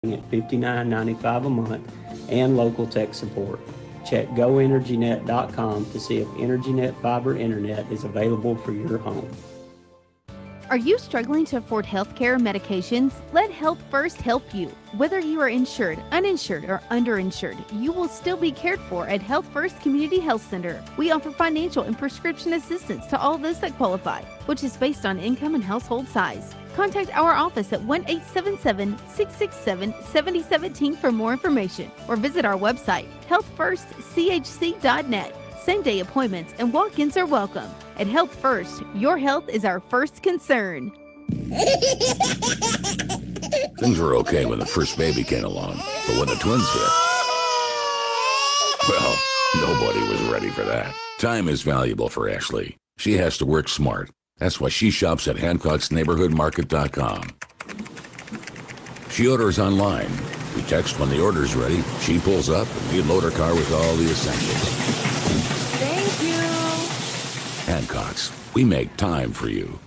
at $59.95 a month and local tech support. Check goenergynet.com to see if EnergyNet Fiber Internet is available for your home. Are you struggling to afford healthcare or medications? Let Health First help you. Whether you are insured, uninsured, or underinsured, you will still be cared for at Health First Community Health Center. We offer financial and prescription assistance to all those that qualify, which is based on income and household size. Contact our office at 1-877-667-7017 for more information, or visit our website, healthfirstchc.net. Same-day appointments and walk-ins are welcome. At Health First, your health is our first concern. Things were okay when the first baby came along, but when the twins hit, well, nobody was ready for that. Time is valuable for Ashley. She has to work smart. That's why she shops at Hancock'sNeighborhoodMarket.com. She orders online. We text when the order's ready. She pulls up, and we load her car with all the essentials. Thank you. Hancock's, we make time for you.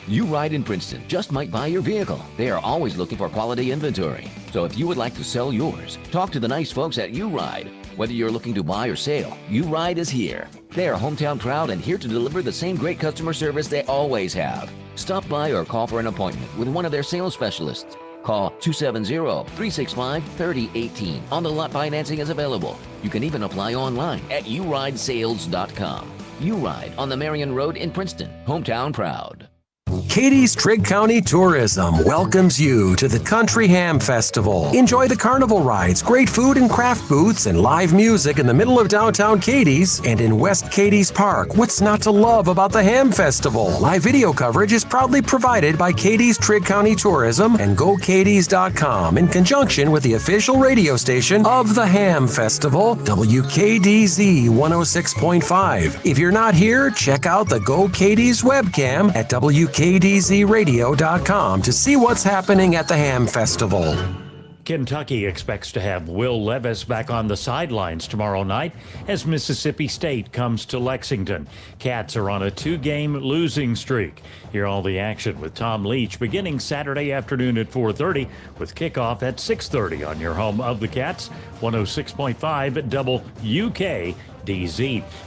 You Ride in Princeton just might buy your vehicle. They are always looking for quality inventory. So if you would like to sell yours, talk to the nice folks at You Ride. Whether you're looking to buy or sell, You Ride is here. They are hometown proud and here to deliver the same great customer service they always have. Stop by or call for an appointment with one of their sales specialists. Call 270-365-3018. On-the-lot financing is available. You can even apply online at yourideSales.com. You Ride on the Marion Road in Princeton, hometown proud. Katie's Trigg County Tourism welcomes you to the Country Ham Festival. Enjoy the carnival rides, great food and craft booths, and live music in the middle of downtown Katie's and in West Katie's Park. What's not to love about the Ham Festival? Live video coverage is proudly provided by Katie's Trigg County Tourism and GoKaties.com in conjunction with the official radio station of the Ham Festival, WKDZ 106.5. If you're not here, check out the Go Katie's webcam at WKDZradio.com to see what's happening at the Ham Festival. Kentucky expects to have Will Levis back on the sidelines tomorrow night as Mississippi State comes to Lexington. Cats are on a 2-game losing streak. Hear all the action with Tom Leach beginning Saturday afternoon at 4:30 with kickoff at 6:30 on your home of the Cats, 106.5 at WUKDZ.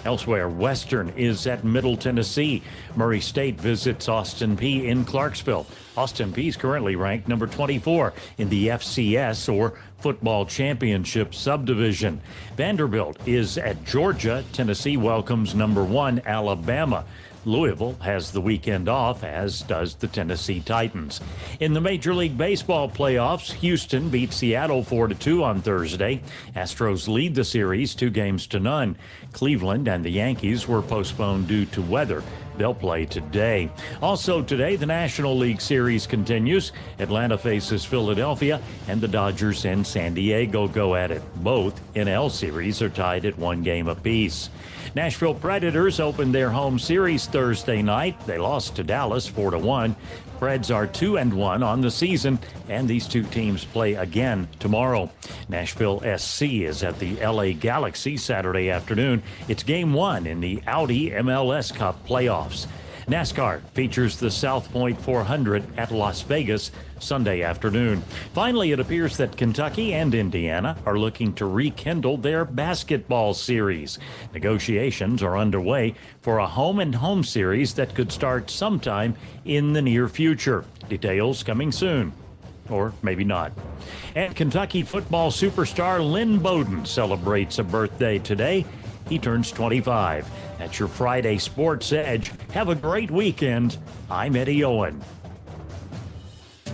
Elsewhere, Western is at Middle Tennessee. Murray State visits Austin Peay in Clarksville. Austin Peay is currently ranked number 24 in the FCS, or Football Championship Subdivision. Vanderbilt is at Georgia. Tennessee welcomes number 1 Alabama. Louisville has the weekend off, as does the Tennessee Titans. In the Major League Baseball playoffs, Houston beat Seattle 4-2 on Thursday. Astros lead the series 2-0. Cleveland and the Yankees were postponed due to weather. They'll play today. Also today, the National League Series continues. Atlanta faces Philadelphia, and the Dodgers and San Diego go at it. Both NL series are tied at 1 game apiece. Nashville Predators opened their home series Thursday night. They lost to Dallas 4-1. Preds are 2-1 on the season, and these two teams play again tomorrow. Nashville SC is at the LA Galaxy Saturday afternoon. It's Game 1 in the Audi MLS Cup playoffs. NASCAR features the South Point 400 at Las Vegas Sunday afternoon. Finally, it appears that Kentucky and Indiana are looking to rekindle their basketball series. Negotiations are underway for a home-and-home series that could start sometime in the near future. Details coming soon. Or maybe not. And Kentucky football superstar Lynn Bowden celebrates a birthday today. He turns 25. That's your Friday Sports Edge. Have a great weekend. I'm Eddie Owen.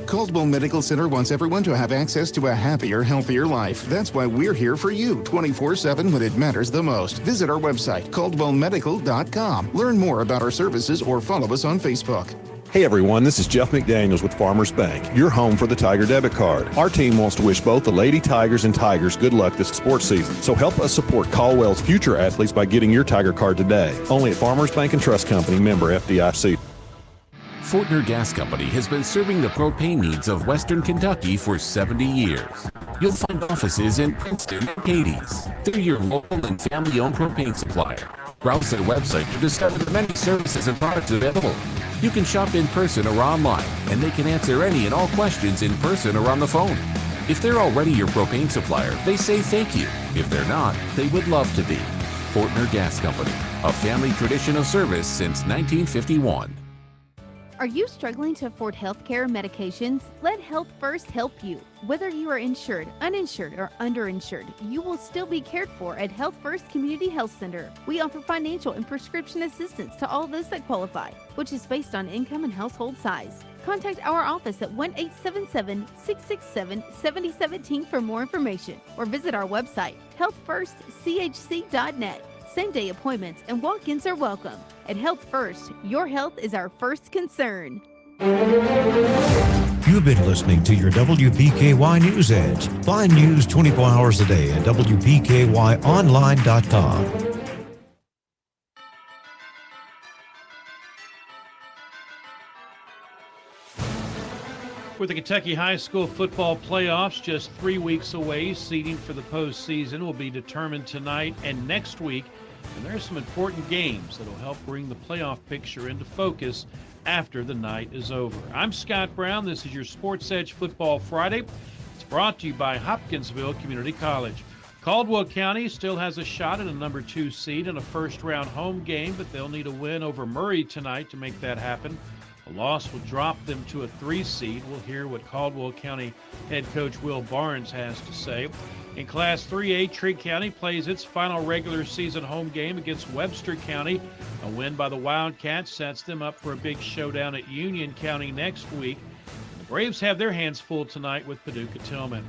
Caldwell Medical Center wants everyone to have access to a happier, healthier life. That's why we're here for you 24/7 when it matters the most. Visit our website, caldwellmedical.com. Learn more about our services or follow us on Facebook. Hey everyone, this is Jeff McDaniels with Farmers Bank, your home for the Tiger debit card. Our team wants to wish both the Lady Tigers and Tigers good luck this sports season. So help us support Caldwell's future athletes by getting your Tiger card today. Only at Farmers Bank and Trust Company, member FDIC. Fortner Gas Company has been serving the propane needs of Western Kentucky for 70 years. You'll find offices in Princeton and Cadiz. They're your local and family-owned propane supplier. Browse their website to discover the many services and products available. You can shop in person or online, and they can answer any and all questions in person or on the phone. If they're already your propane supplier, they say thank you. If they're not, they would love to be. Fortner Gas Company, a family tradition of service since 1951. Are you struggling to afford healthcare medications? Let Health First help you. Whether you are insured, uninsured, or underinsured, you will still be cared for at Health First Community Health Center. We offer financial and prescription assistance to all those that qualify, which is based on income and household size. Contact our office at 1-877-667-7017 for more information, or visit our website, healthfirstchc.net. Same-day appointments and walk-ins are welcome. At Health First, your health is our first concern. You've been listening to your WPKY News Edge. Find news 24 hours a day at WPKYonline.com. With the Kentucky High School football playoffs just 3 weeks away, seeding for the postseason will be determined tonight and next week. And there are some important games that will help bring the playoff picture into focus after the night is over. I'm Scott Brown. This is your Sports Edge Football Friday. It's brought to you by Hopkinsville Community College. Caldwell County still has a shot at a number 2 seed in a first-round home game, but they'll need a win over Murray tonight to make that happen. A loss will drop them to a 3 seed. We'll hear what Caldwell County head coach Will Barnes has to say. In Class 3A, Trigg County plays its final regular season home game against Webster County. A win by the Wildcats sets them up for a big showdown at Union County next week. The Braves have their hands full tonight with Paducah-Tillman.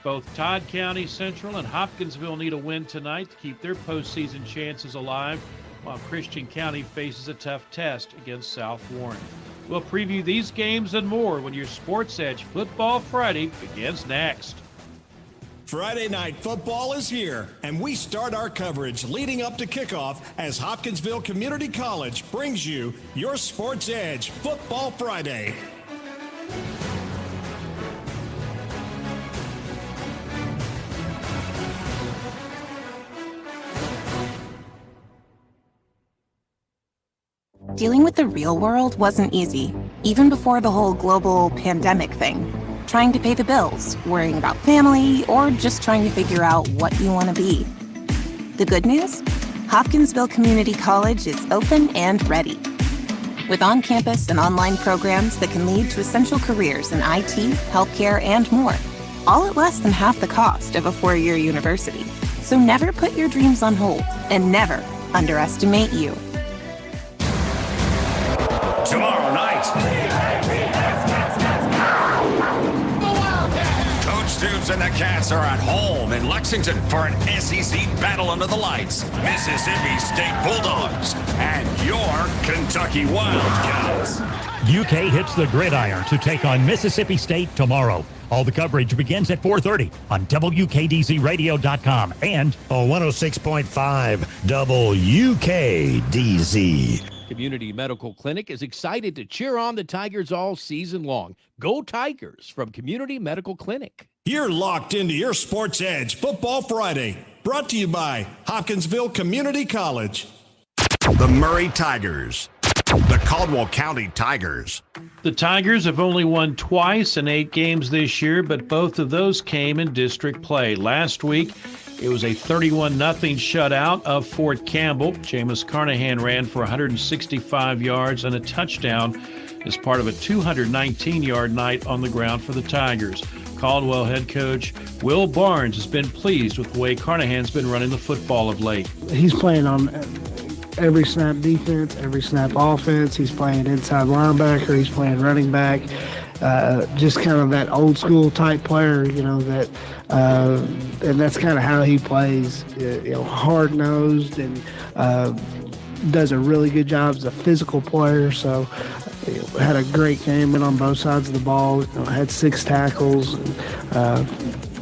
Both Todd County Central and Hopkinsville need a win tonight to keep their postseason chances alive, while Christian County faces a tough test against South Warren. We'll preview these games and more when your Sports Edge Football Friday begins next. Friday night football is here, and we start our coverage leading up to kickoff as Hopkinsville Community College brings you your Sports Edge Football Friday. Dealing with the real world wasn't easy, even before the whole global pandemic thing. Trying to pay the bills, worrying about family, or just trying to figure out what you want to be. The good news? Hopkinsville Community College is open and ready. With on-campus and online programs that can lead to essential careers in IT, healthcare, and more, all at less than half the cost of a 4-year university. So never put your dreams on hold, and never underestimate you. Tomorrow night, Coach Stoops and the Cats are at home in Lexington for an SEC battle under the lights. Mississippi State Bulldogs and your Kentucky Wildcats. UK hits the gridiron to take on Mississippi State tomorrow. All the coverage begins at 4:30 on WKDZRadio.com and on 106.5 WKDZ. Community Medical Clinic is excited to cheer on the Tigers all season long. Go Tigers from Community Medical Clinic. You're locked into your Sports Edge Football Friday, brought to you by Hopkinsville Community College. The Murray Tigers. The Caldwell County Tigers. The Tigers have only won twice in 8 games this year, but both of those came in district play. Last week, it was a 31-0 shutout of Fort Campbell. Jameis Carnahan ran for 165 yards and a touchdown as part of a 219-yard night on the ground for the Tigers. Caldwell head coach Will Barnes has been pleased with the way Carnahan's been running the football of late. He's playing on every snap defense, every snap offense. He's playing inside linebacker. He's playing running back. Just kind of that old school type player, that and that's kind of how he plays, hard nosed and does a really good job as a physical player. So had a great game, went on both sides of the ball, had 6 tackles, and,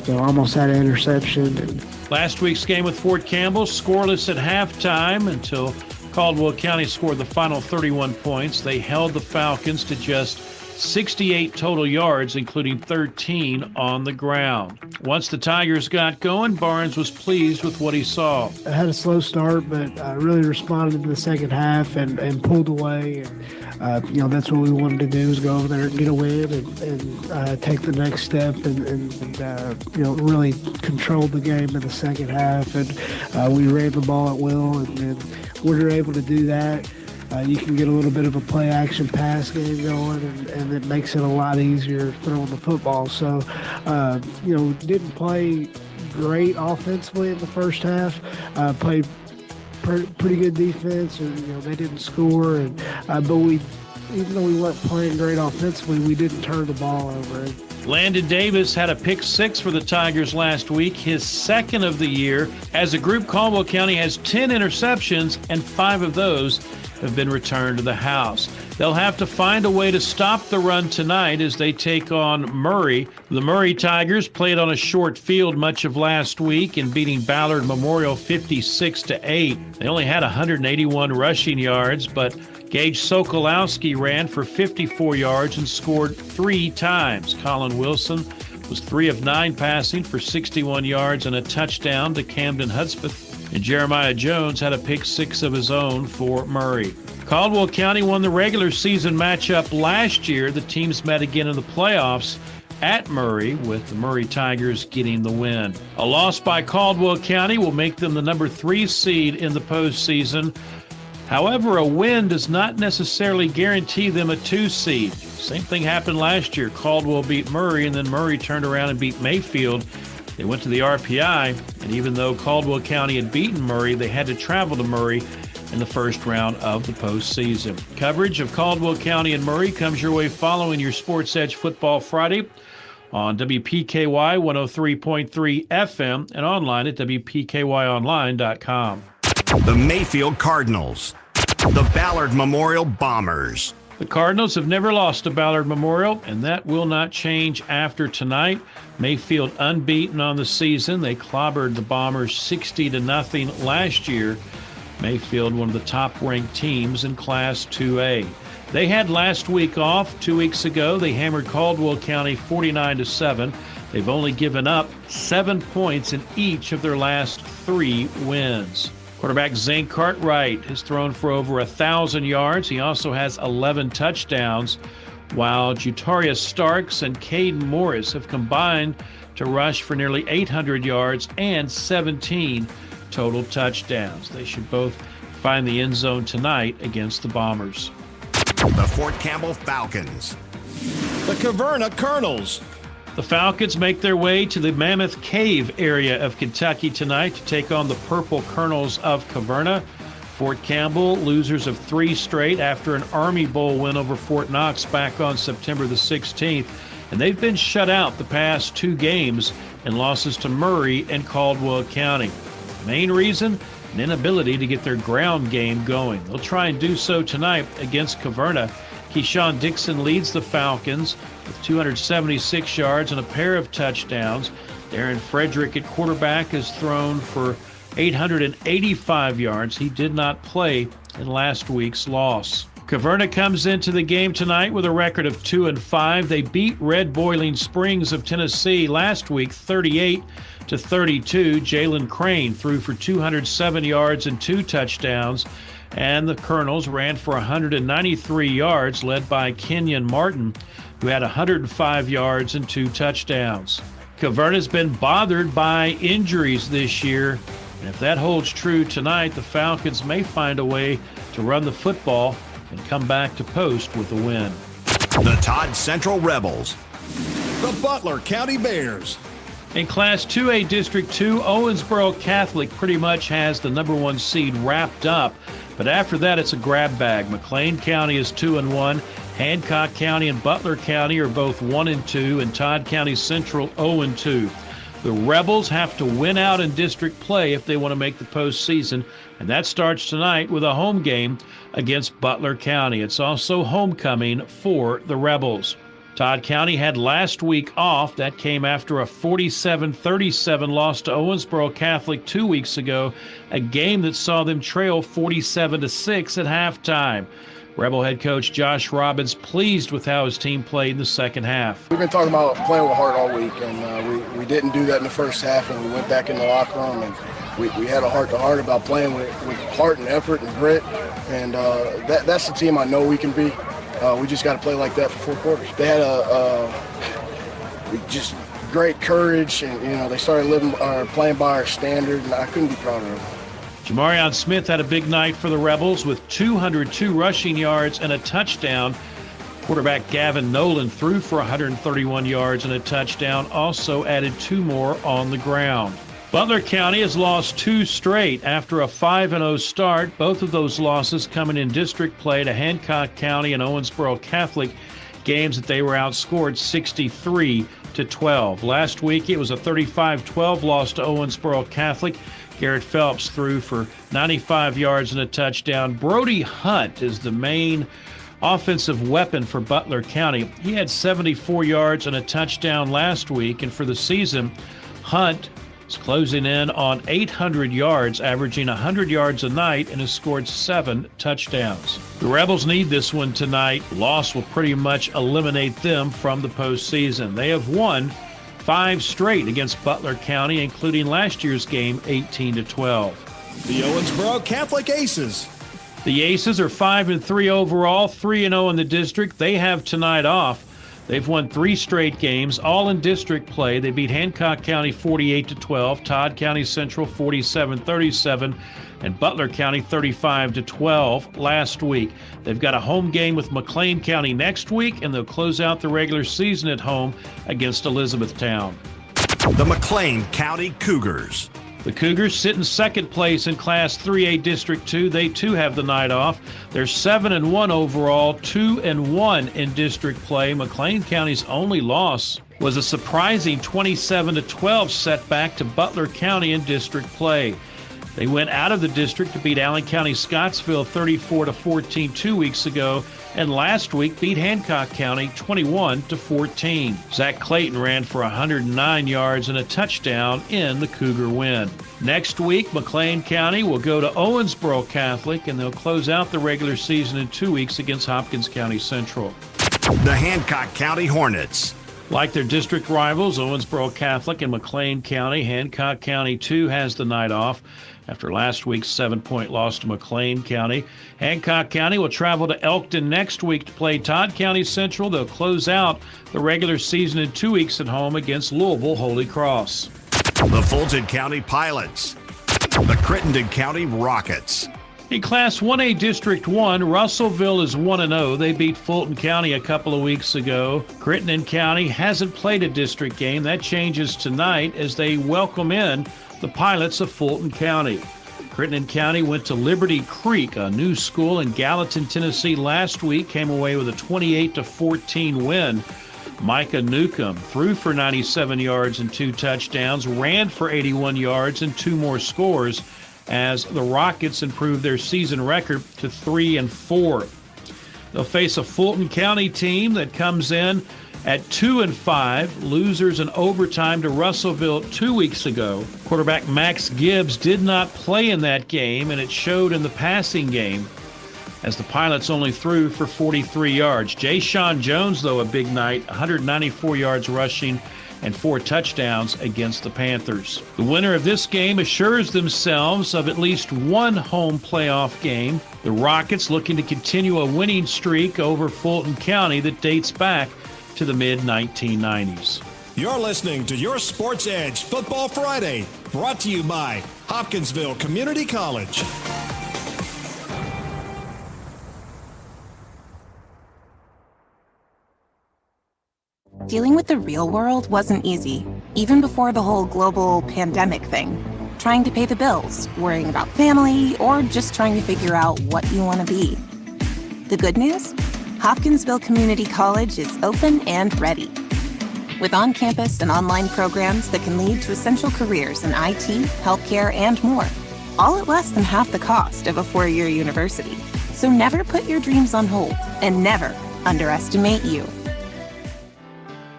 almost had an interception. And last week's game with Fort Campbell scoreless at halftime until Caldwell County scored the final 31 points. They held the Falcons to just 68 total yards, including 13 on the ground. Once the Tigers got going, Barnes was pleased with what he saw. I had a slow start, but really responded in the second half and pulled away. And, that's what we wanted to do, is go over there and get a win and take the next step and really controlled the game in the second half. And we ran the ball at will, and when you're able to do that, you can get a little bit of a play-action pass game going, and it makes it a lot easier throwing the football. So, didn't play great offensively in the first half. Played pretty good defense, and they didn't score. And but even though we weren't playing great offensively, we didn't turn the ball over. Landon Davis had a pick six for the Tigers last week, his second of the year. As a group, Caldwell County has 10 interceptions, and 5 of those have been returned to the house. They'll have to find a way to stop the run tonight as they take on Murray. The Murray Tigers played on a short field much of last week in beating Ballard Memorial 56-8. They only had 181 rushing yards, but Gage Sokolowski ran for 54 yards and scored 3 times. Colin Wilson was 3 of 9 passing for 61 yards and a touchdown to Camden Hudspeth. And Jeremiah Jones had a pick six of his own for Murray. Caldwell County won the regular season matchup last year. The teams met again in the playoffs at Murray, with the Murray Tigers getting the win. A loss by Caldwell County will make them the number 3 seed in the postseason. However, a win does not necessarily guarantee them a 2 seed. Same thing happened last year. Caldwell beat Murray, and then Murray turned around and beat Mayfield. They went to the RPI, and even though Caldwell County had beaten Murray, they had to travel to Murray in the first round of the postseason. Coverage of Caldwell County and Murray comes your way following your Sports Edge Football Friday on WPKY 103.3 FM and online at WPKYonline.com. The Mayfield Cardinals, the Ballard Memorial Bombers. The Cardinals have never lost to Ballard Memorial, and that will not change after tonight. Mayfield unbeaten on the season. They clobbered the Bombers 60-0 last year. Mayfield, one of the top-ranked teams in Class 2A. They had last week off. 2 weeks ago, they hammered Caldwell County 49-7. They've only given up 7 points in each of their last 3 wins. Quarterback Zane Cartwright has thrown for over 1,000 yards. He also has 11 touchdowns, while Jutarius Starks and Caden Morris have combined to rush for nearly 800 yards and 17 total touchdowns. They should both find the end zone tonight against the Bombers. The Fort Campbell Falcons, the Caverna Colonels. The Falcons make their way to the Mammoth Cave area of Kentucky tonight to take on the Purple Colonels of Caverna. Fort Campbell, losers of 3 straight after an Army Bowl win over Fort Knox back on September the 16th. And they've been shut out the past 2 games in losses to Murray and Caldwell County. Main reason, an inability to get their ground game going. They'll try and do so tonight against Caverna. Keyshawn Dixon leads the Falcons with 276 yards and a pair of touchdowns. Darren Frederick at quarterback has thrown for 885 yards. He did not play in last week's loss. Caverna comes into the game tonight with a record of 2-5. They beat Red Boiling Springs of Tennessee last week 38-32. Jalen Crane threw for 207 yards and 2 touchdowns. And the Colonels ran for 193 yards, led by Kenyon Martin, who had 105 yards and 2 touchdowns. Caverna's been bothered by injuries this year, and if that holds true tonight, the Falcons may find a way to run the football and come back to post with a win. The Todd Central Rebels, the Butler County Bears. In Class 2A District 2, Owensboro Catholic pretty much has the number 1 seed wrapped up. But after that, it's a grab bag. McLean County is 2-1. Hancock County and Butler County are both 1-2, and Todd County Central 0-2. The Rebels have to win out in district play if they want to make the postseason, and that starts tonight with a home game against Butler County. It's also homecoming for the Rebels. Todd County had last week off. That came after a 47-37 loss to Owensboro Catholic 2 weeks ago, a game that saw them trail 47-6 at halftime. Rebel head coach Josh Robbins pleased with how his team played in the second half. We've been talking about playing with heart all week, and we didn't do that in the first half, and we went back in the locker room, and we had a heart-to-heart about playing with heart and effort and grit, and that's the team I know we can be. We just got to play like that for 4 quarters. They had just great courage, and they started playing by our standard, and I couldn't be prouder of them. Jamarion Smith had a big night for the Rebels with 202 rushing yards and a touchdown. Quarterback Gavin Nolan threw for 131 yards and a touchdown, also added 2 more on the ground. Butler County has lost 2 straight after a 5-0 start. Both of those losses coming in district play to Hancock County and Owensboro Catholic, games that they were outscored 63-12. Last week it was a 35-12 loss to Owensboro Catholic. Garrett Phelps threw for 95 yards and a touchdown. Brody Hunt is the main offensive weapon for Butler County. He had 74 yards and a touchdown last week, and for the season, Hunt is closing in on 800 yards, averaging 100 yards a night, and has scored 7 touchdowns. The Rebels need this one tonight. Loss will pretty much eliminate them from the postseason. They have won 5 straight against Butler County, including last year's game, 18-12. The Owensboro Catholic Aces. The Aces are 5-3 overall, 3-0 in the district. They have tonight off. They've won 3 straight games, all in district play. They beat Hancock County 48-12, Todd County Central 47-37, and Butler County 35-12 last week. They've got a home game with McLean County next week, and they'll close out the regular season at home against Elizabethtown. The McLean County Cougars. The Cougars sit in second place in Class 3A District 2. They too have the night off. They're 7-1 overall, 2-1 in district play. McLean County's only loss was a surprising 27-12 setback to Butler County in district play. They went out of the district to beat Allen County Scottsville 34-14 2 weeks ago, and last week beat Hancock County 21-14. Zach Clayton ran for 109 yards and a touchdown in the Cougar win. Next week, McLean County will go to Owensboro Catholic, and they'll close out the regular season in 2 weeks against Hopkins County Central. The Hancock County Hornets. Like their district rivals, Owensboro Catholic and McLean County, Hancock County too has the night off after last week's 7-point loss to McLean County. Hancock County will travel to Elkton next week to play Todd County Central. They'll close out the regular season in 2 weeks at home against Louisville Holy Cross. The Fulton County Pilots. The Crittenden County Rockets. In Class 1A District 1, Russellville is 1-0. They beat Fulton County a couple of weeks ago. Crittenden County hasn't played a district game. That changes tonight as they welcome in the Pilots of Fulton County. Crittenden County went to Liberty Creek, a new school in Gallatin, Tennessee last week, came away with a 28-14 win. Micah Newcomb threw for 97 yards and 2 touchdowns, ran for 81 yards and 2 more scores, as the Rockets improved their season record to 3-4. They'll face a Fulton County team that comes in at 2-5, losers in overtime to Russellville 2 weeks ago. Quarterback Max Gibbs did not play in that game, and it showed in the passing game as the Pilots only threw for 43 yards. Jay Sean Jones, though, a big night, 194 yards rushing and 4 touchdowns against the Panthers. The winner of this game assures themselves of at least one home playoff game. The Rockets looking to continue a winning streak over Fulton County that dates back to the mid-1990s. You're listening to Your Sports Edge Football Friday, brought to you by Hopkinsville Community College. Dealing with the real world wasn't easy, even before the whole global pandemic thing. Trying to pay the bills, worrying about family, or just trying to figure out what you want to be. The good news? Hopkinsville Community College is open and ready. With on-campus and online programs that can lead to essential careers in IT, healthcare, and more, all at less than half the cost of a 4-year university. So never put your dreams on hold, and never underestimate you.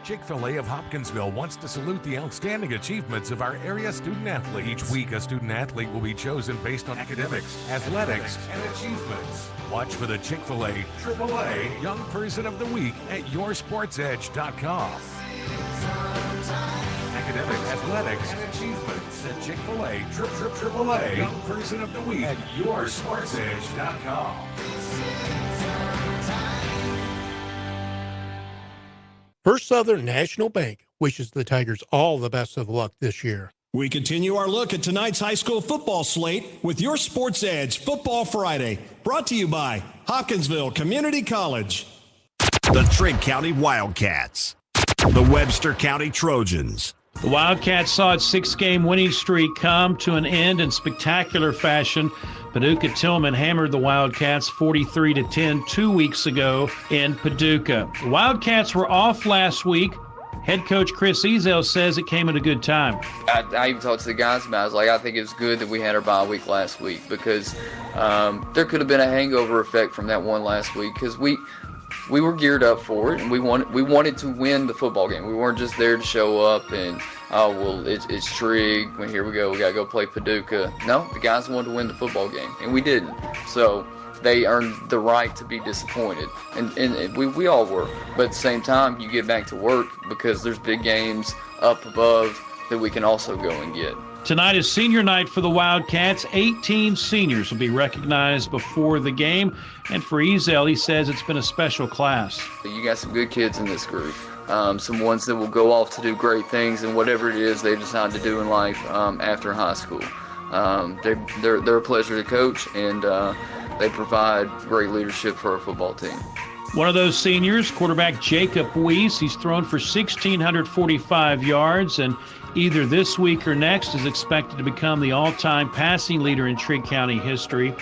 Chick-fil-A of Hopkinsville wants to salute the outstanding achievements of our area student athletes. Each week, a student athlete will be chosen based on academics, athletics, and achievements. Watch for the Chick-fil-A AAA Young Person of the Week at yoursportsedge.com. Academics, athletics, and achievements. The Chick-fil-A AAA Young Person of the Week at yoursportsedge.com. First Southern National Bank wishes the Tigers all the best of luck this year. We continue our look at tonight's high school football slate with your Sports Edge Football Friday, brought to you by Hopkinsville Community College. The Trigg County Wildcats. The Webster County Trojans. The Wildcats saw its 6-game winning streak come to an end in spectacular fashion. Paducah Tillman hammered the Wildcats 43-10 2 weeks ago in Paducah. The Wildcats were off last week. Head coach Chris Ezel says it came at a good time. I even talked to the guys about it. I was like, I think it was good that we had our bye week last week because there could have been a hangover effect from that one last week because we were geared up for it and we wanted to win the football game. We weren't just there to show up and, it's Trigg. Here we go. We got to go play Paducah. No, the guys wanted to win the football game, and we didn't. So they earned the right to be disappointed, and we all were. But at the same time, you get back to work because there's big games up above that we can also go and get. Tonight is senior night for the Wildcats. 18 seniors will be recognized before the game. And for Ezel, he says it's been a special class. You got some good kids in this group. Some ones that will go off to do great things in whatever it is they decide to do in life after high school. They're a pleasure to coach, and they provide great leadership for our football team. One of those seniors, quarterback Jacob Weiss, he's thrown for 1,645 yards, and either this week or next is expected to become the all-time passing leader in Trigg County history.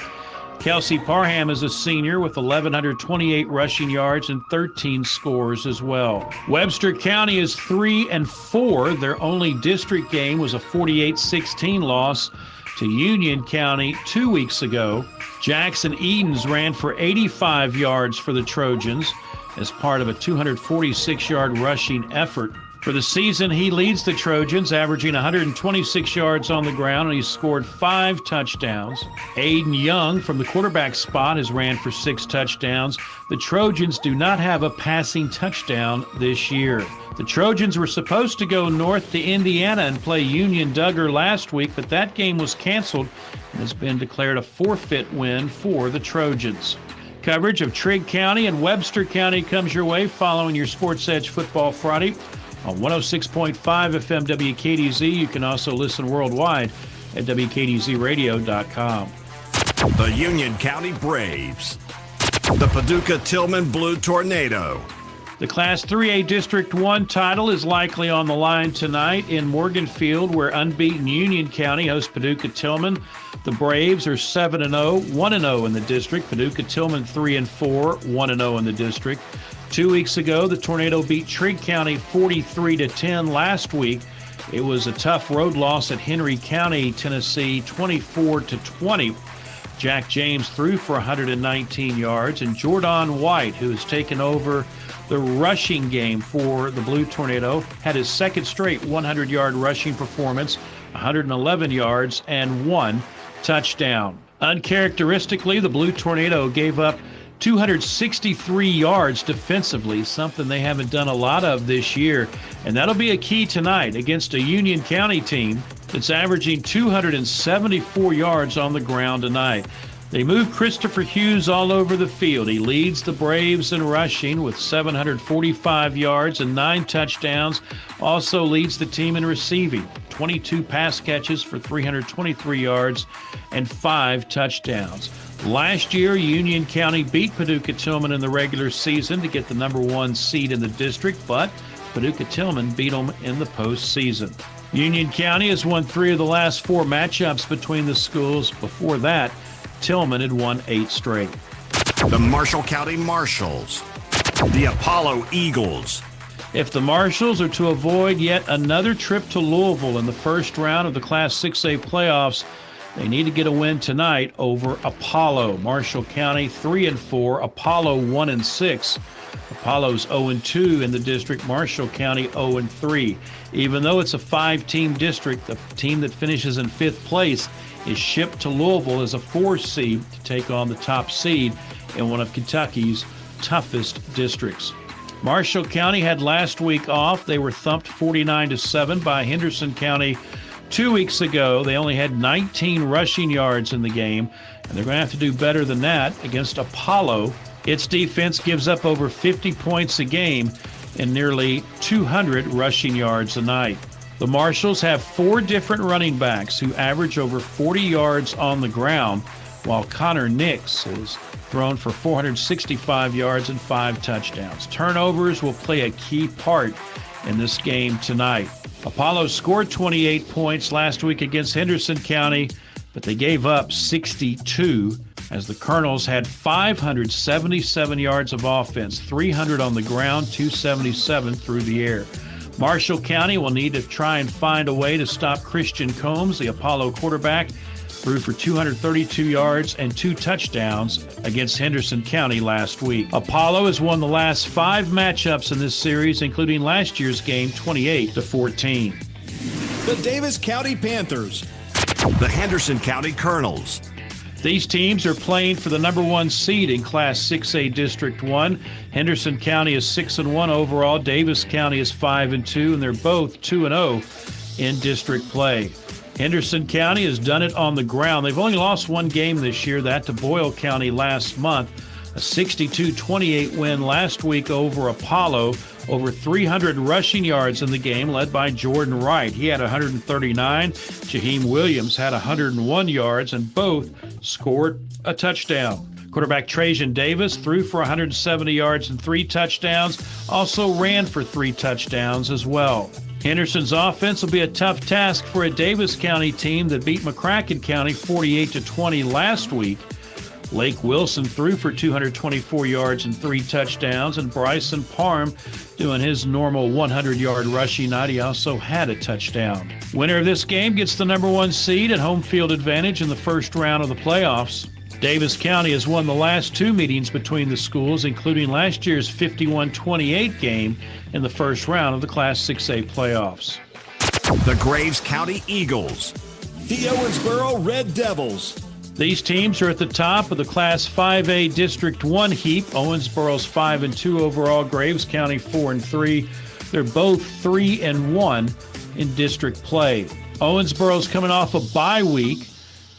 Kelsey Parham is a senior with 1,128 rushing yards and 13 scores as well. Webster County is 3-4. Their only district game was a 48-16 loss to Union County 2 weeks ago. Jackson Edens ran for 85 yards for the Trojans as part of a 246-yard rushing effort. For the season, he leads the Trojans, averaging 126 yards on the ground, and he scored 5 touchdowns. Aiden Young from the quarterback spot has ran for 6 touchdowns. The Trojans do not have a passing touchdown this year. The Trojans were supposed to go north to Indiana and play Union Duggar last week, but that game was canceled and has been declared a forfeit win for the Trojans. Coverage of Trigg County and Webster County comes your way following your Sports Edge Football Friday on 106.5 FM WKDZ. You can also listen worldwide at WKDZradio.com. The Union County Braves. The Paducah Tillman Blue Tornado. The Class 3A District 1 title is likely on the line tonight in Morganfield, where unbeaten Union County hosts Paducah Tillman. The Braves are 7-0, 1-0 in the district. Paducah Tillman 3-4, 1-0 in the district. 2 weeks ago, the Tornado beat Trigg County 43-10 last week. It was a tough road loss at Henry County, Tennessee, 24-20. Jack James threw for 119 yards, and Jordan White, who has taken over the rushing game for the Blue Tornado, had his second straight 100-yard rushing performance, 111 yards, and 1 touchdown. Uncharacteristically, the Blue Tornado gave up 263 yards defensively, something they haven't done a lot of this year. And that'll be a key tonight against a Union County team that's averaging 274 yards on the ground tonight. They move Christopher Hughes all over the field. He leads the Braves in rushing with 745 yards and 9 touchdowns. Also leads the team in receiving, 22 pass catches for 323 yards and 5 touchdowns. Last year, Union County beat Paducah Tillman in the regular season to get the number 1 seed in the district, but Paducah Tillman beat them in the postseason. Union County has won 3 of the last 4 matchups between the schools. Before that, Tillman had won 8 straight. The Marshall County Marshals. The Apollo Eagles. If the Marshals are to avoid yet another trip to Louisville in the first round of the Class 6A playoffs, They need to get a win tonight over Apollo. Marshall County 3-4, Apollo 1-6. Apollo's 0-2 in the district, Marshall County 0-3. Even though it's a 5-team district, the team that finishes in 5th place is shipped to Louisville as a 4 seed to take on the top seed in one of Kentucky's toughest districts. Marshall County had last week off. They were thumped 49-7 by Henderson County 2 weeks ago. They only had 19 rushing yards in the game, and they're going to have to do better than that against Apollo. Its defense gives up over 50 points a game and nearly 200 rushing yards a night. The Marshalls have 4 different running backs who average over 40 yards on the ground, while Connor Nix has thrown for 465 yards and 5 touchdowns. Turnovers will play a key part in this game tonight. Apollo scored 28 points last week against Henderson County, but they gave up 62 as the Colonels had 577 yards of offense, 300 on the ground, 277 through the air. Marshall County will need to try and find a way to stop Christian Combs, the Apollo quarterback, threw for 232 yards and 2 touchdowns against Henderson County last week. Apollo has won the last 5 matchups in this series, including last year's game 28-14. The Davis County Panthers. The Henderson County Colonels. These teams are playing for the number 1 seed in Class 6A District 1. Henderson County is 6-1 overall. Davis County is 5-2, and they're both 2-0 in district play. Henderson County has done it on the ground. They've only lost 1 game this year, that to Boyle County last month. A 62-28 win last week over Apollo. Over 300 rushing yards in the game, led by Jordan Wright. He had 139. Jaheim Williams had 101 yards, and both scored a touchdown. Quarterback Trajan Davis threw for 170 yards and 3 touchdowns, also ran for 3 touchdowns as well. Henderson's offense will be a tough task for a Davis County team that beat McCracken County 48-20 last week. Lake Wilson threw for 224 yards and 3 touchdowns, and Bryson Parham doing his normal 100-yard rushing night. He also had a touchdown. Winner of this game gets the number 1 seed and home field advantage in the first round of the playoffs. Davis County has won the last 2 meetings between the schools, including last year's 51-28 game in the first round of the Class 6A playoffs. The Graves County Eagles. The Owensboro Red Devils. These teams are at the top of the Class 5A District 1 heap. Owensboro's 5-2 overall, Graves County 4-3. They're both 3-1 in district play. Owensboro's coming off a bye week.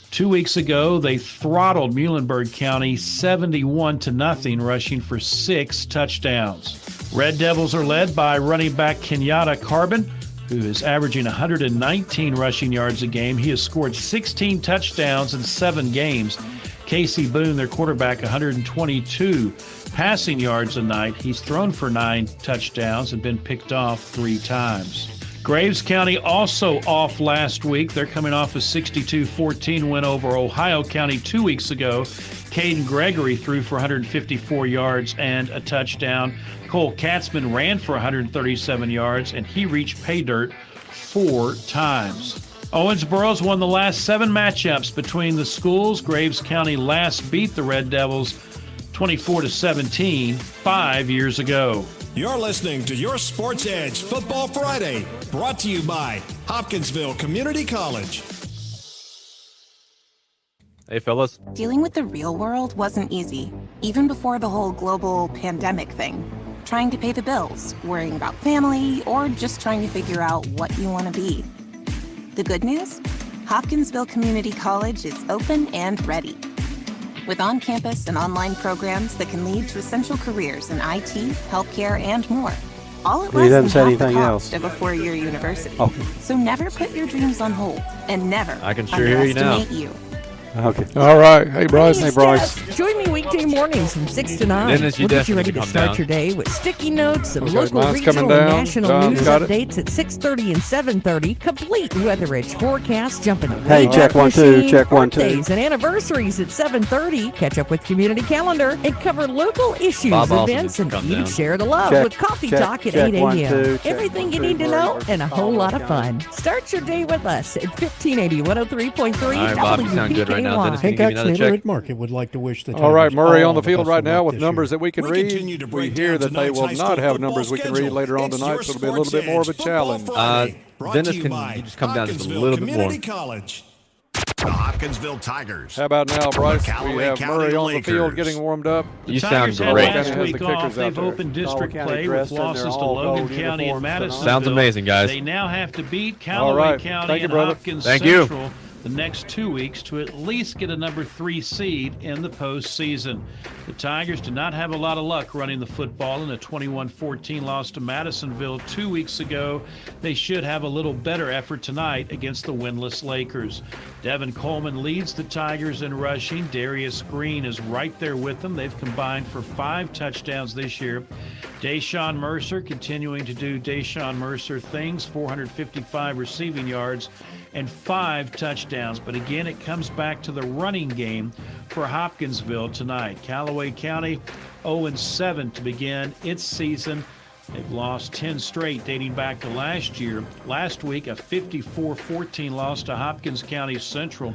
2 weeks ago, they throttled Muhlenberg County 71-0, rushing for 6 touchdowns. Red Devils are led by running back Kenyatta Carbon, who is averaging 119 rushing yards a game. He has scored 16 touchdowns in 7 games. Casey Boone, their quarterback, 122 passing yards a night. He's thrown for 9 touchdowns and been picked off 3 times. Graves County also off last week. They're coming off a 62-14 win over Ohio County 2 weeks ago. Caden Gregory threw for 154 yards and a touchdown. Cole Katzman ran for 137 yards, and he reached pay dirt 4 times. Owensboro's won the last 7 matchups between the schools. Graves County last beat the Red Devils 24-17 5 years ago. You're listening to Your Sports Edge Football Friday, brought to you by Hopkinsville Community College. Hey, fellas. Dealing with the real world wasn't easy, even before the whole global pandemic thing. Trying to pay the bills, worrying about family, or just trying to figure out what you want to be. The good news? Hopkinsville Community College is open and ready. With on-campus and online programs that can lead to essential careers in IT, healthcare, and more. All at less than half the cost of a 4-year university. Oh. So never put your dreams on hold, and never I can sure hear you now. underestimate you. Okay. All right. Hey, Bryce. Hey, Bryce. Join me weekday mornings from 6 to 9. Dennis, you We'll get you ready definitely to come start down. your day with sticky notes and Okay, local, mine's regional, coming and down. national John's news got it. updates at 6:30 and 7:30. Complete Weather Edge forecast, jumping the Hey, check 1 2, check 1 2. birthdays and anniversaries at 7:30. Catch up with Community Calendar and cover local issues, Bob Olsen events, should and come even down. share the love Check, with Coffee check, Talk at check 8 1 a.m. 2, check Everything 1 you 2, need to know Murray and a whole lot of fun. Start your day with us at 1580 103.3 All right, Bob, you sound good right now. Dennis, can you give me Hancock's another Neighborhood check? Market would like to wish the All right, Tigers Murray on the all field best right of now luck with this numbers year. that we can continue read. to We break hear down that they tonight's will high not school have football numbers we can read schedule. later on It's tonight, your so it'll be a little bit more of a Sports Edge challenge. Football Friday, brought Dennis, to you can by you just come down just a Hopkinsville little bit more? Community College. The Hopkinsville Tigers. How about now, Bryce? We Callaway have County Murray on the Lakers. field getting warmed up. You Tigers sound had great. last Has the week kickers off. out They've there. opened district County play with dressed in their losses to all Logan gold County and uniforms Madison. tonight. Sounds amazing, guys. They now have to beat All Callaway right. County Thank you, and brother. Hopkins Thank you. Central the next 2 weeks to at least get a number 3 seed in the postseason. The Tigers did not have a lot of luck running the football in a 21-14 loss to Madisonville 2 weeks ago. They should have a little better effort tonight against the winless Lakers. Devin Coleman leads the Tigers in rushing. Darius Green is right there with them. They've combined for 5 touchdowns this year. Deshaun Mercer continuing to do Deshaun Mercer things, 455 receiving yards and 5 touchdowns. But again, it comes back to the running game for Hopkinsville tonight. Callaway County 0-7 to begin its season. They've lost 10 straight dating back to last year. Last week, a 54-14 loss to Hopkins County Central.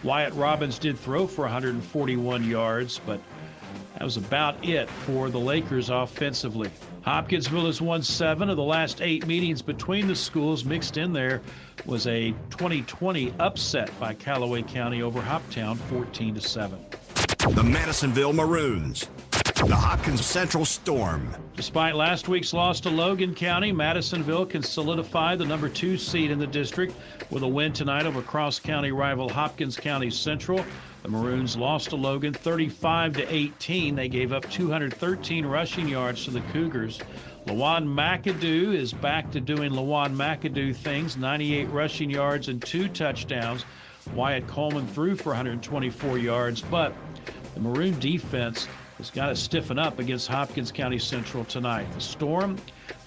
Wyatt Robbins did throw for 141 yards, but that was about it for the Lakers offensively. Hopkinsville has won 7 of the last 8 meetings between the schools. Mixed in there was a 2020 upset by Callaway County over Hoptown, 14-7. The Madisonville Maroons. The Hopkins Central Storm. Despite last week's loss to Logan County, Madisonville can solidify the number 2 seed in the district with a win tonight over cross-county rival Hopkins County Central. The Maroons lost to Logan 35-18. They gave up 213 rushing yards to the Cougars. Lawan McAdoo is back to doing Lawan McAdoo things, 98 rushing yards and 2 touchdowns. Wyatt Coleman threw for 124 yards, but the Maroon defense has got to stiffen up against Hopkins County Central tonight. The Storm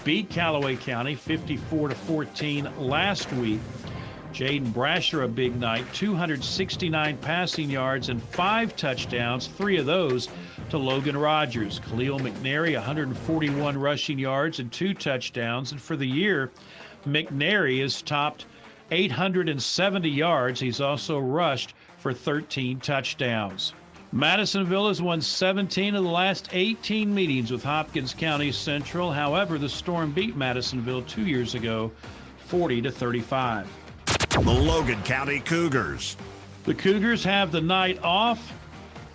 beat Callaway County 54-14 last week. Jaden Brasher, a big night, 269 passing yards and 5 touchdowns, 3 of those to Logan Rogers. Khalil McNary, 141 rushing yards and 2 touchdowns. And for the year, McNary has topped 870 yards. He's also rushed for 13 touchdowns. Madisonville has won 17 of the last 18 meetings with Hopkins County Central. However, the Storm beat Madisonville 2 years ago, 40-35. The Logan County Cougars. The Cougars have the night off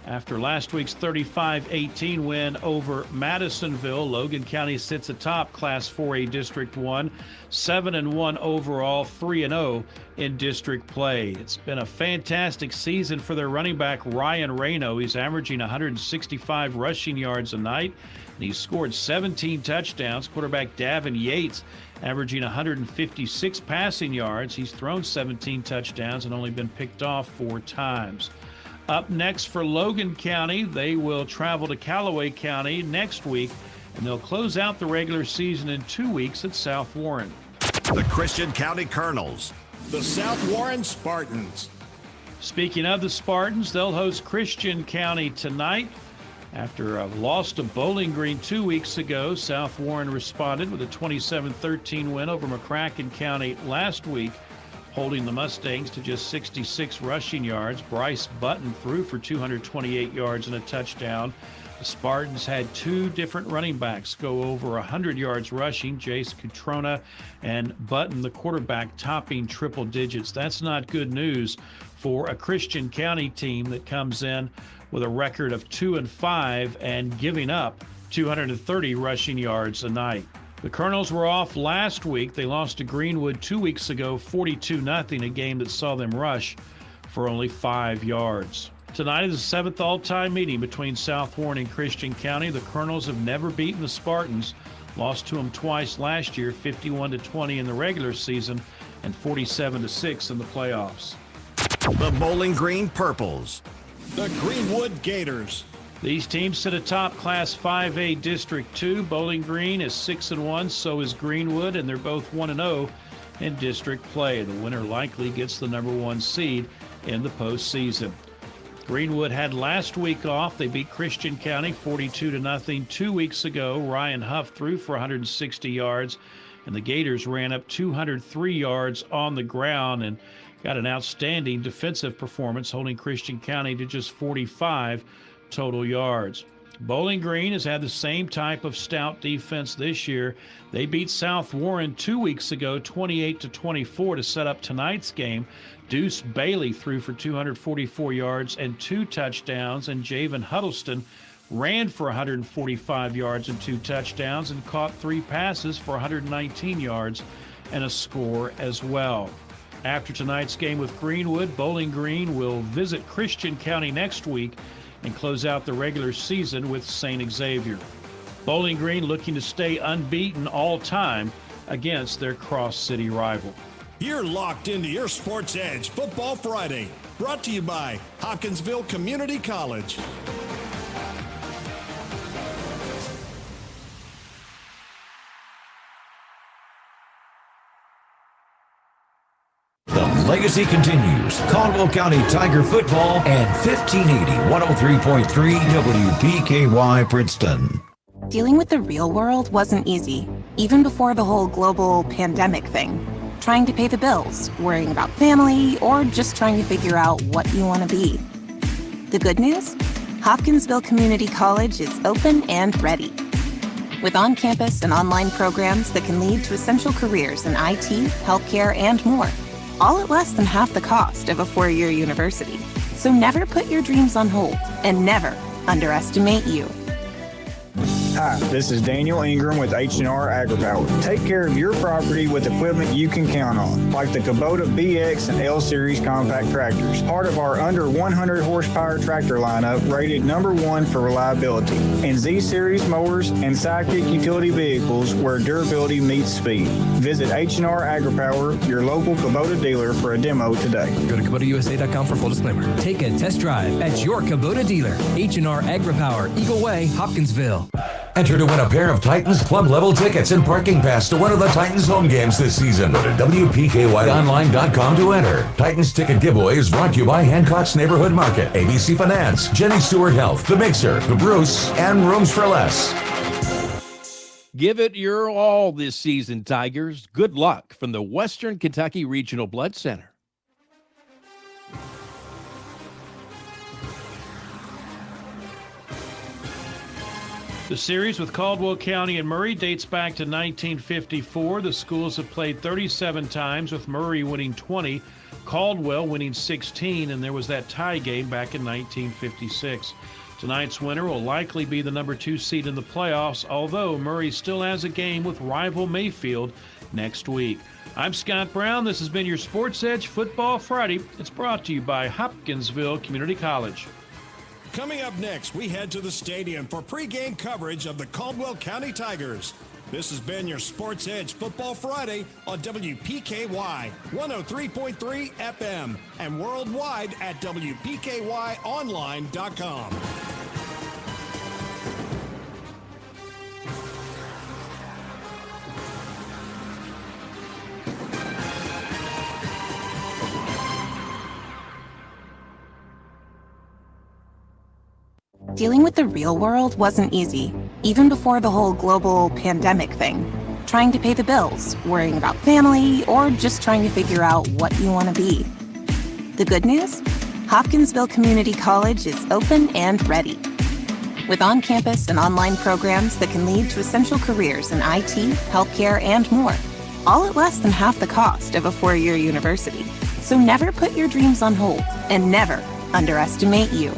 after last week's 35-18 win over Madisonville. Logan County sits atop Class 4A District 1, 7-1 overall, 3-0 in district play. It's been a fantastic season for their running back Ryan Reno. He's averaging 165 rushing yards a night, and he's scored 17 touchdowns. Quarterback Davin Yates averaging 156 passing yards. He's thrown 17 touchdowns and only been picked off 4 times. Up next for Logan County, they will travel to Callaway County next week, and they'll close out the regular season in 2 weeks at South Warren. The Christian County Colonels. The South Warren Spartans. Speaking of the Spartans, they'll host Christian County tonight. After a loss to Bowling Green 2 weeks ago, South Warren responded with a 27-13 win over McCracken County last week, holding the Mustangs to just 66 rushing yards. Bryce Button threw for 228 yards and a touchdown. The Spartans had 2 different running backs go over 100 yards rushing, Jace Cutrona and Button, the quarterback, topping triple digits. That's not good news for a Christian County team that comes in with a record of 2-5 and giving up 230 rushing yards a night. The Colonels were off last week. They lost to Greenwood 2 weeks ago, 42-0, a game that saw them rush for only 5 yards. Tonight is the 7th all-time meeting between South Warren and Christian County. The Colonels have never beaten the Spartans, lost to them twice last year, 51-20 in the regular season and 47-6 in the playoffs. The Bowling Green Purples. The Greenwood Gators. These teams sit atop Class 5A District 2. Bowling Green is 6-1, so is Greenwood, and they're both 1-0 in district play. The winner likely gets the number 1 seed in the postseason. Greenwood had last week off. They beat Christian County 42-0 2 weeks ago. Ryan Huff threw for 160 yards, and the Gators ran up 203 yards on the ground and got an outstanding defensive performance, holding Christian County to just 45 total yards. Bowling Green has had the same type of stout defense this year. They beat South Warren 2 weeks ago, 28-24, to set up tonight's game. Deuce Bailey threw for 244 yards and 2 touchdowns, and Javen Huddleston ran for 145 yards and 2 touchdowns and caught 3 passes for 119 yards and a score as well. After tonight's game with Greenwood, Bowling Green will visit Christian County next week and close out the regular season with St. Xavier. Bowling Green looking to stay unbeaten all time against their cross-city rival. You're locked into your Sports Edge Football Friday, brought to you by Hopkinsville Community College. The legacy continues. Caldwell County Tiger football and 1580 103.3 WPKY Princeton. Dealing with the real world wasn't easy, even before the whole global pandemic thing. Trying to pay the bills, worrying about family, or just trying to figure out what you want to be. The good news? Hopkinsville Community College is open and ready. With on-campus and online programs that can lead to essential careers in IT, healthcare, and more. All at less than half the cost of a 4-year university. So never put your dreams on hold and never underestimate you. Hi, this is Daniel Ingram with H&R AgriPower. Take care of your property with equipment you can count on, like the Kubota BX and L Series compact tractors, part of our under 100 horsepower tractor lineup rated #1 for reliability, and Z Series mowers and Sidekick utility vehicles where durability meets speed. Visit H&R AgriPower, your local Kubota dealer, for a demo today. Go to KubotaUSA.com for full disclaimer. Take a test drive at your Kubota dealer. H&R AgriPower, Eagle Way, Hopkinsville. Enter to win a pair of Titans club level tickets and parking pass to one of the Titans home games this season. Go to WPKYonline.com to enter. Titans ticket giveaway is brought to you by Hancock's Neighborhood Market, ABC Finance, Jenny Stewart Health, The Mixer, The Bruce, and Rooms for Less. Give it your all this season, Tigers. Good luck from the Western Kentucky Regional Blood Center. The series with Caldwell County and Murray dates back to 1954. The schools have played 37 times, with Murray winning 20, Caldwell winning 16, and there was that tie game back in 1956. Tonight's winner will likely be the number 2 seed in the playoffs, although Murray still has a game with rival Mayfield next week. I'm Scott Brown. This has been your Sports Edge Football Friday. It's brought to you by Hopkinsville Community College. Coming up next, we head to the stadium for pregame coverage of the Caldwell County Tigers. This has been your Sports Edge Football Friday on WPKY 103.3 FM and worldwide at WPKYonline.com. Dealing with the real world wasn't easy, even before the whole global pandemic thing. Trying to pay the bills, worrying about family, or just trying to figure out what you want to be. The good news? Hopkinsville Community College is open and ready. With on-campus and online programs that can lead to essential careers in IT, healthcare, and more. All at less than half the cost of a 4-year university. So never put your dreams on hold and never underestimate you.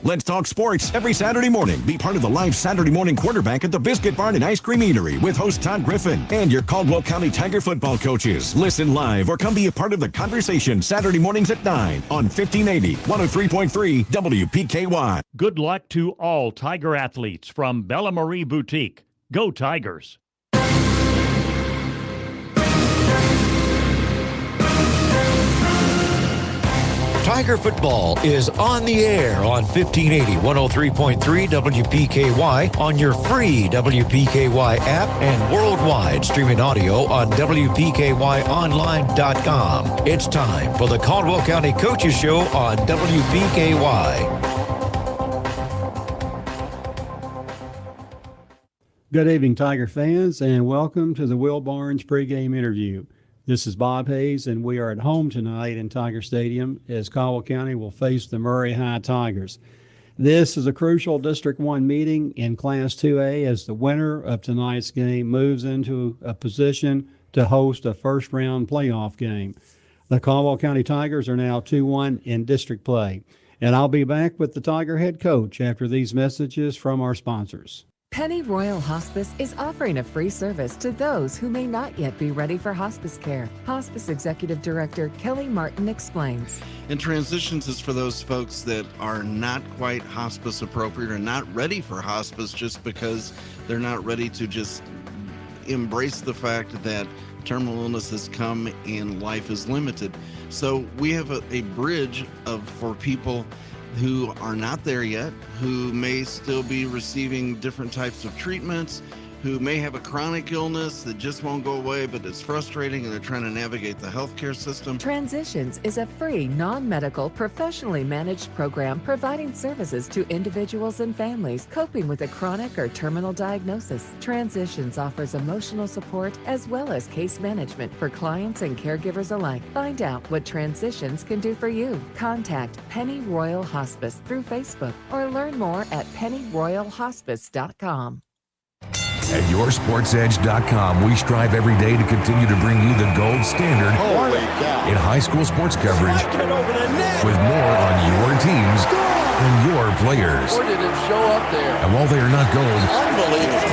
Let's talk sports every Saturday morning. Be part of the live Saturday morning quarterback at the Biscuit Barn and Ice Cream Eatery with host Todd Griffin and your Caldwell County Tiger football coaches. Listen live or come be a part of the conversation Saturday mornings at 9 on 1580 103.3 WPKY. Good luck to all Tiger athletes from Bella Marie Boutique. Go Tigers! Tiger football is on the air on 1580 103.3 WPKY on your free WPKY app and worldwide streaming audio on WPKYonline.com. It's time for the Caldwell County Coaches Show on WPKY. Good evening, Tiger fans, and welcome to the Will Barnes pregame interview. This is Bob Hayes, and we are at home tonight in Tiger Stadium as Caldwell County will face the Murray High Tigers. This is a crucial District 1 meeting in Class 2A as the winner of tonight's game moves into a position to host a first-round playoff game. The Caldwell County Tigers are now 2-1 in district play, and I'll be back with the Tiger head coach after these messages from our sponsors. Penny Royal Hospice is offering a free service to those who may not yet be ready for hospice care. Hospice Executive Director Kelly Martin explains. And transitions is for those folks that are not quite hospice appropriate or not ready for hospice just because they're not ready to just embrace the fact that terminal illness has come and life is limited. So we have a bridge for people who are not there yet, who may still be receiving different types of treatments, who may have a chronic illness that just won't go away, but it's frustrating and they're trying to navigate the healthcare system. Transitions is a free, non-medical, professionally managed program providing services to individuals and families coping with a chronic or terminal diagnosis. Transitions offers emotional support as well as case management for clients and caregivers alike. Find out what Transitions can do for you. Contact Penny Royal Hospice through Facebook or learn more at pennyroyalhospice.com. At YourSportsEdge.com, we strive every day to continue to bring you the gold standard in high school sports coverage with more on your teams and your players. Or did it show up there? And while they are not gold,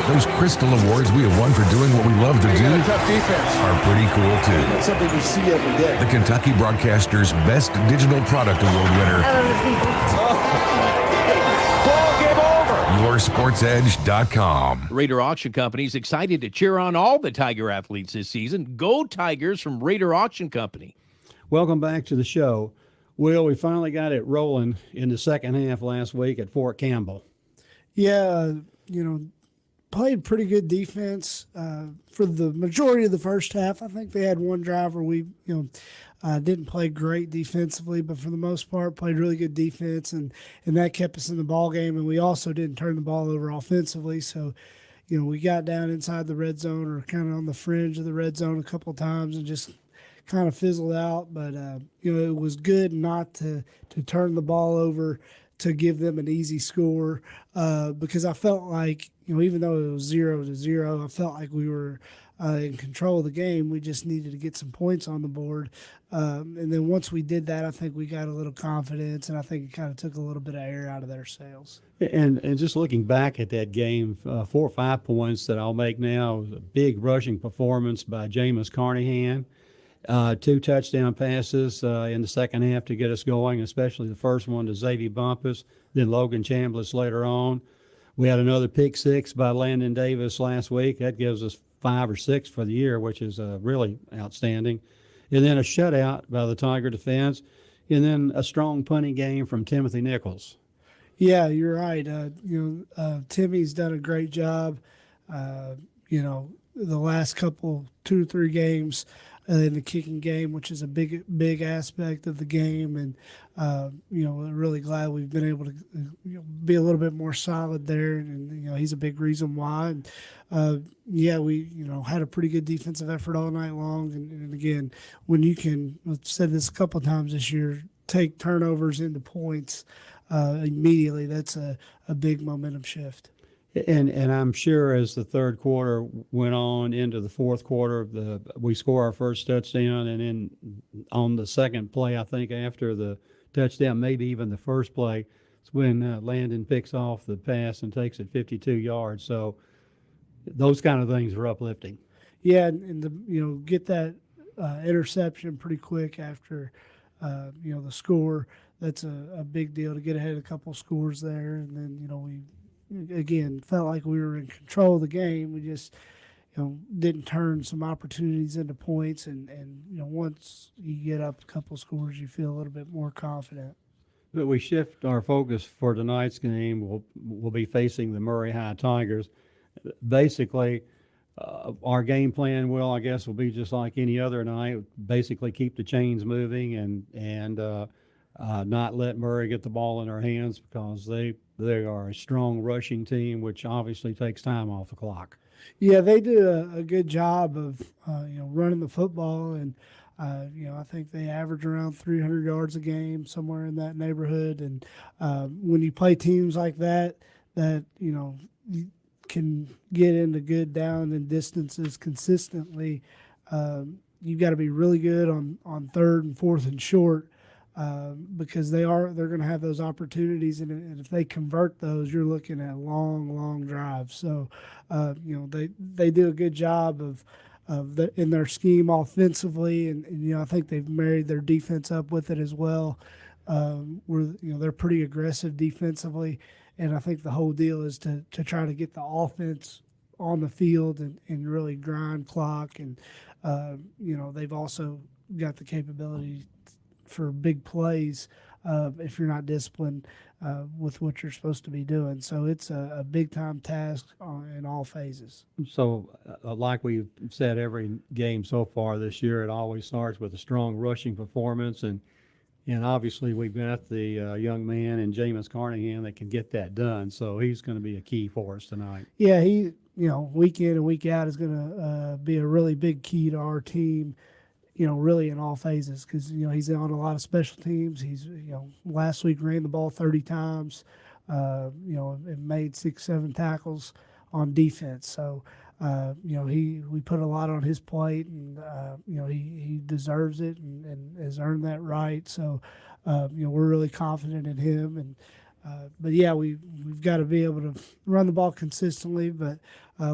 those crystal awards we have won for doing what we love to do are pretty cool too. That's something you see every day. The Kentucky Broadcasters Best Digital Product Award winner. YourSportsEdge.com. Raider Auction Company is excited to cheer on all the Tiger athletes this season. Go Tigers from Raider Auction Company. Welcome back to the show. Will, we finally got it rolling in the second half last week at Fort Campbell. Yeah, played pretty good defense for the majority of the first half. I think they had one drive where we, didn't play great defensively, but for the most part played really good defense, and that kept us in the ball game. And we also didn't turn the ball over offensively. So, we got down inside the red zone or kind of on the fringe of the red zone a couple of times and just kind of fizzled out. But, it was good not to turn the ball over to give them an easy score because I felt like, even though it was 0-0, I felt like we were in control of the game. We just needed to get some points on the board. And then once we did that, I think we got a little confidence, and I think it kind of took a little bit of air out of their sails. And just looking back at that game, 4 or 5 points that I'll make now, was a big rushing performance by Jameis Carnahan. 2 touchdown passes in the second half to get us going, especially the first one to Xavier Bumpus, then Logan Chambliss later on. We had another pick 6 by Landon Davis last week. That gives us 5 or 6 for the year, which is really outstanding. And then a shutout by the Tiger defense, and then a strong punting game from Timothy Nichols. Yeah, you're right. Timmy's done a great job. The last couple 2 or 3 games in the kicking game, which is a big aspect of the game, and we're really glad we've been able to be a little bit more solid there, and he's a big reason why. And we had a pretty good defensive effort all night long, and again, when you can, I've said this a couple of times this year, take turnovers into points immediately, that's a big momentum shift. And I'm sure as the third quarter went on into the fourth quarter, we score our first touchdown, and then on the second play, I think after the touchdown, maybe even the first play, it's when Landon picks off the pass and takes it 52 yards. So those kind of things are uplifting. Yeah, and get that interception pretty quick after the score. That's a big deal to get ahead of a couple scores there, and then we again felt like we were in control of the game. We just didn't turn some opportunities into points. And once you get up a couple scores, you feel a little bit more confident. But we shift our focus for tonight's game. We'll be facing the Murray High Tigers. Basically, our game plan will be just like any other night. Basically, keep the chains moving and not let Murray get the ball in our hands because they are a strong rushing team, which obviously takes time off the clock. Yeah, they do a good job of running the football, and I think they average around 300 yards a game, somewhere in that neighborhood. And when you play teams like that you can get into good down and distances consistently, you've got to be really good on third and fourth and short. Because they're going to have those opportunities, and if they convert those, you're looking at long drives. So, they do a good job in their scheme offensively, and I think they've married their defense up with it as well. Where they're pretty aggressive defensively, and I think the whole deal is to try to get the offense on the field and really grind clock, and they've also got the capability for big plays if you're not disciplined with what you're supposed to be doing. So it's a big-time task in all phases. So like we've said every game so far this year, it always starts with a strong rushing performance. And obviously we've got the young man in Jameis Carnahan that can get that done. So he's going to be a key for us tonight. Yeah, he, week in and week out is going to be a really big key to our team. Really in all phases, because he's on a lot of special teams. He's last week ran the ball 30 times, and made 6-7 tackles on defense. So we put a lot on his plate, and he deserves it and has earned that right. So we're really confident in him. And but yeah, we've got to be able to run the ball consistently, but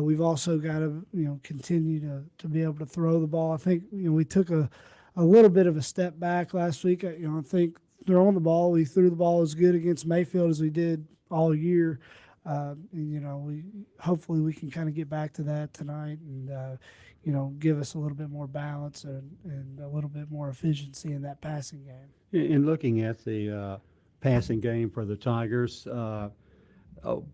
we've also got to continue to be able to throw the ball. I think we took a little bit of a step back last week. I think throwing the ball, we threw the ball as good against Mayfield as we did all year. We hopefully we can kind of get back to that tonight, and give us a little bit more balance and a little bit more efficiency in that passing game. In looking at the passing game for the Tigers,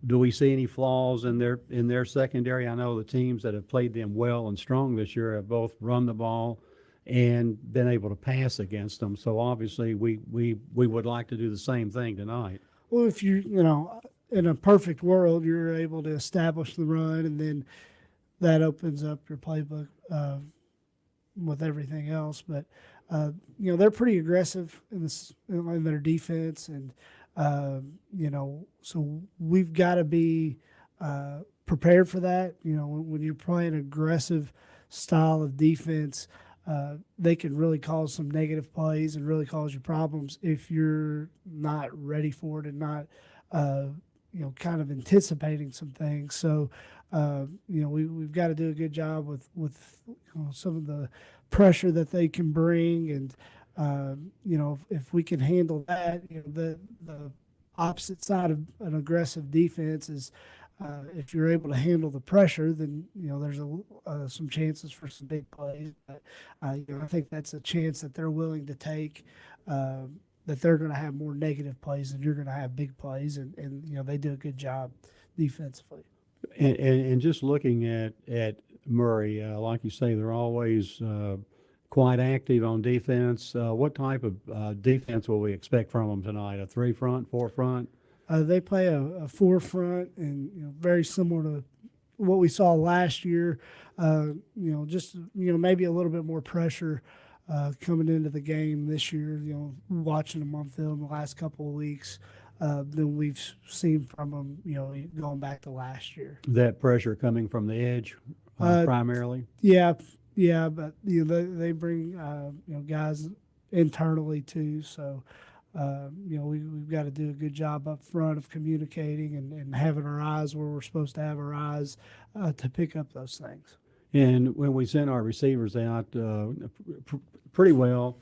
do we see any flaws in their secondary? I know the teams that have played them well and strong this year have both run the ball and been able to pass against them. So obviously we would like to do the same thing tonight. Well, if in a perfect world, you're able to establish the run, and then that opens up your playbook with everything else. But they're pretty aggressive in their defense, and so we've got to be prepared for that. When you're playing an aggressive style of defense, they can really cause some negative plays and really cause you problems if you're not ready for it and not kind of anticipating some things. So we've got to do a good job with some of the pressure that they can bring, and if we can handle that, the opposite side of an aggressive defense is if you're able to handle the pressure, then there's some chances for some big plays. But I think that's a chance that they're willing to take. That they're going to have more negative plays and you're going to have big plays, and they do a good job defensively. And just looking at Murray, like you say, they're always quite active on defense. What type of defense will we expect from them tonight? A 3-front, 4-front? They play a 4-front, and very similar to what we saw last year. Just maybe a little bit more pressure coming into the game this year. Watching them on film the last couple of weeks than we've seen from them. Going back to last year. That pressure coming from the edge primarily. Yeah, but they bring guys internally too. So. We've got to do a good job up front of communicating and having our eyes where we're supposed to have our eyes to pick up those things. And when we send our receivers out pretty well,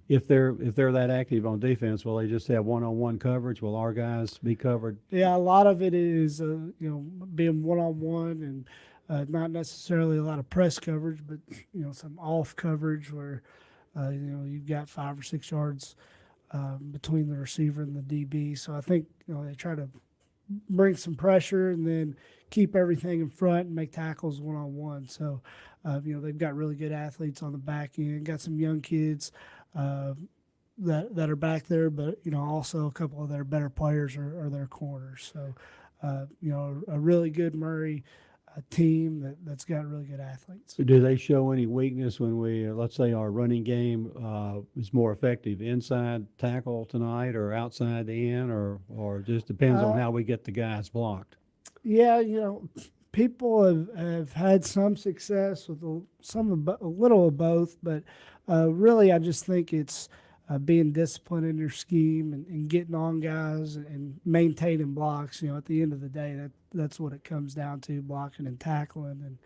if they're that active on defense, will they just have one-on-one coverage? Will our guys be covered? Yeah, a lot of it is being one-on-one, not necessarily a lot of press coverage, but some off coverage where you've got 5 or 6 yards between the receiver and the DB. So I think they try to bring some pressure and then keep everything in front and make tackles one-on-one. So they've got really good athletes on the back end, got some young kids that are back there, but also a couple of their better players are their corners. So a really good Murray team that's got really good athletes. Do they show any weakness when we, let's say, our running game is more effective inside tackle tonight or outside the end, or just depends on how we get the guys blocked? Yeah, people have had some success with a little of both, but really I just think it's being disciplined in your scheme and getting on guys and maintaining blocks. At the end of the day, that's what it comes down to, blocking and tackling.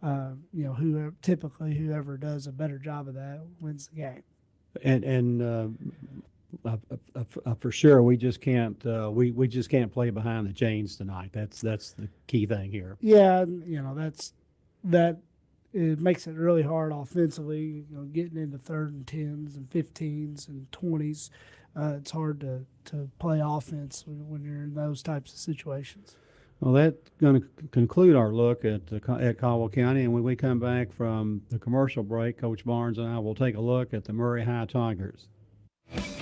And whoever does a better job of that wins the game. And for sure, we just can't we just can't play behind the chains tonight. That's the key thing here. Yeah, that. It makes it really hard offensively, getting into 3rd and 10s and 15s and 20s. It's hard to play offense when you're in those types of situations. Well, that's going to conclude our look at Caldwell County. And when we come back from the commercial break, Coach Barnes and I will take a look at the Murray High Tigers.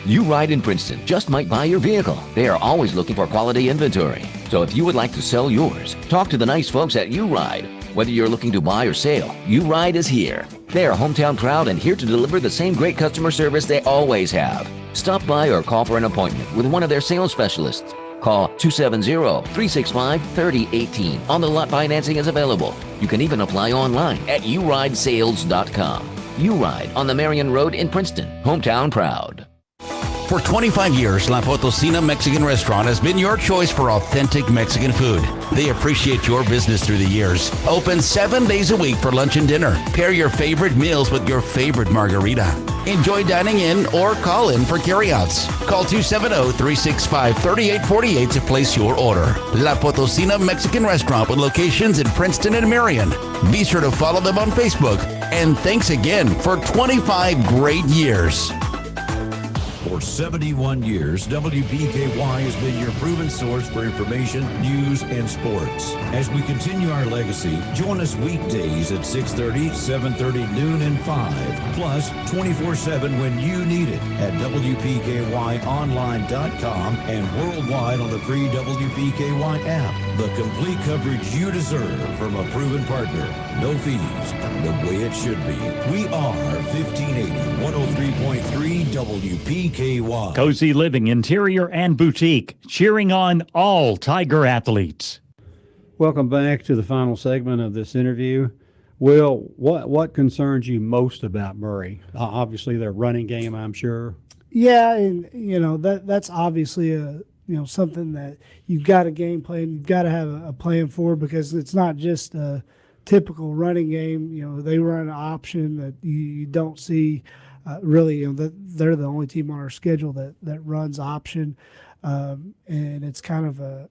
You Ride in Princeton just might buy your vehicle. They are always looking for quality inventory. So if you would like to sell yours, talk to the nice folks at You Ride. Whether you're looking to buy or sell, You Ride is here. They are hometown proud and here to deliver the same great customer service they always have. Stop by or call for an appointment with one of their sales specialists. Call 270-365-3018. On the lot financing is available. You can even apply online at yourideSales.com. You Ride on the Marion Road in Princeton, hometown proud. For 25 years, La Potosina Mexican Restaurant has been your choice for authentic Mexican food. They appreciate your business through the years. Open 7 days a week for lunch and dinner. Pair your favorite meals with your favorite margarita. Enjoy dining in or call in for carryouts. Call 270-365-3848 to place your order. La Potosina Mexican Restaurant with locations in Princeton and Marion. Be sure to follow them on Facebook. And thanks again for 25 great years. For 71 years, WPKY has been your proven source for information, news, and sports. As we continue our legacy, join us weekdays at 6:30, 7:30, noon, and 5. Plus, 24/7 when you need it at WPKYonline.com and worldwide on the free WPKY app. The complete coverage you deserve from a proven partner. No fees, the way it should be. We are 1580, 103.3 WPKY. Cozy Living, Interior and Boutique, cheering on all Tiger athletes. Welcome back to the final segment of this interview. Will, what concerns you most about Murray? Obviously, their running game, I'm sure. Yeah, and that's obviously something that you've got a game plan, you've got to have a plan for, because it's not just a typical running game. They run an option that you don't see. Really, they're the only team on our schedule that runs option, and it's kind of a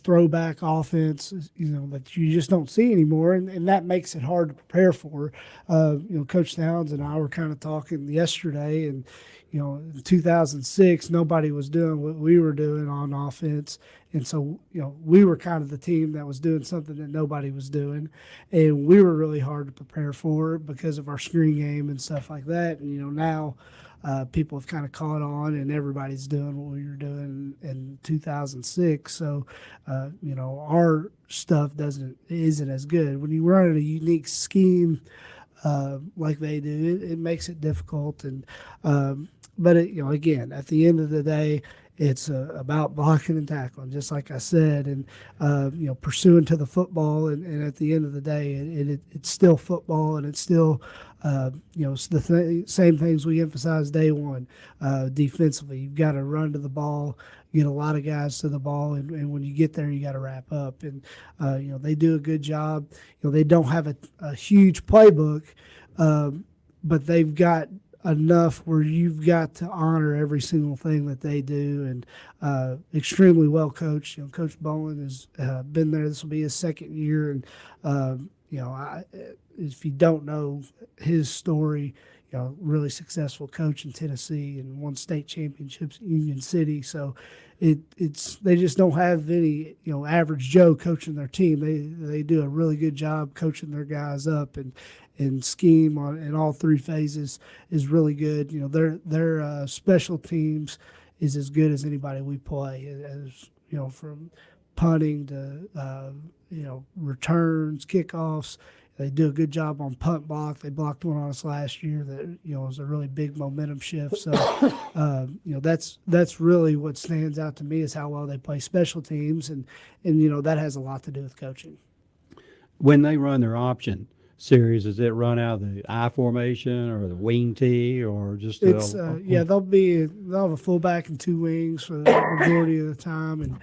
throwback offense, that you just don't see anymore, and that makes it hard to prepare for. Coach Downs and I were kind of talking yesterday, and in 2006, nobody was doing what we were doing on offense. And so, we were kind of the team that was doing something that nobody was doing. And we were really hard to prepare for because of our screen game and stuff like that. And, now people have kind of caught on and everybody's doing what we were doing in 2006. So, our stuff isn't as good. When you run a unique scheme like they do, it makes it difficult. And but again, at the end of the day, it's about blocking and tackling, just like I said, and pursuing to the football. And at the end of the day, it's still football, and it's still it's the same things we emphasized day one. Defensively, you've got to run to the ball, get a lot of guys to the ball, and when you get there, you got to wrap up. And they do a good job. They don't have a huge playbook, but they've got enough where you've got to honor every single thing that they do, and extremely well coached. Coach Bowen has been there. This will be his second year, and if you don't know his story, really successful coach in Tennessee and won state championships in Union City. So it's they just don't have any average Joe coaching their team. They do a really good job coaching their guys up, and scheme in all three phases is really good. Their special teams is as good as anybody we play. As from punting to returns, kickoffs. They do a good job on punt block. They blocked one on us last year that was a really big momentum shift. So that's really what stands out to me is how well they play special teams, and that has a lot to do with coaching. When they run their option series, does it run out of the I formation or the wing T or just? They'll have a fullback and two wings for the majority of the time, and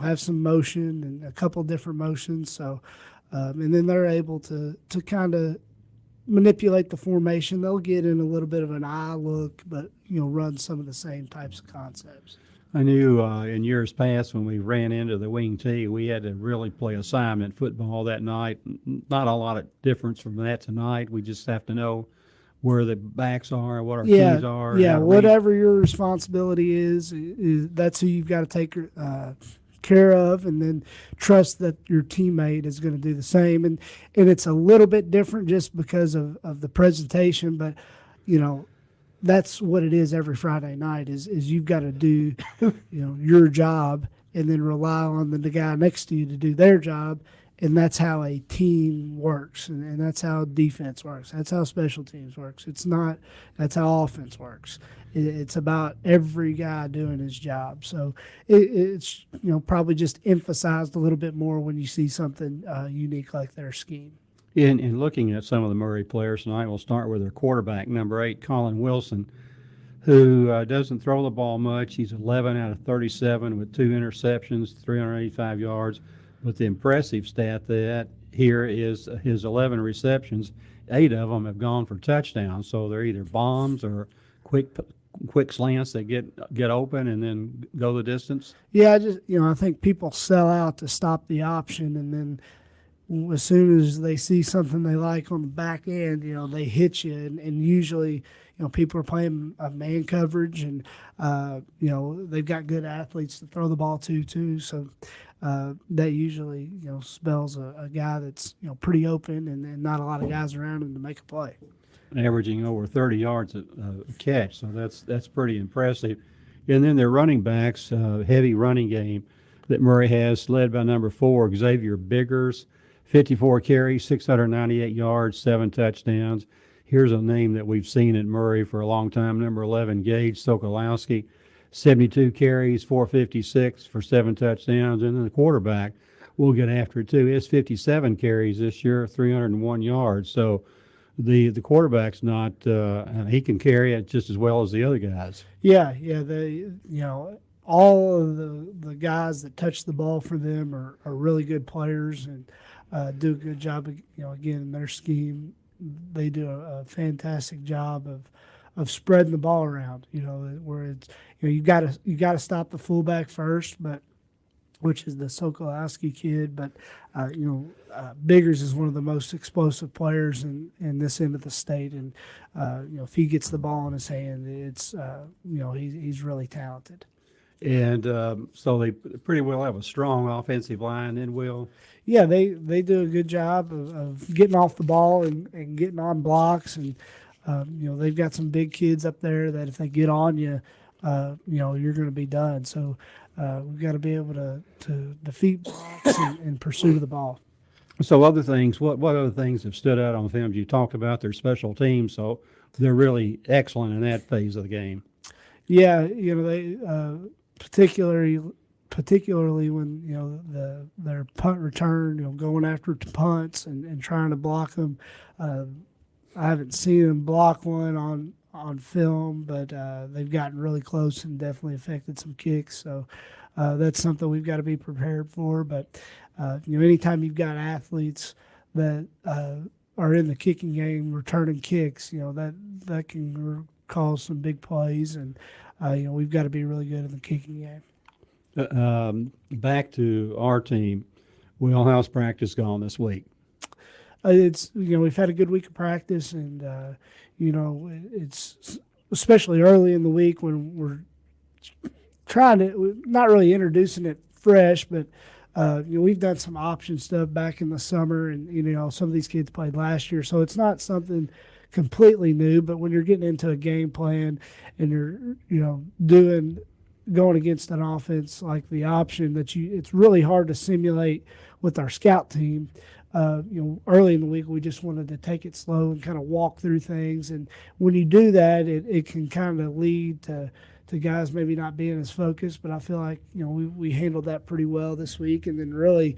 have some motion and a couple different motions. So. And then they're able to kind of manipulate the formation. They'll get in a little bit of an eye look, but run some of the same types of concepts. I knew in years past when we ran into the wing T, we had to really play assignment football that night. Not a lot of difference from that tonight. We just have to know where the backs are, what our keys are. Yeah, whatever your responsibility is that's who you've got to take care of, and then trust that your teammate is going to do the same. And it's a little bit different just because of the presentation, but that's what it is every Friday night is you've got to do your job and then rely on the guy next to you to do their job. And that's how a team works, and that's how defense works. That's how special teams works. That's how offense works. It's about every guy doing his job. So it's probably just emphasized a little bit more when you see something unique like their scheme. In looking at some of the Murray players tonight, we'll start with their quarterback, number 8, Colin Wilson, who doesn't throw the ball much. He's 11 out of 37 with 2 interceptions, 385 yards. But the impressive stat that here is his 11 receptions, 8 of them have gone for touchdowns. So they're either bombs or quick slants that get open and then go the distance. Yeah, I think people sell out to stop the option, and then as soon as they see something they like on the back end, they hit you, and usually people are playing man coverage, and they've got good athletes to throw the ball to too. So. That usually, spells a guy that's, pretty open and not a lot of guys around him to make a play. Averaging over 30 yards a catch, so that's pretty impressive. And then their running backs, heavy running game that Murray has, led by number 4, Xavier Biggers, 54 carries, 698 yards, 7 touchdowns. Here's a name that we've seen at Murray for a long time, number 11, Gage Sokolowski. 72 carries, 456 for 7 touchdowns. And then the quarterback, we'll get after it too, is 57 carries this year, 301 yards. So the quarterback's not he can carry it just as well as the other guys. Yeah, they all of the guys that touch the ball for them are really good players and do a good job. Again, in their scheme, they do a fantastic job of spreading the ball around. Where it's you got to stop the fullback first, but which is the Sokolowski kid. But Biggers is one of the most explosive players in this end of the state, and if he gets the ball in his hand, it's he's really talented. And so they pretty well have a strong offensive line, then, Will? Yeah, they do a good job of getting off the ball and getting on blocks, and they've got some big kids up there that if they get on you, you're going to be done. So we've got to be able to defeat blocks and pursue the ball. So other things, what other things have stood out on film? You talked about their special teams, so they're really excellent in that phase of the game. Yeah, they particularly when their punt return, going after punts and trying to block them. I haven't seen them block one on film, but they've gotten really close and definitely affected some kicks. So that's something we've got to be prepared for. But anytime you've got athletes that are in the kicking game, returning kicks, that can cause some big plays, and we've got to be really good in the kicking game. Back to our team. Will, how's practice gone this week? It's we've had a good week of practice, and it's especially early in the week when we're not really introducing it fresh, but we've done some option stuff back in the summer, and some of these kids played last year, so it's not something completely new. But when you're getting into a game plan and you're going against an offense like the option it's really hard to simulate with our scout team. Early in the week we just wanted to take it slow and kind of walk through things, and when you do that, it can kind of lead to guys maybe not being as focused. But I feel like we handled that pretty well this week, and then really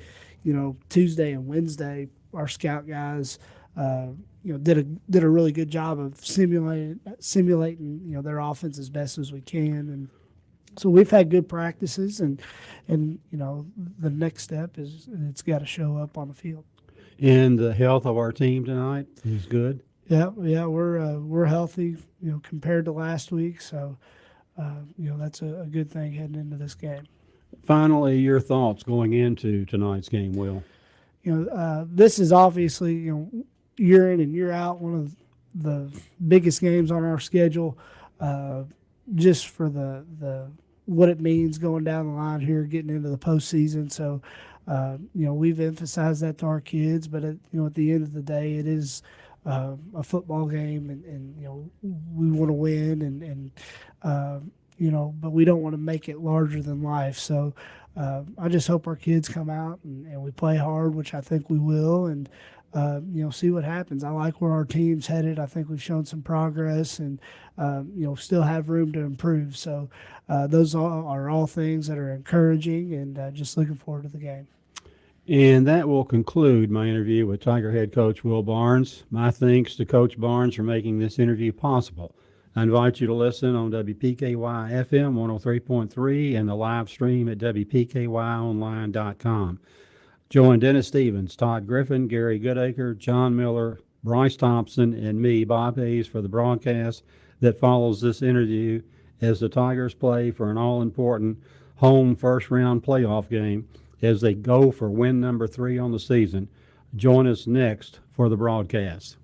Tuesday and Wednesday our scout guys did a really good job of simulating their offense as best as we can, and so we've had good practices, and the next step is it's got to show up on the field. And the health of our team tonight is good. Yeah, we're healthy, compared to last week. So, that's a good thing heading into this game. Finally, your thoughts going into tonight's game, Will? This is obviously year in and year out one of the biggest games on our schedule. Just for the what it means going down the line here, getting into the postseason. So, we've emphasized that to our kids, but at the end of the day, it is a football game, and we want to win, and but we don't want to make it larger than life. So, I just hope our kids come out and we play hard, which I think we will, and see what happens. I like where our team's headed. I think we've shown some progress, and still have room to improve. So those are all things that are encouraging, and just looking forward to the game. And that will conclude my interview with Tiger head coach Will Barnes. My thanks to Coach Barnes for making this interview possible. I invite you to listen on WPKY FM 103.3 and the live stream at WPKYonline.com. Join Dennis Stevens, Todd Griffin, Gary Goodacre, John Miller, Bryce Thompson, and me, Bob Hayes, for the broadcast that follows this interview as the Tigers play for an all-important home first-round playoff game as they go for win number 3 on the season. Join us next for the broadcast.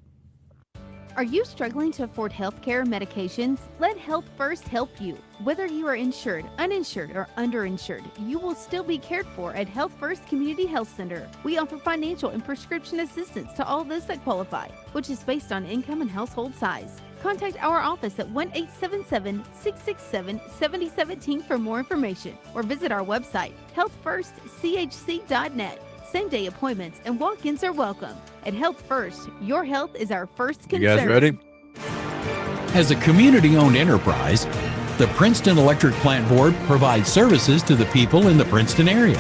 Are you struggling to afford health care or medications? Let Health First help you. Whether you are insured, uninsured, or underinsured, you will still be cared for at Health First Community Health Center. We offer financial and prescription assistance to all those that qualify, which is based on income and household size. Contact our office at 1-877-667-7017 for more information, or visit our website, healthfirstchc.net. Same-day appointments and walk-ins are welcome. At Health First, your health is our first concern. You guys ready? As a community-owned enterprise, the Princeton Electric Plant Board provides services to the people in the Princeton area.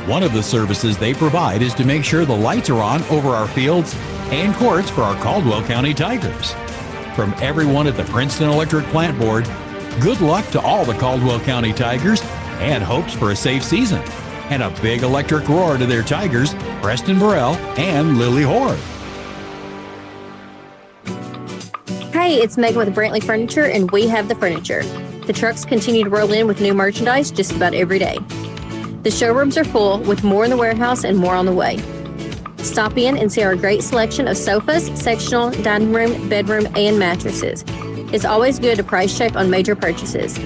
One of the services they provide is to make sure the lights are on over our fields and courts for our Caldwell County Tigers. From everyone at the Princeton Electric Plant Board, good luck to all the Caldwell County Tigers and hopes for a safe season. And a big electric roar to their Tigers, Preston Burrell and Lily Hoare. Hey, it's Megan with Brantley Furniture, and we have the furniture. The trucks continue to roll in with new merchandise just about every day. The showrooms are full with more in the warehouse and more on the way. Stop in and see our great selection of sofas, sectional, dining room, bedroom, and mattresses. It's always good to price check on major purchases.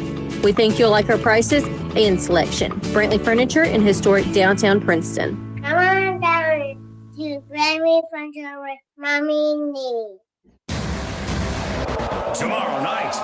We think you'll like our prices and selection. Brantley Furniture in historic downtown Princeton. Come on down to Brantley Furniture with Mommy and Nene. Tomorrow night,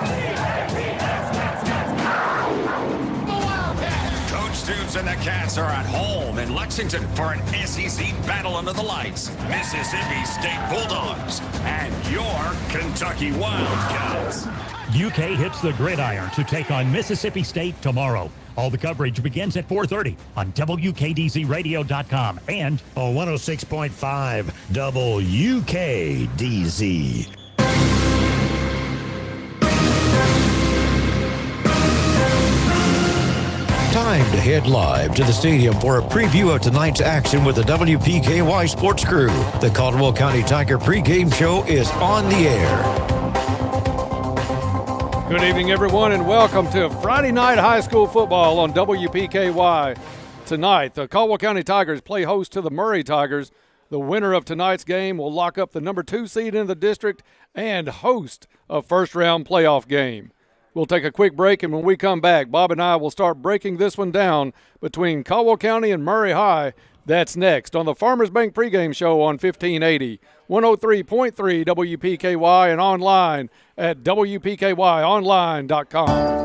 Coach Stoops and the Cats are at home in Lexington for an SEC battle under the lights. Mississippi State Bulldogs and your Kentucky Wildcats. UK hits the gridiron to take on Mississippi State tomorrow. All the coverage begins at 4:30 on WKDZRadio.com and 106.5 WKDZ. time to head live to the stadium for a preview of tonight's action with the WPKY Sports Crew. The Caldwell County Tiger pregame show is on the air. Good evening, everyone, and welcome to Friday night high school football on WPKY. Tonight, the Caldwell County Tigers play host to the Murray Tigers. The winner of tonight's game will lock up the number 2 seed in the district and host a first-round playoff game. We'll take a quick break, and when we come back, Bob and I will start breaking this one down between Caldwell County and Murray High. That's next on the Farmers Bank pregame show on 1580, 103.3 WPKY, and online at WPKYonline.com.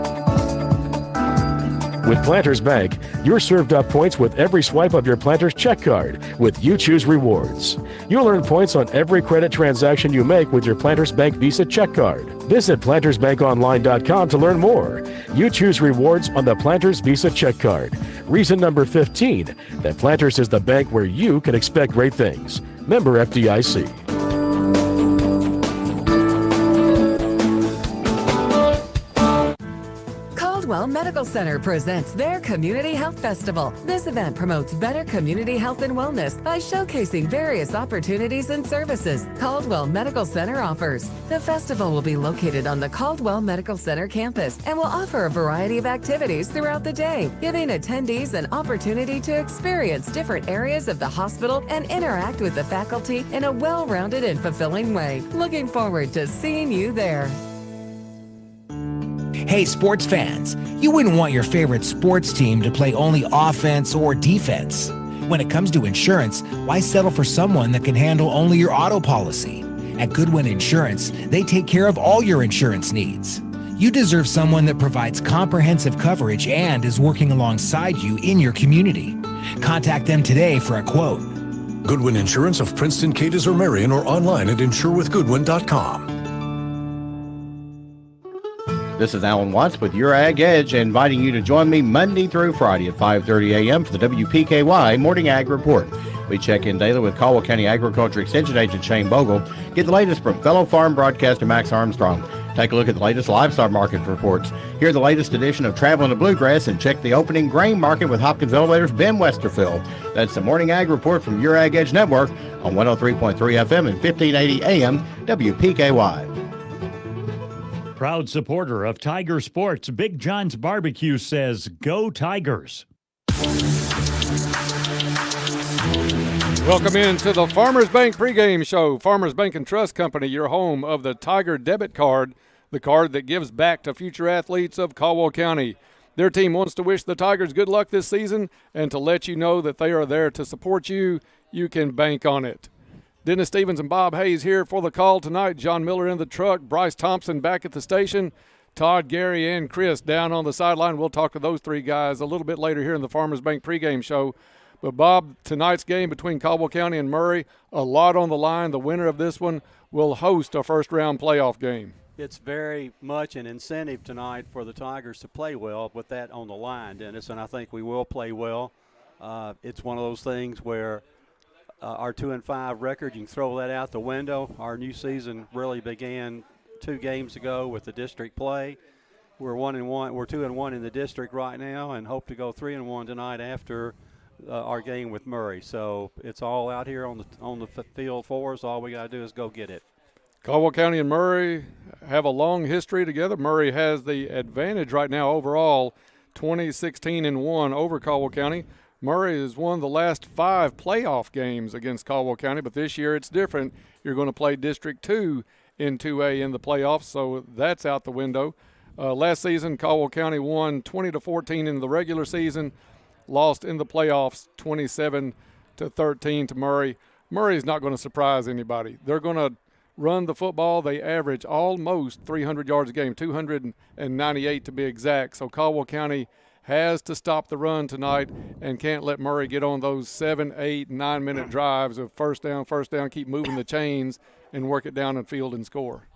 With Planters Bank, you're served up points with every swipe of your Planters check card with You Choose Rewards. You'll earn points on every credit transaction you make with your Planters Bank Visa check card. Visit PlantersBankOnline.com to learn more. You choose rewards on the Planters Visa check card. Reason number 15, that Planters is the bank where you can expect great things. Member FDIC. Caldwell Medical Center presents their Community Health Festival. This event promotes better community health and wellness by showcasing various opportunities and services Caldwell Medical Center offers. The festival will be located on the Caldwell Medical Center campus and will offer a variety of activities throughout the day, giving attendees an opportunity to experience different areas of the hospital and interact with the faculty in a well-rounded and fulfilling way. Looking forward to seeing you there. Hey, sports fans, you wouldn't want your favorite sports team to play only offense or defense. When it comes to insurance, why settle for someone that can handle only your auto policy? At Goodwin Insurance, they take care of all your insurance needs. You deserve someone that provides comprehensive coverage and is working alongside you in your community. Contact them today for a quote. Goodwin Insurance of Princeton, Cadiz, or Marion, or online at insurewithgoodwin.com. This is Alan Watts with Your Ag Edge, inviting you to join me Monday through Friday at 5:30 a.m. for the WPKY Morning Ag Report. We check in daily with Caldwell County Agriculture Extension Agent Shane Bogle. Get the latest from fellow farm broadcaster Max Armstrong. Take a look at the latest livestock market reports. Hear the latest edition of Traveling the Bluegrass, and check the opening grain market with Hopkins Elevator's Ben Westerfield. That's the Morning Ag Report from Your Ag Edge Network on 103.3 FM and 1580 AM WPKY. Proud supporter of Tiger Sports, Big John's Barbecue says, "Go Tigers." Welcome into the Farmers Bank pregame show. Farmers Bank and Trust Company, your home of the Tiger debit card, the card that gives back to future athletes of Caldwell County. Their team wants to wish the Tigers good luck this season and to let you know that they are there to support you. You can bank on it. Dennis Stevens and Bob Hayes here for the call tonight. John Miller in the truck, Bryce Thompson back at the station, Todd, Gary, and Chris down on the sideline. We'll talk to those three guys a little bit later here in the Farmers Bank pregame show. But, Bob, tonight's game between Caldwell County and Murray, a lot on the line. The winner of this one will host a first-round playoff game. It's very much an incentive tonight for the Tigers to play well with that on the line, Dennis, and I think we will play well. It's one of those things where our 2-5 record, you can throw that out the window. Our new season really began 2 games ago with the district play. We're 1-1. We're 2-1 in the district right now, and hope to go 3-1 tonight after our game with Murray. So it's all out here on the field for us. All we got to do is go get it. Caldwell County and Murray have a long history together. Murray has the advantage right now overall, 20-16-1 over Caldwell County. Murray has won the last 5 playoff games against Caldwell County, but this year it's different. You're going to play District 2 in 2A in the playoffs, so that's out the window. Last season, Caldwell County won 20-14 in the regular season, lost in the playoffs 27-13 to Murray. Murray is not going to surprise anybody. They're going to run the football. They average almost 300 yards a game, 298 to be exact. So Caldwell County has to stop the run tonight and can't let Murray get on those 7, 8, 9-minute drives of first down, keep moving the chains and work it down and field and score.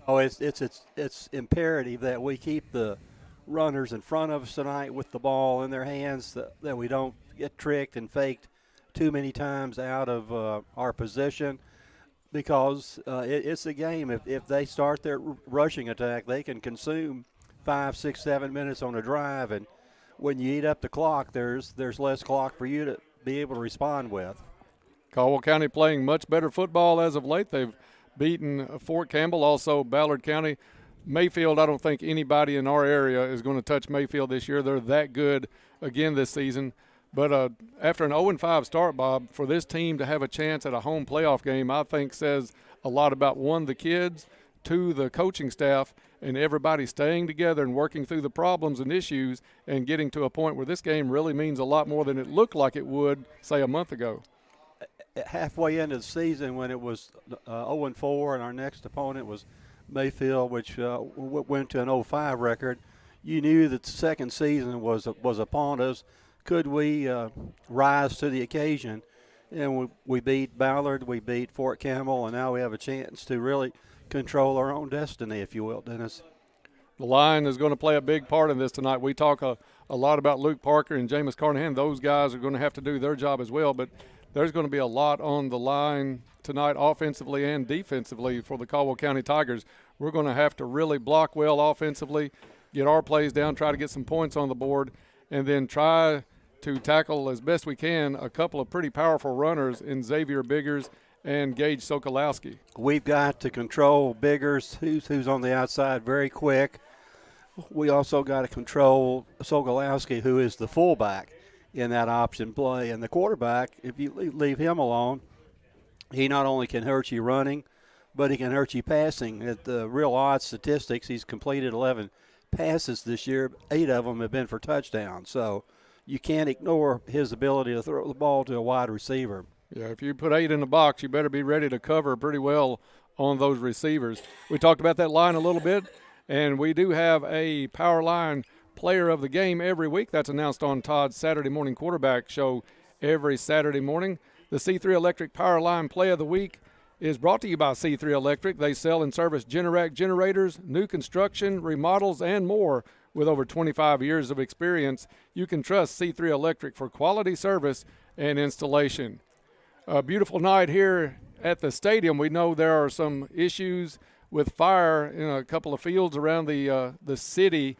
Oh, it's imperative that we keep the runners in front of us tonight with the ball in their hands, that we don't get tricked and faked too many times out of our position, because it's a game. If they start their rushing attack, they can consume 5, 6, 7 minutes on a drive, and when you eat up the clock, there's less clock for you to be able to respond with. Caldwell County playing much better football as of late. They've beaten Fort Campbell, also Ballard County. Mayfield, I don't think anybody in our area is going to touch Mayfield this year. They're that good again this season. But after an 0-5 start, Bob, for this team to have a chance at a home playoff game, I think says a lot about, one, the kids, two, the coaching staff, and everybody staying together and working through the problems and issues and getting to a point where this game really means a lot more than it looked like it would, say, a month ago. Halfway into the season when it was 0-4 and our next opponent was Mayfield, which went to an 0-5 record, you knew that the second season was upon us. Could we rise to the occasion? And we beat Ballard, we beat Fort Campbell, and now we have a chance to really control our own destiny, if you will, Dennis. The line is going to play a big part in this tonight. We talk a lot about Luke Parker and Jameis Carnahan. Those guys are going to have to do their job as well, but there's going to be a lot on the line tonight offensively and defensively for the Caldwell County Tigers. We're going to have to really block well offensively, get our plays down, try to get some points on the board, and then try to tackle as best we can a couple of pretty powerful runners in Xavier Biggers and Gage Sokolowski. We've got to control Biggers, who's on the outside, very quick. We also got to control Sokolowski, who is the fullback in that option play. And the quarterback, if you leave him alone, he not only can hurt you running, but he can hurt you passing. At the real odd statistics, he's completed 11 passes this year. 8 of them have been for touchdowns. So you can't ignore his ability to throw the ball to a wide receiver. Yeah, if you put 8 in the box, you better be ready to cover pretty well on those receivers. We talked about that line a little bit, and we do have a power line player of the game every week. That's announced on Todd's Saturday morning quarterback show every Saturday morning. The C3 Electric Power Line Play of the Week is brought to you by C3 Electric. They sell and service Generac generators, new construction, remodels, and more. With over 25 years of experience, you can trust C3 Electric for quality service and installation. A beautiful night here at the stadium. We know there are some issues with fire in a couple of fields around the city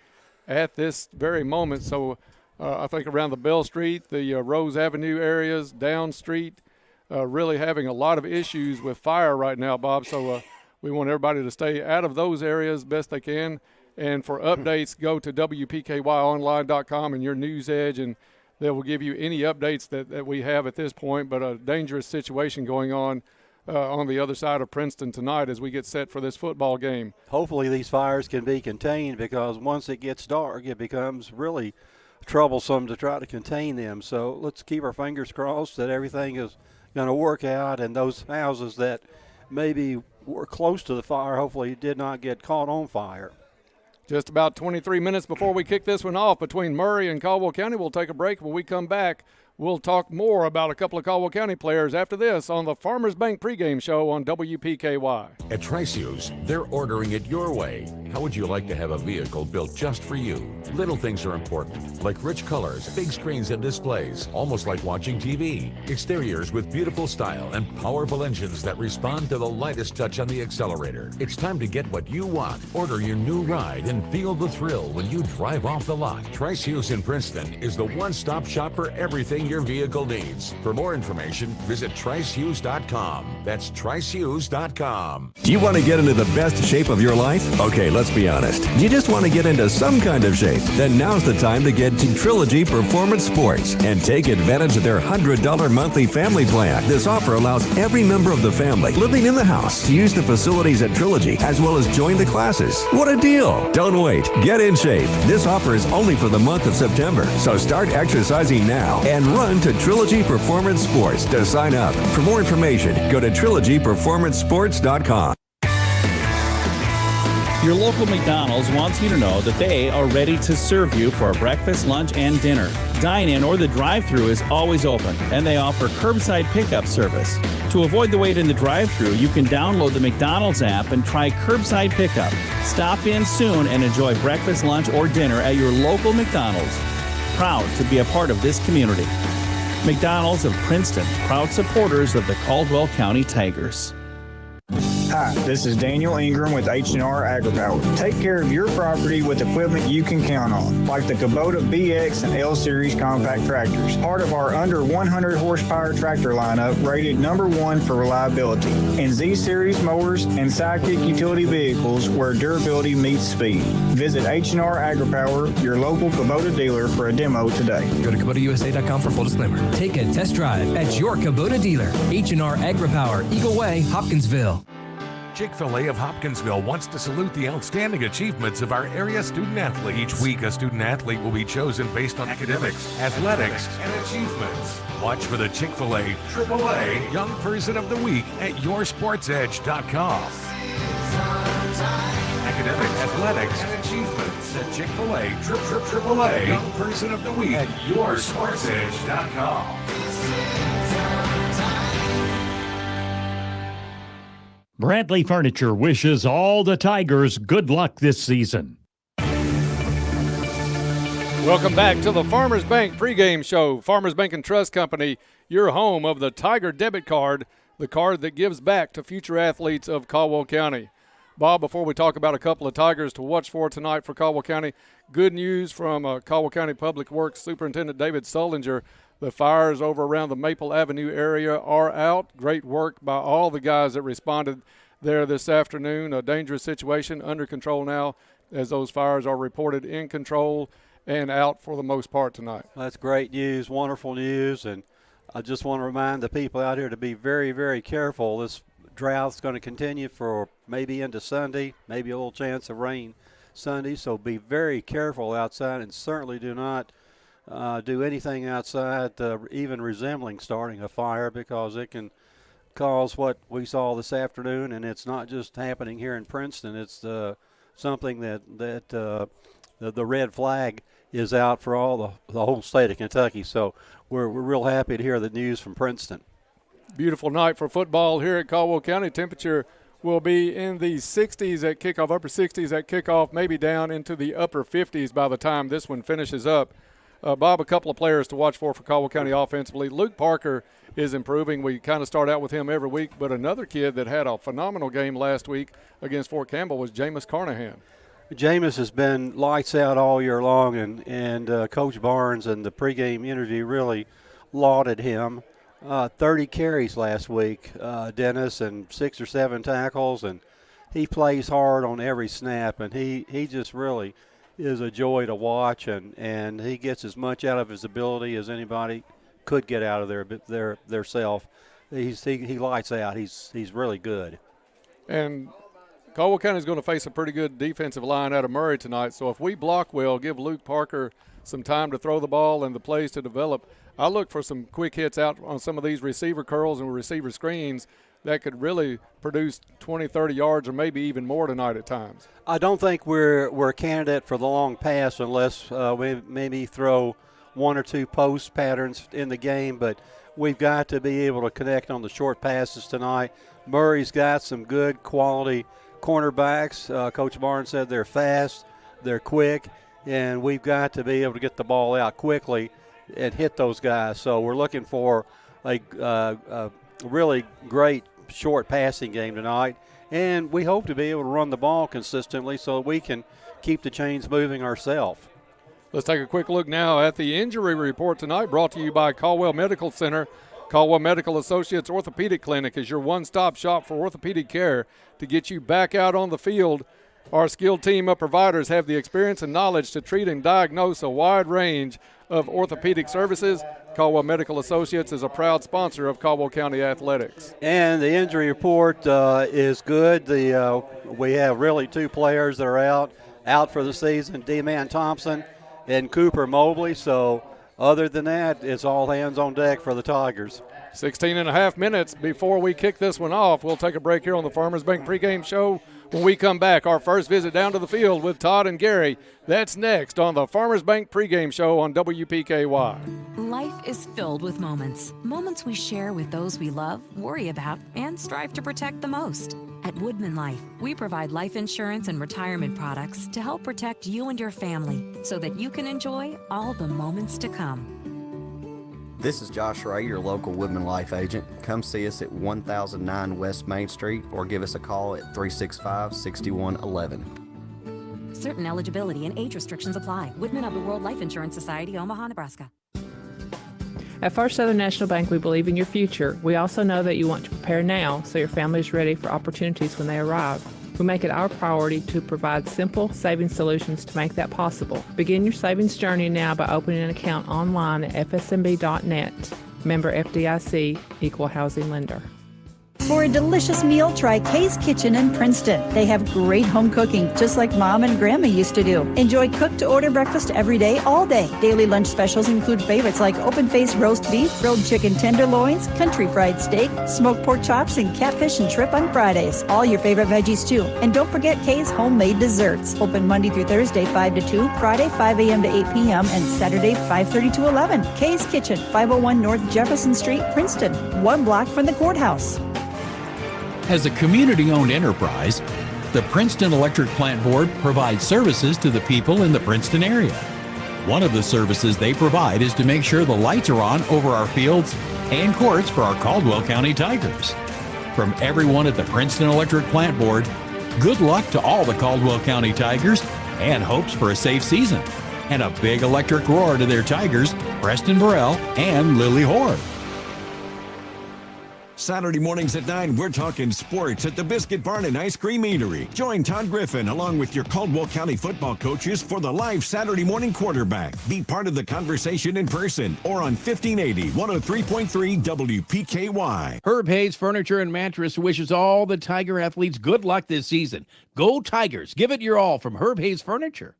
at this very moment. So I think around the Bell Street, the Rose Avenue areas, down street, really having a lot of issues with fire right now, Bob. So we want everybody to stay out of those areas best they can. And for updates, go to WPKYonline.com and your news edge, and they will give you any updates that we have at this point. But a dangerous situation going on the other side of Princeton tonight as we get set for this football game. Hopefully these fires can be contained, because once it gets dark, it becomes really troublesome to try to contain them. So let's keep our fingers crossed that everything is going to work out, and those houses that maybe were close to the fire hopefully did not get caught on fire. Just about 23 minutes before we kick this one off between Murray and Caldwell County. We'll take a break. When we come back, we'll talk more about a couple of Caldwell County players after this on the Farmers Bank pregame show on WPKY. At Trice Hughes, they're ordering it your way. How would you like to have a vehicle built just for you? Little things are important, like rich colors, big screens and displays, almost like watching TV. Exteriors with beautiful style and powerful engines that respond to the lightest touch on the accelerator. It's time to get what you want. Order your new ride and feel the thrill when you drive off the lot. Trice Hughes in Princeton is the one-stop shop for everything your vehicle needs. For more information, visit TriceHughes.com. That's TriceHughes.com. Do you want to get into the best shape of your life? Okay, let's be honest. You just want to get into some kind of shape? Then now's the time to get to Trilogy Performance Sports and take advantage of their $100 monthly family plan. This offer allows every member of the family living in the house to use the facilities at Trilogy as well as join the classes. What a deal! Don't wait. Get in shape. This offer is only for the month of September, so start exercising now and run to Trilogy Performance Sports to sign up. For more information, go to TrilogyPerformanceSports.com. Your local McDonald's wants you to know that they are ready to serve you for breakfast, lunch, and dinner. Dine-in or the drive-thru is always open, and they offer curbside pickup service. To avoid the wait in the drive-thru, you can download the McDonald's app and try curbside pickup. Stop in soon and enjoy breakfast, lunch, or dinner at your local McDonald's. Proud to be a part of this community. McDonald's of Princeton, proud supporters of the Caldwell County Tigers. Hi, this is Daniel Ingram with H&R AgriPower. Take care of your property with equipment you can count on, like the Kubota BX and L Series compact tractors, part of our under 100 horsepower tractor lineup rated #1 for reliability, and Z Series mowers and Sidekick utility vehicles where durability meets speed. Visit H&R AgriPower, your local Kubota dealer, for a demo today. Go to KubotaUSA.com for full disclaimer. Take a test drive at your Kubota dealer. H&R AgriPower, Eagle Way, Hopkinsville. Chick-fil-A of Hopkinsville wants to salute the outstanding achievements of our area student athletes. Each week, a student athlete will be chosen based on academics, athletics, and achievements. Watch for the Chick-fil-A AAA Young Person of the Week at yoursportsedge.com. Academic, athletics, and achievements at Chick-fil-A AAA Young Person of the Week at yoursportsedge.com. Bradley Furniture wishes all the Tigers good luck this season. Welcome back to the Farmers Bank pregame show. Farmers Bank and Trust Company, your home of the Tiger debit card, the card that gives back to future athletes of Caldwell County. Bob, before we talk about a couple of Tigers to watch for tonight for Caldwell County, good news from Caldwell County Public Works Superintendent David Sullinger. The fires over around the Maple Avenue area are out. Great work by all the guys that responded there this afternoon. A dangerous situation, under control now, as those fires are reported in control and out for the most part tonight. That's great news, wonderful news, and I just want to remind the people out here to be very, very careful. This drought's going to continue for maybe into Sunday, maybe a little chance of rain Sunday, so be very careful outside and certainly do not do anything outside even resembling starting a fire, because it can cause what we saw this afternoon, and it's not just happening here in Princeton. It's something that the red flag is out for all the whole state of Kentucky. So we're real happy to hear the news from Princeton. Beautiful night for football here at Caldwell County. Temperature will be in the 60s at kickoff, upper 60s at kickoff, maybe down into the upper 50s by the time this one finishes up. Bob, a couple of players to watch for Caldwell County offensively. Luke Parker is improving. We kind of start out with him every week, but another kid that had a phenomenal game last week against Fort Campbell was Jameis Carnahan. Jameis has been lights out all year long, and Coach Barnes in the pregame interview really lauded him. 30 carries last week, Dennis, and 6 or 7 tackles, and he plays hard on every snap, and he just really is a joy to watch, and he gets as much out of his ability as anybody could get out of their self. He lights out. He's really good. And Caldwell County is going to face a pretty good defensive line out of Murray tonight, so if we block well, give Luke Parker some time to throw the ball and the plays to develop, I look for some quick hits out on some of these receiver curls and receiver screens that could really produce 20, 30 yards or maybe even more tonight at times. I don't think we're a candidate for the long pass unless we maybe throw 1 or 2 post patterns in the game, but we've got to be able to connect on the short passes tonight. Murray's got some good quality cornerbacks. Coach Barnes said they're fast, they're quick, and we've got to be able to get the ball out quickly and hit those guys. So we're looking for a really great short passing game tonight, and we hope to be able to run the ball consistently so that we can keep the chains moving ourselves. Let's take a quick look now at the injury report tonight, brought to you by Caldwell Medical Center. Caldwell Medical Associates Orthopedic Clinic is your one-stop shop for orthopedic care to get you back out on the field. Our skilled team of providers have the experience and knowledge to treat and diagnose a wide range of orthopedic services. Caldwell Medical Associates is a proud sponsor of Caldwell County Athletics. And the injury report is good. We have really 2 players that are out for the season, D-Man Thompson and Cooper Mobley. So other than that, it's all hands on deck for the Tigers. 16 and a half minutes before we kick this one off. We'll take a break here on the Farmers Bank pregame show. When we come back, our first visit down to the field with Todd and Gary. That's next on the Farmers Bank pregame show on WPKY. Life is filled with moments. Moments we share with those we love, worry about, and strive to protect the most. At Woodman Life, we provide life insurance and retirement products to help protect you and your family so that you can enjoy all the moments to come. This is Josh Ray, your local Woodman Life agent. Come see us at 1009 West Main Street or give us a call at 365-6111. Certain eligibility and age restrictions apply. Woodman of the World Life Insurance Society, Omaha, Nebraska. At First Southern National Bank, we believe in your future. We also know that you want to prepare now so your family is ready for opportunities when they arrive. We make it our priority to provide simple savings solutions to make that possible. Begin your savings journey now by opening an account online at fsmb.net. Member FDIC, Equal Housing Lender. For a delicious meal, try Kay's Kitchen in Princeton. They have great home cooking, just like Mom and Grandma used to do. Enjoy cook-to-order breakfast every day, all day. Daily lunch specials include favorites like open-faced roast beef, grilled chicken tenderloins, country fried steak, smoked pork chops, and catfish and shrimp on Fridays. All your favorite veggies, too. And don't forget Kay's homemade desserts. Open Monday through Thursday, 5 to 2, Friday, 5 a.m. to 8 p.m., and Saturday, 5:30 to 11. Kay's Kitchen, 501 North Jefferson Street, Princeton, 1 block from the courthouse. As a community-owned enterprise, the Princeton Electric Plant Board provides services to the people in the Princeton area. One of the services they provide is to make sure the lights are on over our fields and courts for our Caldwell County Tigers. From everyone at the Princeton Electric Plant Board, good luck to all the Caldwell County Tigers and hopes for a safe season. And a big electric roar to their Tigers, Preston Burrell and Lily Hoare. Saturday mornings at 9, we're talking sports at the Biscuit Barn and Ice Cream Eatery. Join Todd Griffin along with your Caldwell County football coaches for the live Saturday morning quarterback. Be part of the conversation in person or on 1580 103.3 WPKY. Herb Hayes Furniture and Mattress wishes all the Tiger athletes good luck this season. Go Tigers! Give it your all from Herb Hayes Furniture.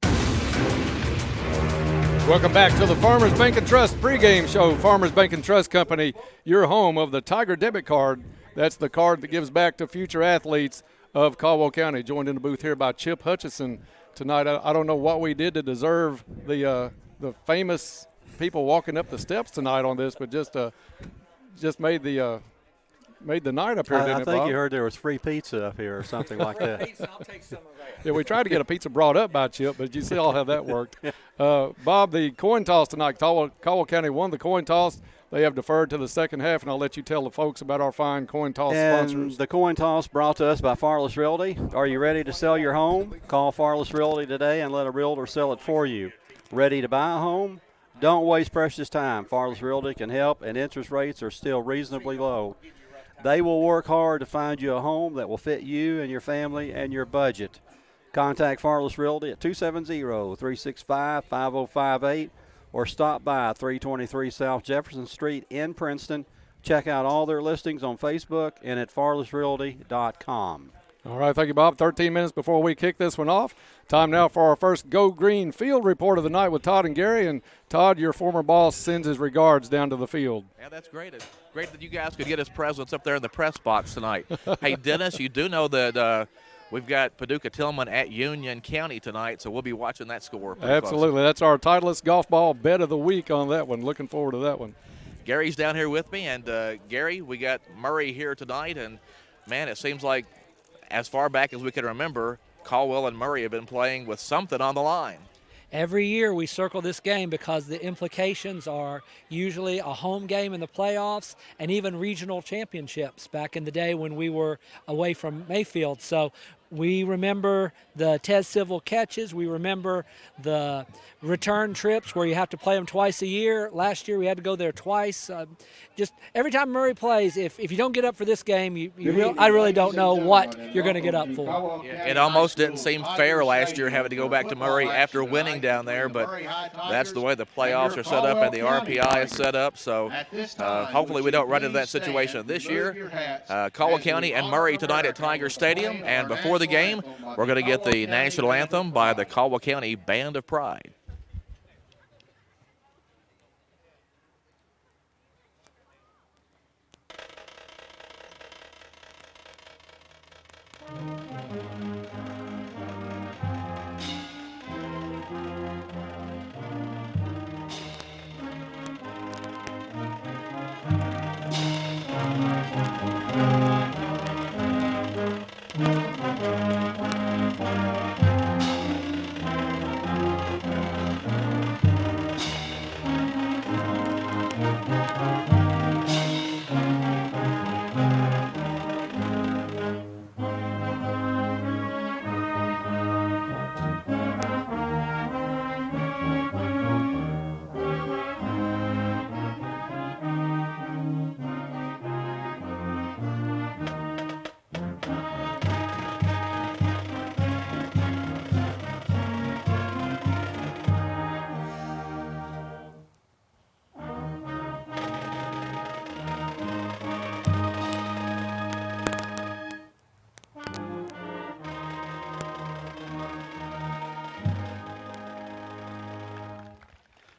Welcome back to the Farmers Bank and Trust pregame show. Farmers Bank and Trust Company, your home of the Tiger debit card. That's the card that gives back to future athletes of Caldwell County. Joined in the booth here by Chip Hutchison tonight. I don't know what we did to deserve the famous people walking up the steps tonight on this, but just made the night up here, didn't I it, think Bob? you heard there was free pizza up here or something like that. I'll take some of that. Yeah, we tried to get a pizza brought up by Chip, but you see how that worked. Bob, the coin toss tonight, Caldwell County won the coin toss. They have deferred to the second half, and I'll let you tell the folks about our fine coin toss sponsors. The coin toss brought to us by Farless Realty. Are you ready to sell your home? Call Farless Realty today and let a realtor sell it for you. Ready to buy a home? Don't waste precious time. Farless Realty can help, and interest rates are still reasonably low. They will work hard to find you a home that will fit you and your family and your budget. Contact Farless Realty at 270-365-5058 or stop by 323 South Jefferson Street in Princeton. Check out all their listings on Facebook and at farlessrealty.com. All right, thank you, Bob. 13 minutes before we kick this one off. Time now for our first Go Green field report of the night with Todd and Gary. And, Todd, your former boss sends his regards down to the field. Yeah, that's great. It's great that you guys could get his presence up there in the press box tonight. Hey, Dennis, you do know that we've got Paducah Tillman at Union County tonight, so we'll be watching that score. Absolutely. Close. That's our Titleist golf ball bet of the week on that one. Looking forward to that one. Gary's down here with me, and, Gary, we got Murray here tonight, and, man, it seems like as far back as we can remember, Caldwell and Murray have been playing with something on the line. Every year we circle this game because the implications are usually a home game in the playoffs and even regional championships back in the day when we were away from Mayfield. So we remember the Ted Civil catches. We remember the return trips where you have to play them twice a year. Last year we had to go there twice. Just every time Murray plays, if you don't get up for this game, I really don't know what you're going to get up for. It almost didn't seem fair last year having to go back to Murray after winning down there, but that's the way the playoffs are set up and the RPI is set up. So hopefully we don't run into that situation this year. Caldwell County and Murray tonight at Tiger Stadium, and before the game, we're going to get the national anthem by the Caldwell County Band of Pride.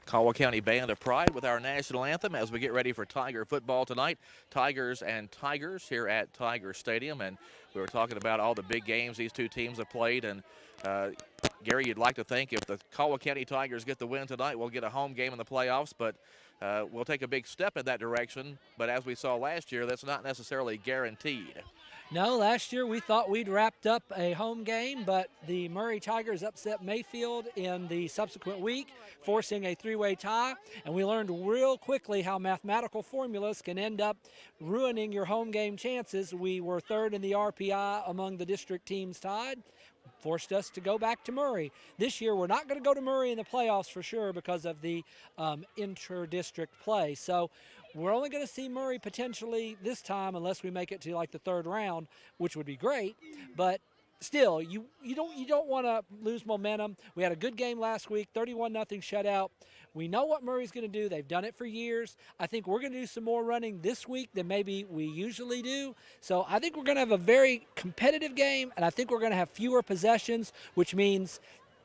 Caldwell County Band of Pride with our national anthem as we get ready for Tiger football tonight. Tigers and Tigers here at Tiger Stadium, and we were talking about all the big games these two teams have played, and Gary, you'd like to think if the Caldwell County Tigers get the win tonight, we'll get a home game in the playoffs, but we'll take a big step in that direction. But as we saw last year, that's not necessarily guaranteed. No, last year we thought we'd wrapped up a home game, but the Murray Tigers upset Mayfield in the subsequent week, forcing a three-way tie, and we learned real quickly how mathematical formulas can end up ruining your home game chances. We were third in the RPI among the district teams tied, forced us to go back to Murray. This year we're not going to go to Murray in the playoffs for sure because of the inter-district play. So we're only going to see Murray potentially this time unless we make it to like the third round, which would be great. But still, you don't want to lose momentum. We had a good game last week, 31-0 shutout. We know what Murray's going to do. They've done it for years. I think we're going to do some more running this week than maybe we usually do. So I think we're going to have a very competitive game, and I think we're going to have fewer possessions, which means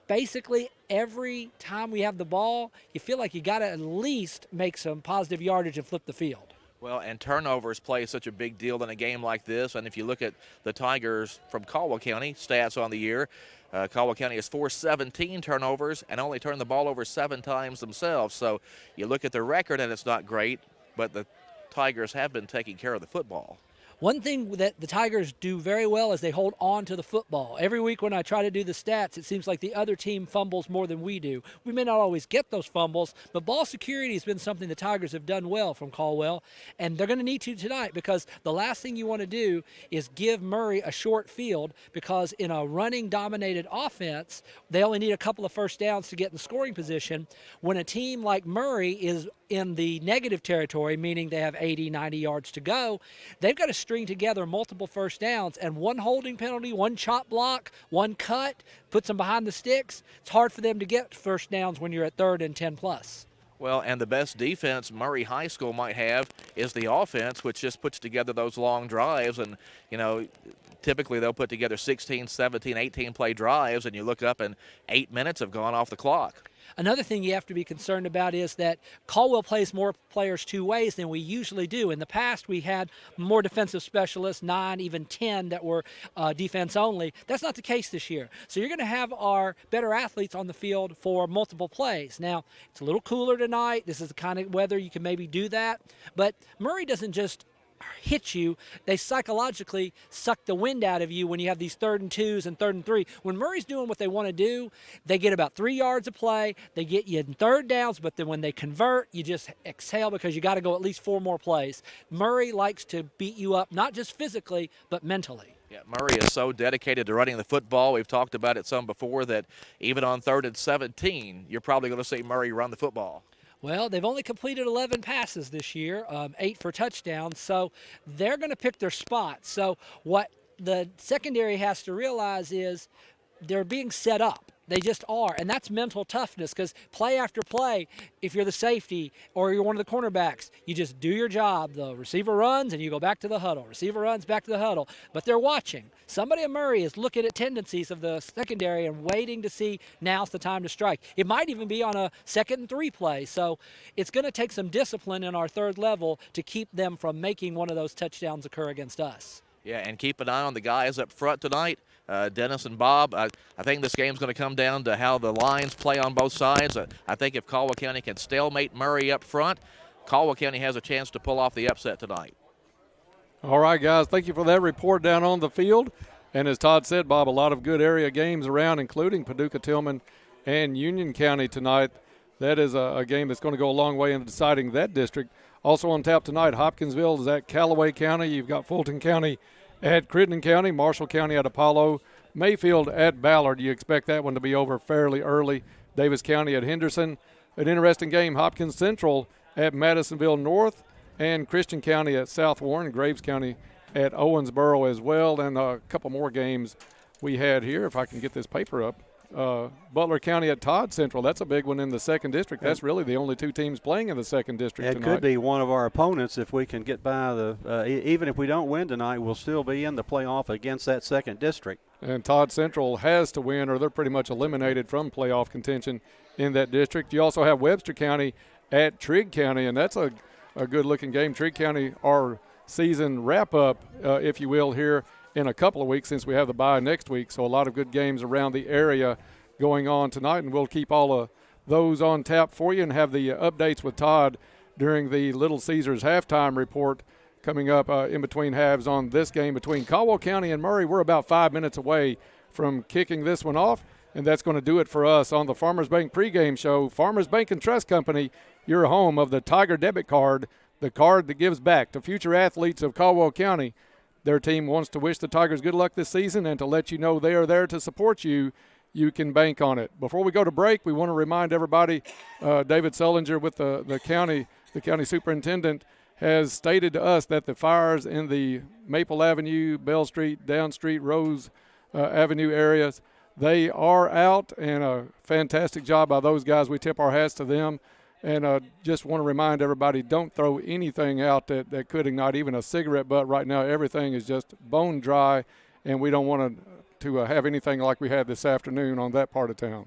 basically every time we have the ball, you feel like you got to at least make some positive yardage and flip the field. Well, and turnovers play such a big deal in a game like this. And if you look at the Tigers from Caldwell County stats on the year, Caldwell County has forced 17 turnovers and only turned the ball over 7 times themselves. So you look at the record and it's not great, but the Tigers have been taking care of the football. One thing that the Tigers do very well is they hold on to the football. Every week when I try to do the stats, it seems like the other team fumbles more than we do. We may not always get those fumbles, but ball security has been something the Tigers have done well from Caldwell, and they're going to need to tonight because the last thing you want to do is give Murray a short field because in a running-dominated offense, they only need a couple of first downs to get in scoring position. When a team like Murray is in the negative territory, meaning they have 80, 90 yards to go, they've got to string together multiple first downs, and one holding penalty, one chop block, one cut, puts them behind the sticks. It's hard for them to get first downs when you're at 3rd and 10 plus. Well, and the best defense Murray High School might have is the offense, which just puts together those long drives. And, you know, typically they'll put together 16, 17, 18 play drives, and you look up and 8 minutes have gone off the clock. Another thing you have to be concerned about is that Caldwell plays more players 2 ways than we usually do. In the past, we had more defensive specialists, 9, even 10 that were defense only. That's not the case this year. So you're going to have our better athletes on the field for multiple plays. Now, it's a little cooler tonight. This is the kind of weather you can maybe do that. But Murray doesn't just hit you, they psychologically suck the wind out of you when you have these 3rd and 2s and 3rd and 3. When Murray's doing what they want to do, they get about 3 yards of play, they get you in 3rd downs, but then when they convert, you just exhale because you got to go at least 4 more plays. Murray likes to beat you up, not just physically, but mentally. Yeah, Murray is so dedicated to running the football. We've talked about it some before that even on 3rd and 17, you're probably going to see Murray run the football. Well, they've only completed 11 passes this year, 8 for touchdowns, so they're going to pick their spots. So what the secondary has to realize is they're being set up. They just are, and that's mental toughness because play after play, if you're the safety or you're one of the cornerbacks, you just do your job. The receiver runs and you go back to the huddle. Receiver runs back to the huddle, but they're watching. Somebody at Murray is looking at tendencies of the secondary and waiting to see now's the time to strike. It might even be on a 2nd and 3 play, so it's going to take some discipline in our 3rd level to keep them from making one of those touchdowns occur against us. Yeah, and keep an eye on the guys up front tonight. Dennis and Bob, I think this game's going to come down to how the lines play on both sides. I think if Caldwell County can stalemate Murray up front, Caldwell County has a chance to pull off the upset tonight. All right, guys, thank you for that report down on the field. And as Todd said, Bob, a lot of good area games around, including Paducah, Tillman, and Union County tonight. That is a game that's going to go a long way in deciding that district. Also on tap tonight, Hopkinsville is at Callaway County. You've got Fulton County at Crittenden County, Marshall County at Apollo, Mayfield at Ballard. You expect that one to be over fairly early. Davis County at Henderson. An interesting game, Hopkins Central at Madisonville North, and Christian County at South Warren, Graves County at Owensboro as well. And a couple more games we had here, if I can get this paper up. Butler County at Todd Central. That's a big one in the 2nd district. That's really the only 2 teams playing in the 2nd district it tonight. Could be one of our opponents if we can get by the even if we don't win tonight, we'll still be in the playoff against that 2nd district. And Todd Central has to win or they're pretty much eliminated from playoff contention in that district. You also have Webster County at Trigg County, and that's a good-looking game. Trigg County, our season wrap-up, if you will, here in a couple of weeks since we have the bye next week. So a lot of good games around the area going on tonight, and we'll keep all of those on tap for you and have the updates with Todd during the Little Caesars halftime report coming up in between halves on this game between Caldwell County and Murray. We're about 5 minutes away from kicking this one off, and that's going to do it for us on the Farmers Bank pregame show. Farmers Bank and Trust Company, your home of the Tiger debit card, the card that gives back to future athletes of Caldwell County. Their team wants to wish the Tigers good luck this season and to let you know they are there to support you. You can bank on it. Before we go to break, we want to remind everybody, David Sullinger with the county superintendent, has stated to us that the fires in the Maple Avenue, Bell Street, Down Street, Rose Avenue areas, they are out, and a fantastic job by those guys. We tip our hats to them. And just want to remind everybody, don't throw anything out that could ignite, even a cigarette butt. Right now, everything is just bone dry, and we don't want to have anything like we had this afternoon on that part of town.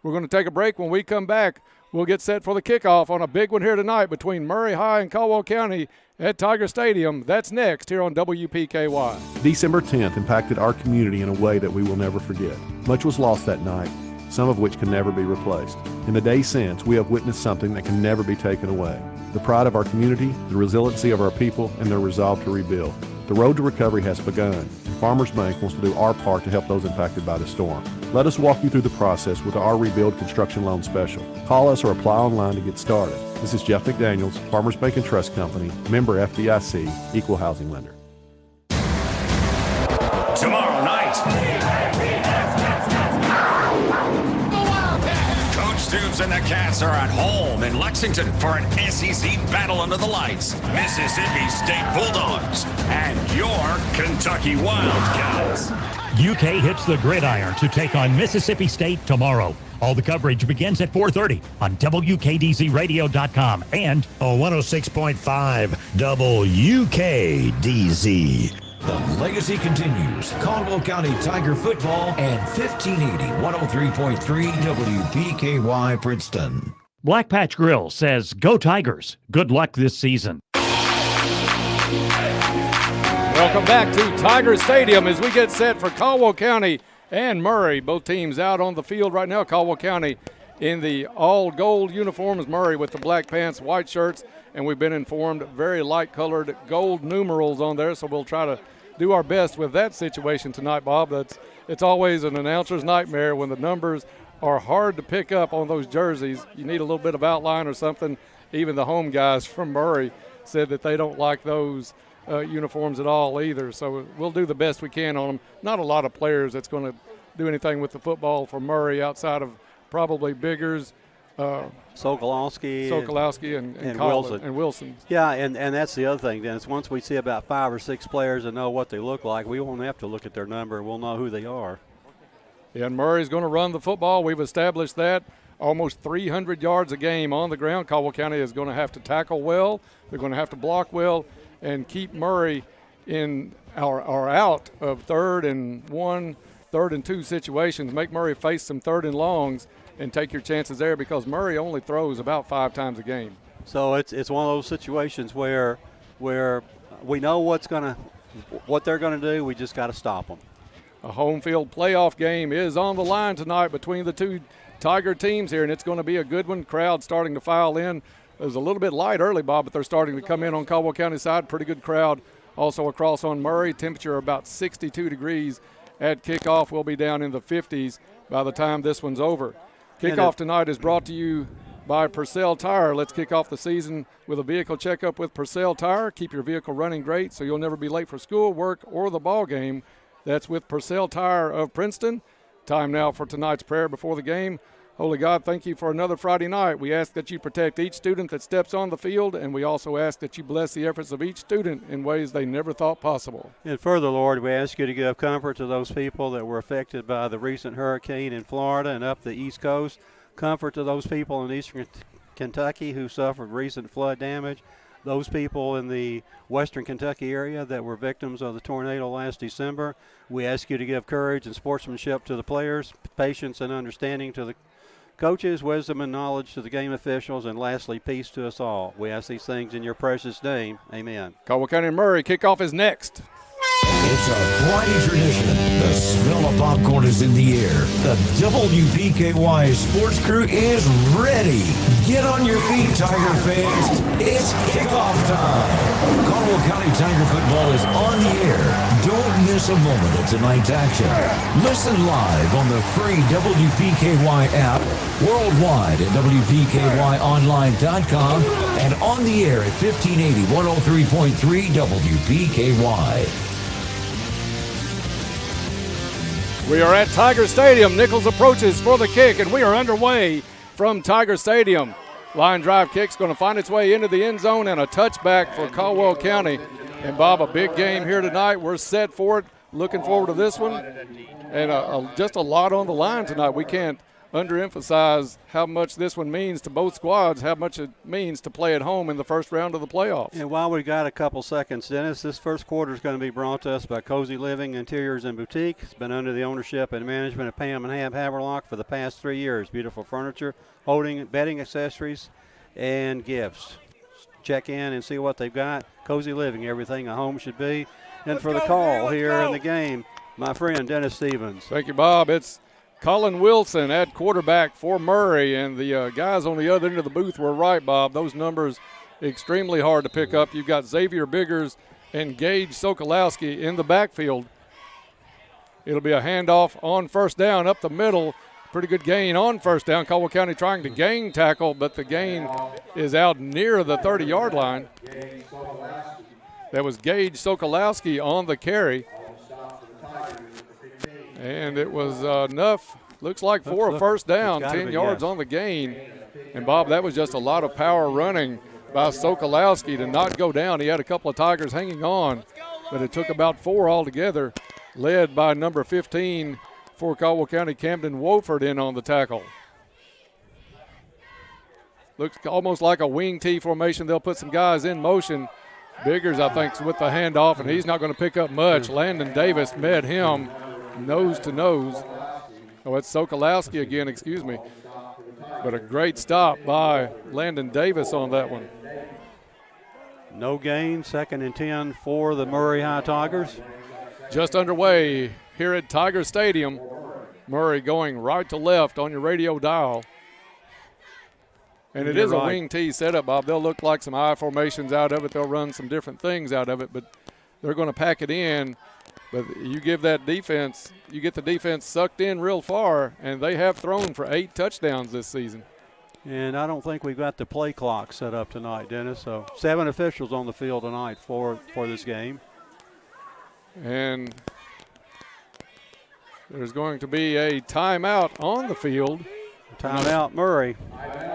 We're going to take a break. When we come back, we'll get set for the kickoff on a big one here tonight between Murray High and Caldwell County at Tiger Stadium. That's next here on WPKY. December 10th impacted our community in a way that we will never forget. Much was lost that night, some of which can never be replaced. In the days since, we have witnessed something that can never be taken away. The pride of our community, the resiliency of our people, and their resolve to rebuild. The road to recovery has begun, and Farmers Bank wants to do our part to help those impacted by the storm. Let us walk you through the process with our Rebuild Construction Loan Special. Call us or apply online to get started. This is Jeff McDaniels, Farmers Bank and Trust Company, member FDIC, equal housing lender. Tomorrow night, Coach Stoops and the Cats are at home in Lexington for an SEC battle under the lights. Mississippi State Bulldogs and your Kentucky Wildcats. UK hits the gridiron to take on Mississippi State tomorrow. All the coverage begins at 4:30 on WKDZRadio.com and 106.5 WKDZ. The legacy continues. Caldwell County Tiger football and 1580 103.3 WPKY Princeton. Black Patch Grill says, "Go Tigers. Good luck this season." Welcome back to Tiger Stadium as we get set for Caldwell County and Murray. Both teams out on the field right now. Caldwell County in the all gold uniforms, Murray with the black pants, white shirts, and we've been informed very light colored gold numerals on there, so we'll try to do our best with that situation tonight, Bob. It's always an announcer's nightmare when the numbers are hard to pick up on those jerseys. You need a little bit of outline or something. Even the home guys from Murray said that they don't like those uniforms at all either, so we'll do the best we can on them. Not a lot of players that's going to do anything with the football for Murray outside of probably Biggers, Sokolowski and Wilson. Yeah, and that's the other thing, Dennis. Once we see about 5 or 6 players and know what they look like, we won't have to look at their number. We'll know who they are. Yeah, and Murray's going to run the football. We've established that. Almost 300 yards a game on the ground. Caldwell County is going to have to tackle well. They're going to have to block well and keep Murray in our out of 3rd and 1, 3rd and 2 situations. Make Murray face some 3rd and longs and take your chances there because Murray only throws about 5 times a game. So it's one of those situations where we know what they're going to do. We just got to stop them. A home field playoff game is on the line tonight between the two Tiger teams here, and it's going to be a good one. Crowd starting to file in. It was a little bit light early, Bob, but they're starting to come in on Caldwell County side. Pretty good crowd also across on Murray. Temperature about 62 degrees at kickoff. We'll be down in the 50s by the time this one's over. Kickoff tonight is brought to you by Purcell Tire. Let's kick off the season with a vehicle checkup with Purcell Tire. Keep your vehicle running great so you'll never be late for school, work, or the ball game. That's with Purcell Tire of Princeton. Time now for tonight's prayer before the game. Holy God, thank you for another Friday night. We ask that you protect each student that steps on the field, and we also ask that you bless the efforts of each student in ways they never thought possible. And further, Lord, we ask you to give comfort to those people that were affected by the recent hurricane in Florida and up the East Coast. Comfort to those people in eastern Kentucky who suffered recent flood damage. Those people in the western Kentucky area that were victims of the tornado last December. We ask you to give courage and sportsmanship to the players, patience and understanding to coaches, wisdom and knowledge to the game officials, and lastly, peace to us all. We ask these things in your precious name. Amen. Caldwell County and Murray kickoff is next. It's a Friday tradition. The smell of popcorn is in the air. The WPKY sports crew is ready. Get on your feet, Tiger fans. It's kickoff time. Caldwell County Tiger football is on the air. Don't miss a moment of tonight's action. Listen live on the free WPKY app, worldwide at WPKYonline.com, and on the air at 1580 103.3 WPKY. We are at Tiger Stadium. Nichols approaches for the kick, and we are underway from Tiger Stadium. Line drive kick's going to find its way into the end zone, and a touchback for Caldwell County. And, Bob, a big game here tonight. We're set for it. Looking forward to this one. And just a lot on the line tonight. We can't underemphasize how much this one means to both squads, how much it means to play at home in the first round of the playoffs. And while we got a couple seconds, Dennis, this first quarter is going to be brought to us by Cozy Living Interiors and Boutique. It's been under the ownership and management of Pam and Hab Haverlock for the past 3 years. Beautiful furniture, holding, bedding accessories, and gifts. Check in and see what they've got. Cozy Living, everything a home should be. And for the call here in the game, my friend Dennis Stevens. Thank you, Bob. It's Colin Wilson at quarterback for Murray, and the guys on the other end of the booth were right, Bob. Those numbers extremely hard to pick up. You've got Xavier Biggers and Gage Sokolowski in the backfield. It'll be a handoff on first down up the middle. Pretty good gain on first down. Caldwell County trying to gain tackle, but the gain is out near the 30-yard line. That was Gage Sokolowski on the carry. And it was enough, looks like, for a first down, 10 yards on the gain. And, Bob, that was just a lot of power running by Sokolowski to not go down. He had a couple of Tigers hanging on, but it took about 4 altogether, led by number 15 for Caldwell County, Camden Wofford, in on the tackle. Looks almost like a wing T formation. They'll put some guys in motion. Biggers, I think, is with the handoff, and he's not going to pick up much. Landon Davis met him nose to nose. Oh, it's Sokolowski again, excuse me. But a great stop by Landon Davis on that one. No gain, 2nd and 10 for the Murray High Tigers. Just underway here at Tiger Stadium. Murray going right to left on your radio dial. And it is a wing T setup, Bob. They'll look like some I formations out of it. They'll run some different things out of it, but they're going to pack it in. But you give that defense, you get the defense sucked in real far, and they have thrown for 8 touchdowns this season. And I don't think we've got the play clock set up tonight, Dennis. So 7 officials on the field tonight for this game. And there's going to be a timeout on the field. Timeout, Murray.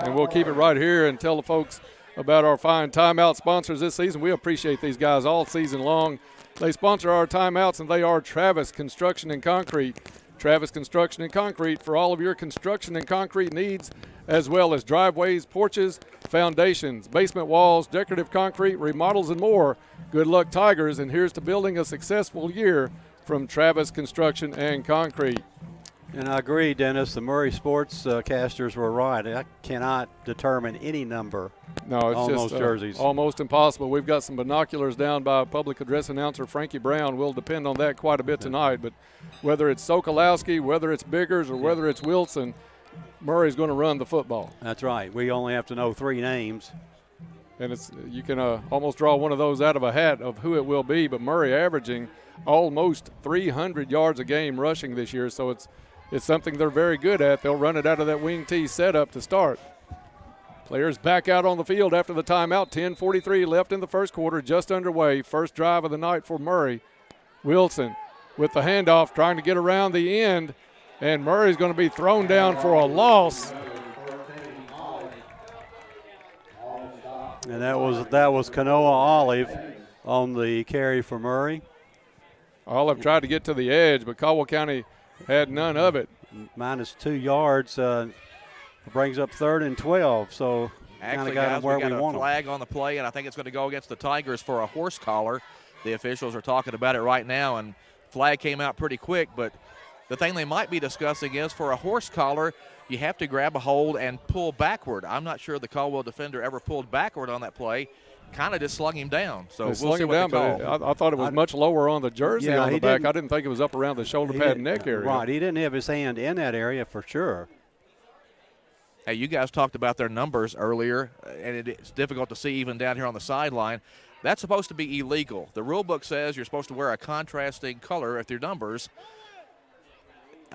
And we'll keep it right here and tell the folks about our fine timeout sponsors this season. We appreciate these guys all season long. They sponsor our timeouts, and they are Travis Construction and Concrete. Travis Construction and Concrete for all of your construction and concrete needs, as well as driveways, porches, foundations, basement walls, decorative concrete, remodels, and more. Good luck, Tigers, and here's to building a successful year from Travis Construction and Concrete. And I agree, Dennis. The Murray sports casters were right. I cannot determine any number on those jerseys. Almost impossible. We've got some binoculars down by public address announcer Frankie Brown. We'll depend on that quite a bit tonight. But whether it's Sokolowski, whether it's Biggers, or whether it's Wilson, Murray's going to run the football. That's right. We only have to know 3 names. And you can almost draw one of those out of a hat of who it will be. But Murray averaging almost 300 yards a game rushing this year. So it's something they're very good at. They'll run it out of that wing T setup to start. Players back out on the field after the timeout. 10:43 left in the first quarter, just underway. First drive of the night for Murray. Wilson with the handoff, trying to get around the end, and Murray's going to be thrown down for a loss. And that was Kanoa Olive on the carry for Murray. Olive tried to get to the edge, but Caldwell County had none of it. Minus 2 yards brings up 3rd and 12. So kind of got guys, where we got we want a flag on the play, and I think it's going to go against the Tigers for a horse collar. The officials are talking about it right now, and flag came out pretty quick. But the thing they might be discussing is for a horse collar, you have to grab a hold and pull backward. I'm not sure the Caldwell defender ever pulled backward on that play. Kind of just slung him down. So we'll see what they call. But I thought it was much lower on the jersey on the back. I didn't think it was up around the shoulder pad and neck area. Right, he didn't have his hand in that area for sure. Hey, you guys talked about their numbers earlier, and it's difficult to see even down here on the sideline. That's supposed to be illegal. The rule book says you're supposed to wear a contrasting color with your numbers.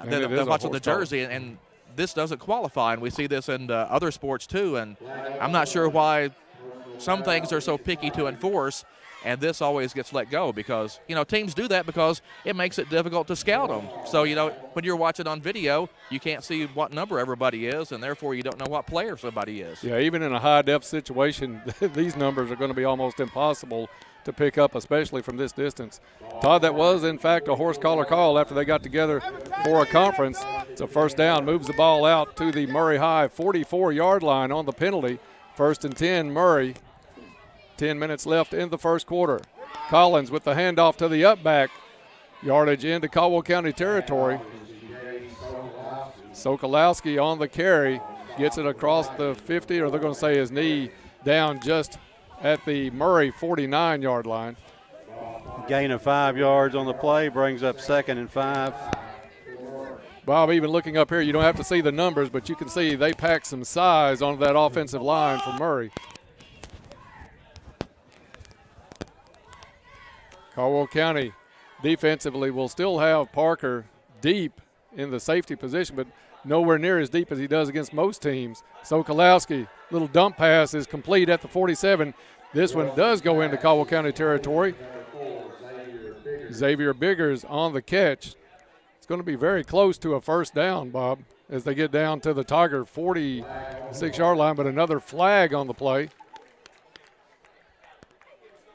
They're watching the jersey, and this doesn't qualify, and we see this in other sports too, and I'm not sure why some things are so picky to enforce, and this always gets let go because, teams do that because it makes it difficult to scout them. So, when you're watching on video, you can't see what number everybody is, and therefore you don't know what player somebody is. Yeah, even in a high-def situation, these numbers are going to be almost impossible to pick up, especially from this distance. Todd, that was, in fact, a horse collar call after they got together for a conference. It's a first down, moves the ball out to the Murray High 44-yard line on the penalty. 1st and 10, Murray. 10 minutes left in the first quarter. Collins with the handoff to the up back. Yardage into Caldwell County territory. Sokolowski on the carry. Gets it across the 50, or they're going to say his knee down just at the Murray 49-yard line. Gain of 5 yards on the play brings up 2nd and 5. Bob, even looking up here, you don't have to see the numbers, but you can see they pack some size onto that offensive line for Murray. Caldwell County defensively will still have Parker deep in the safety position, but nowhere near as deep as he does against most teams. Sokolowski, little dump pass is complete at the 47. This one does go into Caldwell County territory. Xavier Biggers on the catch. It's going to be very close to a first down, Bob, as they get down to the Tiger 46-yard line, but another flag on the play.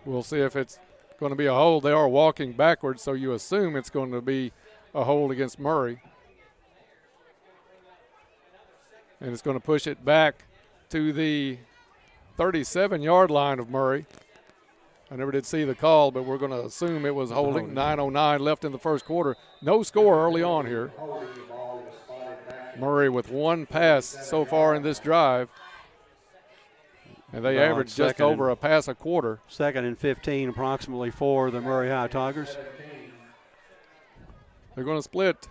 We'll see if it's going to be a hold. They are walking backwards, so you assume it's going to be a hold against Murray. And it's going to push it back to the 37-yard line of Murray. I never did see the call, but we're going to assume it was holding. 9:09 left in the first quarter. No score early on here. Murray with one pass so far in this drive. And they average just over a pass a quarter. 2nd and 15 approximately for the Murray High Tigers. They're going to split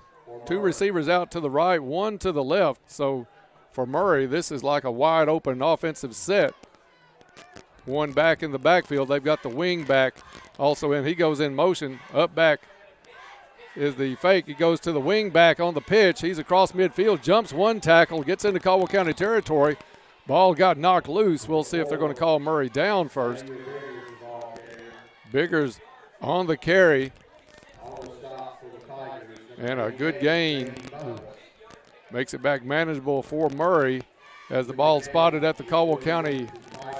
2 receivers out to the right, 1 to the left. So for Murray, this is like a wide open offensive set. 1 back in the backfield. They've got the wing back also in. He goes in motion. Up back is the fake. He goes to the wing back on the pitch. He's across midfield, jumps 1 tackle, gets into Caldwell County territory. Ball got knocked loose. We'll see if they're going to call Murray down first. Biggers on the carry. And a good gain. Makes it back manageable for Murray as the ball spotted at the Caldwell County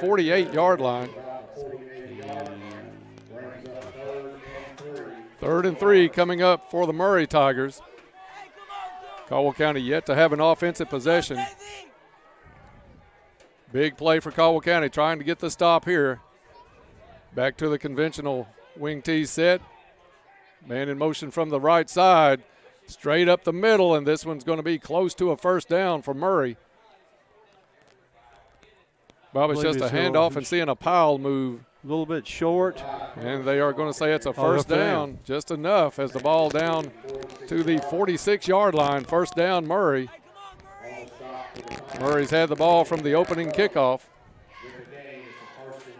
48-yard line. 3rd and 3 coming up for the Murray Tigers. Caldwell County yet to have an offensive possession. Big play for Caldwell County, trying to get the stop here. Back to the conventional wing tee set. Man in motion from the right side. Straight up the middle, and this one's going to be close to a first down for Murray. Bob, it's just a handoff and seeing a pile move. A little bit short. And they are going to say it's a first down, just enough as the ball down to the 46-yard line. First down, Murray. Murray's had the ball from the opening kickoff.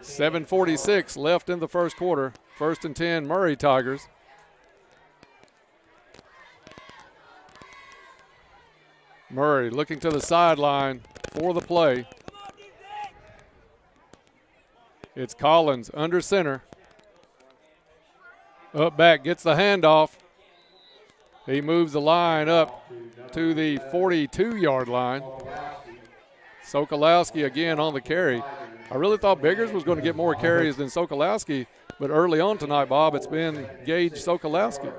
7:46 left in the first quarter. 1st and 10, Murray Tigers. Murray looking to the sideline for the play. It's Collins under center. Up back, gets the handoff. He moves the line up to the 42-yard line. Sokolowski again on the carry. I really thought Biggers was going to get more carries than Sokolowski, but early on tonight, Bob, it's been Gage Sokolowski.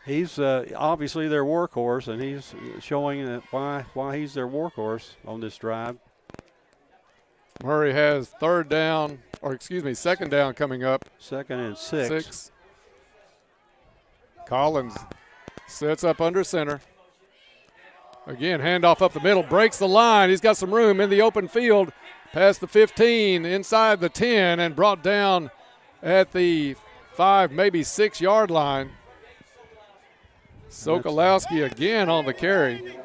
He's obviously their workhorse, and he's showing that why he's their workhorse on this drive. Murray has second down coming up. 2nd and 6. Collins sets up under center. Again, handoff up the middle, breaks the line. He's got some room in the open field, past the 15, inside the 10, and brought down at the 5, maybe 6-yard line. Sokolowski again on the carry.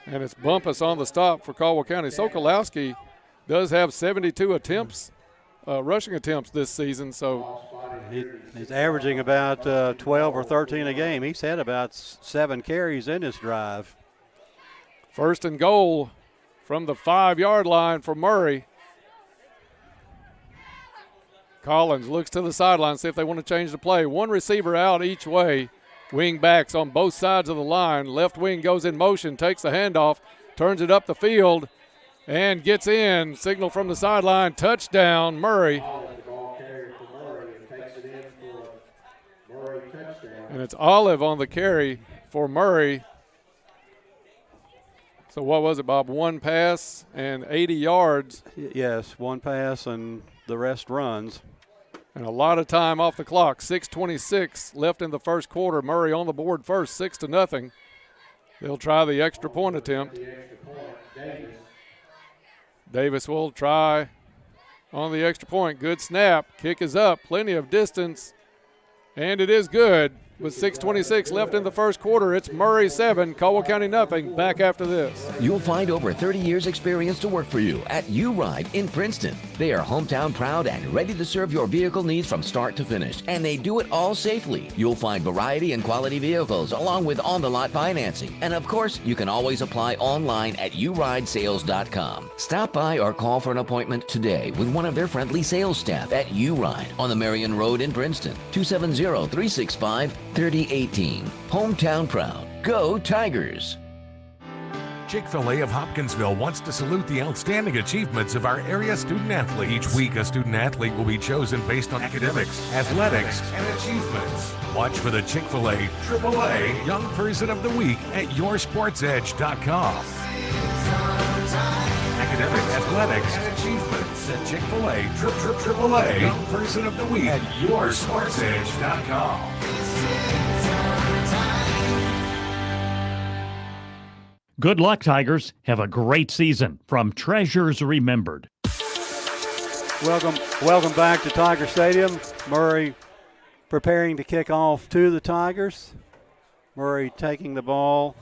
And it's Bumpus on the stop for Caldwell County. Sokolowski does have 72 attempts, rushing attempts this season. So he's averaging about 12 or 13 a game. He's had about 7 carries in this drive. First and goal from the 5-yard line for Murray. Collins looks to the sideline, see if they want to change the play. One receiver out each way. Wing backs on both sides of the line. Left wing goes in motion, takes the handoff, turns it up the field, and gets in. Signal from the sideline, touchdown, Murray. And it's Olive on the carry for Murray. So what was it, Bob? 1 pass and 80 yards. Yes, 1 pass and the rest runs. And a lot of time off the clock. 6:26 left in the first quarter. Murray on the board first, 6-0. They'll try the extra point attempt. Davis will try on the extra point. Good snap. Kick is up. Plenty of distance. And it is good. With 6:26 left in the first quarter, it's Murray 7, Caldwell County nothing. Back after this. You'll find over 30 years experience to work for you at U-Ride in Princeton. They are hometown proud and ready to serve your vehicle needs from start to finish, and they do it all safely. You'll find variety and quality vehicles along with on-the-lot financing. And of course, you can always apply online at uridesales.com. Stop by or call for an appointment today with one of their friendly sales staff at U-Ride on the Marion Road in Princeton. 270-365-3018. Hometown proud. Go Tigers! Chick-fil-A of Hopkinsville wants to salute the outstanding achievements of our area student athlete. Each week, a student athlete will be chosen based on academics, athletics, and achievements. Watch for the Chick-fil-A AAA Young Person of the Week at yoursportsedge.com. Academic, athletics, and achievements at Chick-fil-A AAA Young Person of the Week at yoursportsedge.com. Good luck, Tigers. Have a great season. From Treasures Remembered. Welcome back to Tiger Stadium. Murray preparing to kick off to the Tigers. Murray taking the ball.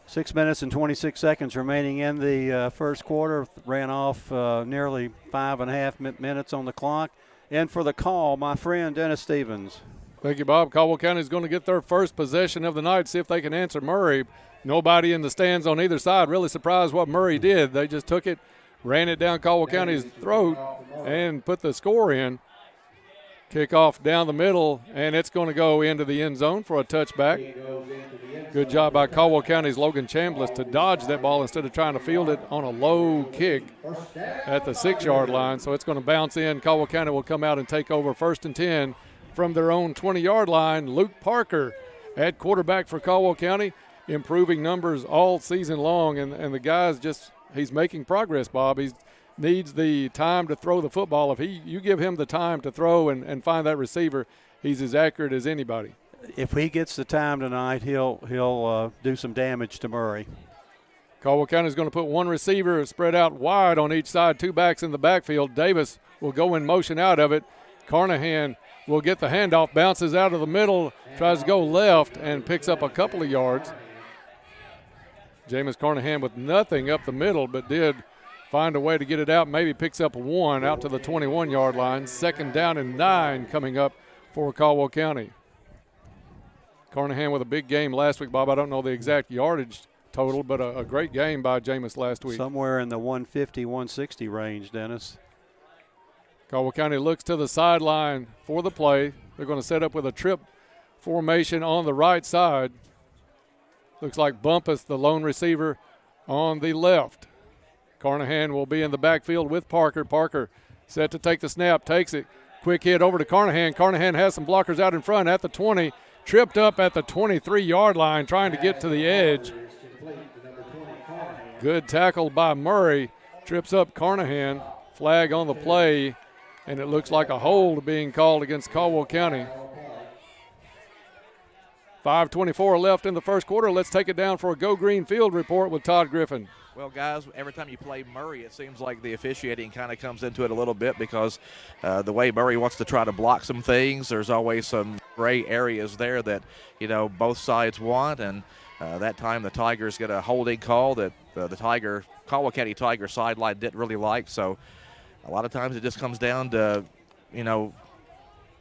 6 minutes and 26 seconds remaining in the first quarter. Ran off nearly 5.5 minutes on the clock. And for the call, my friend Dennis Stevens. Thank you, Bob. Caldwell County is going to get their first possession of the night, see if they can answer Murray. Nobody in the stands on either side. Really surprised what Murray did. They just took it, ran it down Caldwell County's throat, and put the score in. Kickoff down the middle, and it's going to go into the end zone for a touchback. Good job by Caldwell County's Logan Chambliss to dodge that ball instead of trying to field it on a low kick at the 6-yard line. So it's going to bounce in. Caldwell County will come out and take over 1st and 10 from their own 20-yard line. Luke Parker at quarterback for Caldwell County, improving numbers all season long, and the guy's he's making progress, Bob. He needs the time to throw the football. If you give him the time to throw and find that receiver, he's as accurate as anybody. If he gets the time tonight, he'll do some damage to Murray. Caldwell County is going to put one receiver spread out wide on each side, 2 backs in the backfield. Davis will go in motion out of it. Carnahan will get the handoff, bounces out of the middle, tries to go left, and picks up a couple of yards. Jameis Carnahan with nothing up the middle, but did find a way to get it out. Maybe picks up 1 out to the 21-yard line. 2nd down and 9 coming up for Caldwell County. Carnahan with a big game last week, Bob. I don't know the exact yardage total, but a great game by Jameis last week. Somewhere in the 150, 160 range, Dennis. Caldwell County looks to the sideline for the play. They're going to set up with a trip formation on the right side. Looks like Bumpus, the lone receiver, on the left. Carnahan will be in the backfield with Parker. Parker set to take the snap, takes it. Quick hit over to Carnahan. Carnahan has some blockers out in front at the 20. Tripped up at the 23-yard line trying to get to the edge. Good tackle by Murray. Trips up Carnahan. Flag on the play, and it looks like a hold being called against Caldwell County. 5:24 left in the first quarter. Let's take it down for a Go Green Field report with Todd Griffin. Well, guys, every time you play Murray, it seems like the officiating kind of comes into it a little bit because the way Murray wants to try to block some things, there's always some gray areas there that, both sides want. And that time the Tigers get a holding call that the Caldwell County Tiger sideline didn't really like. So a lot of times it just comes down to,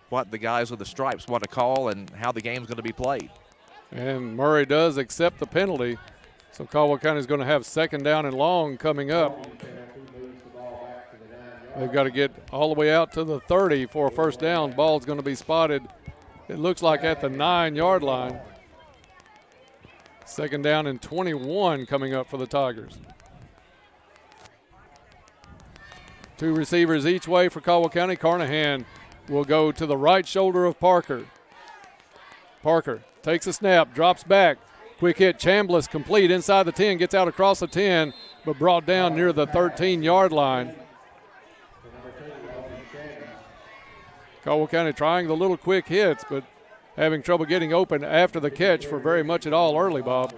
what the guys with the stripes want to call and how the game's going to be played. And Murray does accept the penalty. So Caldwell County is going to have 2nd down and long coming up. They've got to get all the way out to the 30 for a first down. Ball's going to be spotted, it looks like, at the 9-yard line. 2nd down and 21 coming up for the Tigers. 2 receivers each way for Caldwell County. Carnahan will go to the right shoulder of Parker. Parker takes a snap, drops back. Quick hit, Chambliss complete inside the 10, gets out across the 10, but brought down near the 13-yard line. Caldwell County trying the little quick hits, but having trouble getting open after the catch for very much at all early, Bob.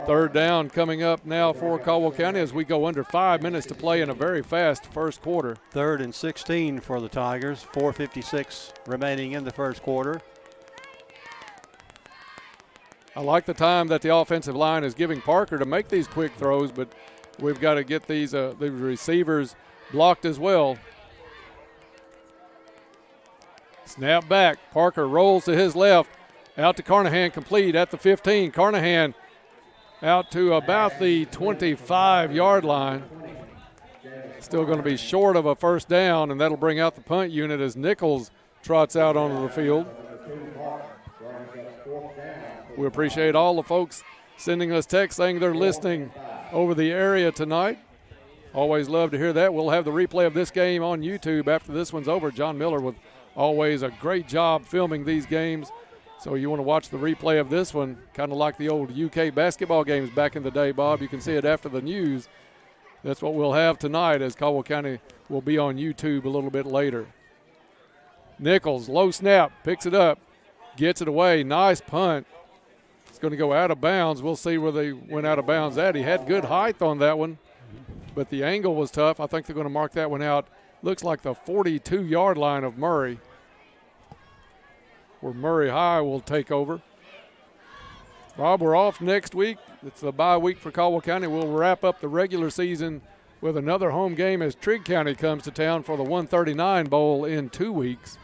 3rd down coming up now for Caldwell County as we go under 5 minutes to play in a very fast first quarter. 3rd and 16 for the Tigers, 4:56 remaining in the first quarter. I like the time that the offensive line is giving Parker to make these quick throws, but we've got to get these receivers blocked as well. Snap back. Parker rolls to his left. Out to Carnahan, complete at the 15. Carnahan out to about the 25-yard line. Still going to be short of a first down, and that'll bring out the punt unit as Nichols trots out onto the field. We appreciate all the folks sending us texts saying they're listening over the area tonight. Always love to hear that. We'll have the replay of this game on YouTube after this one's over. John Miller with always a great job filming these games. So you want to watch the replay of this one, kind of like the old UK basketball games back in the day, Bob. You can see it after the news. That's what we'll have tonight as Caldwell County will be on YouTube a little bit later. Nichols, low snap, picks it up, gets it away. Nice punt. Going to go out of bounds. We'll see where they went out of bounds at. He had good height on that one, but the angle was tough. I think they're going to mark that one out. Looks like the 42-yard line of Murray, where Murray High will take over. Bob, we're off next week. It's the bye week for Caldwell County. We'll wrap up the regular season with another home game as Trigg County comes to town for the 139 Bowl in 2 weeks.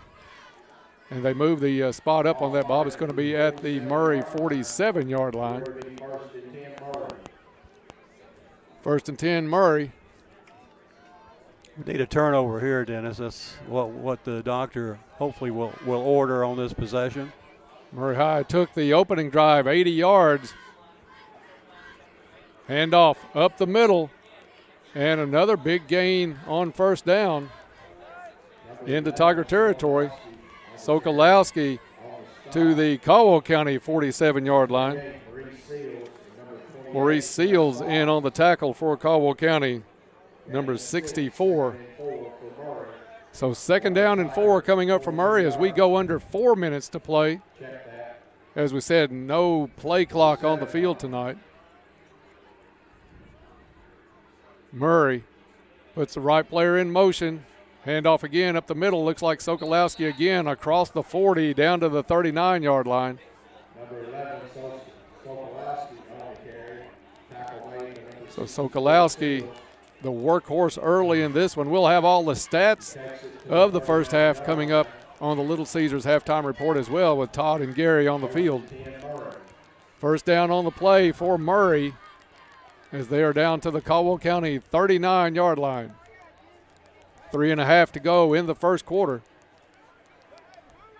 And they move the spot up on that, Bob. It's going to be at the Murray 47-yard line. 1st and 10, Murray. We need a turnover here, Dennis. That's what the doctor hopefully will order on this possession. Murray High took the opening drive, 80 yards. Handoff up the middle. And another big gain on first down into Tiger territory. Sokolowski to the Caldwell County 47-yard line. Maurice Seals in on the tackle for Caldwell County, number 64. So 2nd down and 4 coming up for Murray as we go under 4 minutes to play. As we said, no play clock on the field tonight. Murray puts the right player in motion. Handoff again up the middle. Looks like Sokolowski again across the 40 down to the 39-yard line. So Sokolowski, the workhorse early in this one. We'll have all the stats of the first half coming up on the Little Caesars halftime report as well with Todd and Gary on the field. First down on the play for Murray as they are down to the Caldwell County 39-yard line. 3.5 to go in the first quarter.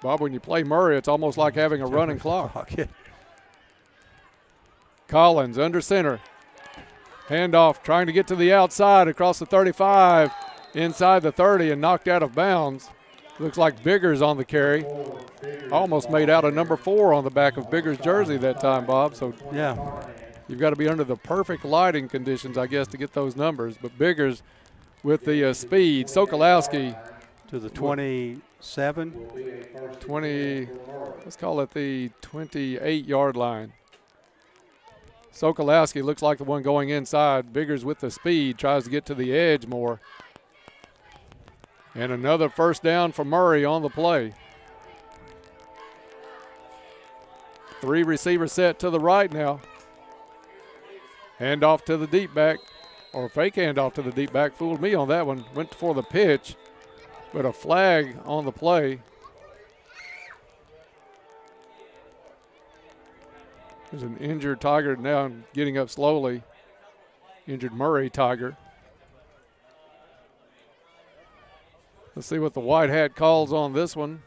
Bob, when you play Murray, it's almost like having a running clock. Collins under center. Handoff trying to get to the outside across the 35, inside the 30 and knocked out of bounds. Looks like Biggers on the carry. Almost made out a number 4 on the back of Biggers' jersey that time, Bob. So yeah, you've got to be under the perfect lighting conditions, I guess, to get those numbers. But Biggers with the speed. Sokolowski to the 20, 20, let's call it the 28-yard line. Sokolowski looks like the one going inside. Biggers with the speed, tries to get to the edge more. And another first down for Murray on the play. 3 receivers set to the right now. Handoff to the deep back, or fake handoff to the deep back. Fooled me on that one. Went for the pitch, but a flag on the play. There's an injured Tiger now getting up slowly. Injured Murray Tiger. Let's see what the white hat calls on this one.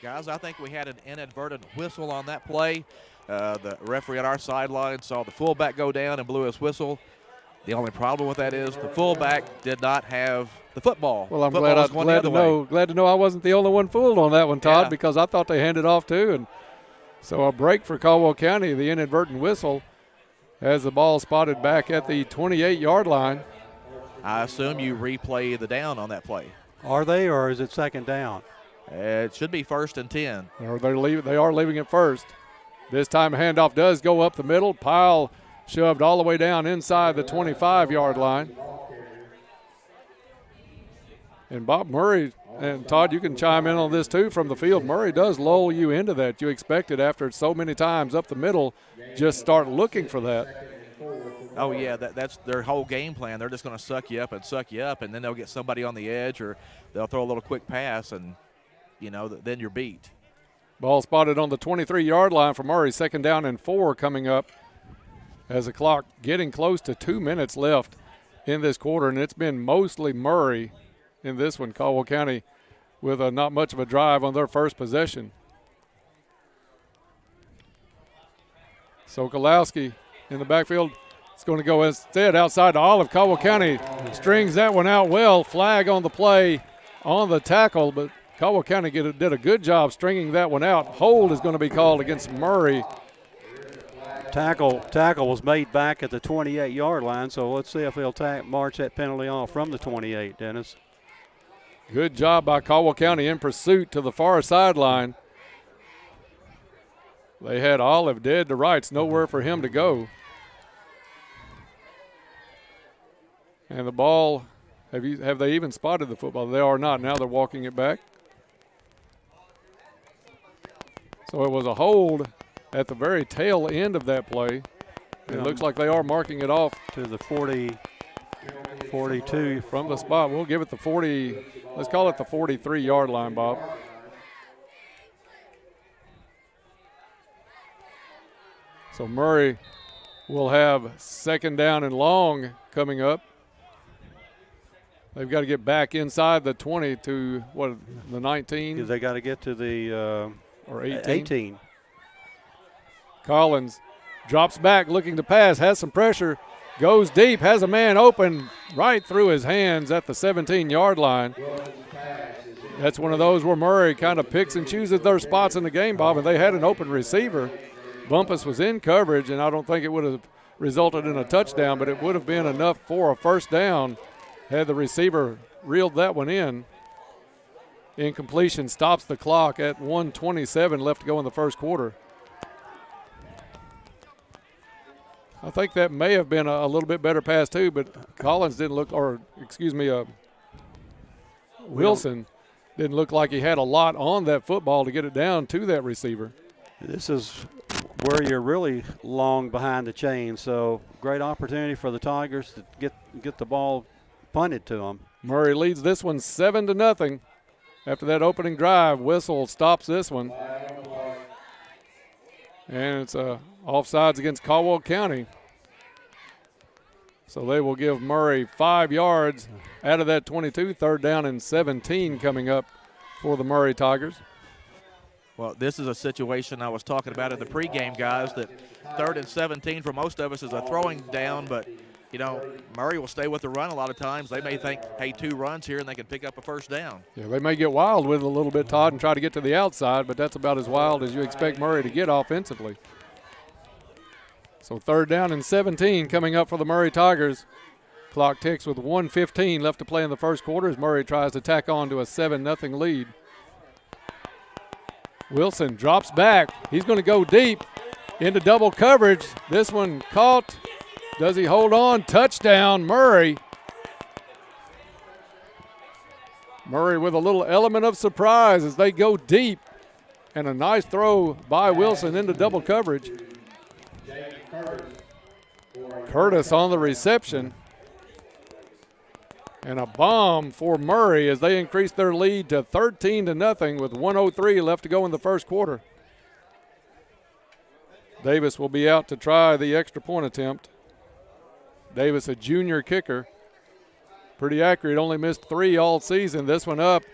Guys, I think we had an inadvertent whistle on that play. The referee on our sideline saw the fullback go down and blew his whistle. The only problem with that is the fullback did not have the football. Well, I'm glad to know I wasn't the only one fooled on that one, Todd, because I thought they handed off too. And so a break for Caldwell County. The inadvertent whistle has the ball spotted back at the 28-yard line. I assume you replay the down on that play. Are they, or is it second down? It should be 1st and 10. Or they are leaving it first. This time a handoff does go up the middle. Pile shoved all the way down inside the 25-yard line. And Bob Murray, and Todd, you can chime in on this too from the field. Murray does lull you into that. You expect it after so many times up the middle, just start looking for that. Oh, yeah, that's their whole game plan. They're just going to suck you up, and then they'll get somebody on the edge, or they'll throw a little quick pass, and, then you're beat. Ball spotted on the 23-yard line for Murray. 2nd down and 4 coming up as the clock getting close to 2 minutes left in this quarter, and it's been mostly Murray in this one. Caldwell County with not much of a drive on their first possession. Sokolowski in the backfield. It's going to go instead outside to Olive. Caldwell County strings that one out well. Flag on the play on the tackle, but Caldwell County did a good job stringing that one out. Hold is going to be called against Murray. Tackle was made back at the 28-yard line, so let's see if they'll march that penalty off from the 28, Dennis. Good job by Caldwell County in pursuit to the far sideline. They had Olive dead to rights, nowhere for him to go. And the ball, have they even spotted the football? They are not. Now they're walking it back. So it was a hold at the very tail end of that play. It looks like they are marking it off to the 42 from the spot. We'll give it the 40. Let's call it the 43-yard line, Bob. So Murray will have 2nd down and long coming up. They've got to get back inside the 20 to, the 19? Because they got to get to the or 18. 18. Collins drops back looking to pass, has some pressure, goes deep, has a man open right through his hands at the 17-yard line. That's one of those where Murray kind of picks and chooses their spots in the game, Bob, and they had an open receiver. Bumpus was in coverage, and I don't think it would have resulted in a touchdown, but it would have been enough for a first down had the receiver reeled that one in. Incompletion stops the clock at 1:27 left to go in the first quarter. I think that may have been a little bit better pass too, but Collins didn't look, Wilson didn't look like he had a lot on that football to get it down to that receiver. This is where you're really long behind the chain, so great opportunity for the Tigers to get the ball punted to them. Murray leads this one 7-0. After that opening drive, Whistle stops this one. And it's offsides against Caldwell County. So they will give Murray 5 yards out of that 22. 3rd down and 17 coming up for the Murray Tigers. Well, this is a situation I was talking about in the pregame, guys, that 3rd and 17 for most of us is a throwing down, but Murray will stay with the run a lot of times. They may think, hey, 2 runs here and they can pick up a first down. Yeah, they may get wild with it a little bit, Todd, and try to get to the outside, but that's about as wild as you expect Murray to get offensively. So 3rd down and 17 coming up for the Murray Tigers. Clock ticks with 1:15 left to play in the first quarter as Murray tries to tack on to a 7-0 lead. Wilson drops back. He's going to go deep into double coverage. This one caught. Does he hold on? Touchdown, Murray. Murray with a little element of surprise as they go deep. And a nice throw by Wilson into double coverage. Curtis on the reception. And a bomb for Murray as they increase their lead to 13-0 with 1:03 left to go in the first quarter. Davis will be out to try the extra point attempt. Davis, a junior kicker. Pretty accurate, only missed 3 all season. This one up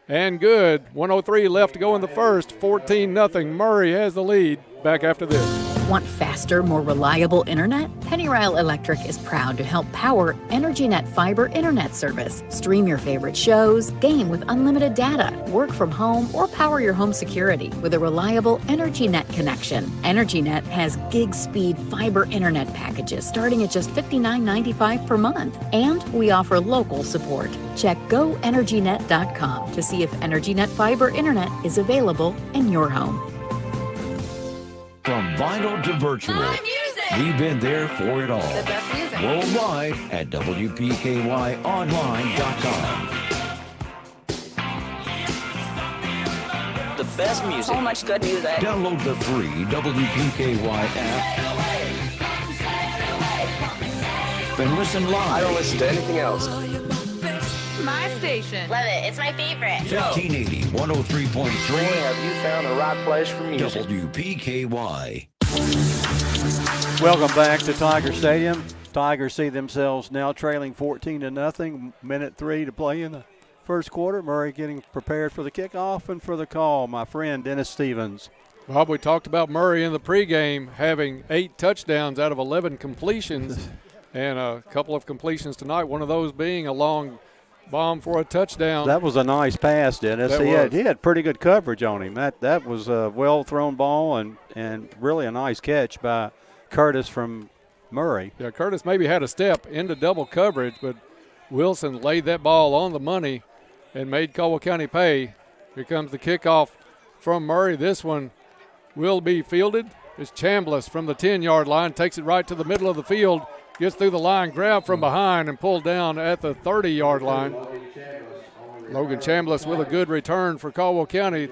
and good. 1:03 left to go in the first. 14-0. Murray has the lead. Back after this. Want faster, more reliable internet? Pennyrile Electric is proud to help power EnergyNet Fiber Internet service. Stream your favorite shows, game with unlimited data, work from home, or power your home security with a reliable EnergyNet connection. EnergyNet has gig-speed fiber internet packages starting at just $59.95 per month. And we offer local support. Check GoEnergyNet.com to see if EnergyNet Fiber Internet is available in your home. From vinyl to virtual, we've been there for it all. The best music. Worldwide at WPKYonline.com. The best music. So much good music. Download the free WPKY app and listen live. I don't listen to anything else. My station. Love it. It's my favorite. 1580 103.3. Boy, have you found the right place for music. WPKY. Welcome back to Tiger Stadium. Tigers see themselves now trailing 14-0. Minute 3 to play in the first quarter. Murray getting prepared for the kickoff and for the call. My friend Dennis Stevens. Bob, we talked about Murray in the pregame having 8 touchdowns out of 11 completions and a couple of completions tonight, one of those being a long bomb for a touchdown. That was a nice pass, Dennis. He had pretty good coverage on him. That was a well-thrown ball and really a nice catch by Curtis from Murray. Yeah, Curtis maybe had a step into double coverage, but Wilson laid that ball on the money and made Caldwell County pay. Here comes the kickoff from Murray. This one will be fielded. It's Chambliss from the 10-yard line, takes it right to the middle of the field, gets through the line, grabbed from behind, and pulled down at the 30-yard line. Logan Chambliss with a good return for Caldwell County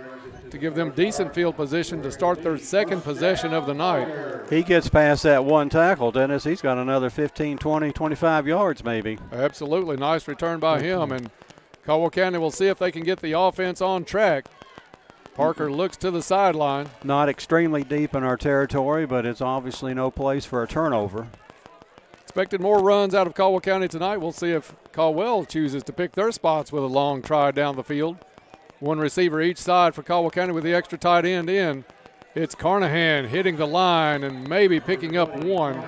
to give them decent field position to start their second possession of the night. He gets past that one tackle, Dennis. He's got another 15, 20, 25 yards maybe. Absolutely. Nice return by him, and Caldwell County will see if they can get the offense on track. Parker looks to the sideline. Not extremely deep in our territory, but it's obviously no place for a turnover. Expected more runs out of Caldwell County tonight. We'll see if Caldwell chooses to pick their spots with a long try down the field. One receiver each side for Caldwell County with the extra tight end in. It's Carnahan hitting the line and maybe picking up one.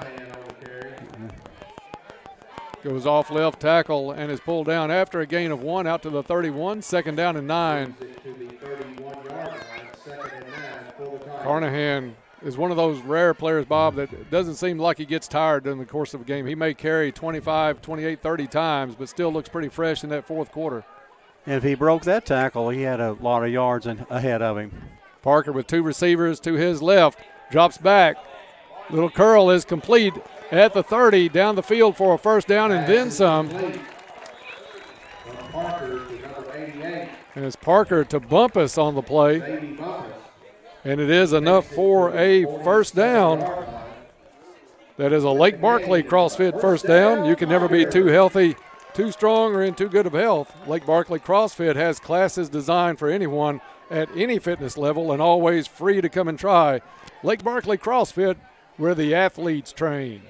Goes off left tackle and is pulled down after a gain of 1 out to the 31. Second down and 9. Carnahan is one of those rare players, Bob, that doesn't seem like he gets tired during the course of a game. He may carry 25, 28, 30 times, but still looks pretty fresh in that fourth quarter. And if he broke that tackle, he had a lot of yards ahead of him. Parker with 2 receivers to his left, drops back. Little curl is complete at the 30, down the field for a first down and then some. And it's Parker to Bumpus on the play. And it is enough for a first down. That is a Lake Barkley CrossFit first down. You can never be too healthy, too strong, or in too good of health. Lake Barkley CrossFit has classes designed for anyone at any fitness level and always free to come and try. Lake Barkley CrossFit, where the athletes train.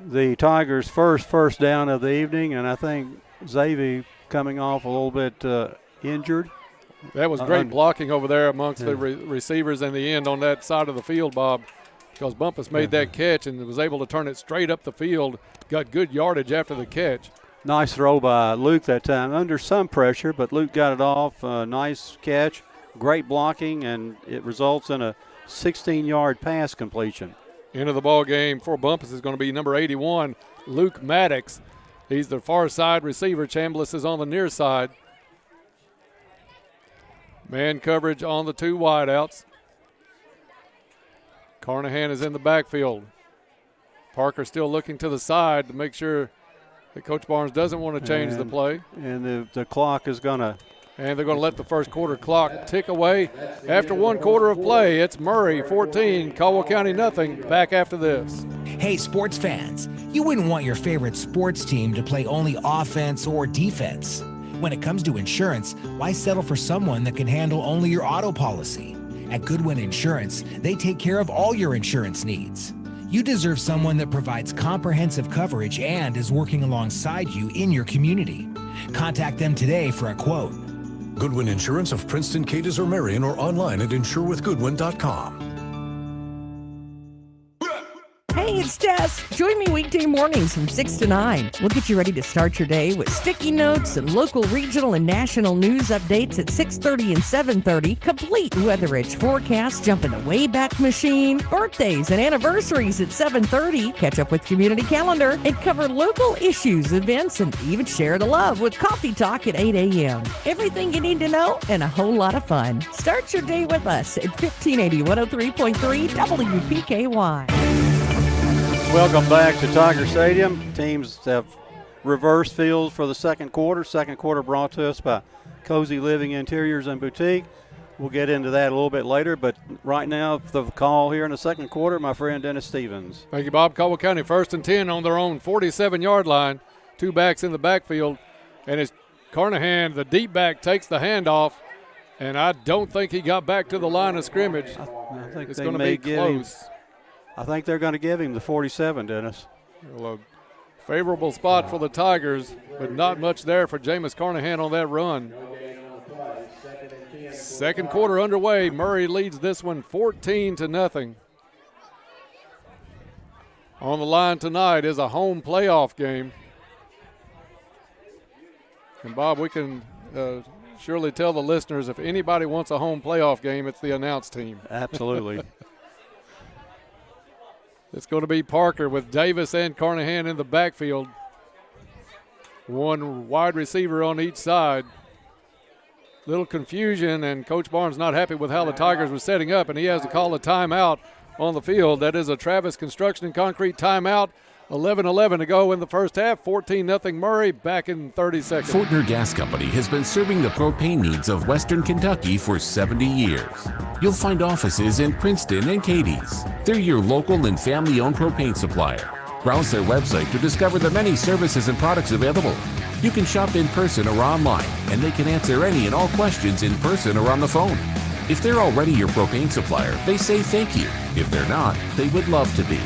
The Tigers' first down of the evening, and I think Xavier coming off a little bit injured. That was great blocking over there amongst the receivers and the end on that side of the field, Bob, because Bumpus made that catch and was able to turn it straight up the field, got good yardage after the catch. Nice throw by Luke that time, under some pressure, but Luke got it off. Nice catch, great blocking, and it results in a 16-yard pass completion. End of the ball game for Bumpus is going to be number 81, Luke Maddox. He's the far side receiver. Chambliss is on the near side. Man coverage on the two wideouts. Carnahan is in the backfield. Parker still looking to the side to make sure that Coach Barnes doesn't want to change the play. And the clock is going to. And they're going to let the first quarter clock tick away. After 1 quarter of play, it's Murray 14, Caldwell County nothing. Back after this. Hey, sports fans, you wouldn't want your favorite sports team to play only offense or defense. When it comes to insurance, why settle for someone that can handle only your auto policy? At Goodwin Insurance, they take care of all your insurance needs. You deserve someone that provides comprehensive coverage and is working alongside you in your community. Contact them today for a quote. Goodwin Insurance of Princeton, Cadiz, or Marion, or online at insurewithgoodwin.com. Hey, it's Jess. Join me weekday mornings from 6 to 9. We'll get you ready to start your day with sticky notes and local, regional, and national news updates at 6:30 and 7:30. Complete Weather Edge forecast, jump in the Wayback Machine, birthdays and anniversaries at 7:30. Catch up with Community Calendar and cover local issues, events, and even share the love with Coffee Talk at 8 a.m. Everything you need to know and a whole lot of fun. Start your day with us at 1580 103.3 WPKY. Welcome back to Tiger Stadium. Teams have reversed fields for the second quarter. Second quarter brought to us by Cozy Living Interiors and Boutique. We'll get into that a little bit later, but right now the call here in the second quarter, my friend Dennis Stevens. Thank you, Bob. Caldwell County 1st and 10 on their own 47-yard line. Two backs in the backfield, and it's Carnahan, the deep back, takes the handoff, and I don't think he got back to the line of scrimmage. I think it's they going to may be give close. I think they're going to give him the 47, Dennis. Well, a favorable spot for the Tigers, but not much there for Jameis Carnahan on that run. Second quarter underway. Murray leads this one 14-0. On the line tonight is a home playoff game. And, Bob, we can surely tell the listeners if anybody wants a home playoff game, it's the announced team. Absolutely. It's going to be Parker with Davis and Carnahan in the backfield. One wide receiver on each side. Little confusion, and Coach Barnes not happy with how the Tigers were setting up, and he has to call a timeout on the field. That is a Travis Construction and Concrete timeout. 11-11 to go in the first half. 14-0 Murray. Back in 30 seconds. Fortner Gas Company has been serving the propane needs of Western Kentucky for 70 years. You'll find offices in Princeton and Cadiz. They're your local and family-owned propane supplier. Browse their website to discover the many services and products available. You can shop in person or online, and they can answer any and all questions in person or on the phone. If they're already your propane supplier, they say thank you. If they're not, they would love to be.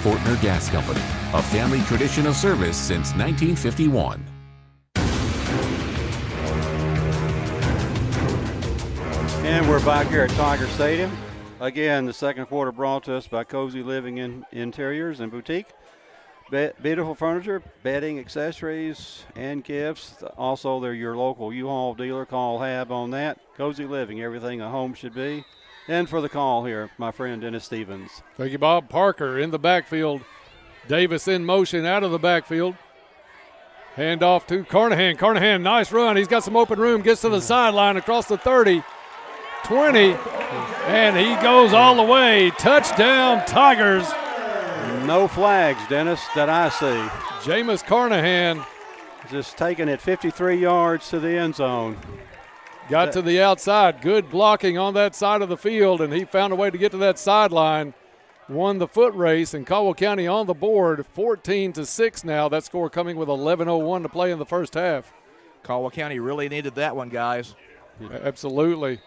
Fortner Gas Company, a family tradition of service since 1951. And we're back here at Tiger Stadium. Again, the second quarter brought to us by Cozy Living Interiors and Boutique. Beautiful furniture, bedding, accessories, and gifts. Also, they're your local U-Haul dealer. Call Hab on that. Cozy Living, everything a home should be. And for the call here, my friend Dennis Stevens. Thank you, Bob. Parker in the backfield. Davis in motion out of the backfield. Hand off to Carnahan. Carnahan, nice run. He's got some open room. Gets to the sideline across the 30, 20, and he goes all the way. Touchdown, Tigers. No flags, Dennis, that I see. Jameis Carnahan just taking it 53 yards to the end zone. Got to the outside. Good blocking on that side of the field, and he found a way to get to that sideline. Won the foot race, and Caldwell County on the board, 14-6 now. That score coming with 11:01 to play in the first half. Caldwell County really needed that one, guys. Absolutely.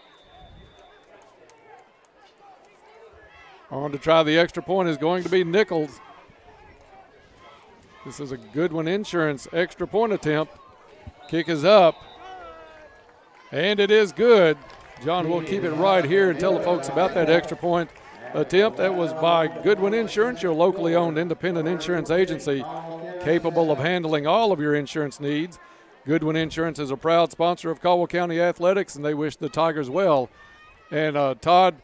On to try the extra point is going to be Nichols. This is a Goodwin Insurance extra point attempt. Kick is up. And it is good. John, we'll keep it right here and tell the folks about that extra point attempt. That was by Goodwin Insurance, your locally owned independent insurance agency capable of handling all of your insurance needs. Goodwin Insurance is a proud sponsor of Caldwell County Athletics, and they wish the Tigers well. And Todd,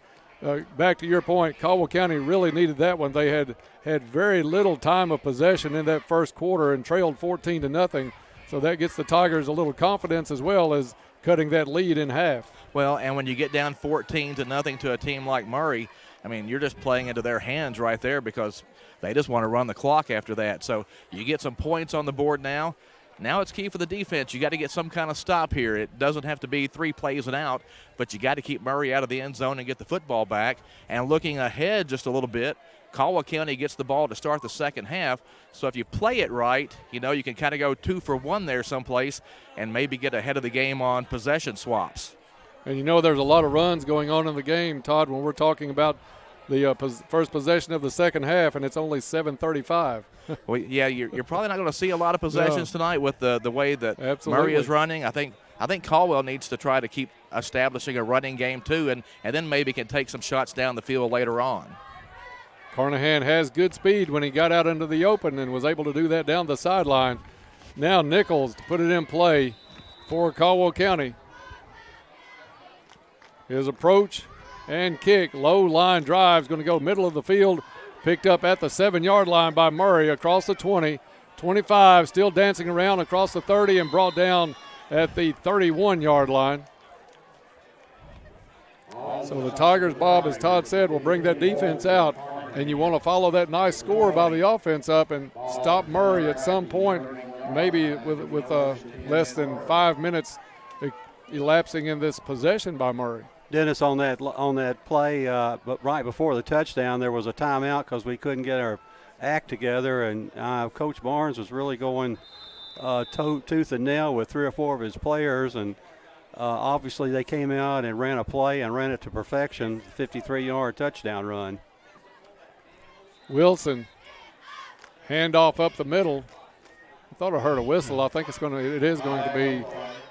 back to your point, Caldwell County really needed that one. They had very little time of possession in that first quarter and trailed 14-0. So that gets the Tigers a little confidence as well as cutting that lead in half. Well, and when you get down 14-0 to a team like Murray, I mean, you're just playing into their hands right there because they just want to run the clock after that. So you get some points on the board now. Now it's key for the defense. You got to get some kind of stop here. It doesn't have to be 3 plays and out, but you got to keep Murray out of the end zone and get the football back. And looking ahead just a little bit, Caldwell County gets the ball to start the second half. So if you play it right, you know, you can kind of go 2 for 1 there someplace and maybe get ahead of the game on possession swaps. And you know there's a lot of runs going on in the game, Todd, when we're talking about the first possession of the second half, and it's only 7:35. Well, yeah, you're probably not going to see a lot of possessions tonight with the way that Murray is running. I think Caldwell needs to try to keep establishing a running game too, and then maybe can take some shots down the field later on. Carnahan has good speed when he got out into the open and was able to do that down the sideline. Now Nichols to put it in play for Caldwell County. His approach and kick, low line drive is going to go middle of the field, picked up at the 7-yard line by Murray across the 20, 25, still dancing around across the 30 and brought down at the 31-yard line. So the Tigers, Bob, as Todd said, will bring that defense out, and you want to follow that nice score by the offense up and stop Murray at some point, maybe with less than 5 minutes elapsing in this possession by Murray. Dennis, on that play, but right before the touchdown, there was a timeout because we couldn't get our act together, and Coach Barnes was really going tooth and nail with 3 or 4 of his players, and obviously they came out and ran a play and ran it to perfection, 53-yard touchdown run. Wilson, handoff up the middle. I thought I heard a whistle. I think it is going to be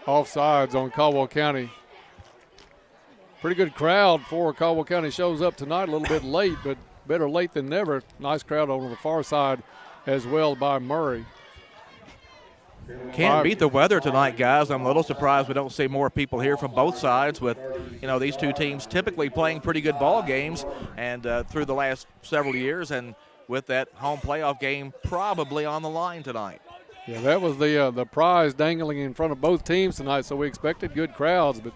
offsides on Caldwell County. Pretty good crowd for Caldwell County shows up tonight, a little bit late, but better late than never. Nice crowd on the far side as well by Murray. Can't beat the weather tonight, guys. I'm a little surprised we don't see more people here from both sides with, you know, these two teams typically playing pretty good ball games and through the last several years, and with that home playoff game probably on the line tonight. Yeah, that was the prize dangling in front of both teams tonight, so we expected good crowds, but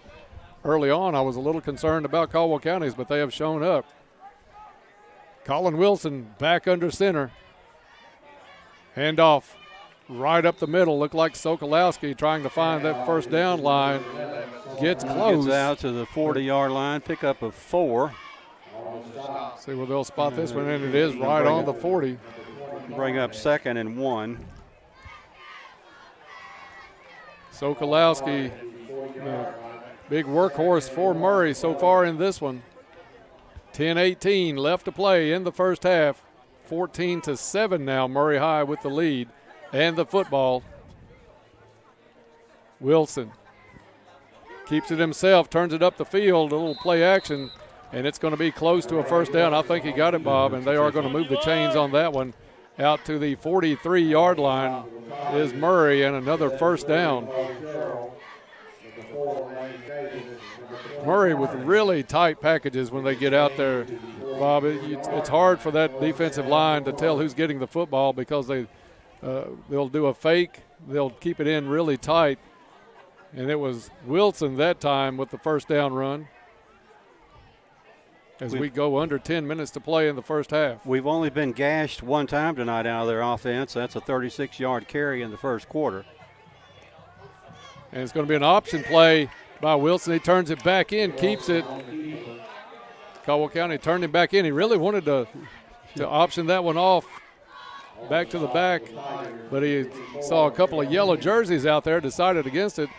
early on, I was a little concerned about Caldwell County's, but they have shown up. Colin Wilson back under center. Handoff right up the middle. Looked like Sokolowski trying to find that first down line. Gets close. Gets out to the 40-yard line, pickup of 4. See where they'll spot this one, and it is right on the 40. Bring up 2nd and 1. Sokolowski, big workhorse for Murray so far in this one. 10-18 left to play in the first half. 14-7 now, Murray High with the lead and the football. Wilson keeps it himself, turns it up the field, a little play action, and it's going to be close to a first down. I think he got it, Bob, and they are going to move the chains on that one. Out to the 43-yard line is Murray, and another first down. Murray with really tight packages when they get out there, Bob. It's hard for that defensive line to tell who's getting the football because they'll do a fake. They'll keep it in really tight. And it was Wilson that time with the first down run as we go under 10 minutes to play in the first half. We've only been gashed one time tonight out of their offense. That's a 36-yard carry in the first quarter. And it's going to be an option play by Wilson. He turns it back in, keeps it. Caldwell County turned him back in. He really wanted to option that one off back to the back, but he saw a couple of yellow jerseys out there, decided against it.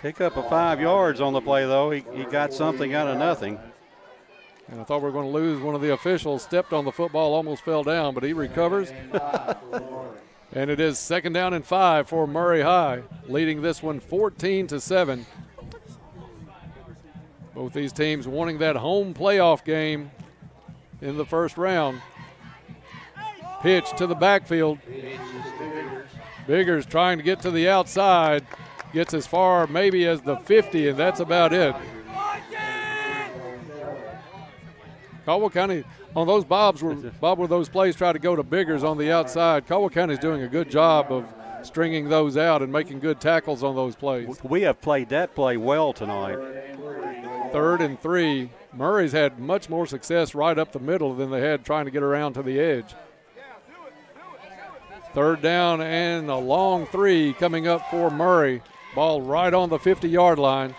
Pick up a 5 yards on the play, though. He got something out of nothing. And I thought we were going to lose. One of the officials stepped on the football, almost fell down, but he recovers. And it is 2nd down and 5 for Murray High, leading this one 14-7. Both these teams wanting that home playoff game in the first round. Pitch to the backfield. Biggers trying to get to the outside. Gets as far maybe as the 50, and that's about it. Caldwell County on those bobs where those plays try to go to Biggers on the outside. Caldwell County's doing a good job of stringing those out and making good tackles on those plays. We have played that play well tonight. 3rd and 3. Murray's had much more success right up the middle than they had trying to get around to the edge. 3rd down and a long 3 coming up for Murray. Ball right on the 50-yard line.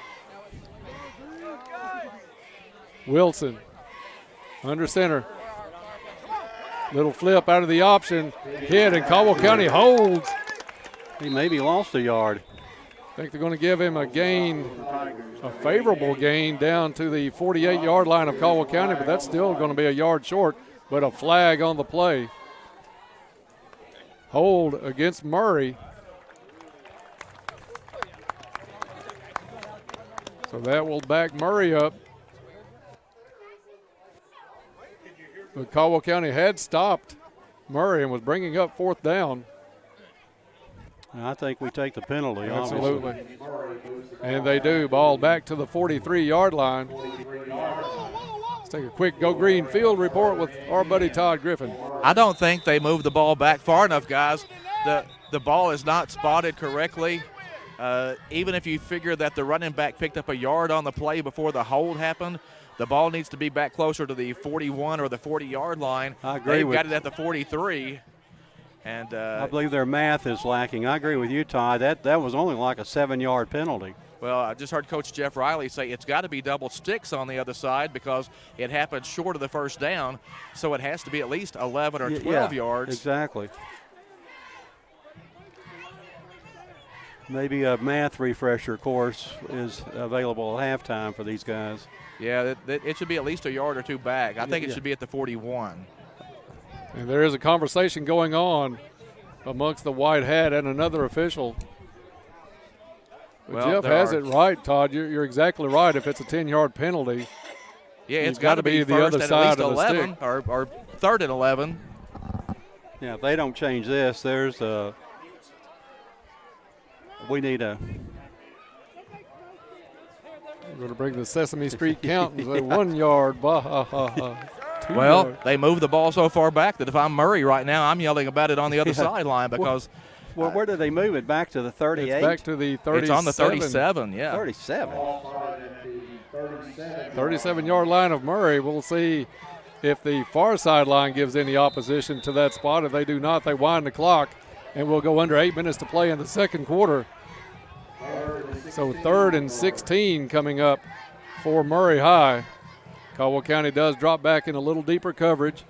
Wilson under center. Little flip out of the option. Hit, and Caldwell County holds. He maybe lost a yard. I think they're going to give him a gain, a favorable gain down to the 48-yard line of Caldwell County, but that's still going to be a yard short, but a flag on the play. Hold against Murray. So that will back Murray up. But Caldwell County had stopped Murray and was bringing up 4th down. I think we take the penalty. Absolutely. Obviously. And they do. Ball back to the 43-yard line. Let's take a quick Go Green field report with our buddy Todd Griffin. I don't think they moved the ball back far enough, guys. The ball is not spotted correctly. Even if you figure that the running back picked up a yard on the play before the hold happened, the ball needs to be back closer to the 41 or the 40-yard line. I agree. They've got it at the 43. And I believe their math is lacking. I agree with you, Todd. That was only like a 7-yard penalty. Well, I just heard Coach Jeff Riley say it's got to be double sticks on the other side because it happened short of the first down, so it has to be at least 11 or 12 yards. Exactly. Maybe a math refresher course is available at halftime for these guys. Yeah, it should be at least a yard or two back. I think it should be at the 41. And there is a conversation going on amongst the white hat and another official. Well, Jeff has it right, Todd. You're exactly right. If it's a 10-yard penalty, yeah, it's got to be the other side of the stick. Or 3rd and 11. Yeah, if they don't change this, we need a. We're going to bring the Sesame Street count and say 1 yard. Well, they moved the ball so far back that if I'm Murray right now, I'm yelling about it on the other sideline because. Well, where did they move it? Back to the 38? It's back to the 37. It's on the 37, yeah. 37. 37-yard line of Murray. We'll see if the far sideline gives any opposition to that spot. If they do not, they wind the clock, and we'll go under 8 minutes to play in the second quarter. So 3rd and 16 coming up for Murray High. Caldwell County does drop back in a little deeper coverage.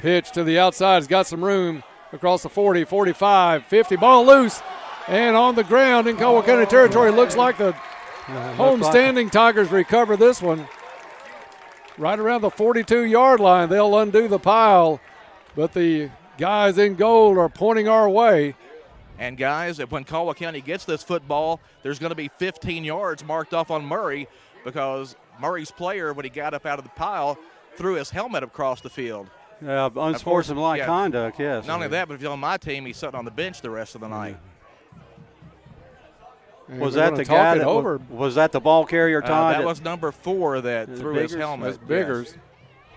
Pitch to the outside. He's got some room across the 40, 45, 50. Ball loose and on the ground in Caldwell County territory. Looks like the homestanding Tigers recover this one. Right around the 42-yard line. They'll undo the pile, but the guys in goal are pointing our way. And, guys, when Caldwell County gets this football, there's going to be 15 yards marked off on Murray because Murray's player, when he got up out of the pile, threw his helmet across the field. Unsportsmanlike conduct, yes. Not only that, but if you're on my team, he's sitting on the bench the rest of the night. Was that the guy that was that the ball carrier, Todd? That was number 4 that threw his helmet. That's Biggers. Yes.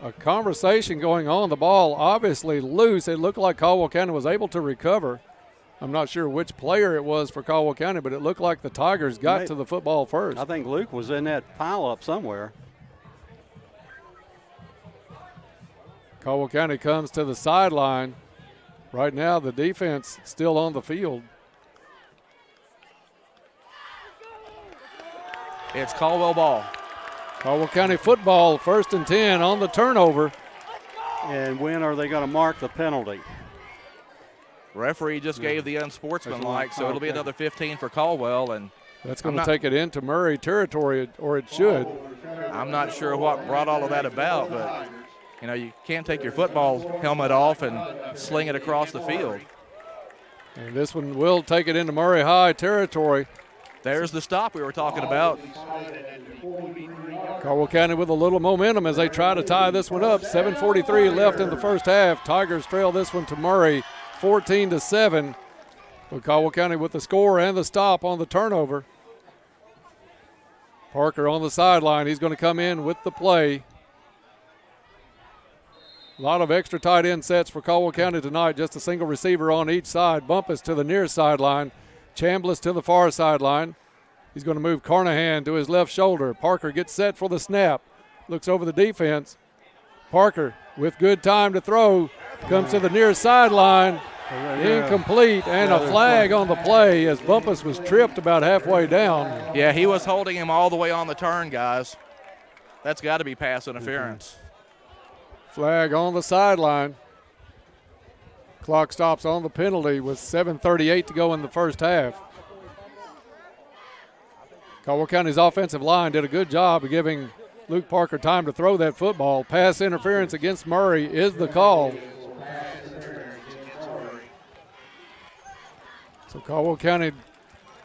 A conversation going on. The ball obviously loose. It looked like Caldwell County was able to recover. I'm not sure which player it was for Caldwell County, but it looked like the Tigers got to the football first. I think Luke was in that pile-up somewhere. Caldwell County comes to the sideline. Right now, the defense still on the field. It's Caldwell ball. Caldwell County football, 1st and 10 on the turnover. And when are they going to mark the penalty? Referee just gave the unsportsmanlike, so it'll be another 15 for Caldwell. And that's going to take it into Murray territory, or it should. I'm not sure what brought all of that about, but, you know, you can't take your football helmet off and sling it across the field. And this one will take it into Murray High territory. There's the stop we were talking about. Caldwell County with a little momentum as they try to tie this one up. 7:43 left in the first half. Tigers trail this one to Murray 14-7. With Caldwell County with the score and the stop on the turnover. Parker on the sideline. He's going to come in with the play. A lot of extra tight end sets for Caldwell County tonight. Just a single receiver on each side. Bumpus to the near sideline. Chambliss to the far sideline. He's going to move Carnahan to his left shoulder. Parker gets set for the snap. Looks over the defense. Parker with good time to throw. Comes to the near sideline. Incomplete, and a flag on the play as Bumpus was tripped about halfway down. Yeah, he was holding him all the way on the turn, guys. That's got to be pass interference. Flag on the sideline. Clock stops on the penalty with 7:38 to go in the first half. Caldwell County's offensive line did a good job of giving Luke Parker time to throw that football. Pass interference against Murray is the call. So Caldwell County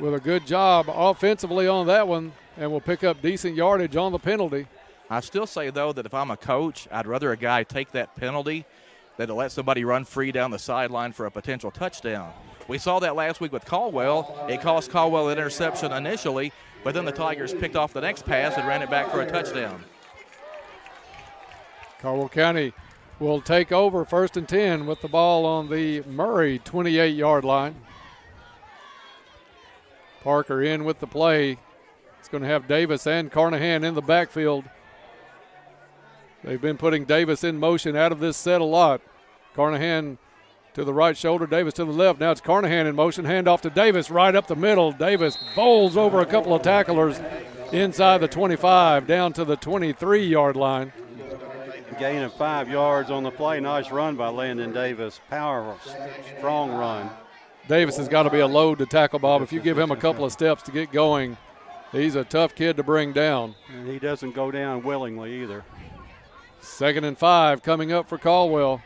with a good job offensively on that one and will pick up decent yardage on the penalty. I still say, though, that if I'm a coach, I'd rather a guy take that penalty than to let somebody run free down the sideline for a potential touchdown. We saw that last week with Caldwell. It cost Caldwell an interception initially, but then the Tigers picked off the next pass and ran it back for a touchdown. Caldwell County will take over 1st and 10 with the ball on the Murray 28-yard line. Parker in with the play. It's going to have Davis and Carnahan in the backfield. They've been putting Davis in motion out of this set a lot. Carnahan to the right shoulder, Davis to the left. Now it's Carnahan in motion. Handoff to Davis right up the middle. Davis bowls over a couple of tacklers inside the 25 down to the 23-yard line. Gain of 5 yards on the play. Nice run by Landon Davis. Powerful, strong run. Davis has got to be a load to tackle, Bob. If you give him a couple of steps to get going, he's a tough kid to bring down. And he doesn't go down willingly either. 2nd and 5 coming up for Caldwell.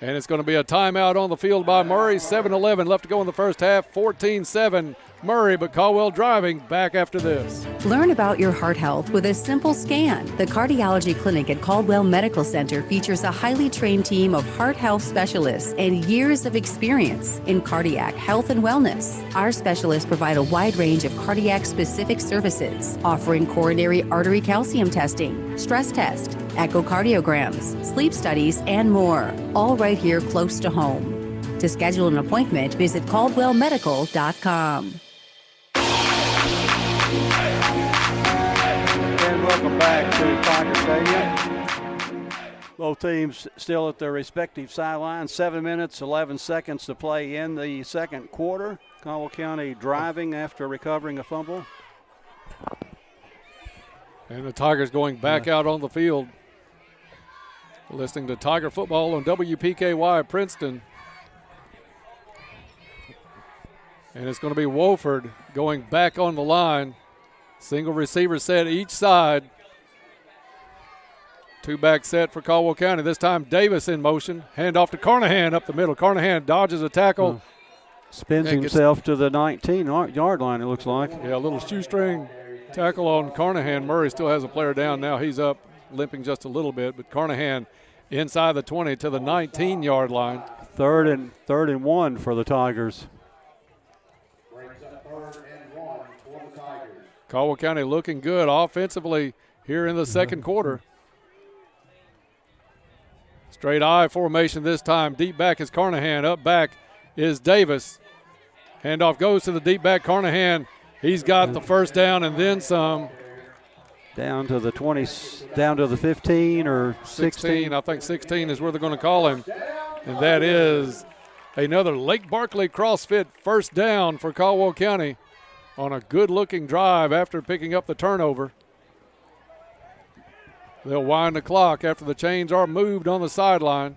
And it's going to be a timeout on the field by Murray. 7:11 left to go in the first half. 14-7 Murray, but Caldwell driving back after this. Learn about your heart health with a simple scan. The cardiology clinic at Caldwell Medical Center features a highly trained team of heart health specialists and years of experience in cardiac health and wellness. Our specialists provide a wide range of cardiac-specific services, offering coronary artery calcium testing, stress test, echocardiograms, sleep studies, and more, all right here close to home. To schedule an appointment, visit caldwellmedical.com. And welcome back to Tiger Stadium. Both teams still at their respective sidelines. 7 minutes, 11 seconds to play in the second quarter. Caldwell County driving after recovering a fumble. And the Tigers going back out on the field. Listening to Tiger football on WPKY Princeton. And it's going to be Wofford going back on the line. Single receiver set each side. 2-back set for Caldwell County. This time Davis in motion. Hand off to Carnahan up the middle. Carnahan dodges a tackle. Spins himself to the 19-yard line, it looks like. Yeah, a little shoestring tackle on Carnahan. Murray still has a player down. Now he's up, limping just a little bit. But Carnahan inside the 20 to the 19-yard line. Third and 1 for the Tigers. Caldwell County looking good offensively here in the second quarter. Straight I formation this time. Deep back is Carnahan. Up back is Davis. Handoff goes to the deep back. Carnahan, he's got the first down and then some. Down to the 20, down to the 15 or 16. I think 16 is where they're going to call him. And that is another Lake Barkley CrossFit first down for Caldwell County on a good-looking drive after picking up the turnover. They'll wind the clock after the chains are moved on the sideline.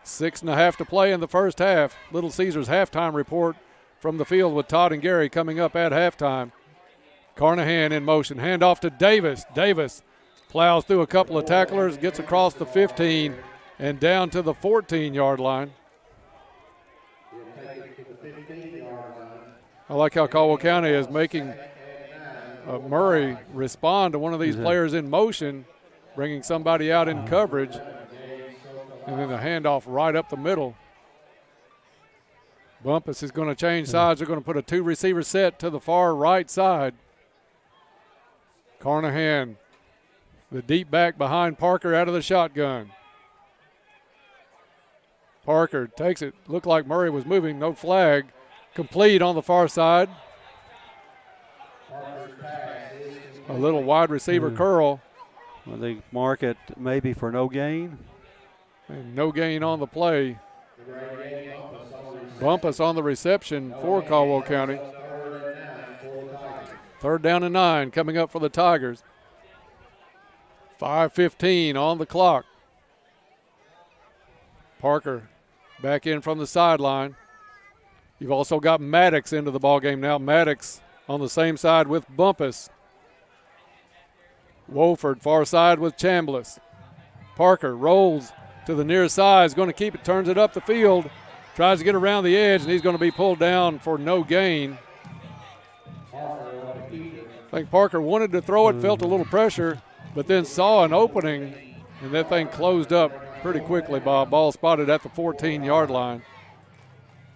6.5 to play in the first half. Little Caesars halftime report from the field with Todd and Gary coming up at halftime. Carnahan in motion. Handoff to Davis. Davis plows through a couple of tacklers, gets across the 15 and down to the 14-yard line. I like how Caldwell County is making Murray respond to one of these players in motion, bringing somebody out in coverage, and then the handoff right up the middle. Bumpus is going to change sides. They're going to put a 2-receiver set to the far right side. Carnahan, the deep back behind Parker out of the shotgun. Parker takes it. Looked like Murray was moving. No flag. Complete on the far side. A little wide receiver curl. Well, they mark it maybe for no gain. And no gain on the play. Bumpus on the reception for Caldwell County. 3rd down and 9 coming up for the Tigers. 5:15 on the clock. Parker back in from the sideline. You've also got Maddox into the ballgame now. Maddox on the same side with Bumpus. Wolford far side with Chambliss. Parker rolls to the near side. Is going to keep it, turns it up the field. Tries to get around the edge, and he's going to be pulled down for no gain. I think Parker wanted to throw it, felt a little pressure, but then saw an opening, and that thing closed up pretty quickly, Bob. Ball spotted at the 14-yard line.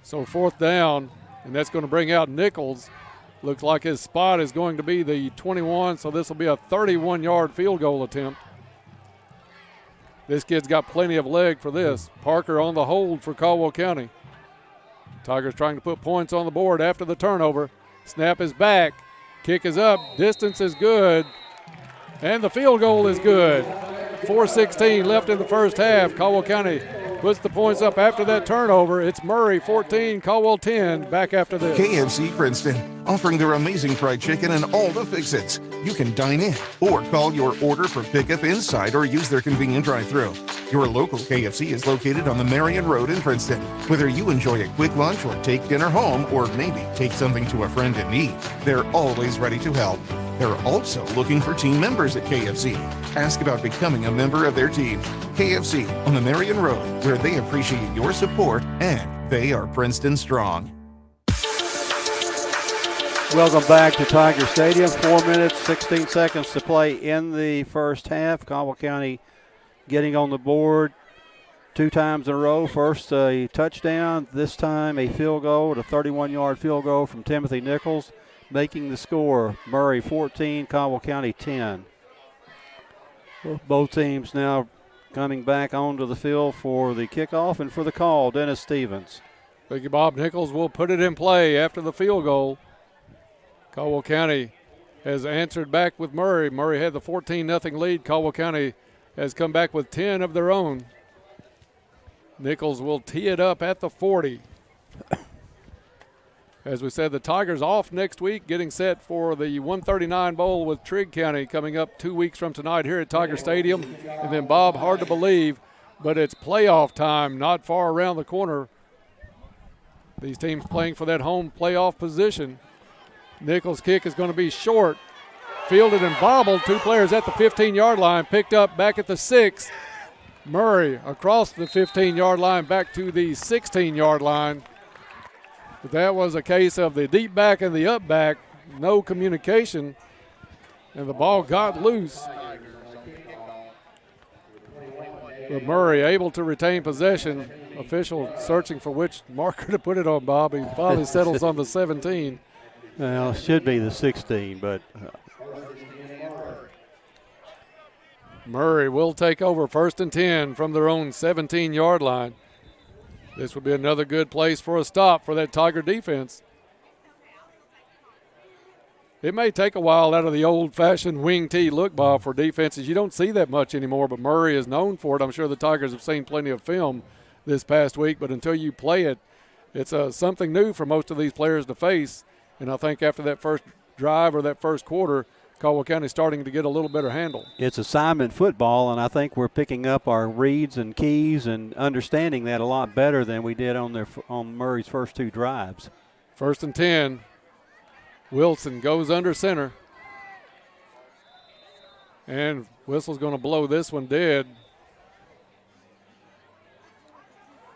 So 4th down, and that's going to bring out Nichols. Looks like his spot is going to be the 21, so this will be a 31-yard field goal attempt. This kid's got plenty of leg for this. Parker on the hold for Caldwell County. Tigers trying to put points on the board after the turnover. Snap is back. Kick is up. Distance is good. And the field goal is good. 4:16 left in the first half. Caldwell County puts the points up after that turnover. It's Murray 14, Caldwell 10. Back after this. KFC Princeton, offering their amazing fried chicken and all the fix-its. You can dine in or call your order for pickup inside or use their convenient drive-thru. Your local KFC is located on the Marion Road in Princeton. Whether you enjoy a quick lunch or take dinner home or maybe take something to a friend in need, they're always ready to help. They're also looking for team members at KFC. Ask about becoming a member of their team. KFC on the Marion Road, where they appreciate your support and they are Princeton strong. Welcome back to Tiger Stadium. 4 minutes, 16 seconds to play in the first half. Caldwell County getting on the board 2 times in a row. First a touchdown, this time a field goal, a 31-yard field goal from Timothy Nichols, making the score Murray 14, Caldwell County 10. Both teams now coming back onto the field for the kickoff and for the call, Dennis Stevens. Thank you, Bob. Nichols will put it in play after the field goal. Caldwell County has answered back with Murray. Murray had the 14-0 lead. Caldwell County has come back with 10 of their own. Nichols will tee it up at the 40. As we said, the Tigers off next week, getting set for the 139 Bowl with Trigg County coming up 2 weeks from tonight here at Tiger Stadium. And then, Bob, hard to believe, but it's playoff time not far around the corner. These teams playing for that home playoff position. Nichols' kick is going to be short. Fielded and bobbled. 2 players at the 15-yard line. Picked up back at the 6. Murray across the 15-yard line back to the 16-yard line. But that was a case of the deep back and the up back. No communication. And the ball got loose. But Murray able to retain possession. Official searching for which marker to put it on, Bob. He finally settles on the 17. Well, it should be the 16, but Murray will take over 1st and 10 from their own 17-yard line. This would be another good place for a stop for that Tiger defense. It may take a while out of the old-fashioned wing tee look, Bob, for defenses. You don't see that much anymore, but Murray is known for it. I'm sure the Tigers have seen plenty of film this past week, but until you play it, it's something new for most of these players to face. And I think after that first drive or that first quarter, Caldwell County starting to get a little better handle. It's assignment football, and I think we're picking up our reads and keys and understanding that a lot better than we did on Murray's first 2 drives. 1st and 10. Wilson goes under center. And Whistle's going to blow this one dead.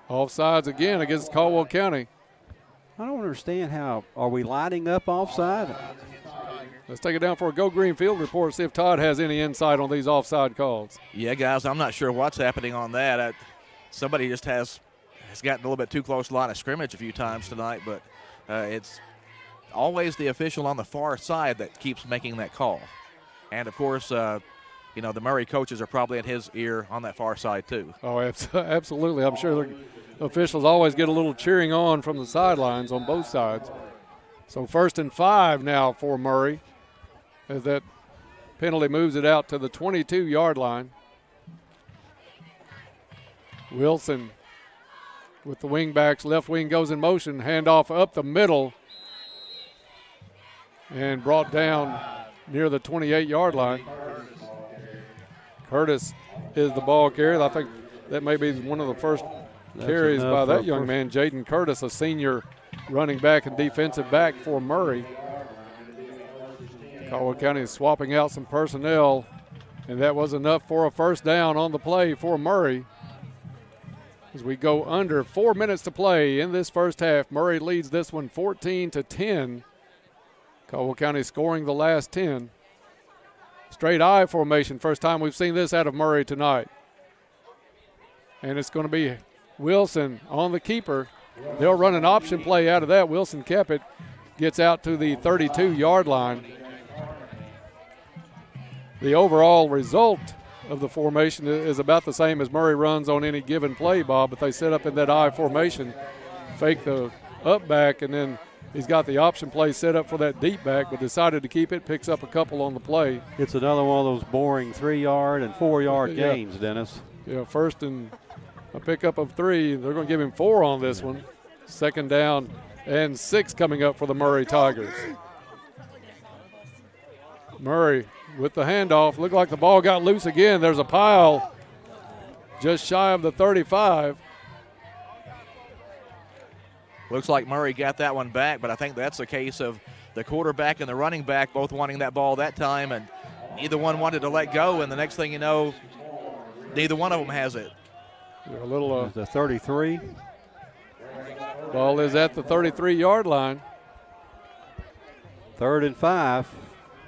Offsides again against Caldwell County. I don't understand how. Are we lining up offside? Let's take it down for a Go Green Field report, see if Todd has any insight on these offside calls. Yeah, guys, I'm not sure what's happening on that. Somebody just has gotten a little bit too close to the line of scrimmage a few times tonight, but it's always the official on the far side that keeps making that call. And, of course, the Murray coaches are probably in his ear on that far side too. Oh, absolutely. I'm sure the officials always get a little cheering on from the sidelines on both sides. So 1st and 5 now for Murray as that penalty moves it out to the 22-yard line. Wilson with the wing backs. Left wing goes in motion. Handoff up the middle and brought down near the 28-yard line. Curtis is the ball carrier. I think that may be one of the first carries by that young man, Jaden Curtis, a senior running back and defensive back for Murray. Caldwell County is swapping out some personnel, and that was enough for a first down on the play for Murray. As we go under 4 minutes to play in this first half, Murray leads this one 14-10. Caldwell County scoring the last 10. Straight I formation, first time we've seen this out of Murray tonight. And it's going to be Wilson on the keeper. They'll run an option play out of that. Wilson kept it, gets out to the 32-yard line. The overall result of the formation is about the same as Murray runs on any given play, Bob, but they set up in that I formation, fake the up back, and then he's got the option play set up for that deep back, but decided to keep it, picks up a couple on the play. It's another one of those boring 3-yard and 4-yard gains, Dennis. Yeah, first and a pickup of 3. They're going to give him 4 on this one. 2nd down and 6 coming up for the Murray Tigers. Murray with the handoff. Looked like the ball got loose again. There's a pile just shy of the 35. Looks like Murray got that one back, but I think that's a case of the quarterback and the running back both wanting that ball that time, and neither one wanted to let go, and the next thing you know, neither one of them has it. They're a little the 33. Ball is at the 33-yard line. 3rd and 5.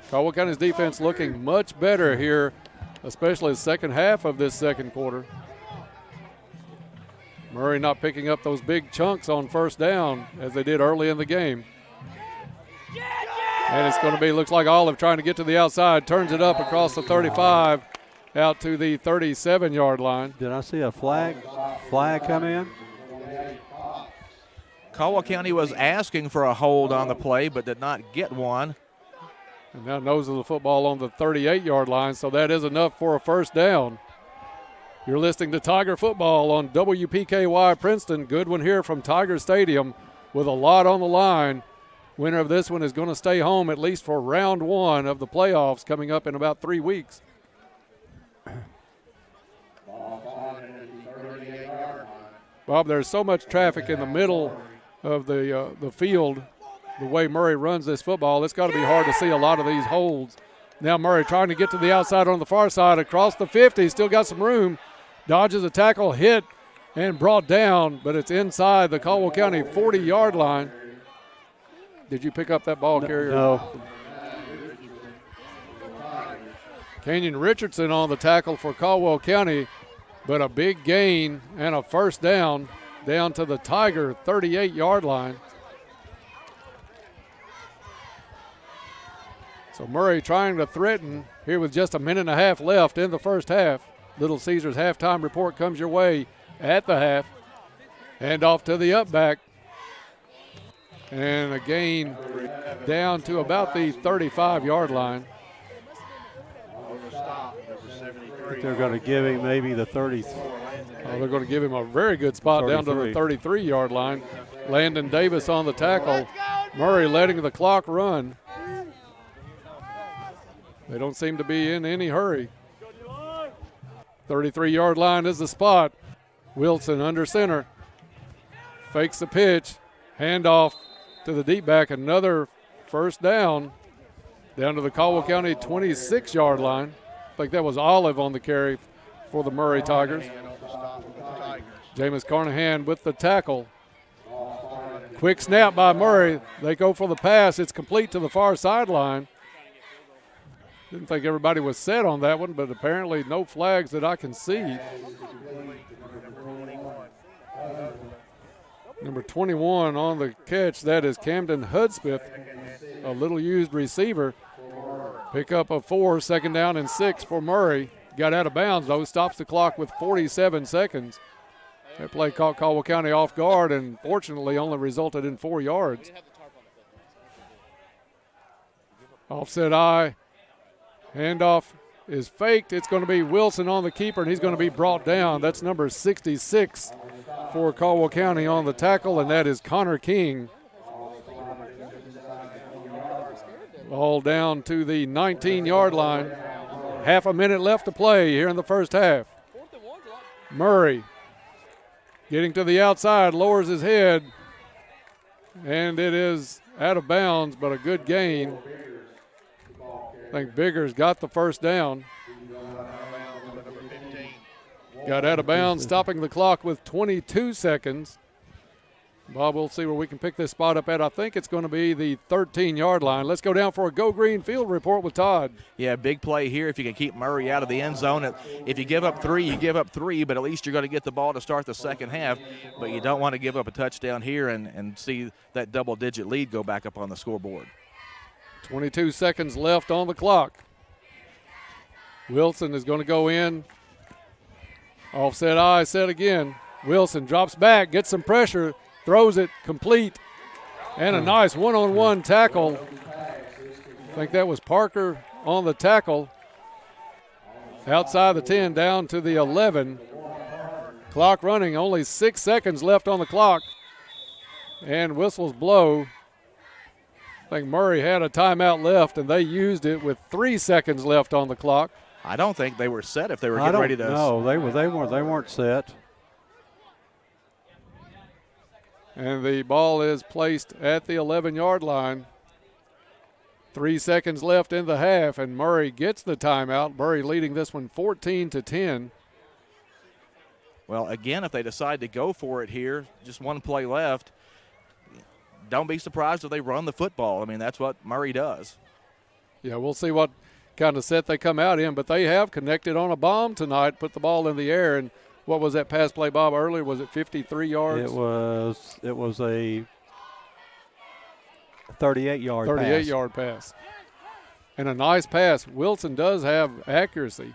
Caldwell County's defense looking much better here, especially the second half of this second quarter. Murray not picking up those big chunks on first down as they did early in the game. And it's going to be, looks like Olive trying to get to the outside, turns it up across the 35 out to the 37-yard line. Did I see a flag come in? Caldwell County was asking for a hold on the play but did not get one. And now noses the football on the 38-yard line, so that is enough for a first down. You're listening to Tiger Football on WPKY Princeton. Good one here from Tiger Stadium with a lot on the line. Winner of this one is going to stay home at least for round 1 of the playoffs coming up in about 3 weeks. Bob, there's so much traffic in the middle of the field. The way Murray runs this football, it's got to be hard to see a lot of these holds. Now Murray trying to get to the outside on the far side across the 50. Still got some room. Dodges a tackle, hit, and brought down, but it's inside the Caldwell County 40-yard line. Did you pick up that ball carrier? No. Kenyon Richardson on the tackle for Caldwell County, but a big gain and a first down to the Tiger 38-yard line. So Murray trying to threaten here with just a minute and a half left in the first half. Little Caesars halftime report comes your way at the half. Hand off to the up back. And a gain down to about the 35-yard line. They're going to give him maybe the 30. They're going to give him a very good spot 33. Down to the 33-yard line. Landon Davis on the tackle. Murray letting the clock run. They don't seem to be in any hurry. 33-yard line is the spot. Wilson under center. Fakes the pitch. Handoff to the deep back. Another first down to the Caldwell County 26-yard line. I think that was Olive on the carry for the Murray Tigers. Jameis Carnahan with the tackle. Quick snap by Murray. They go for the pass. It's complete to the far sideline. Didn't think everybody was set on that one, but apparently no flags that I can see. Number 21 on the catch, that is Camden Hudspeth, a little used receiver. Pick up a 4, 2nd down and 6 for Murray. Got out of bounds, though. Stops the clock with 47 seconds. That play caught Caldwell County off guard and fortunately only resulted in 4 yards. Offset eye. Handoff is faked. It's going to be Wilson on the keeper, and he's going to be brought down. That's number 66 for Caldwell County on the tackle, and that is Connor King. Ball down to the 19-yard line. Half a minute left to play here in the first half. Murray getting to the outside, lowers his head, and it is out of bounds, but a good gain. I think Biggers got the first down. Got out of bounds, stopping the clock with 22 seconds. Bob, we'll see where we can pick this spot up at. I think it's going to be the 13-yard line. Let's go down for a Go Green Field report with Todd. Yeah, big play here if you can keep Murray out of the end zone. If you give up 3, you give up 3, but at least you're going to get the ball to start the second half. But you don't want to give up a touchdown here and see that double-digit lead go back up on the scoreboard. 22 seconds left on the clock. Wilson is going to go in. Offset eye set again. Wilson drops back, gets some pressure, throws it complete, and a nice one-on-one tackle. I think that was Parker on the tackle. Outside the 10, down to the 11. Clock running, only 6 seconds left on the clock. And whistles blow. I think Murray had a timeout left, and they used it with 3 seconds left on the clock. I don't think they were set if they were getting ready to. No, they weren't set. And the ball is placed at the 11-yard line. 3 seconds left in the half, and Murray gets the timeout. Murray leading this one 14-10. Well, again, if they decide to go for it here, just one play left, don't be surprised if they run the football. I mean, that's what Murray does. Yeah, we'll see what kind of set they come out in, but they have connected on a bomb tonight, put the ball in the air, and what was that pass play, Bob, earlier? Was it 53 yards? It was a 38-yard pass. 38-yard pass. And a nice pass. Wilson does have accuracy.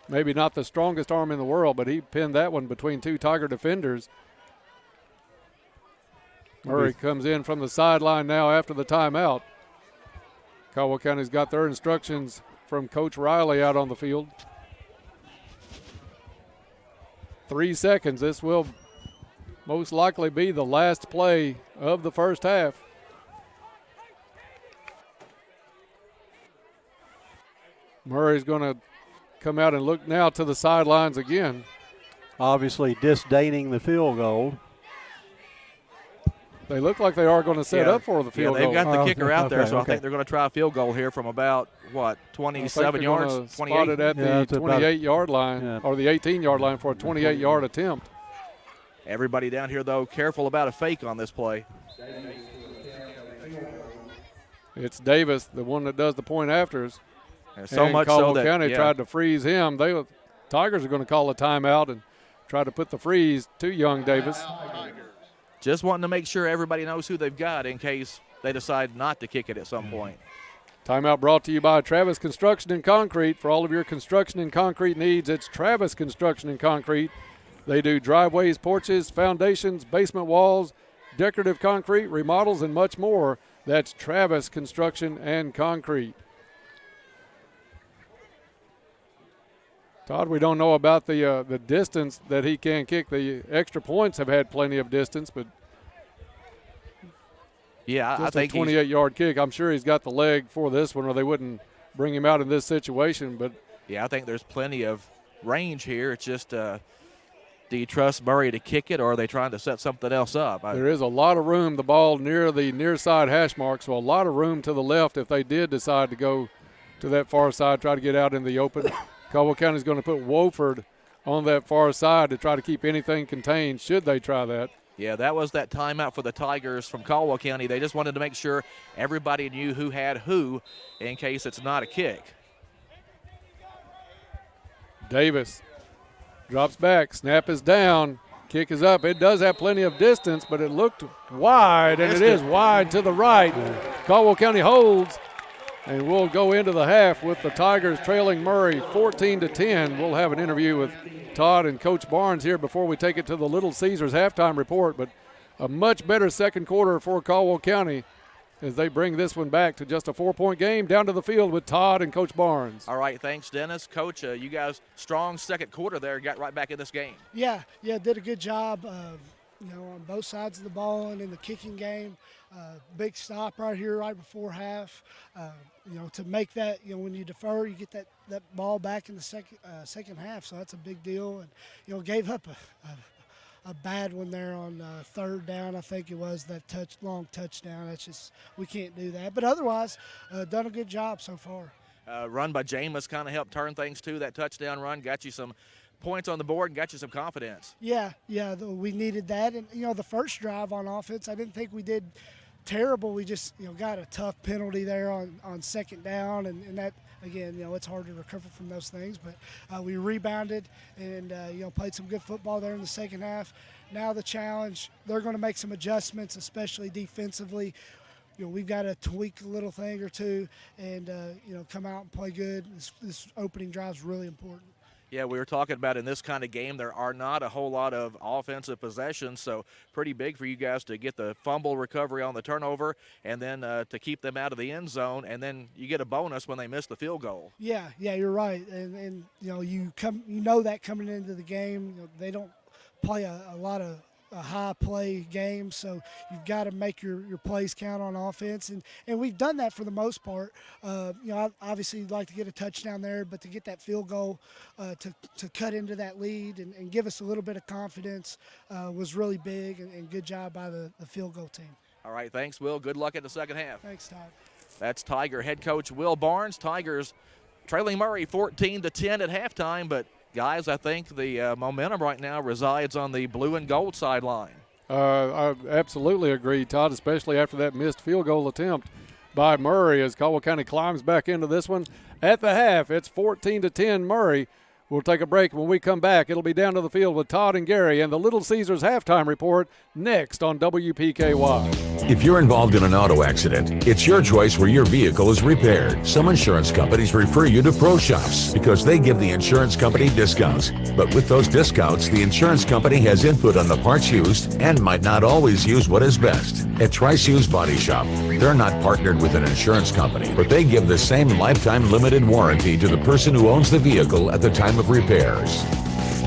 Maybe not the strongest arm in the world, but he pinned that one between 2 Tiger defenders. Murray comes in from the sideline now after the timeout. Caldwell County's got their instructions from Coach Riley out on the field. 3 seconds. This will most likely be the last play of the first half. Murray's going to come out and look now to the sidelines again. Obviously disdaining the field goal. They look like they are going to set up for the field goal. They've got the kicker out there, so I think they're going to try a field goal here from about, 27 yards? 28? Spot it at the 28-yard line, or the 18-yard line for a 28-yard attempt. Everybody down here, though, careful about a fake on this play. It's Davis, the one that does the point afters. And so much so that County tried to freeze him. Tigers are going to call a timeout and try to put the freeze to young Davis. Just wanting to make sure everybody knows who they've got in case they decide not to kick it at some point. Timeout brought to you by Travis Construction and Concrete. For all of your construction and concrete needs, it's Travis Construction and Concrete. They do driveways, porches, foundations, basement walls, decorative concrete, remodels, and much more. That's Travis Construction and Concrete. Todd, we don't know about the distance that he can kick. The extra points have had plenty of distance, but yeah, just I think a 28-yard kick. I'm sure he's got the leg for this one, or they wouldn't bring him out in this situation. But yeah, I think there's plenty of range here. It's just, do you trust Murray to kick it, or are they trying to set something else up? There is a lot of room. The ball near the near side hash mark, so a lot of room to the left if they did decide to go to that far side, try to get out in the open. Caldwell County is going to put Wofford on that far side to try to keep anything contained should they try that. Yeah, that was that timeout for the Tigers from Caldwell County. They just wanted to make sure everybody knew who had who in case it's not a kick. Davis drops back. Snap is down. Kick is up. It does have plenty of distance, but it looked wide, and it is wide to the right. Caldwell County holds. And we'll go into the half with the Tigers trailing Murray 14-10. We'll have an interview with Todd and Coach Barnes here before we take it to the Little Caesars halftime report. But a much better second quarter for Caldwell County as they bring this one back to just a 4-point game. Down to the field with Todd and Coach Barnes. All right, thanks, Dennis. Coach, you guys, strong second quarter there, got right back in this game. Yeah, did a good job, on both sides of the ball and in the kicking game. Big stop right here right before half. To make that, when you defer, you get that ball back in the second half, so that's a big deal. And, gave up a bad one there on third down. I think it was that long touchdown. That's just, we can't do that. But otherwise, done a good job so far. Run by Jameis kind of helped turn things too. That touchdown run got you some points on the board and got you some confidence. Yeah, we needed that. And, the first drive on offense, I didn't think we did terrible. We just, got a tough penalty there on second down, and that, again, it's hard to recover from those things. But we rebounded and, played some good football there in the second half. Now the challenge, they're going to make some adjustments, especially defensively. We've got to tweak a little thing or two and, come out and play good. This opening drive is really important. Yeah, we were talking about in this kind of game, there are not a whole lot of offensive possessions, so pretty big for you guys to get the fumble recovery on the turnover and then to keep them out of the end zone, and then you get a bonus when they miss the field goal. Yeah, you're right, and you know that coming into the game, they don't play a lot of high play game, so you've got to make your plays count on offense, and we've done that for the most part. I obviously like to get a touchdown there, but to get that field goal to cut into that lead and give us a little bit of confidence was really big, and good job by the field goal team. All right, thanks, Will. Good luck in the second half. Thanks, Todd. That's Tiger head coach Will Barnes. Tigers trailing Murray 14-10 at halftime, but guys, I think the momentum right now resides on the blue and gold sideline. I absolutely agree, Todd, especially after that missed field goal attempt by Murray as Caldwell County climbs back into this one. At the half, it's 14-10 Murray. We'll take a break. When we come back, it'll be down to the field with Todd and Gary and the Little Caesars halftime report next on WPKY. If you're involved in an auto accident, it's your choice where your vehicle is repaired. Some insurance companies refer you to pro shops because they give the insurance company discounts. But with those discounts, the insurance company has input on the parts used and might not always use what is best. At Trice Used Body Shop, they're not partnered with an insurance company, but they give the same lifetime limited warranty to the person who owns the vehicle at the time of repairs.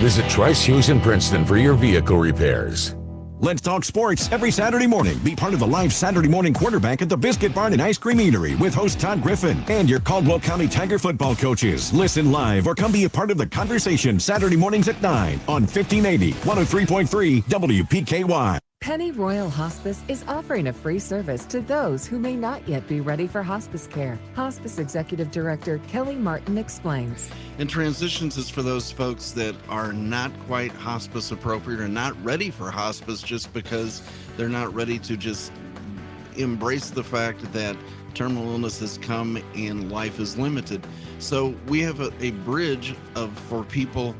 Visit Trice Hughes in Princeton for your vehicle repairs. Let's talk sports every Saturday morning. Be part of the live Saturday morning quarterback at the Biscuit Barn and Ice Cream Eatery with host Todd Griffin and your Caldwell County Tiger football coaches. Listen live or come be a part of the conversation Saturday mornings at 9 on 1580, 103.3 WPKY. Penny Royal Hospice is offering a free service to those who may not yet be ready for hospice care. Hospice Executive Director Kelly Martin explains. And transitions is for those folks that are not quite hospice appropriate or not ready for hospice just because they're not ready to just embrace the fact that terminal illness has come and life is limited. So we have a bridge for people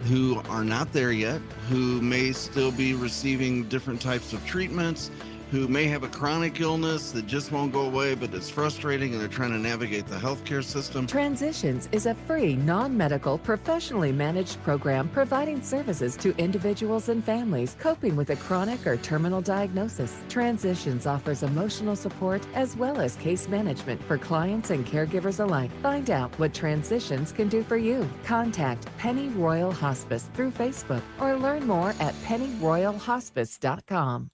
who are not there yet, who may still be receiving different types of treatments, who may have a chronic illness that just won't go away, but it's frustrating and they're trying to navigate the healthcare system. Transitions is a free, non-medical, professionally managed program providing services to individuals and families coping with a chronic or terminal diagnosis. Transitions offers emotional support as well as case management for clients and caregivers alike. Find out what Transitions can do for you. Contact Penny Royal Hospice through Facebook or learn more at pennyroyalhospice.com.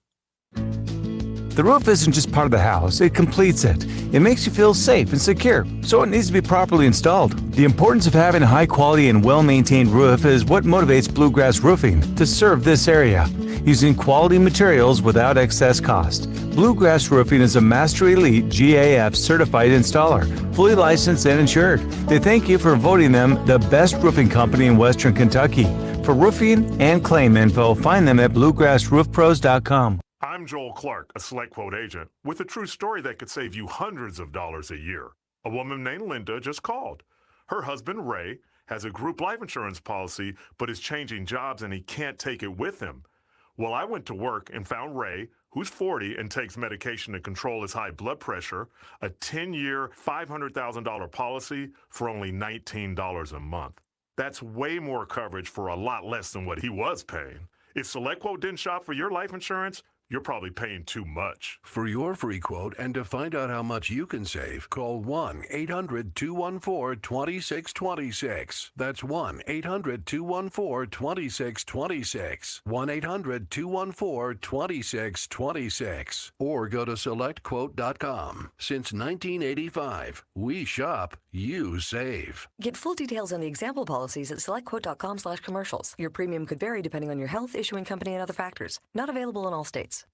The roof isn't just part of the house, it completes it. It makes you feel safe and secure, so it needs to be properly installed. The importance of having a high quality and well-maintained roof is what motivates Bluegrass Roofing to serve this area, using quality materials without excess cost. Bluegrass Roofing is a Master Elite GAF certified installer, fully licensed and insured. They thank you for voting them the best roofing company in Western Kentucky. For roofing and claim info, find them at bluegrassroofpros.com. I'm Joel Clark, a Select Quote agent, with a true story that could save you hundreds of dollars a year. A woman named Linda just called. Her husband, Ray, has a group life insurance policy, but is changing jobs and he can't take it with him. Well, I went to work and found Ray, who's 40 and takes medication to control his high blood pressure, a 10-year, $500,000 policy for only $19 a month. That's way more coverage for a lot less than what he was paying. If SelectQuote didn't shop for your life insurance, you're probably paying too much. For your free quote and to find out how much you can save, call 1-800-214-2626. That's 1-800-214-2626. 1-800-214-2626. Or go to SelectQuote.com. Since 1985, we shop, you save. Get full details on the example policies at SelectQuote.com/commercials. Your premium could vary depending on your health, issuing company, and other factors. Not available in all states.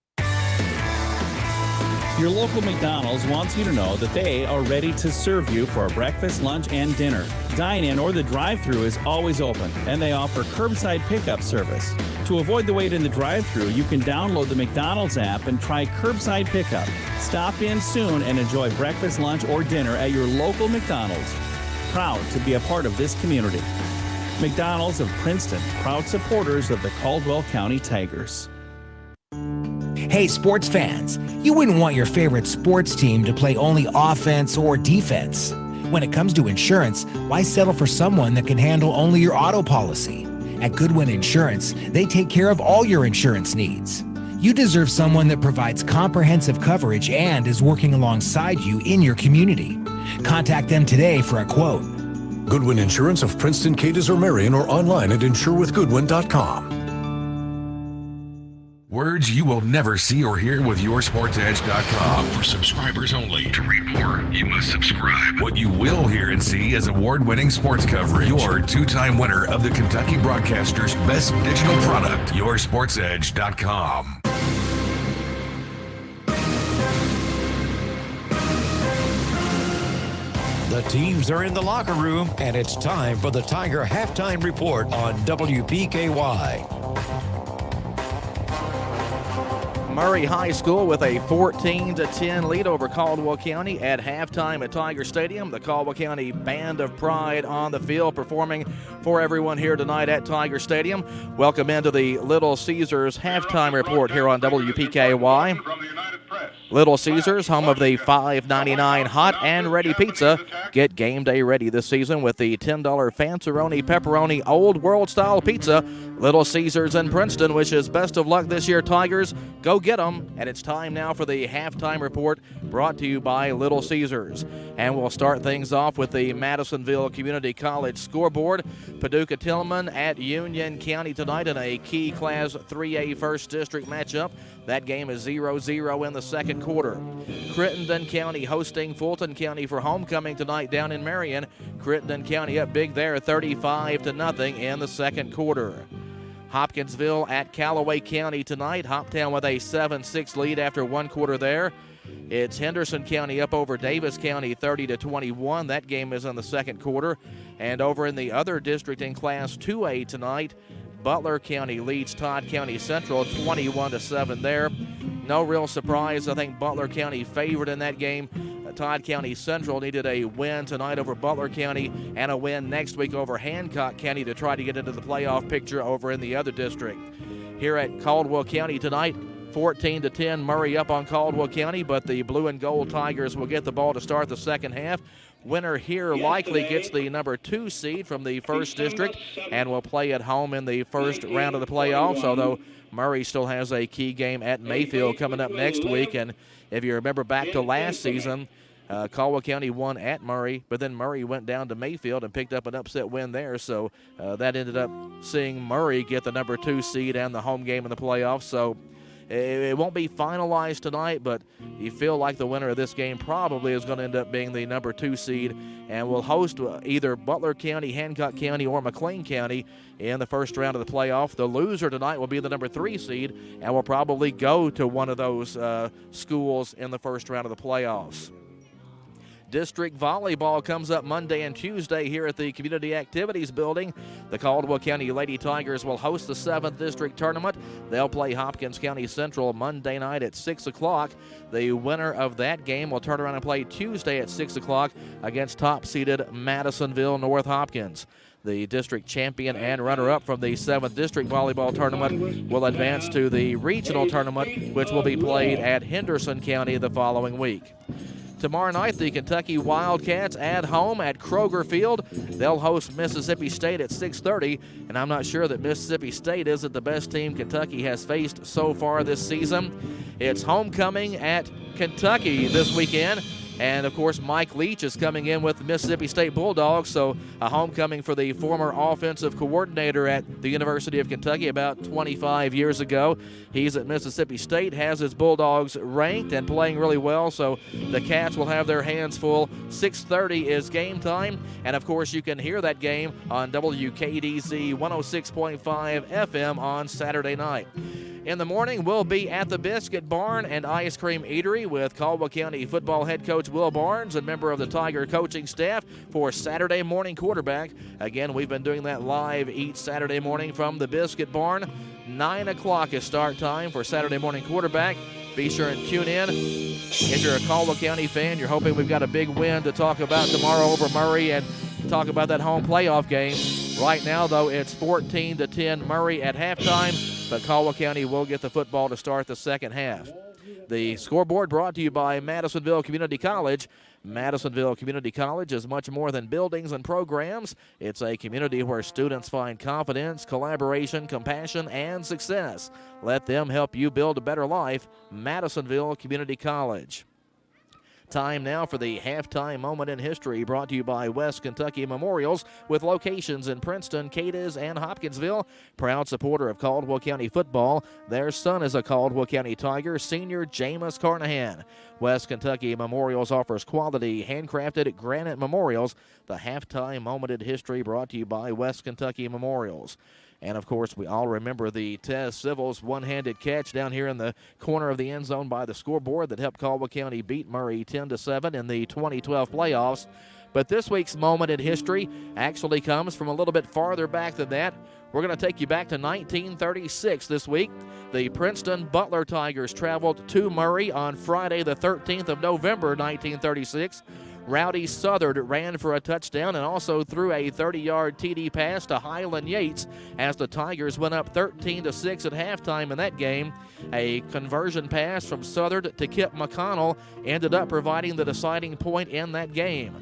Your local McDonald's wants you to know that they are ready to serve you for breakfast, lunch, and dinner. Dine-in or the drive-thru is always open, and they offer curbside pickup service. To avoid the wait in the drive-thru, you can download the McDonald's app and try curbside pickup. Stop in soon and enjoy breakfast, lunch, or dinner at your local McDonald's. Proud to be a part of this community. McDonald's of Princeton, proud supporters of the Caldwell County Tigers. Hey, sports fans, you wouldn't want your favorite sports team to play only offense or defense. When it comes to insurance, why settle for someone that can handle only your auto policy? At Goodwin Insurance, they take care of all your insurance needs. You deserve someone that provides comprehensive coverage and is working alongside you in your community. Contact them today for a quote. Goodwin Insurance of Princeton, Cadiz, or Marion, or online at insurewithgoodwin.com. Words you will never see or hear with YourSportsEdge.com. For subscribers only. To read more, you must subscribe. What you will hear and see is award-winning sports coverage. Your two-time winner of the Kentucky Broadcasters' best digital product. YourSportsEdge.com. The teams are in the locker room, and it's time for the Tiger Halftime Report on WPKY. Murray High School with a 14-10 lead over Caldwell County at halftime at Tiger Stadium. The Caldwell County Band of Pride on the field performing for everyone here tonight at Tiger Stadium. Welcome into the Little Caesars halftime report here on WPKY. Little Caesars, home of the $5.99 hot and ready pizza. Get game day ready this season with the $10 Fanceroni Pepperoni Old World Style Pizza. Little Caesars in Princeton wishes best of luck this year, Tigers. Go get them. And it's time now for the halftime report brought to you by Little Caesars. And we'll start things off with the Madisonville Community College scoreboard. Paducah Tillman at Union County tonight in a key Class 3A First District matchup. That game is 0-0 in the second quarter. Crittenden County hosting Fulton County for homecoming tonight down in Marion. Crittenden County up big there, 35-0 in the second quarter. Hopkinsville at Callaway County tonight. Hoptown with a 7-6 lead after one quarter there. It's Henderson County up over Davis County 30-21. That game is in the second quarter. And over in the other district in Class 2A tonight, Butler County leads Todd County Central 21-7 there. No real surprise. I think Butler County favored in that game. Todd County Central needed a win tonight over Butler County and a win next week over Hancock County to try to get into the playoff picture over in the other district. Here at Caldwell County tonight, 14-10 Murray up on Caldwell County, but the blue and gold Tigers will get the ball to start the second half. Winner here likely gets the number 2 seed from the first district and will play at home in the first round of the playoffs, although Murray still has a key game at Mayfield coming up next week. And if you remember back to last season, Caldwell County won at Murray, but then Murray went down to Mayfield and picked up an upset win there. So that ended up seeing Murray get the number 2 seed and the home game in the playoffs. So it won't be finalized tonight, but you feel like the winner of this game probably is going to end up being the number 2 seed and will host either Butler County, Hancock County, or McLean County in the first round of the playoff. The loser tonight will be the number 3 seed and will probably go to one of those schools in the first round of the playoffs. District volleyball comes up Monday and Tuesday here at the Community Activities Building. The Caldwell County Lady Tigers will host the 7th District Tournament. They'll play Hopkins County Central Monday night at 6 o'clock. The winner of that game will turn around and play Tuesday at 6 o'clock against top-seeded Madisonville North Hopkins. The district champion and runner-up from the 7th District Volleyball Tournament will advance to the regional tournament, which will be played at Henderson County the following week. Tomorrow night, the Kentucky Wildcats at home at Kroger Field. They'll host Mississippi State at 6:30, and I'm not sure that Mississippi State isn't the best team Kentucky has faced so far this season. It's homecoming at Kentucky this weekend. And, of course, Mike Leach is coming in with the Mississippi State Bulldogs, so a homecoming for the former offensive coordinator at the University of Kentucky about 25 years ago. He's at Mississippi State, has his Bulldogs ranked and playing really well, so the Cats will have their hands full. 6:30 is game time, and, of course, you can hear that game on WKDZ 106.5 FM on Saturday night. In the morning, we'll be at the Biscuit Barn and Ice Cream Eatery with Caldwell County football head coach Will Barnes, a member of the Tiger coaching staff, for Saturday morning quarterback. Again, we've been doing that live each Saturday morning from the Biscuit Barn. 9 o'clock is start time for Saturday morning quarterback. Be sure and tune in. If you're a Caldwell County fan, you're hoping we've got a big win to talk about tomorrow over Murray and talk about that home playoff game. Right now, though, it's 14-10 Murray at halftime, but Caldwell County will get the football to start the second half. The scoreboard brought to you by Madisonville Community College. Madisonville Community College is much more than buildings and programs. It's a community where students find confidence, collaboration, compassion, and success. Let them help you build a better life. Madisonville Community College. Time now for the halftime moment in history, brought to you by West Kentucky Memorials, with locations in Princeton, Cadiz, and Hopkinsville. Proud supporter of Caldwell County football. Their son is a Caldwell County Tiger, senior Jameis Carnahan. West Kentucky Memorials offers quality, handcrafted granite memorials. The halftime moment in history, brought to you by West Kentucky Memorials. And, of course, we all remember the Tez Civils one-handed catch down here in the corner of the end zone by the scoreboard that helped Caldwell County beat Murray 10-7 in the 2012 playoffs. But this week's moment in history actually comes from a little bit farther back than that. We're going to take you back to 1936 this week. The Princeton Butler Tigers traveled to Murray on Friday the 13th of November, 1936. Rowdy Southard ran for a touchdown and also threw a 30-yard TD pass to Highland Yates as the Tigers went up 13-6 at halftime in that game. A conversion pass from Southard to Kip McConnell ended up providing the deciding point in that game.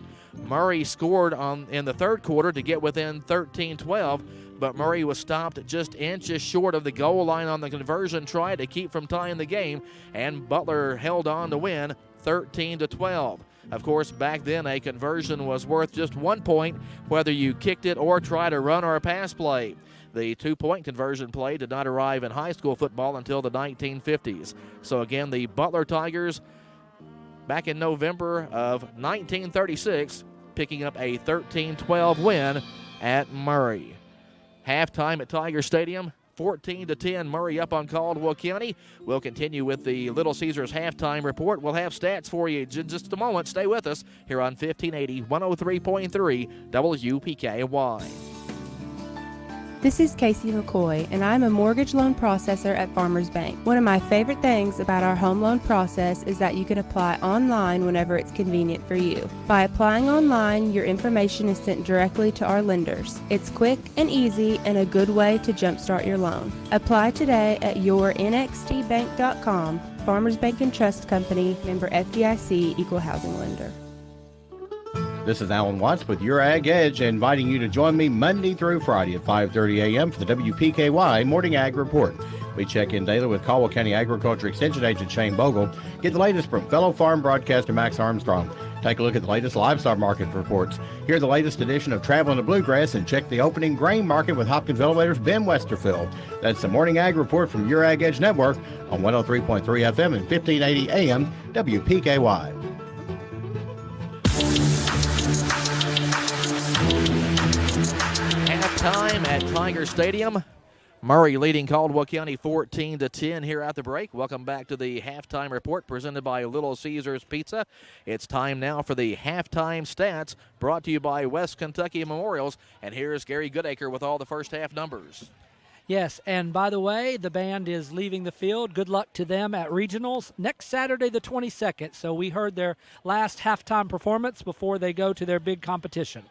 Murray scored in the third quarter to get within 13-12, but Murray was stopped just inches short of the goal line on the conversion try to keep from tying the game, and Butler held on to win 13-12. Of course, back then, a conversion was worth just 1 point, whether you kicked it or tried a run or a pass play. The 2-point conversion play did not arrive in high school football until the 1950s. So again, the Butler Tigers, back in November of 1936, picking up a 13-12 win at Murray. Halftime at Tiger Stadium, 14-10, Murray up on Caldwell County. We'll continue with the Little Caesars halftime report. We'll have stats for you in just a moment. Stay with us here on 1580 103.3 WPKY. This is Casey McCoy, and I'm a mortgage loan processor at Farmers Bank. One of my favorite things about our home loan process is that you can apply online whenever it's convenient for you. By applying online, your information is sent directly to our lenders. It's quick and easy and a good way to jumpstart your loan. Apply today at yournxtbank.com. Farmers Bank and Trust Company, member FDIC, equal housing lender. This is Alan Watts with Your Ag Edge, inviting you to join me Monday through Friday at 5:30 a.m. for the WPKY Morning Ag Report. We check in daily with Caldwell County Agriculture Extension Agent Shane Bogle. Get the latest from fellow farm broadcaster Max Armstrong. Take a look at the latest livestock market reports. Hear the latest edition of Traveling to Bluegrass and check the opening grain market with Hopkins Elevator's Ben Westerfield. That's the Morning Ag Report from Your Ag Edge Network on 103.3 FM and 1580 AM WPKY. Halftime at Tiger Stadium. Murray leading Caldwell County 14-10 here at the break. Welcome back to the halftime report presented by Little Caesars Pizza. It's time now for the halftime stats brought to you by West Kentucky Memorials. And here's Gary Goodacre with all the first half numbers. Yes, and by the way, the band is leaving the field. Good luck to them at regionals next Saturday the 22nd. So we heard their last halftime performance before they go to their big competition.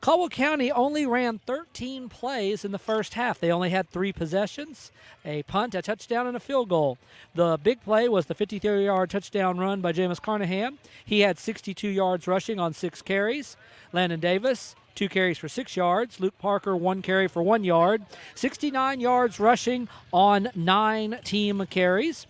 Caldwell County only ran 13 plays in the first half. They only had 3 possessions, a punt, a touchdown, and a field goal. The big play was the 53-yard touchdown run by Jameis Carnahan. He had 62 yards rushing on 6 carries. Landon Davis, 2 carries for 6 yards. Luke Parker, 1 carry for 1 yard. 69 yards rushing on 9 team carries.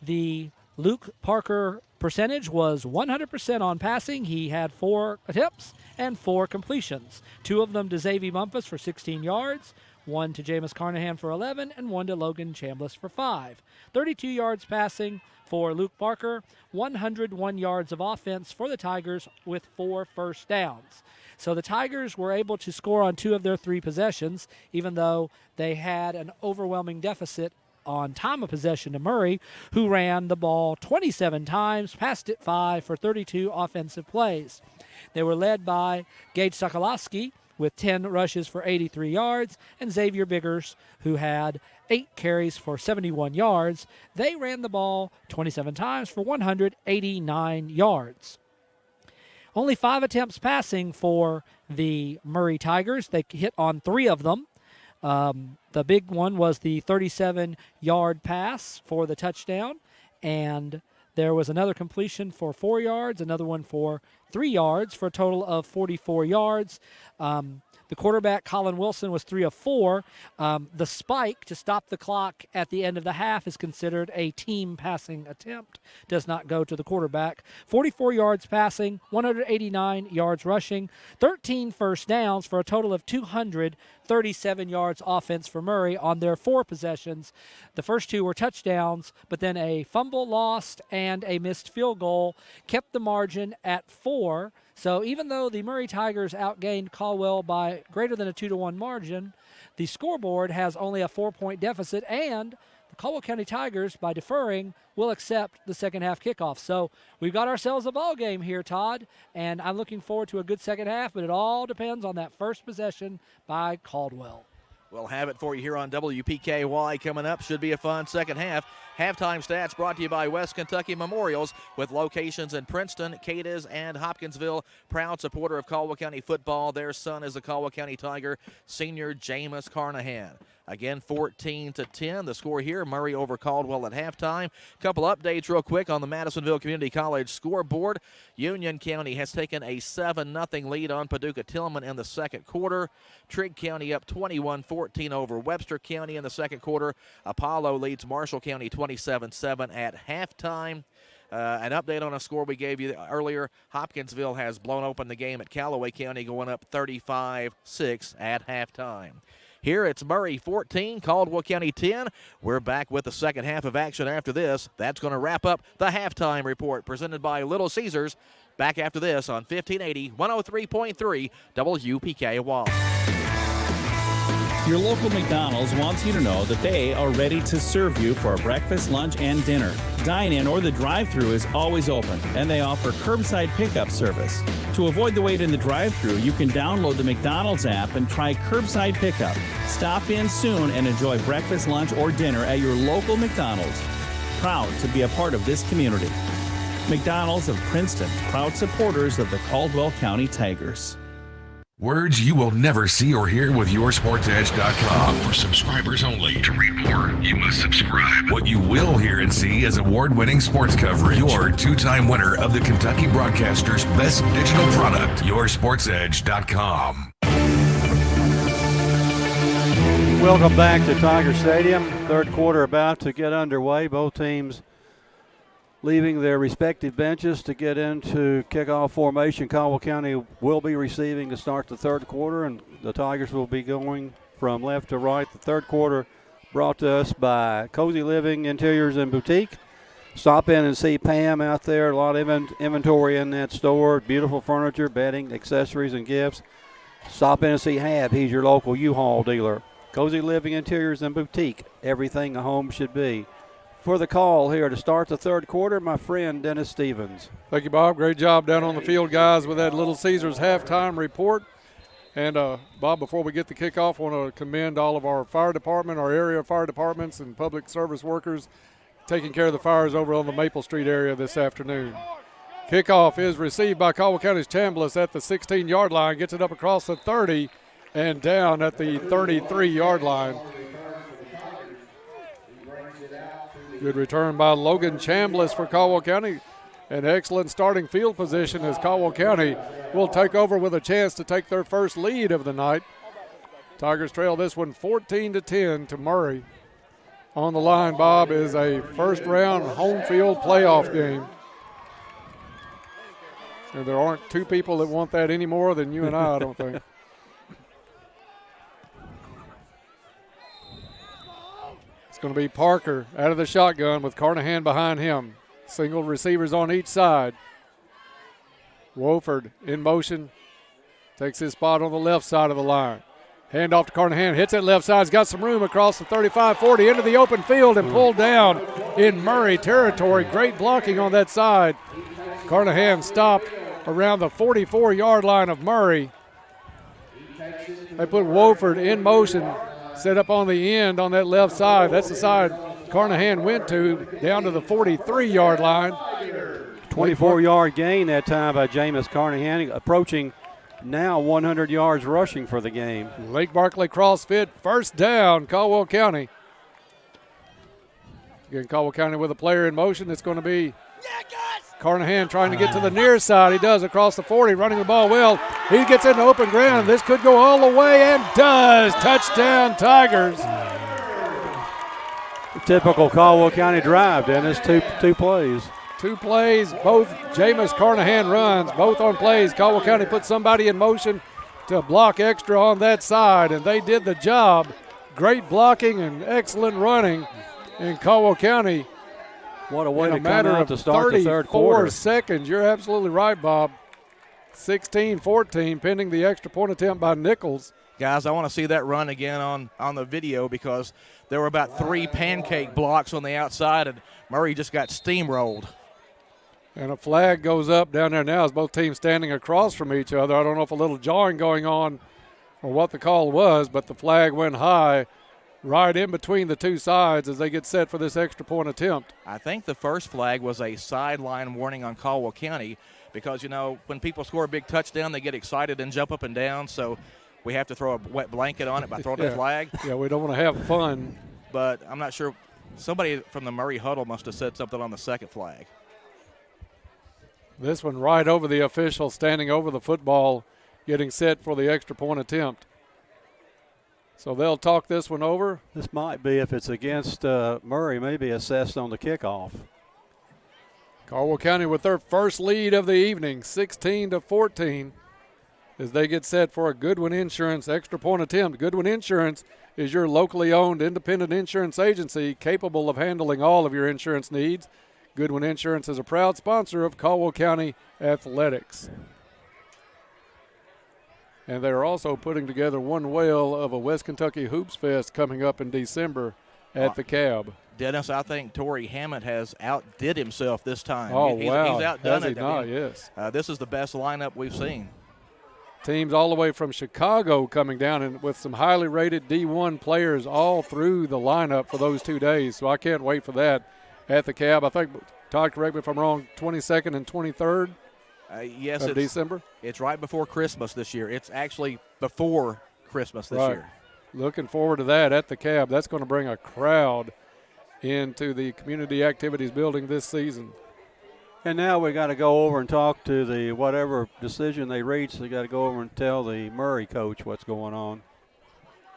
The Luke Parker percentage was 100% on passing. He had 4 attempts and 4 completions. 2 of them to Xavier Bumpus for 16 yards, 1 to Jameis Carnahan for 11, and 1 to Logan Chambliss for 5. 32 yards passing for Luke Parker, 101 yards of offense for the Tigers with 4 first downs. So the Tigers were able to score on 2 of their 3 possessions, even though they had an overwhelming deficit on time of possession to Murray, who ran the ball 27 times, passed it 5 for 32 offensive plays. They were led by Gage Sokolowski with 10 rushes for 83 yards, and Xavier Biggers, who had 8 carries for 71 yards. They ran the ball 27 times for 189 yards. Only 5 attempts passing for the Murray Tigers. They hit on 3 of them. The big one was the 37-yard pass for the touchdown, and there was another completion for 4 yards, another one for 3 yards, for a total of 44 yards. The quarterback, Colin Wilson, was 3 of 4. The spike to stop the clock at the end of the half is considered a team passing attempt. Does not go to the quarterback. 44 yards passing, 189 yards rushing, 13 first downs for a total of 237 yards offense for Murray on their 4 possessions. The first 2 were touchdowns, but then a fumble lost and a missed field goal kept the margin at 4. So even though the Murray Tigers outgained Caldwell by greater than a 2-1 margin, the scoreboard has only a 4-point deficit, and the Caldwell County Tigers, by deferring, will accept the second half kickoff. So we've got ourselves a ball game here, Todd, and I'm looking forward to a good second half, but it all depends on that first possession by Caldwell. We'll have it for you here on WPKY coming up. Should be a fun second half. Halftime stats brought to you by West Kentucky Memorials, with locations in Princeton, Cadiz, and Hopkinsville. Proud supporter of Caldwell County football. Their son is a Caldwell County Tiger, senior Jameis Carnahan. Again, 14-10, the score here. Murray over Caldwell at halftime. Couple updates real quick on the Madisonville Community College scoreboard. Union County has taken a 7-0 lead on Paducah Tillman in the second quarter. Trigg County up 21-14 over Webster County in the second quarter. Apollo leads Marshall County 27-7 at halftime. An update on a score we gave you earlier. Hopkinsville has blown open the game at Callaway County, going up 35-6 at halftime. Here it's Murray 14, Caldwell County 10. We're back with the second half of action after this. That's going to wrap up the halftime report presented by Little Caesars. Back after this on 1580, 103.3 WPKY. Your local McDonald's wants you to know that they are ready to serve you for breakfast, lunch, and dinner. Dine-in or the drive-thru is always open, and they offer curbside pickup service. To avoid the wait in the drive-thru, you can download the McDonald's app and try curbside pickup. Stop in soon and enjoy breakfast, lunch, or dinner at your local McDonald's. Proud to be a part of this community. McDonald's of Princeton, proud supporters of the Caldwell County Tigers. Words you will never see or hear with YourSportsEdge.com. For subscribers only. To read more, you must subscribe. What you will hear and see is award-winning sports coverage. Your 2-time winner of the Kentucky Broadcasters' best digital product. YourSportsEdge.com. Welcome back to Tiger Stadium. Third quarter about to get underway. Both teams leaving their respective benches to get into kickoff formation. Caldwell County will be receiving to start the third quarter, and the Tigers will be going from left to right. The third quarter brought to us by Cozy Living Interiors and Boutique. Stop in and see Pam out there. A lot of inventory in that store. Beautiful furniture, bedding, accessories, and gifts. Stop in and see Hab. He's your local U-Haul dealer. Cozy Living Interiors and Boutique. Everything a home should be. For the call here to start the third quarter, my friend Dennis Stevens. Thank you, Bob. Great job down on the field, guys, with that Little Caesars halftime report. And, Bob, before we get the kickoff, I want to commend all of our fire department, our area fire departments, and public service workers taking care of the fires over on the Maple Street area this afternoon. Kickoff is received by Caldwell County's Chambliss at the 16-yard line, gets it up across the 30 and down at the 33-yard line. Good return by Logan Chambliss for Caldwell County. An excellent starting field position as Caldwell County will take over with a chance to take their first lead of the night. Tigers trail this one 14-10 to Murray. On the line, Bob, is a first-round home field playoff game. And there aren't two people that want that any more than you and I don't think. It's going to be Parker out of the shotgun with Carnahan behind him. Single receivers on each side. Wofford in motion. Takes his spot on the left side of the line. Hand off to Carnahan. Hits it left side. He's got some room across the 35-40 into the open field and pulled down in Murray territory. Great blocking on that side. Carnahan stopped around the 44-yard line of Murray. They put Wofford in motion, set up on the end on that left side. That's the side Carnahan went to, down to the 43-yard line. 24-yard gain that time by Jameis Carnahan, approaching now 100 yards rushing for the game. Lake Barkley CrossFit, first down, Caldwell County. Again, Caldwell County with a player in motion. It's going to be Carnahan trying to get to the near side. He does across the 40, running the ball well. He gets into open ground. This could go all the way and does. Touchdown, Tigers. Typical Caldwell County drive, Dennis. Two plays. Two plays, both Jameis Carnahan runs, both on plays. Caldwell County put somebody in motion to block extra on that side, and they did the job. Great blocking and excellent running. And Caldwell County, what a way in to a matter come out of to start the third 34 quarter. seconds. You're absolutely right, Bob. 16-14, pending the extra point attempt by Nichols. Guys, I want to see that run again on the video because there were about 3 pancake blocks on the outside, and Murray just got steamrolled. And a flag goes up down there now as both teams standing across from each other. I don't know if a little jawing going on or what the call was, but the flag went high right in between the two sides as they get set for this extra point attempt. I think the first flag was a sideline warning on Caldwell County because, you know, when people score a big touchdown, they get excited and jump up and down, so we have to throw a wet blanket on it by throwing the flag. Yeah, we don't want to have fun. But I'm not sure. Somebody from the Murray huddle must have said something on the second flag. This one right over the official, standing over the football, getting set for the extra point attempt. So they'll talk this one over. This might be, if it's against Murray, maybe assessed on the kickoff. Caldwell County with their first lead of the evening, 16-14, as they get set for a Goodwin Insurance extra point attempt. Goodwin Insurance is your locally owned independent insurance agency capable of handling all of your insurance needs. Goodwin Insurance is a proud sponsor of Caldwell County Athletics. And they're also putting together one whale of a West Kentucky Hoops Fest coming up in December at the Cab. Dennis, I think Torrey Hammond has outdid himself this time. Oh, wow. He's outdone Has it. he not? Yes. This is the best lineup we've seen. Teams all the way from Chicago coming down, and with some highly rated D1 players all through the lineup for those 2 days. So I can't wait for that at the Cab. I think, Todd, correct me if I'm wrong, 22nd and 23rd yes, of December? It's right before Christmas this year. It's actually before Christmas this year. Looking forward to that at the Cab. That's going to bring a crowd into the community activities building this season. And now we got to go over and talk to the whatever decision they reach. They got to go over and tell the Murray coach what's going on.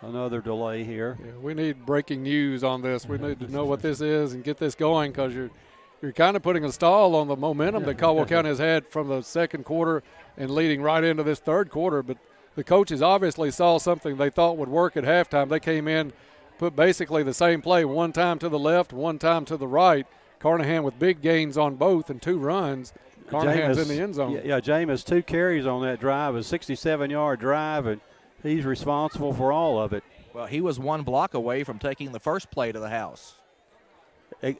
Another delay here. Yeah, we need breaking news on this. We need to know what this is and get this going because you're kind of putting a stall on the momentum that Caldwell County has had from the second quarter and leading right into this third quarter. But the coaches obviously saw something they thought would work at halftime. They came in, put basically the same play, one time to the left, one time to the right. Carnahan with big gains on both and 2 runs. Carnahan's in the end zone. Yeah, Jameis, 2 carries on that drive, a 67-yard drive, and he's responsible for all of it. Well, he was 1 block away from taking the first play to the house.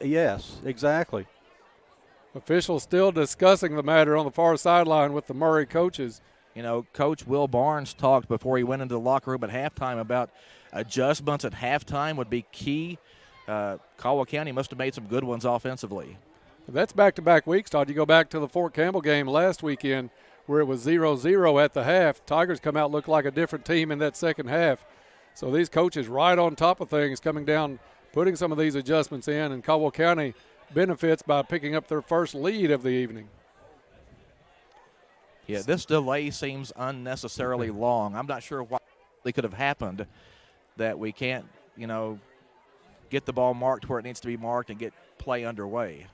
Yes, exactly. Officials still discussing the matter on the far sideline with the Murray coaches. You know, Coach Will Barnes talked before he went into the locker room at halftime about adjustments at halftime would be key. Caldwell County must have made some good ones offensively. That's back-to-back weeks, Todd. You go back to the Fort Campbell game last weekend where it was 0-0 at the half. Tigers come out look like a different team in that second half. So these coaches right on top of things, coming down, putting some of these adjustments in, and Caldwell County benefits by picking up their first lead of the evening. Yeah, this delay seems unnecessarily long. I'm not sure what could have happened that we can't, get the ball marked where it needs to be marked and get play underway.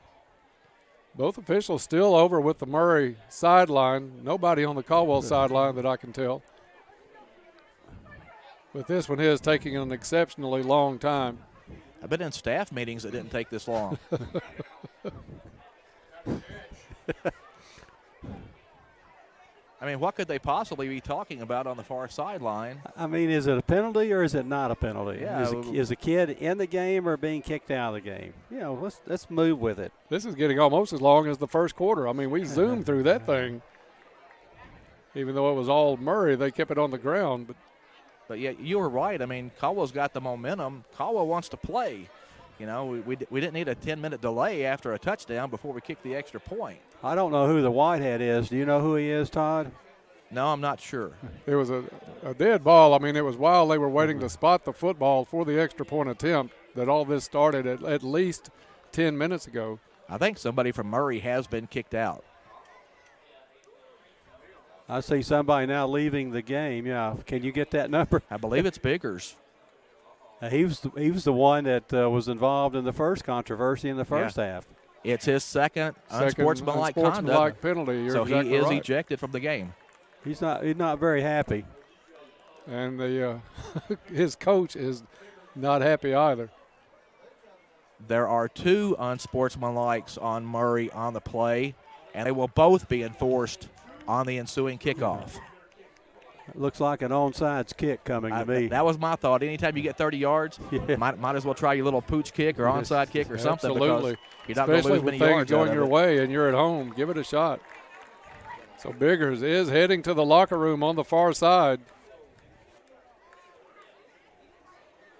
Both officials still over with the Murray sideline. Nobody on the Caldwell sideline that I can tell. But this one is taking an exceptionally long time. I've been in staff meetings that didn't take this long. I mean, what could they possibly be talking about on the far sideline? I mean, is it a penalty or is it not a penalty? Yeah. Is the kid in the game or being kicked out of the game? Let's move with it. This is getting almost as long as the first quarter. I mean, we zoomed through that thing. Even though it was all Murray, they kept it on the ground. But yeah, you were right. I mean, Caldwell's got the momentum. Caldwell wants to play. We didn't need a 10-minute delay after a touchdown before we kicked the extra point. I don't know who the whitehead is. Do you know who he is, Todd? No, I'm not sure. It was a dead ball. I mean, it was while they were waiting to spot the football for the extra point attempt that all this started at least 10 minutes ago. I think somebody from Murray has been kicked out. I see somebody now leaving the game. Yeah, can you get that number? I believe it's Biggers. He was the one that was involved in the first controversy in the first half. It's his second unsportsmanlike conduct penalty. So exactly he is right. ejected from the game. He's not very happy. And his coach is not happy either. There are 2 unsportsmanlikes on Murray on the play, and they will both be enforced on the ensuing kickoff. It looks like an onside kick coming to me. That was my thought. Anytime you get 30 yards, might as well try your little pooch kick or onside kick or something. Absolutely. Because you're not going to lose many yards going your way and you're at home. Give it a shot. So Biggers is heading to the locker room on the far side.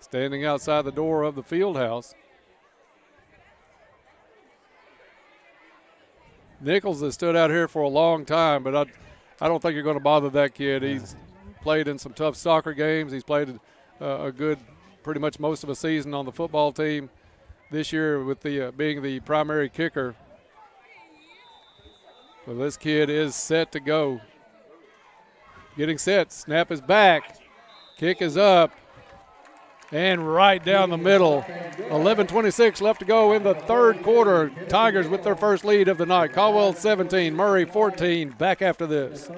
Standing outside the door of the field house. Nichols has stood out here for a long time, but I don't think you're going to bother that kid. He's played in some tough soccer games. He's played a good, pretty much most of a season on the football team this year with the being the primary kicker. Well, this kid is set to go. Getting set. Snap is back. Kick is up. And right down the middle. 11:26 left to go in the third quarter. Tigers with their first lead of the night. Caldwell 17, Murray 14. Back after this.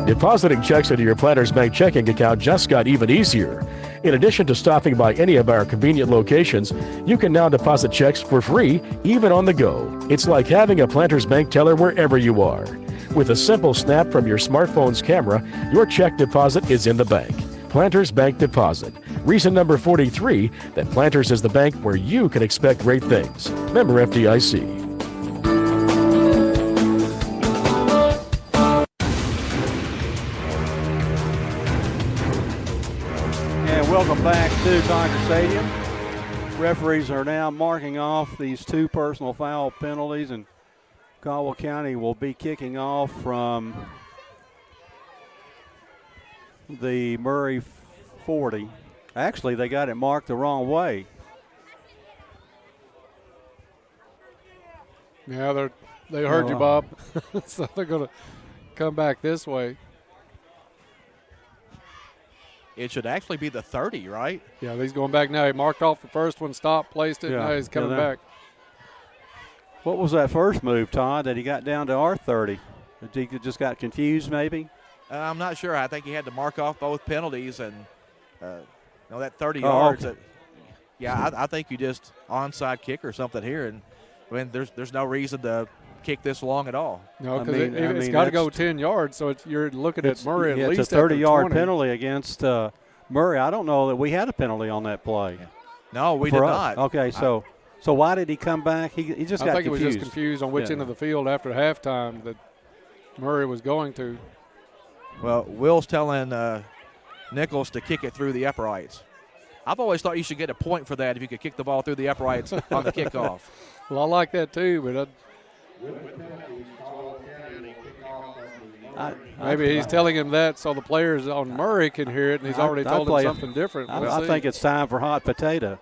Depositing checks into your Planters Bank checking account just got even easier. In addition to stopping by any of our convenient locations, you can now deposit checks for free, even on the go. It's like having a Planters Bank teller wherever you are. With a simple snap from your smartphone's camera, your check deposit is in the bank. Planters Bank Deposit. Reason number 43 that Planters is the bank where you can expect great things. Member FDIC. And welcome back to Tiger Stadium. Referees are now marking off these 2 personal foul penalties, and Caldwell County will be kicking off from the Murray 40. Actually, they got it marked the wrong way. Yeah, they heard you, Bob. So they're going to come back this way. It should actually be the 30, right? Yeah, he's going back now. He marked off the first one, stopped, placed it, Yeah. now he's coming back. What was that first move, Todd, that he got down to our 30? He just got confused maybe? I'm not sure. I think he had to mark off both penalties, and that 30 yards. Okay. I think you just onside kick or something here, and I mean, there's no reason to kick this long at all. No, because it's got to go 10 yards, so you're looking at Murray at least it's a 30-yard 20. penalty against Murray. I don't know that we had a penalty on that play. No, we did not. Okay, so why did he come back? He just got confused. I think he was just confused on which end of the field after halftime that Murray was going to. Well, Will's telling Nichols to kick it through the uprights. I've always thought you should get a point for that if you could kick the ball through the uprights on the kickoff. Well, I like that too, but maybe he's telling him that so the players on Murray can hear it, and he's already told him something different. I think it's time for hot potato.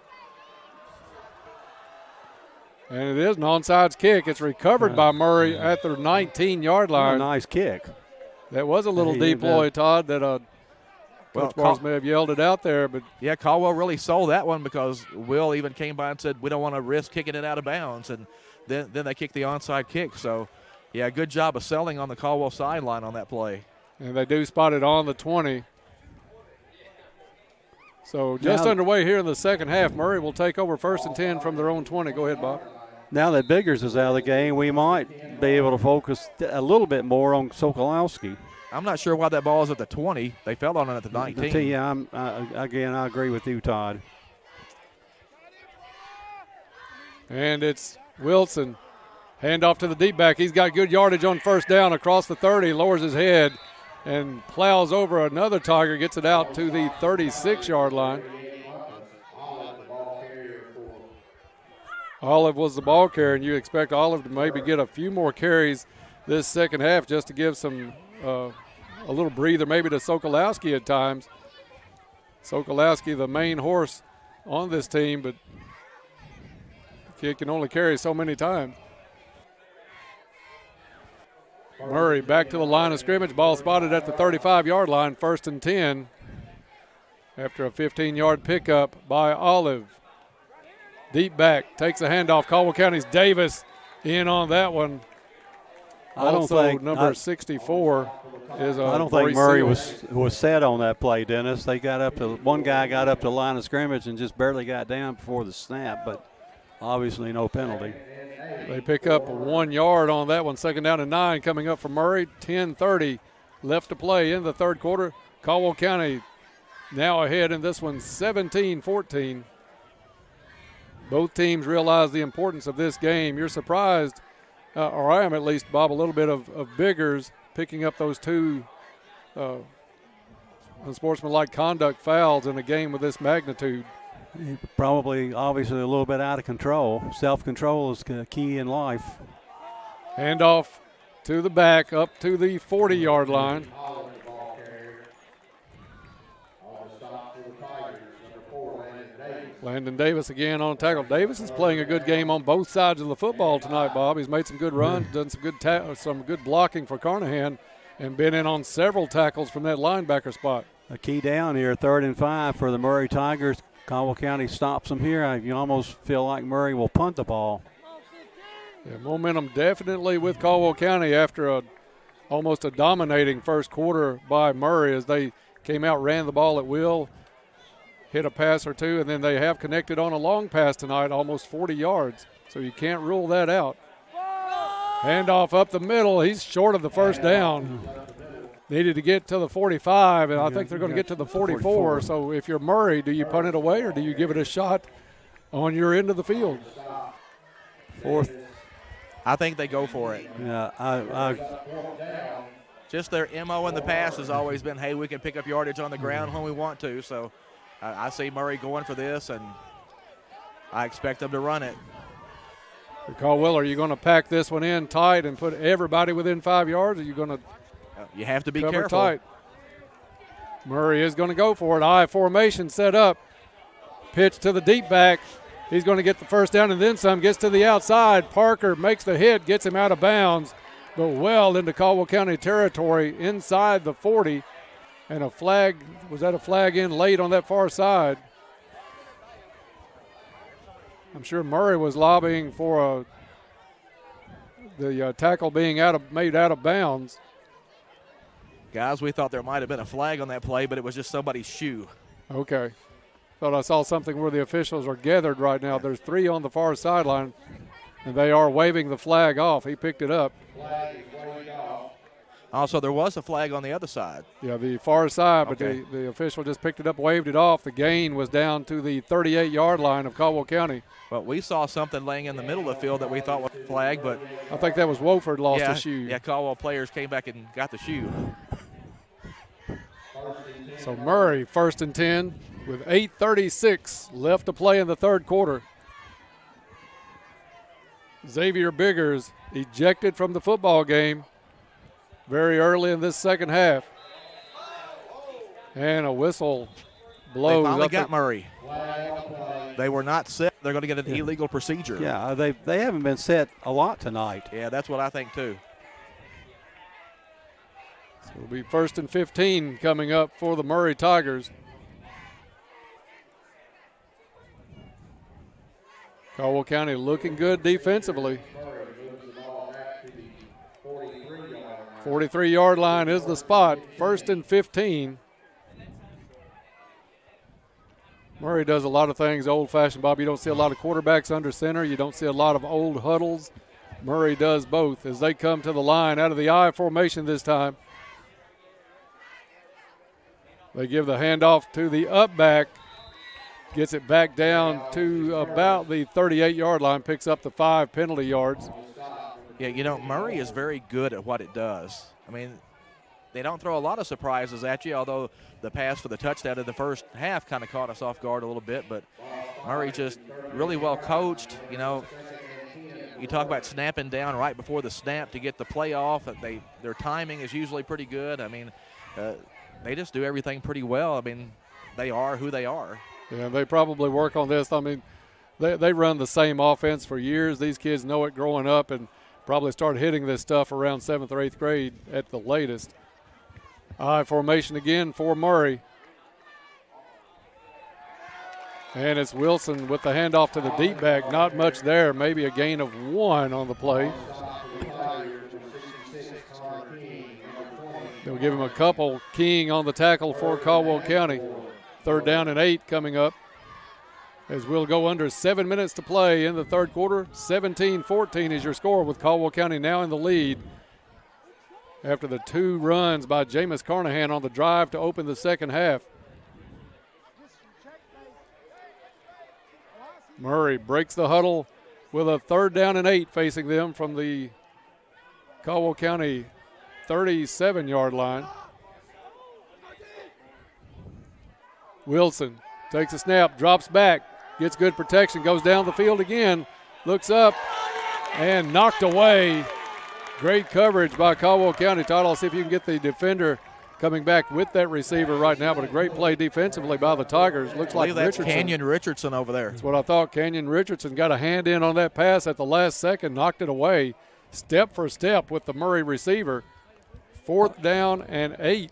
And it is an onside kick. It's recovered by Murray at the 19-yard line. Nice kick. That was a little deploy, Todd, that Coach Bars may have yelled it out there. But yeah, Caldwell really sold that one because Will even came by and said, we don't want to risk kicking it out of bounds. And then they kicked the onside kick. So, yeah, good job of selling on the Caldwell sideline on that play. And they do spot it on the 20. So just underway here in the second half. Murray will take over 1st and 10 from their own 20. Go ahead, Bob. Now that Biggers is out of the game, we might be able to focus a little bit more on Sokolowski. I'm not sure why that ball is at the 20. They fell on it at the 19. Yeah, I agree with you, Todd. And it's Wilson. Handoff to the deep back. He's got good yardage on 1st down across the 30. Lowers his head and plows over another Tiger. Gets it out to the 36-yard line. Olive was the ball carrier, and you expect Olive to maybe get a few more carries this second half just to give some a little breather maybe to Sokolowski at times. Sokolowski, the main horse on this team, but the kid can only carry so many times. Murray back to the line of scrimmage. Ball spotted at the 35-yard line, 1st and 10 after a 15-yard pickup by Olive. Deep back, takes a handoff. Caldwell County's Davis in on that one. I don't think number 64 is I don't think Murray was set on that play, Dennis. They got up to one guy got up to the line of scrimmage and just barely got down before the snap, but obviously no penalty. They pick up 1 yard on that one. 2nd down and 9 coming up for Murray. 10:30 left to play in the third quarter. Caldwell County now ahead in this one, 17-14. Both teams realize the importance of this game. You're surprised, or I am at least, Bob, a little bit of Biggers picking up those 2 unsportsmanlike conduct fouls in a game with this magnitude. Probably, obviously, a little bit out of control. Self-control is key in life. Handoff to the back, up to the 40-yard line. Landon Davis again on tackle. Davis is playing a good game on both sides of the football tonight, Bob. He's made some good runs, done some good blocking for Carnahan, and been in on several tackles from that linebacker spot. A key down here, 3rd and 5 for the Murray Tigers. Caldwell County stops them here. You almost feel like Murray will punt the ball. Yeah, momentum definitely with Caldwell County after almost a dominating first quarter by Murray as they came out, ran the ball at will, hit a pass or two, and then they have connected on a long pass tonight, almost 40 yards. So you can't rule that out. Handoff up the middle. He's short of the 1st down. Needed to get to the 45, and I think they're going to get to the 44. So if you're Murray, do you punt it away or do you give it a shot on your end of the field? 4th. I think they go for it. Yeah, just their MO in the past has always been, hey, we can pick up yardage on the ground when we want to. So I see Murray going for this, and I expect them to run it. Caldwell, are you going to pack this one in tight and put everybody within 5 yards? Or are you going to You have to be cover careful. Tight? Murray is going to go for it. I formation set up. Pitch to the deep back. He's going to get the 1st down and then some. Gets to the outside. Parker makes the hit, gets him out of bounds, but well into Caldwell County territory inside the 40. And a flag, was that a flag in late on that far side? I'm sure Murray was lobbying for the tackle being made out of bounds. Guys, we thought there might have been a flag on that play, but it was just somebody's shoe. Okay. Thought I saw something where the officials are gathered right now. There's 3 on the far sideline, and they are waving the flag off. He picked it up. Also, there was a flag on the other side. Yeah, the far side, but Okay. the official just picked it up, waved it off. The gain was down to the 38-yard line of Caldwell County. But we saw something laying in the middle of the field that we thought was a flag, but I think that was Wofford lost a shoe. Yeah, Caldwell players came back and got the shoe. So Murray, 1st and 10. with 8:36 left to play in the third quarter. Xavier Biggers ejected from the football game very early in this second half. And a whistle blows. They finally got Murray. They were not set. They're going to get an illegal procedure. Yeah, they haven't been set a lot tonight. Yeah, that's what I think too. So it'll be 1st and 15 coming up for the Murray Tigers. Caldwell County looking good defensively. 43-yard line is the spot. 1st and 15. Murray does a lot of things old-fashioned, Bob. You don't see a lot of quarterbacks under center. You don't see a lot of old huddles. Murray does both as they come to the line out of the I formation this time. They give the handoff to the up back. Gets it back down to about the 38-yard line, picks up the 5 penalty yards. Yeah, you know, Murray is very good at what it does. I mean, they don't throw a lot of surprises at you, although the pass for the touchdown in the first half kind of caught us off guard a little bit. But Murray just really well coached. You know, you talk about snapping down right before the snap to get the play off. Their timing is usually pretty good. I mean, they just do everything pretty well. I mean, they are who they are. Yeah, they probably work on this. I mean, they run the same offense for years. These kids know it growing up and probably start hitting this stuff around 7th or 8th grade at the latest. I formation again for Murray. And it's Wilson with the handoff to the deep back. Not much there, maybe a gain of 1 on the play. They'll give him a couple. King on the tackle for Caldwell County. 3rd down and 8 coming up as we'll go under 7 minutes to play in the third quarter. 17-14 is your score with Caldwell County now in the lead after the 2 runs by Jameis Carnahan on the drive to open the second half. Murray breaks the huddle with a 3rd down and 8 facing them from the Caldwell County 37-yard line. Wilson takes a snap, drops back, gets good protection, goes down the field again, looks up, and knocked away. Great coverage by Caldwell County. Todd, I'll see if you can get the defender coming back with that receiver right now, but a great play defensively by the Tigers. Looks like that's Richardson. Canyon Richardson over there. That's what I thought. Canyon Richardson got a hand in on that pass at the last second, knocked it away, step for step with the Murray receiver. 4th down and 8.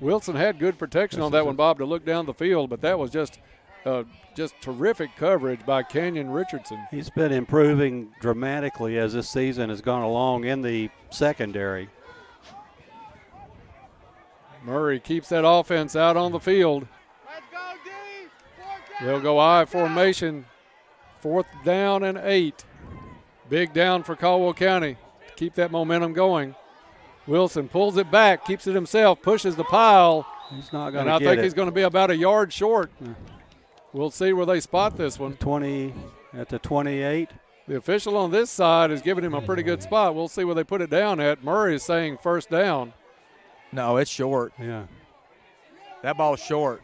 Wilson had good protection on that one, Bob, to look down the field, but that was just terrific coverage by Canyon Richardson. He's been improving dramatically as this season has gone along in the secondary. Murray keeps that offense out on the field. They'll go I formation, 4th down and 8. Big down for Caldwell County to keep that momentum going. Wilson pulls it back, keeps it himself, pushes the pile. He's not going to and get I think it. he's going to be about a yard short. We'll see where they spot this one. 20 at the 28. The official on this side is giving him a pretty good spot. We'll see where they put it down at. Murray is saying 1st down. No, it's short. Yeah. That ball's short.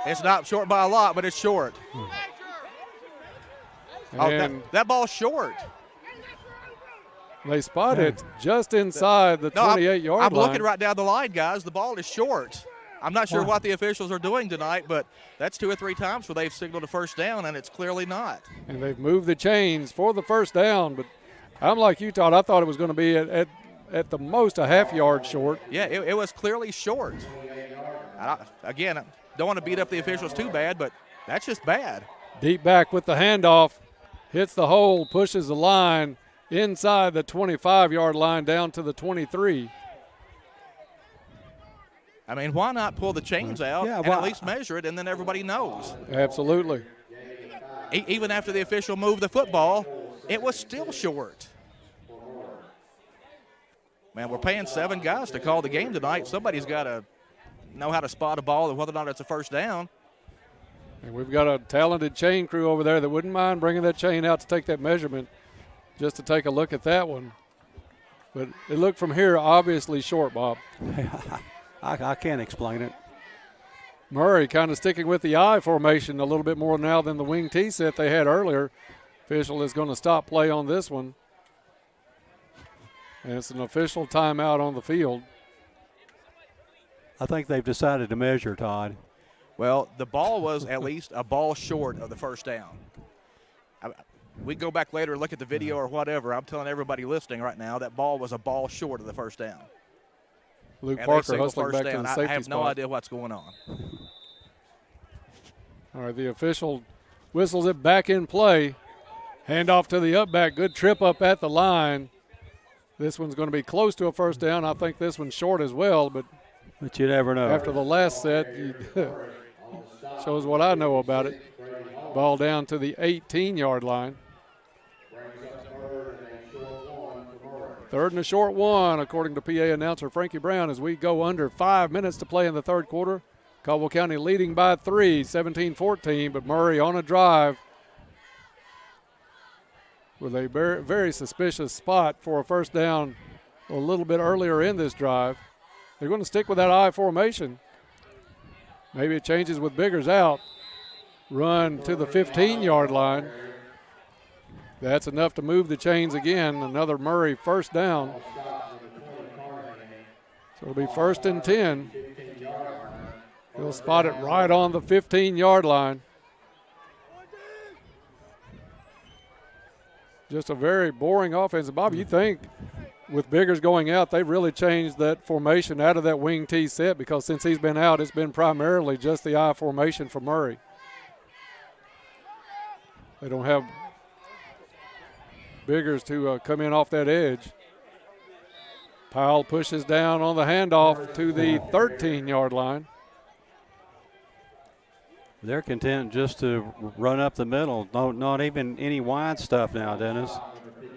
It's not short by a lot, but it's short. And that ball's short. They spot it just inside the 28-yard line. I'm looking right down the line, guys. The ball is short. I'm not sure what the officials are doing tonight, but that's 2 or 3 times where they've signaled a 1st down, and it's clearly not. And they've moved the chains for the 1st down, but I'm like you, Todd. I thought it was going to be at the most a half yard short. Yeah, it was clearly short. Again, I don't want to beat up the officials too bad, but that's just bad. Deep back with the handoff, hits the hole, pushes the line inside the 25-yard line down to the 23. I mean, why not pull the chains out and at least measure it, and then everybody knows? Absolutely. Even after the official moved the football, it was still short. Man, we're paying 7 guys to call the game tonight. Somebody's got to know how to spot a ball and whether or not it's a 1st down. And we've got a talented chain crew over there that wouldn't mind bringing that chain out to take that measurement, just to take a look at that one. But it looked from here obviously short, Bob. I can't explain it. Murray kind of sticking with the I formation a little bit more now than the wing T set they had earlier. Official is going to stop play on this one. And it's an official timeout on the field. I think they've decided to measure, Todd. Well, the ball was at least a ball short of the first down. We go back later and look at the video or whatever. I'm telling everybody listening right now that ball was a ball short of the first down. Luke And Parker hustling back to the safety I have no spot. idea what's going on. All right, the official whistles it back in play. Handoff to the up back. Good trip up at the line. This one's going to be close to a first down. I think this one's short as well, but you never know. After the last set, shows what I know about it. Ball down to the 18-yard line. Third and a short one, according to PA announcer Frankie Brown, as we go under 5 minutes to play in the third quarter. Caldwell County leading by 3, 17-14, but Murray on a drive with a very, very suspicious spot for a first down a little bit earlier in this drive. They're going to stick with that I formation. Maybe it changes with Biggers out. Run to the 15-yard line. That's enough to move the chains again. Another Murray first down. So it'll be 1st and 10. He'll spot it right on the 15-yard line. Just a very boring offense. Bob, you think with Biggers going out, they've really changed that formation out of that wing T set, because since he's been out, it's been primarily just the I formation for Murray. They don't have Biggers to come in off that edge. Powell pushes down on the handoff to the 13-yard line. They're content just to run up the middle. Not even any wide stuff now, Dennis.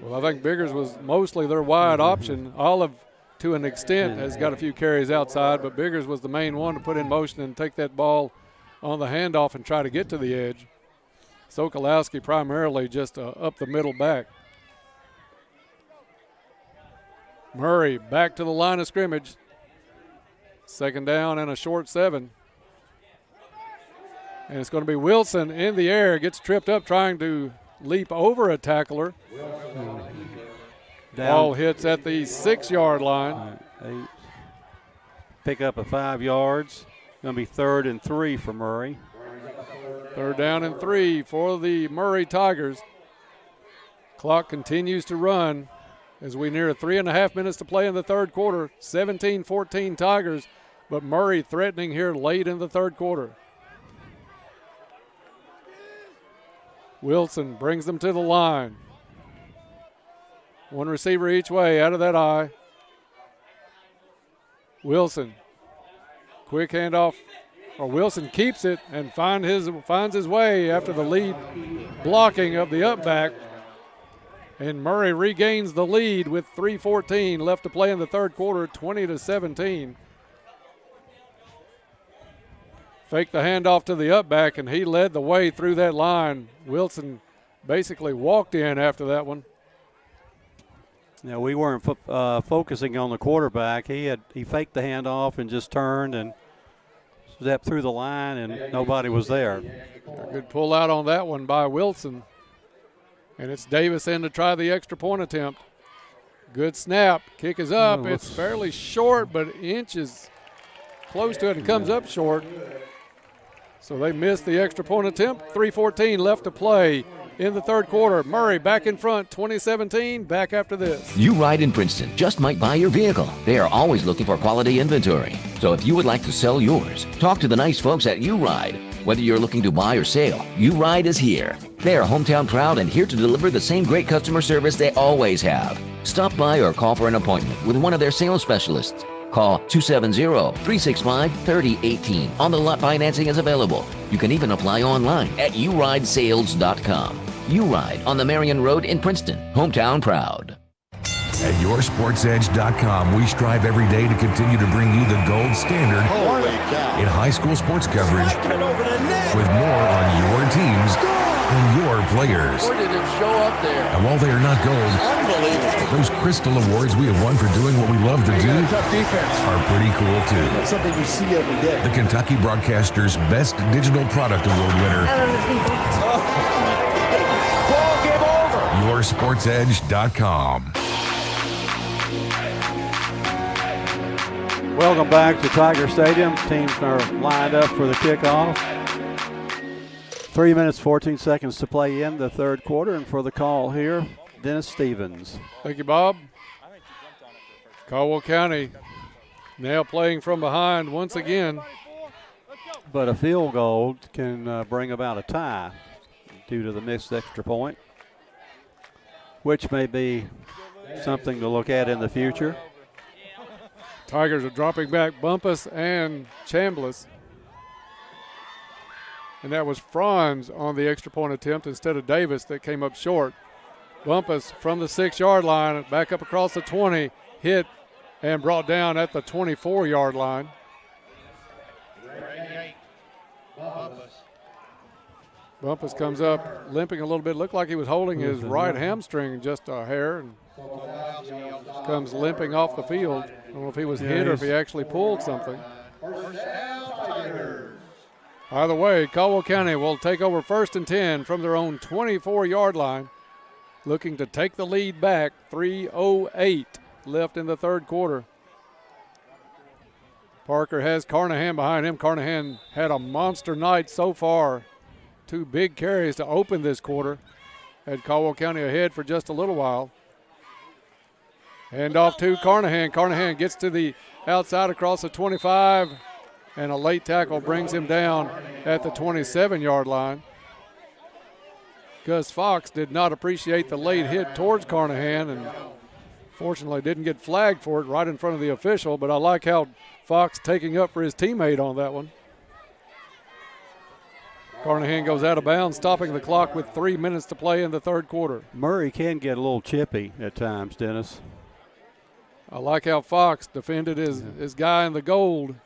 Well, I think Biggers was mostly their wide option. Olive, to an extent, has got a few carries outside, but Biggers was the main one to put in motion and take that ball on the handoff and try to get to the edge. Sokolowski primarily just up the middle back. Murray back to the line of scrimmage. 2nd down and a short 7. And it's going to be Wilson in the air. Gets tripped up trying to leap over a tackler. Ball hits at the 6-yard line. Pick up a 5 yards. Going to be 3rd and 3 for Murray. 3rd down and 3 for the Murray Tigers. Clock continues to run as we near 3.5 minutes to play in the third quarter. 17-14 Tigers, but Murray threatening here late in the third quarter. Wilson brings them to the line. One receiver each way out of that I. Wilson, quick handoff. Wilson keeps it and finds his way after the lead blocking of the up back. And Murray regains the lead with 3:14 left to play in the third quarter, 20-17. Fake the handoff to the up back, and he led the way through that line. Wilson basically walked in after that one. Yeah, we weren't focusing on the quarterback. He faked the handoff and just turned and stepped through the line, and nobody was there. A good pull out on that one by Wilson. And it's Davis in to try the extra point attempt. Good snap. Kick is up. It's fairly short, but inches close to it and comes up short. So they missed the extra point attempt. 3:14 left to play in the third quarter. Murray back in front, 20-17. Back after this. You Ride in Princeton just might buy your vehicle. They are always looking for quality inventory. So if you would like to sell yours, talk to the nice folks at You Ride. Whether you're looking to buy or sell, You Ride is here. They are hometown proud and here to deliver the same great customer service they always have. Stop by or call for an appointment with one of their sales specialists. Call 270-365-3018. On the lot financing is available. You can even apply online at yourideSales.com. You Ride on the Marion Road in Princeton. Hometown proud. At YourSportsEdge.com, we strive every day to continue to bring you the gold standard in high school sports coverage with more on your teams and your players. Where did it show up there? And while they are not gold, Unbelievable. those Crystal Awards we have won for doing what we love to do are pretty cool too. That's something you see every day. The Kentucky Broadcasters' Best Digital Product Award winner, Ball game over. YourSportsEdge.com. Welcome back to Tiger Stadium. Teams are lined up for the kickoff. 3 minutes, 14 seconds to play in the third quarter. And for the call here, Dennis Stevens. Thank you, Bob. Caldwell County now playing from behind once again. But a field goal can bring about a tie due to the missed extra point, which may be something to look at in the future. Tigers are dropping back Bumpus and Chambliss. And that was Franz on the extra point attempt instead of Davis that came up short. Bumpus from the 6-yard line, back up across the 20, hit and brought down at the 24-yard line. Bumpus comes up limping a little bit. Looked like he was holding his right hamstring just a hair, and comes limping off the field. I don't know if he was hit or if he actually pulled something. Either way, Caldwell County will take over 1st and 10 from their own 24-yard line, looking to take the lead back. 3:08 left in the third quarter. Parker has Carnahan behind him. Carnahan had a monster night so far. 2 big carries to open this quarter. Had Caldwell County ahead for just a little while. Hand off to Carnahan. Carnahan gets to the outside across the 25, and a late tackle brings him down at the 27-yard line. Gus Fox did not appreciate the late hit towards Carnahan, and fortunately didn't get flagged for it right in front of the official, but I like how Fox taking up for his teammate on that one. Carnahan goes out of bounds, stopping the clock with 3 minutes to play in the third quarter. Murray can get a little chippy at times, Dennis. I like how Fox defended his guy in the gold.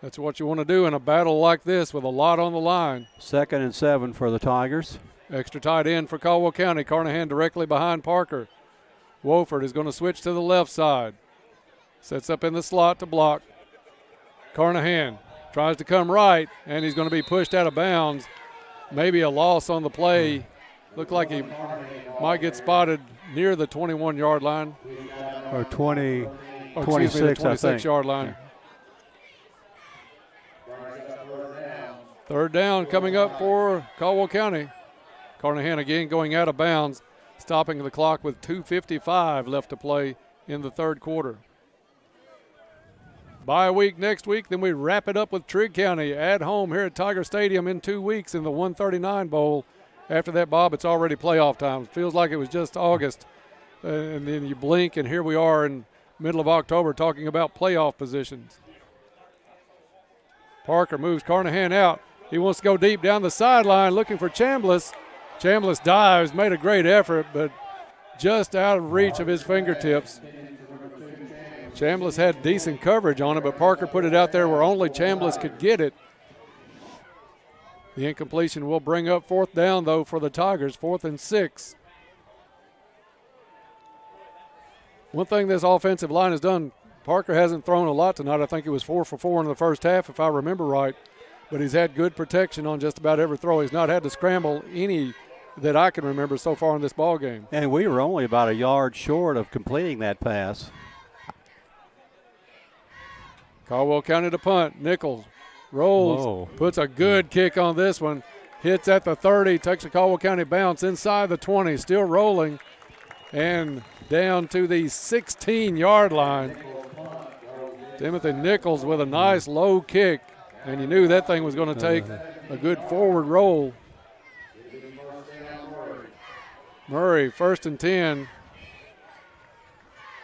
That's what you want to do in a battle like this with a lot on the line. 2nd and 7 for the Tigers. Extra tight end for Caldwell County. Carnahan directly behind Parker. Wofford is going to switch to the left side. Sets up in the slot to block. Carnahan tries to come right, and he's going to be pushed out of bounds. Maybe a loss on the play. Looked like he might get spotted near the 21-yard line. Or 26, the 26-yard line. Third down coming up for Caldwell County. Carnahan again going out of bounds, stopping the clock with 2:55 left to play in the third quarter. Bye week next week, then we wrap it up with Trigg County at home here at Tiger Stadium in 2 weeks in the 139 Bowl. After that, Bob, it's already playoff time. It feels like it was just August, and then you blink, and here we are in middle of October talking about playoff positions. Parker moves Carnahan out. He wants to go deep down the sideline looking for Chambliss. Chambliss dives, made a great effort, but just out of reach of his fingertips. Chambliss had decent coverage on it, but Parker put it out there where only Chambliss could get it. The incompletion will bring up 4th down, though, for the Tigers, 4th and 6. One thing this offensive line has done, Parker hasn't thrown a lot tonight. I think it was 4 for 4 in the first half, if I remember right. But he's had good protection on just about every throw. He's not had to scramble any that I can remember so far in this ball game. And we were only about a yard short of completing that pass. Caldwell County to punt. Nichols rolls, puts a good kick on this one. Hits at the 30, takes a Caldwell County bounce inside the 20, still rolling, and down to the 16-yard line. Timothy Nichols with a nice low kick, and you knew that thing was going to take a good forward roll. Murray, 1st and 10.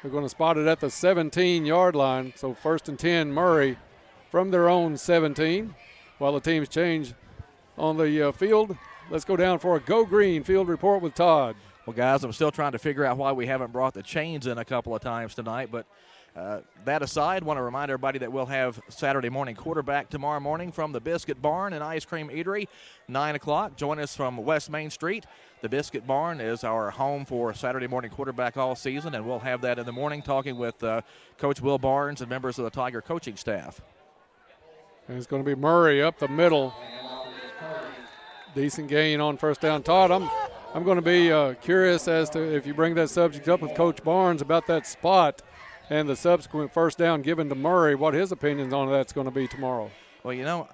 They're going to spot it at the 17-yard line. So 1st and 10, Murray from their own 17. While the teams change on the field, let's go down for a Go Green field report with Todd. Well, guys, I'm still trying to figure out why we haven't brought the chains in a couple of times tonight, but That aside, want to remind everybody that we'll have Saturday morning quarterback tomorrow morning from the Biscuit Barn and Ice Cream Eatery, 9 o'clock. Join us from West Main Street. The Biscuit Barn is our home for Saturday morning quarterback all season, and we'll have that in the morning talking with Coach Will Barnes and members of the Tiger coaching staff. And it's going to be Murray up the middle. Decent gain on first down. Todd, I'm going to be curious as to if you bring that subject up with Coach Barnes about that spot and the subsequent first down given to Murray, what his opinions on that's going to be tomorrow. Well, you know,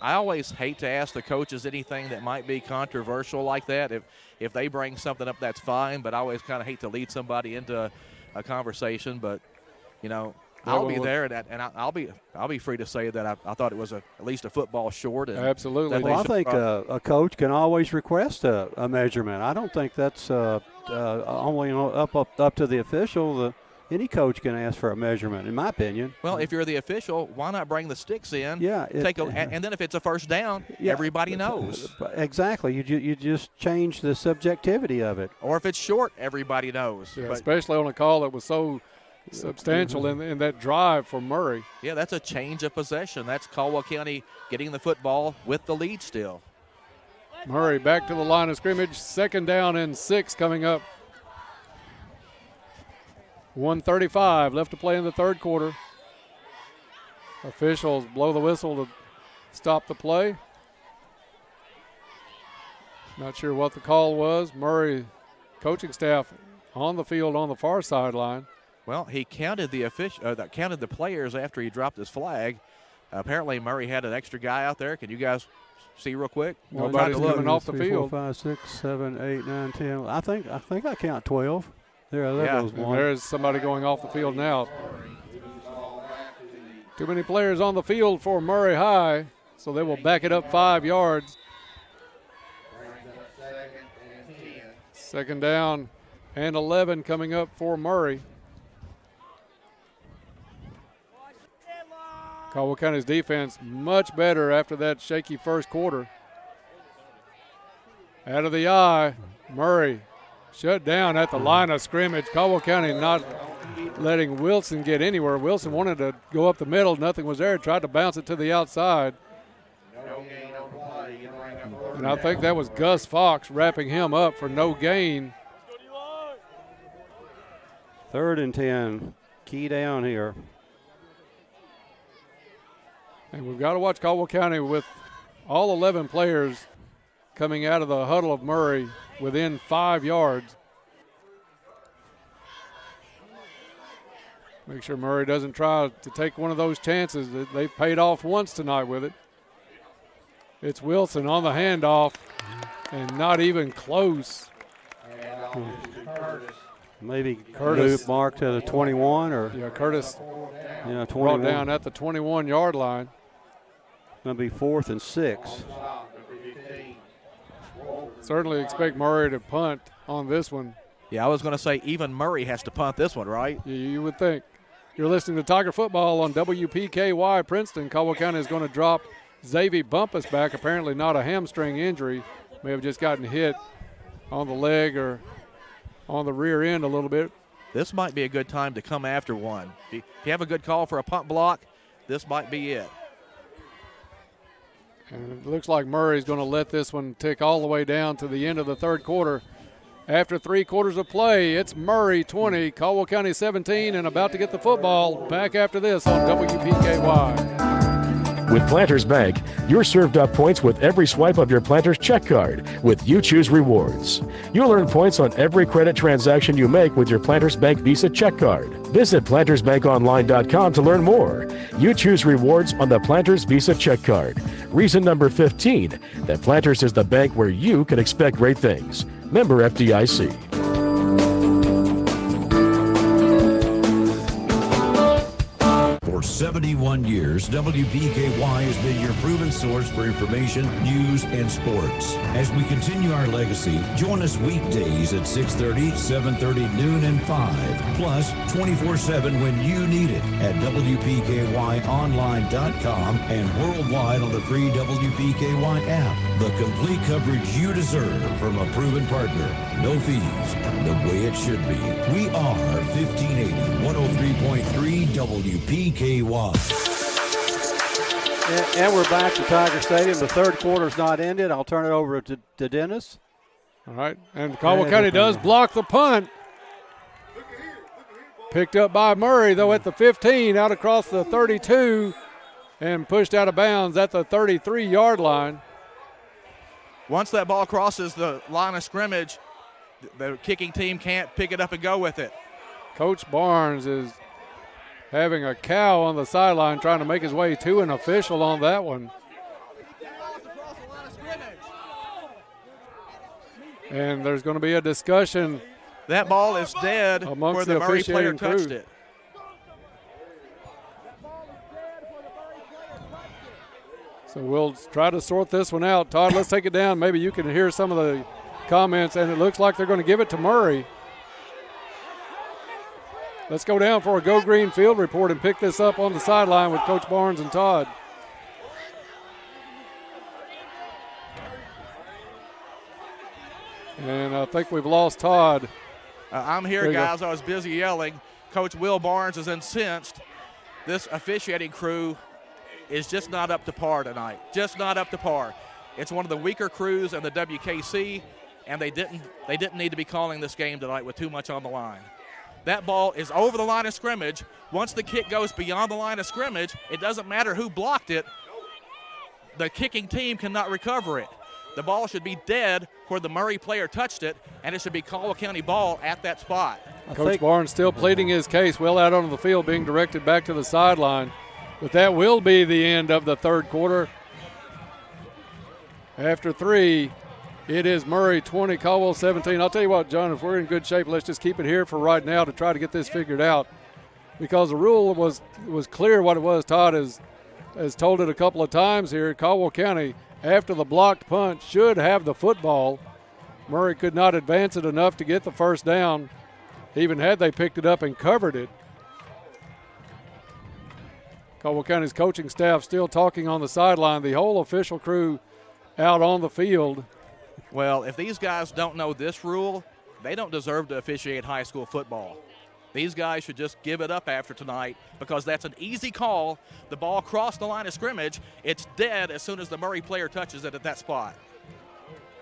I always hate to ask the coaches anything that might be controversial like that. If they bring something up, that's fine, but I always kind of hate to lead somebody into a conversation. But, you know, I'll be there, and I'll be free to say that I thought it was at least a football short. And absolutely. Well, I think a coach can always request a measurement. I don't think that's only up to the official. Any coach can ask for a measurement, in my opinion. Well, if you're the official, why not bring the sticks in? Yeah. And then if it's a first down, everybody knows. Exactly. You just change the subjectivity of it. Or if it's short, everybody knows. Yeah, especially on a call that was so substantial in that drive for Murray. Yeah, that's a change of possession. That's Caldwell County getting the football with the lead still. Murray back to the line of scrimmage. 2nd down and 6 coming up. 1:35 left to play in the third quarter. Officials blow the whistle to stop the play. Not sure what the call was. Murray coaching staff on the field on the far sideline. Well, he counted counted the players after he dropped his flag. Apparently, Murray had an extra guy out there. Can you guys see real quick? Nobody's coming off the 3, field. 4, 5, 6, 7, 8, 9, 10. I think I count 12. There goes one. There's somebody going off the field now. Too many players on the field for Murray High, so they will back it up 5 yards. 2nd down and 11 coming up for Murray. Caldwell County's defense much better after that shaky first quarter. Out of the eye, Murray shut down at the line of scrimmage. Caldwell County not letting Wilson get anywhere. Wilson wanted to go up the middle. Nothing was there. Tried to bounce it to the outside. And I think that was Gus Fox wrapping him up for no gain. 3rd and 10. Key down here. And we've got to watch Caldwell County with all 11 players coming out of the huddle of Murray within 5 yards. Make sure Murray doesn't try to take one of those chances. They paid off once tonight with it. It's Wilson on the handoff, and not even close. Maybe Curtis marked to the 21, or Curtis. 21. Brought down at the 21-yard line. Going to be 4th and 6. Certainly expect Murray to punt on this one. Yeah, I was going to say even Murray has to punt this one, right? You would think. You're listening to Tiger Football on WPKY Princeton. Caldwell County is going to drop Xavier Bumpus back. Apparently not a hamstring injury. May have just gotten hit on the leg or on the rear end a little bit. This might be a good time to come after one. If you have a good call for a punt block, this might be it. And it looks like Murray's going to let this one tick all the way down to the end of the third quarter. After 3 quarters of play, it's Murray 20, Caldwell County 17, and about to get the football. Back after this on WPKY. With Planters Bank, you're served up points with every swipe of your Planters check card with You Choose Rewards. You'll earn points on every credit transaction you make with your Planters Bank Visa check card. Visit PlantersBankOnline.com to learn more. You choose rewards on the Planters Visa check card. Reason number 15, that Planters is the bank where you can expect great things. Member FDIC. For 71 years, WPKY has been your proven source for information, news, and sports. As we continue our legacy, join us weekdays at 6:30, 7:30, noon, and 5. Plus, 24/7 when you need it at WPKYonline.com and worldwide on the free WPKY app. The complete coverage you deserve from a proven partner. No fees. The way it should be. We are 1580 103.3 WPKY. And we're back to Tiger Stadium. The third quarter's not ended. I'll turn it over to Dennis. All right, and Caldwell County does block the punt. Picked up by Murray, though, at the 15, out across the 32, and pushed out of bounds at the 33-yard line. Once that ball crosses the line of scrimmage, the kicking team can't pick it up and go with it. Coach Barnes is having a cow on the sideline trying to make his way to an official on that one. And there's going to be a discussion. That ball is dead where the Murray player touched it. So we'll try to sort this one out. Todd, let's take it down. Maybe you can hear some of the comments, and it looks like they're going to give it to Murray. Let's go down for a Go Green Field report and pick this up on the sideline with Coach Barnes and Todd. And I think we've lost Todd. I'm here, guys. I was busy yelling. Coach Will Barnes is incensed. This officiating crew is just not up to par tonight. Just not up to par. It's one of the weaker crews in the WKC, and they didn't need to be calling this game tonight with too much on the line. That ball is over the line of scrimmage. Once the kick goes beyond the line of scrimmage, it doesn't matter who blocked it. The kicking team cannot recover it. The ball should be dead where the Murray player touched it, and it should be Caldwell County ball at that spot. Coach Barnes still pleading his case, well out onto the field, being directed back to the sideline. But that will be the end of the third quarter. After 3, it is Murray 20, Caldwell 17. I'll tell you what, John, if we're in good shape, let's just keep it here for right now to try to get this figured out. Because the rule was clear what it was. Todd has told it a couple of times here. Caldwell County, after the blocked punt, should have the football. Murray could not advance it enough to get the first down, even had they picked it up and covered it. Caldwell County's coaching staff still talking on the sideline. The whole official crew out on the field. Well, if these guys don't know this rule, they don't deserve to officiate high school football. These guys should just give it up after tonight because that's an easy call. The ball crossed the line of scrimmage. It's dead as soon as the Murray player touches it at that spot.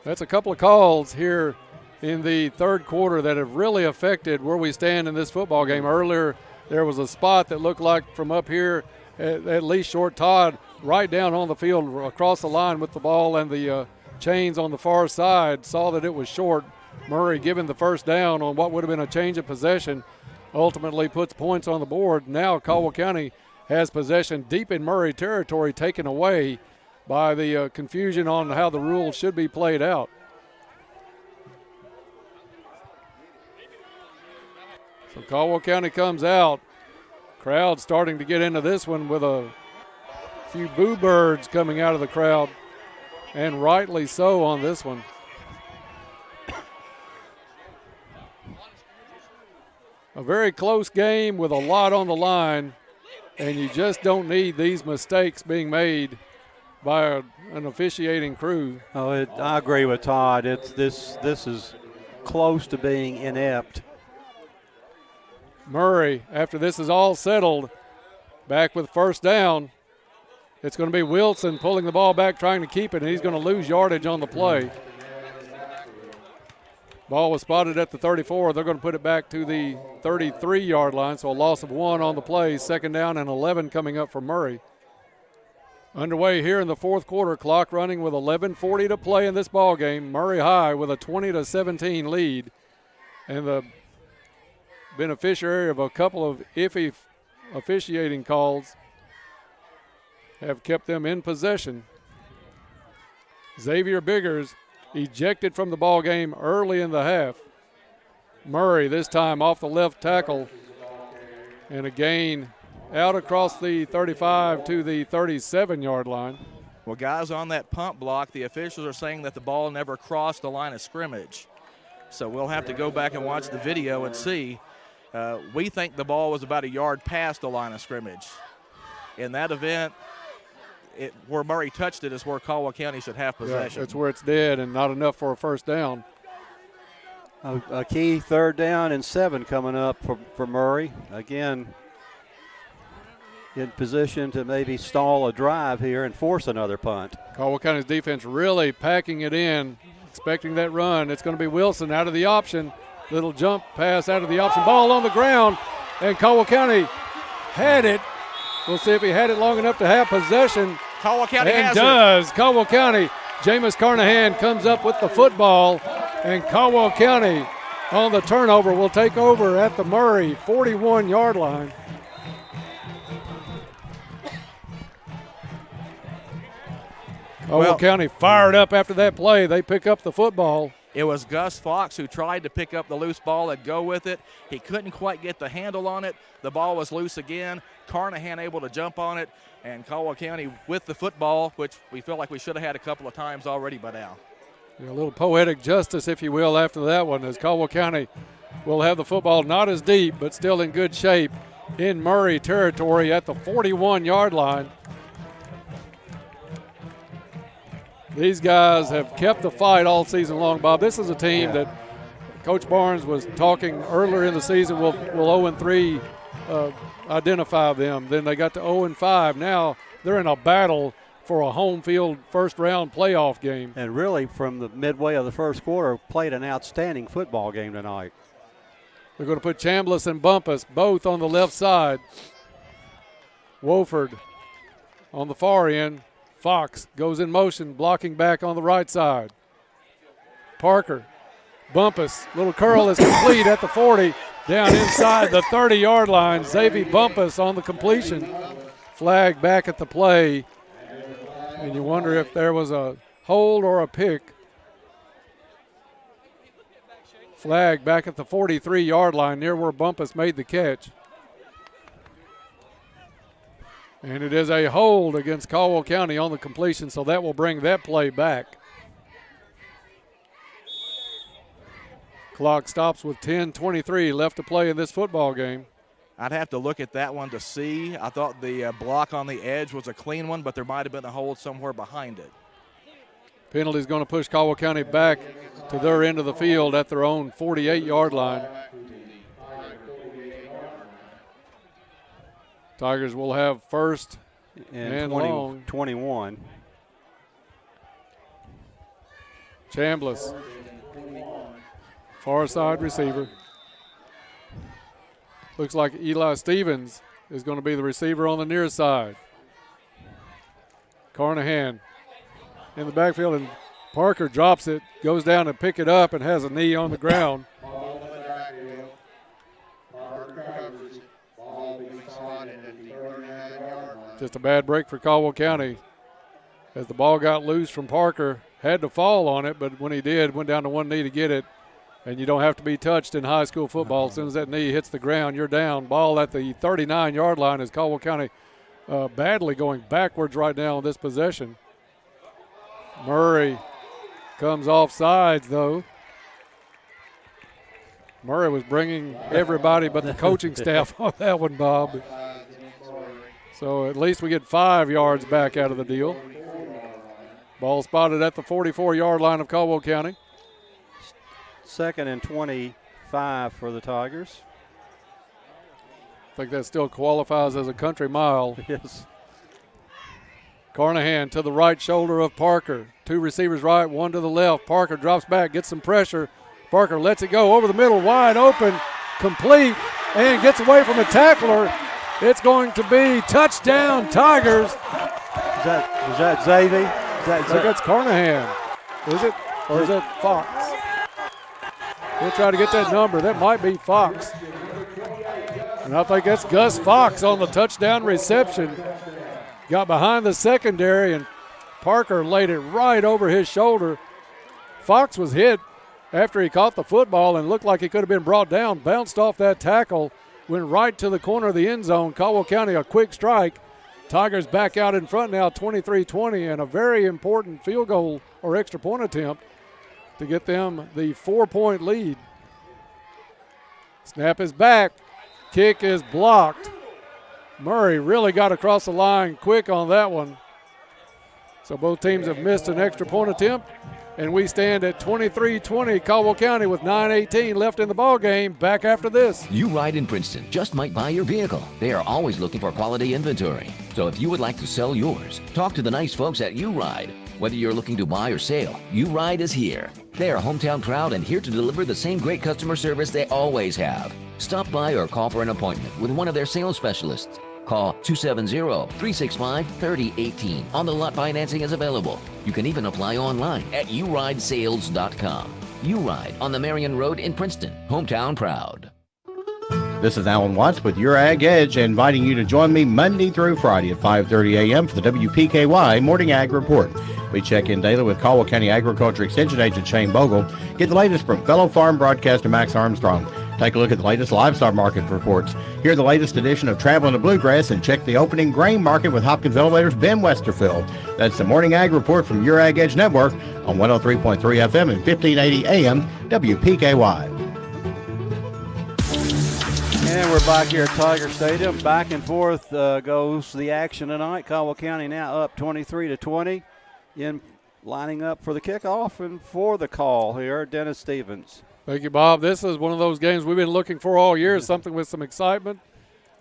That's a couple of calls here in the third quarter that have really affected where we stand in this football game. Earlier, there was a spot that looked like from up here, at least short, Todd right down on the field across the line with the ball and the chains on the far side, saw that it was short. Murray given the first down on what would have been a change of possession, ultimately puts points on the board. Now Caldwell County has possession deep in Murray territory, taken away by the confusion on how the rules should be played out. So Caldwell County comes out. Crowd starting to get into this one with a few boo birds coming out of the crowd, and rightly so on this one. A very close game with a lot on the line, and you just don't need these mistakes being made by an officiating crew. I agree with Todd. This is close to being inept. Murray, after this is all settled, back with first down. It's going to be Wilson pulling the ball back, trying to keep it, and he's going to lose yardage on the play. Ball was spotted at the 34. They're going to put it back to the 33-yard line, so a loss of 1 on the play. Second down and 11 coming up for Murray. Underway here in the fourth quarter, clock running with 11:40 to play in this ball game. Murray High with a 20-17 lead, and the beneficiary of a couple of iffy officiating calls have kept them in possession. Xavier Biggers ejected from the ball game early in the half. Murray this time off the left tackle, and a gain out across the 35 to the 37-yard line. Well, guys, on that punt block, the officials are saying that the ball never crossed the line of scrimmage. So we'll have to go back and watch the video and see. We think the ball was about a yard past the line of scrimmage. In that event, where Murray touched it is where Caldwell County should have possession. Yeah, that's where it's dead and not enough for a first down. A key 3rd down and 7 coming up for Murray. Again, in position to maybe stall a drive here and force another punt. Caldwell County's defense really packing it in, expecting that run. It's going to be Wilson out of the option. Little jump pass out of the option. Ball on the ground, and Caldwell County had it. We'll see if he had it long enough to have possession. Caldwell County and has does. Caldwell County. Jameis Carnahan comes up with the football, and Caldwell County on the turnover will take over at the Murray 41-yard line. Caldwell County fired up after that play. They pick up the football. It was Gus Fox who tried to pick up the loose ball and go with it. He couldn't quite get the handle on it. The ball was loose again. Carnahan able to jump on it, and Caldwell County with the football, which we feel like we should have had a couple of times already by now. Yeah, a little poetic justice, if you will, after that one, as Caldwell County will have the football not as deep, but still in good shape in Murray territory at the 41-yard line. These guys have kept the fight all season long, Bob. This is a team that Coach Barnes was talking earlier in the season will 0-3 identify them. Then they got to 0-5. Now they're in a battle for a home field first-round playoff game. And really, from the midway of the first quarter, played an outstanding football game tonight. They're going to put Chambliss and Bumpus both on the left side. Wofford on the far end. Fox goes in motion, blocking back on the right side. Parker, Bumpus, little curl is complete at the 40, down inside the 30-yard line. Xavier Bumpus on the completion. Flag back at the play, and you wonder if there was a hold or a pick. Flag back at the 43-yard line near where Bumpus made the catch. And it is a hold against Caldwell County on the completion, so that will bring that play back. Clock stops with 10:23 left to play in this football game. I'd have to look at that one to see. I thought the block on the edge was a clean one, but there might have been a hold somewhere behind it. Penalty is going to push Caldwell County back to their end of the field at their own 48-yard line. Tigers will have first and long. 21. Chambliss, far side receiver. Looks like Eli Stevens is going to be the receiver on the near side. Carnahan in the backfield, and Parker drops it, goes down to pick it up, and has a knee on the ground. Just a bad break for Caldwell County as the ball got loose from Parker. Had to fall on it, but when he did, went down to one knee to get it. And you don't have to be touched in high school football. As soon as that knee hits the ground, you're down. Ball at the 39-yard line as Caldwell County badly going backwards right now on this possession. Murray comes off sides, though. Murray was bringing everybody but the coaching staff on that one, Bob. So at least we get 5 yards back out of the deal. Ball spotted at the 44-yard line of Caldwell County. 2nd and 25 for the Tigers. I think that still qualifies as a country mile. Yes. Carnahan to the right shoulder of Parker. 2 receivers right, 1 to the left. Parker drops back, gets some pressure. Parker lets it go over the middle, wide open, complete, and gets away from a tackler. It's going to be touchdown Tigers. Is that Xavier? I think that's Carnahan. Is it? Or is that Fox? We'll try to get that number. That might be Fox. And I think that's Gus Fox on the touchdown reception. Got behind the secondary, and Parker laid it right over his shoulder. Fox was hit after he caught the football and looked like he could have been brought down, bounced off that tackle, went right to the corner of the end zone. Caldwell County, a quick strike. Tigers back out in front now, 23-20, and a very important field goal or extra point attempt to get them the 4-point lead. Snap is back. Kick is blocked. Murray really got across the line quick on that one. So both teams have missed an extra point attempt, and we stand at 23-20. Caldwell County with 9:18 left in the ball game. Back after this. You Ride in Princeton just might buy your vehicle. They are always looking for quality inventory. So if you would like to sell yours, talk to the nice folks at You Ride. Whether you're looking to buy or sell, You Ride is here. They are hometown proud and here to deliver the same great customer service they always have. Stop by or call for an appointment with one of their sales specialists. Call 270-365-3018. On the lot financing is available. You can even apply online at yourideSales.com. You Ride on the Marion Road in Princeton, hometown proud. This is Alan Watts with Your Ag Edge, inviting you to join me Monday through Friday at 5:30 a.m. for the WPKY Morning Ag Report. We check in daily with Caldwell County Agriculture Extension Agent Shane Bogle. Get the latest from fellow farm broadcaster Max Armstrong. Take a look at the latest livestock market reports. Hear the latest edition of Traveling to Bluegrass and check the opening grain market with Hopkins Elevator's Ben Westerfield. That's the Morning Ag Report from Your Ag Edge Network on 103.3 FM and 1580 AM WPKY. And we're back here at Tiger Stadium. Back and forth goes the action tonight. Caldwell County now up 23-20. In lining up for the kickoff and for the call here, Dennis Stevens. Thank you, Bob. This is one of those games we've been looking for all year, something with some excitement,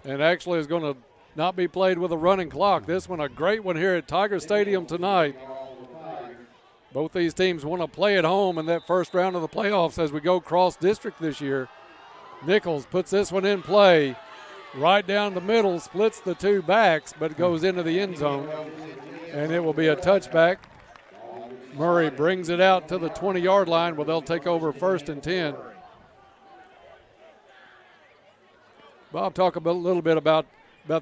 and actually is going to not be played with a running clock. This one, a great one here at Tiger Stadium tonight. Both these teams want to play at home in that first round of the playoffs as we go cross-district this year. Nichols puts this one in play. Right down the middle, splits the two backs, but goes into the end zone, and it will be a touchback. Murray brings it out to the 20-yard line where they'll take over 1st and 10. Bob, talk a little bit about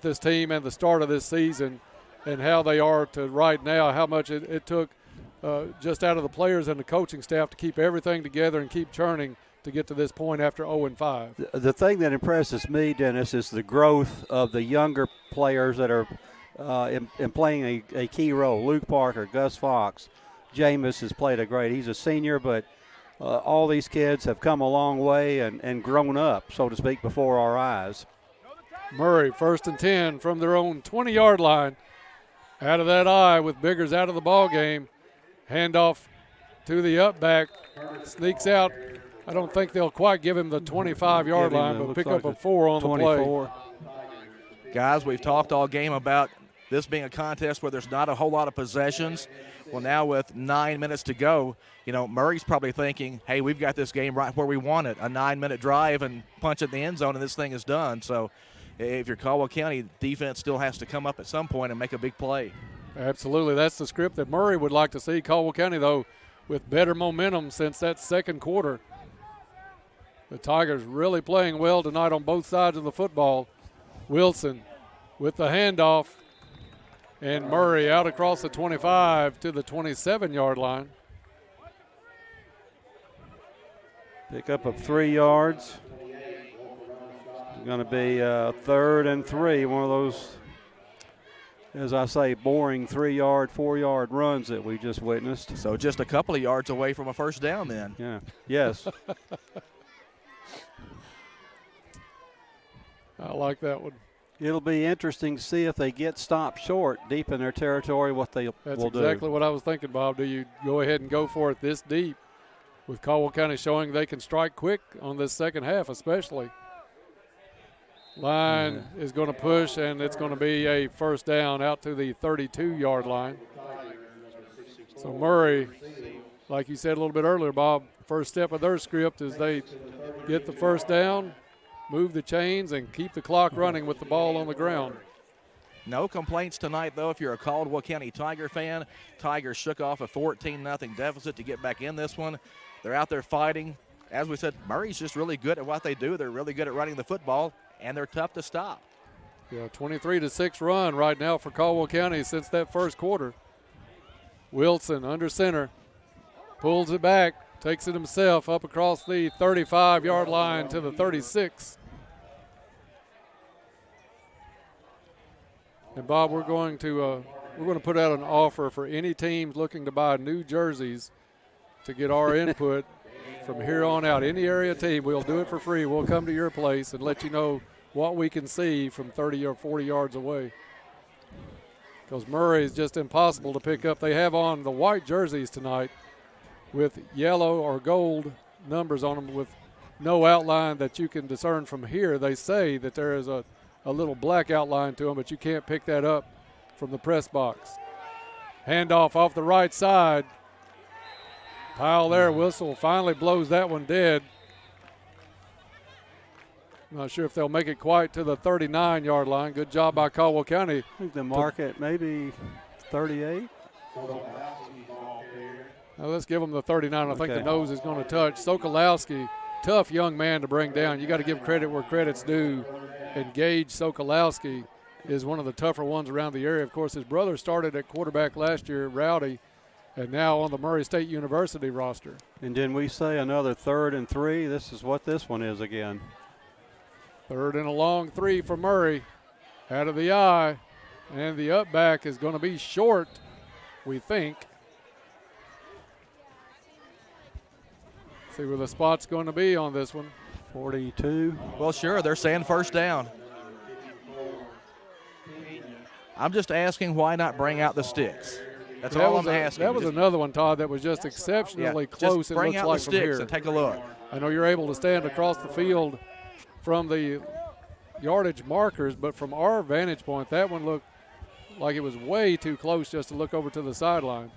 this team and the start of this season and how they are to right now, how much it took just out of the players and the coaching staff to keep everything together and keep churning to get to this point after 0-5. The thing that impresses me, Dennis, is the growth of the younger players that are in playing a key role. Luke Parker, Gus Fox, Jameis has played he's a senior, but all these kids have come a long way and grown up, so to speak, before our eyes. Murray, 1st and 10 from their own 20-yard line. Out of that eye with Biggers out of the ball game. Handoff to the up back. Sneaks out. I don't think they'll quite give him the 25-yard line, but pick up a 4 on 24. The play. Guys, we've talked all game about this being a contest where there's not a whole lot of possessions. Well, now with 9 minutes to go, Murray's probably thinking, hey, we've got this game right where we want it, a 9-minute drive and punch it in the end zone, and this thing is done. So if you're Caldwell County, defense still has to come up at some point and make a big play. Absolutely. That's the script that Murray would like to see. Caldwell County, though, with better momentum since that second quarter. The Tigers really playing well tonight on both sides of the football. Wilson with the handoff. And Murray out across the 25 to the 27-yard line. Pick up of 3 yards. It's going to be 3rd and 3. One of those, as I say, boring 3-yard, 4-yard runs that we just witnessed. So just a couple of yards away from a first down then. Yeah. Yes. I like that one. It'll be interesting to see if they get stopped short deep in their territory, what they will do. That's exactly what I was thinking, Bob. Do you go ahead and go for it this deep with Caldwell County showing they can strike quick on this second half especially? Line is going to push, and it's going to be a first down out to the 32-yard line. So Murray, like you said a little bit earlier, Bob, first step of their script is they get the first down, move the chains, and keep the clock running with the ball on the ground. No complaints tonight, though, if you're a Caldwell County Tiger fan. Tigers shook off a 14-0 deficit to get back in this one. They're out there fighting. As we said, Murray's just really good at what they do. They're really good at running the football, and they're tough to stop. Yeah, 23-6 run right now for Caldwell County since that first quarter. Wilson under center, pulls it back. Takes it himself up across the 35-yard line to the 36. And Bob, we're going to put out an offer for any teams looking to buy new jerseys to get our input from here on out. Any area team, we'll do it for free. We'll come to your place and let you know what we can see from 30 or 40 yards away. Because Murray is just impossible to pick up. They have on the white jerseys tonight with yellow or gold numbers on them with no outline that you can discern from here. They say that there is a little black outline to them, but you can't pick that up from the press box. Handoff off the right side. Pile there. Whistle finally blows that one dead. Not sure if they'll make it quite to the 39-yard line. Good job by Caldwell County. I think the market maybe 38. Now let's give them the 39. I think the nose is going to touch. Sokolowski, tough young man to bring down. You got to give credit where credit's due. And Gage Sokolowski is one of the tougher ones around the area. Of course, his brother started at quarterback last year, Rowdy, and now on the Murray State University roster. And didn't we say another 3rd and 3? This is what this one is again. 3rd and a long 3 for Murray. Out of the eye. And the up back is going to be short, we think. See where the spot's going to be on this one. 42. Well, sure, they're saying first down. I'm just asking why not bring out the sticks. That's all I'm asking. That was another one, Todd, that was just exceptionally close. Just bring it looks out like the from sticks here. and take a look. I know you're able to stand across the field from the yardage markers, but from our vantage point, that one looked like it was way too close just to look over to the sideline.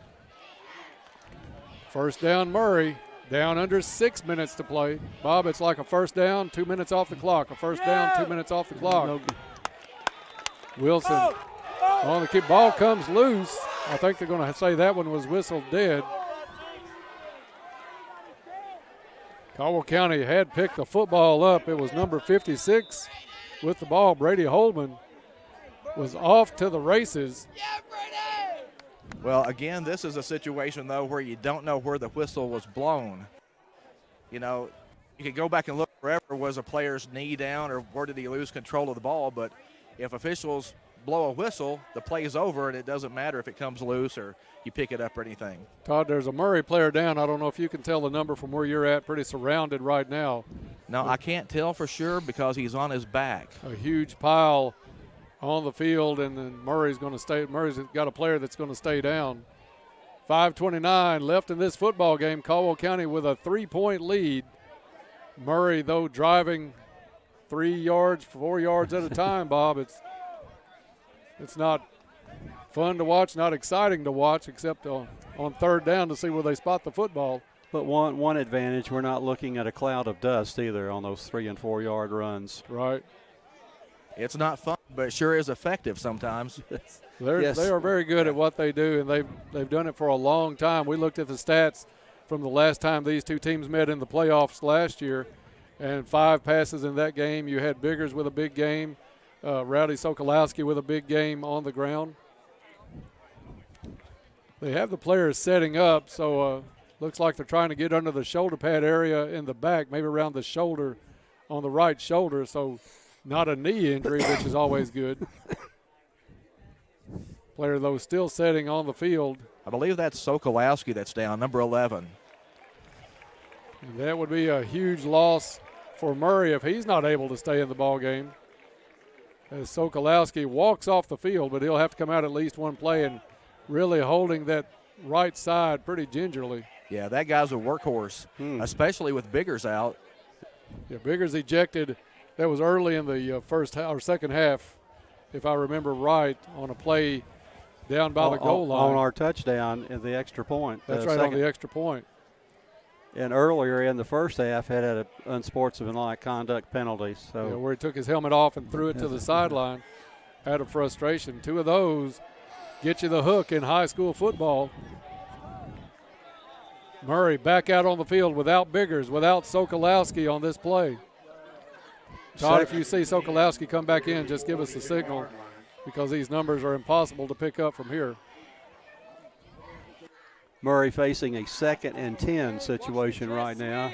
First down, Murray. Down under 6 minutes to play. Bob, it's like a first down, 2 minutes off the clock. A first down, 2 minutes off the clock. Wilson on the kick. Ball comes loose. I think they're going to say that one was whistled dead. Caldwell County had picked the football up. It was number 56 with the ball. Brady Holman was off to the races. Well, again, this is a situation, though, where you don't know where the whistle was blown. You know, you could go back and look wherever was a player's knee down or where did he lose control of the ball, but if officials blow a whistle, the play is over, and it doesn't matter if it comes loose or you pick it up or anything. Todd, there's a Murray player down. I don't know if you can tell the number from where you're at. Pretty surrounded right now. No, I can't tell for sure because he's on his back. A huge pile on the field, and then Murray's going to stay. Murray's got a player that's going to stay down. 5:29 left in this football game. Caldwell County with a 3-point lead. Murray, though, driving 3 yards, 4 yards at a time, Bob. It's not fun to watch, not exciting to watch, except on third down to see where they spot the football. But one advantage, we're not looking at a cloud of dust either on those 3 and 4 yard runs. Right. It's not fun, but it sure is effective sometimes. They are very good at what they do, and they've done it for a long time. We looked at the stats from the last time these two teams met in the playoffs last year, and 5 passes in that game. You had Biggers with a big game, Rowdy Sokolowski with a big game on the ground. They have the players setting up, so looks like they're trying to get under the shoulder pad area in the back, maybe around the shoulder, on the right shoulder, so not a knee injury, which is always good. Player, though, still setting on the field. I believe that's Sokolowski that's down, number 11. And that would be a huge loss for Murray if he's not able to stay in the ball game. As Sokolowski walks off the field, but he'll have to come out at least one play and really holding that right side pretty gingerly. Yeah, that guy's a workhorse, especially with Biggers out. Yeah, Biggers ejected. That was early in the first or second half, if I remember right, on a play down by the goal line. On our touchdown at the extra point. That's right, on the extra point. And earlier in the first half had an unsportsmanlike conduct penalty. So yeah, where he took his helmet off and threw it to the sideline out of frustration. 2 of those get you the hook in high school football. Murray back out on the field without Biggers, without Sokolowski on this play. Todd, if you see Sokolowski come back in, just give us a signal because these numbers are impossible to pick up from here. Murray facing a 2nd and 10 situation right now.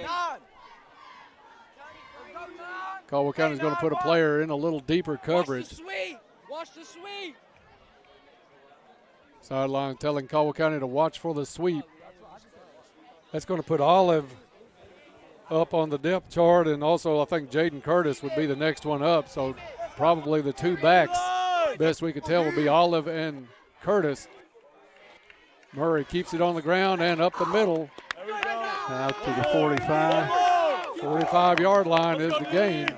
Caldwell County is going to put a player in a little deeper coverage. Watch the sweep. Sideline telling Caldwell County to watch for the sweep. That's going to put Olive up on the depth chart, and also I think Jaden Curtis would be the next one up. So probably the two backs, best we could tell, will be Olive and Curtis. Murray keeps it on the ground and up the middle. Out to the 45. 45-yard line is the gain.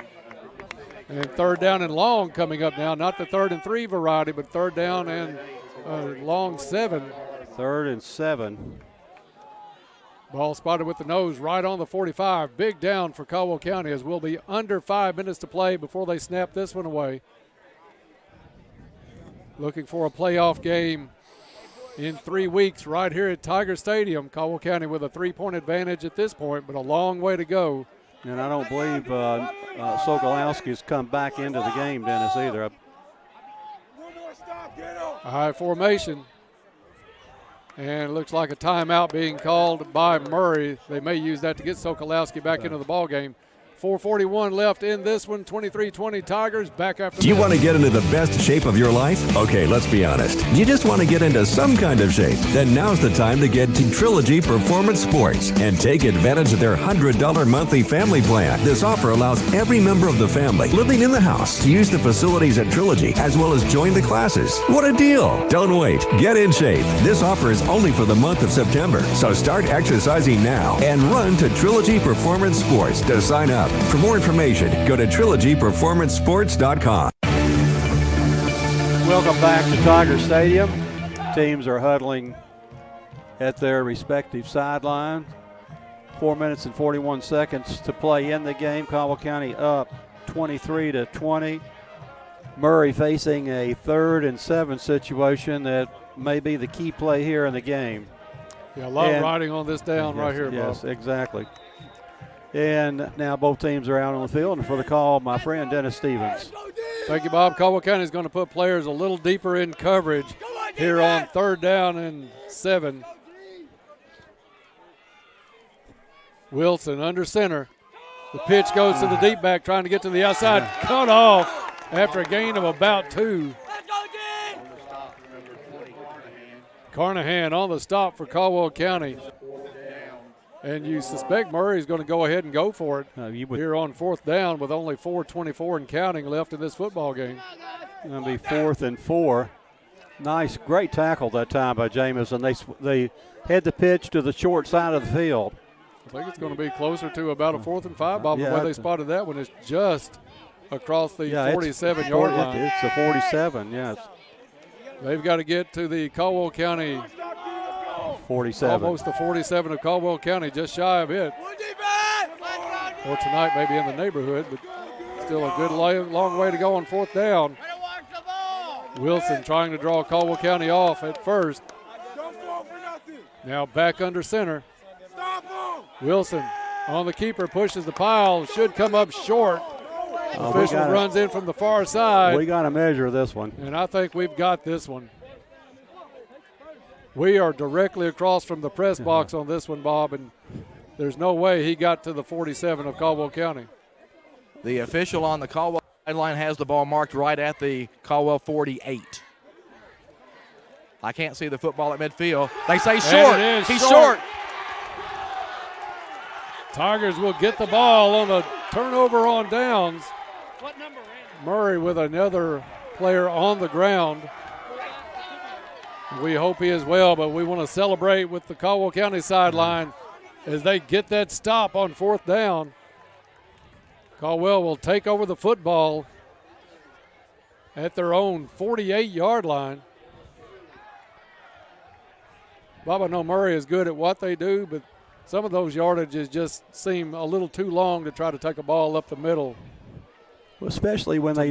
And third down and long coming up now. Not the 3rd and 3 variety, but third down and long 7. 3rd and 7. Ball spotted with the nose right on the 45. Big down for Caldwell County, as we'll be under 5 minutes to play before they snap this one away. Looking for a playoff game in 3 weeks right here at Tiger Stadium. Caldwell County with a 3-point advantage at this point, but a long way to go. And I don't believe Sokolowski's come back into the game, Dennis, either. High formation. And it looks like a timeout being called by Murray. They may use that to get Sokolowski back into the ball game. 4:41 left in this one. 23-20 Tigers back after. Do you want to get into the best shape of your life? Okay, let's be honest. You just want to get into some kind of shape. Then now's the time to get to Trilogy Performance Sports and take advantage of their $100 monthly family plan. This offer allows every member of the family living in the house to use the facilities at Trilogy as well as join the classes. What a deal! Don't wait. Get in shape. This offer is only for the month of September. So start exercising now and run to Trilogy Performance Sports to sign up. For more information, go to trilogyperformancesports.com. Welcome back to Tiger Stadium. Teams are huddling at their respective sidelines. 4 minutes and 41 seconds to play in the game. Caldwell County up 23-20. Murray facing a 3rd and 7 situation that may be the key play here in the game. Yeah, a lot of riding on this down right here, Bob. Yes, exactly. And now both teams are out on the field. And for the call, my friend Dennis Stevens. Thank you, Bob. Caldwell County is going to put players a little deeper in coverage here on 3rd down and 7. Wilson under center. The pitch goes to the deep back, trying to get to the outside. Cut off after a gain of about 2. Carnahan on the stop for Caldwell County. And you suspect Murray's going to go ahead and go for it here on 4th down with only 4:24 and counting left in this football game. Going to be 4th and 4. Nice, great tackle that time by Jamison. They had the pitch to the short side of the field. I think it's going to be closer to about a 4th and 5, Bob. The way they spotted that one is just across the 47-yard line. It's a 47, yes. They've got to get to the Caldwell County 47. Almost the 47 of Caldwell County, just shy of it. Or tonight maybe in the neighborhood, but still a good long way to go on 4th down. Wilson trying to draw Caldwell County off at first. Now back under center. Wilson on the keeper, pushes the pile, should come up short. Official runs in from the far side. We got to measure this one. And I think we've got this one. We are directly across from the press box on this one, Bob, and there's no way he got to the 47 of Caldwell County. The official on the Caldwell sideline has the ball marked right at the Caldwell 48. I can't see the football at midfield. They say short. He's short. Tigers will get the ball on a turnover on downs. Murray with another player on the ground. We hope he is well, but we want to celebrate with the Caldwell County sideline as they get that stop on 4th down. Caldwell will take over the football at their own 48-yard line. Bob, I know Murray is good at what they do, but some of those yardages just seem a little too long to try to take a ball up the middle. Well, especially when they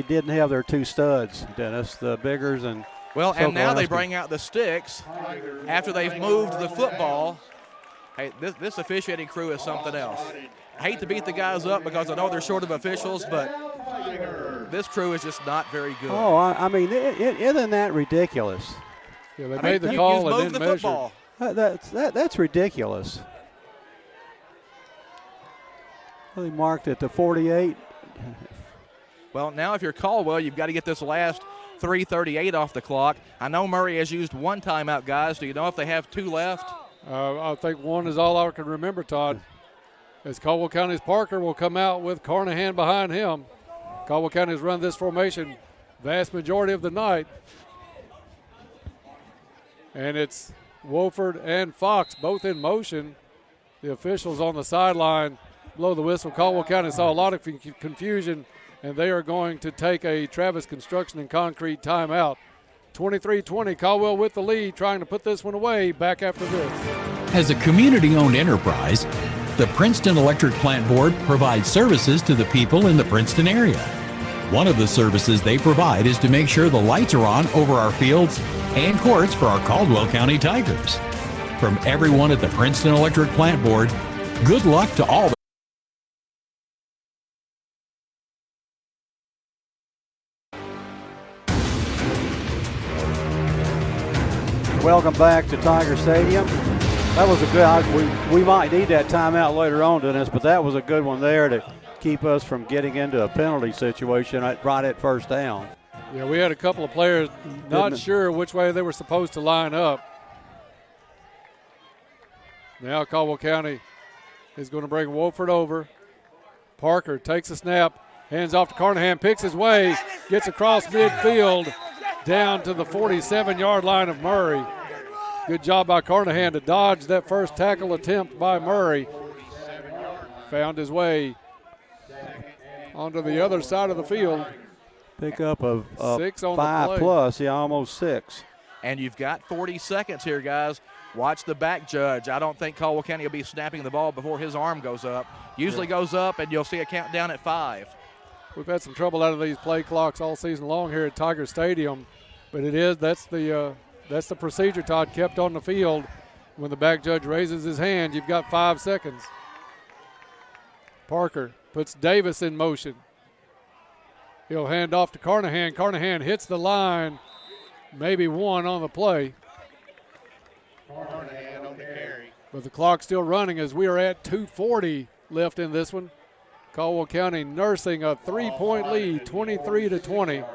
didn't have their 2 studs, Dennis, the Biggers and and now they bring out the sticks after they've moved the football. Hey, this officiating crew is something else. I hate to beat the guys up because I know they're short of officials, but this crew is just not very good. Oh, I mean, isn't that ridiculous? Yeah, they made the call and then measured. That's ridiculous. They marked it to 48. Well, now if you're Caldwell, you've got to get this last 3:38 off the clock. I know Murray has used one timeout, guys. Do you know if they have 2 left? I think one is all I can remember, Todd. As Caldwell County's Parker will come out with Carnahan behind him. Caldwell County has run this formation vast majority of the night. And it's Wolford and Fox both in motion. The officials on the sideline blow the whistle. Caldwell County saw a lot of confusion, and they are going to take a Travis Construction and Concrete timeout. 23-20, Caldwell with the lead, trying to put this one away. Back after this. As a community-owned enterprise, the Princeton Electric Plant Board provides services to the people in the Princeton area. One of the services they provide is to make sure the lights are on over our fields and courts for our Caldwell County Tigers. From everyone at the Princeton Electric Plant Board, good luck to all. Welcome back to Tiger Stadium. That was a good, we might need that timeout later on, Dennis, but that was a good one there to keep us from getting into a penalty situation right at first down. Yeah, we had a couple of players not sure which way they were supposed to line up. Now Caldwell County is going to bring Wolford over. Parker takes a snap, hands off to Carnahan, picks his way, gets across midfield down to the 47-yard line of Murray. Good job by Carnahan to dodge that first tackle attempt by Murray. Found his way onto the other side of the field. Pick up of 6 on 5 the play. plus, yeah, almost 6. And you've got 40 seconds here, guys. Watch the back judge. I don't think Caldwell County will be snapping the ball before his arm goes up. Usually goes up, and you'll see a countdown at 5. We've had some trouble out of these play clocks all season long here at Tiger Stadium, but that's the procedure Todd kept on the field. When the back judge raises his hand, you've got 5 seconds. Parker puts Davis in motion. He'll hand off to Carnahan. Carnahan hits the line, maybe 1 on the play. But the clock's still running as we are at 2:40 left in this one. Caldwell County nursing a 3-point lead, 23-20.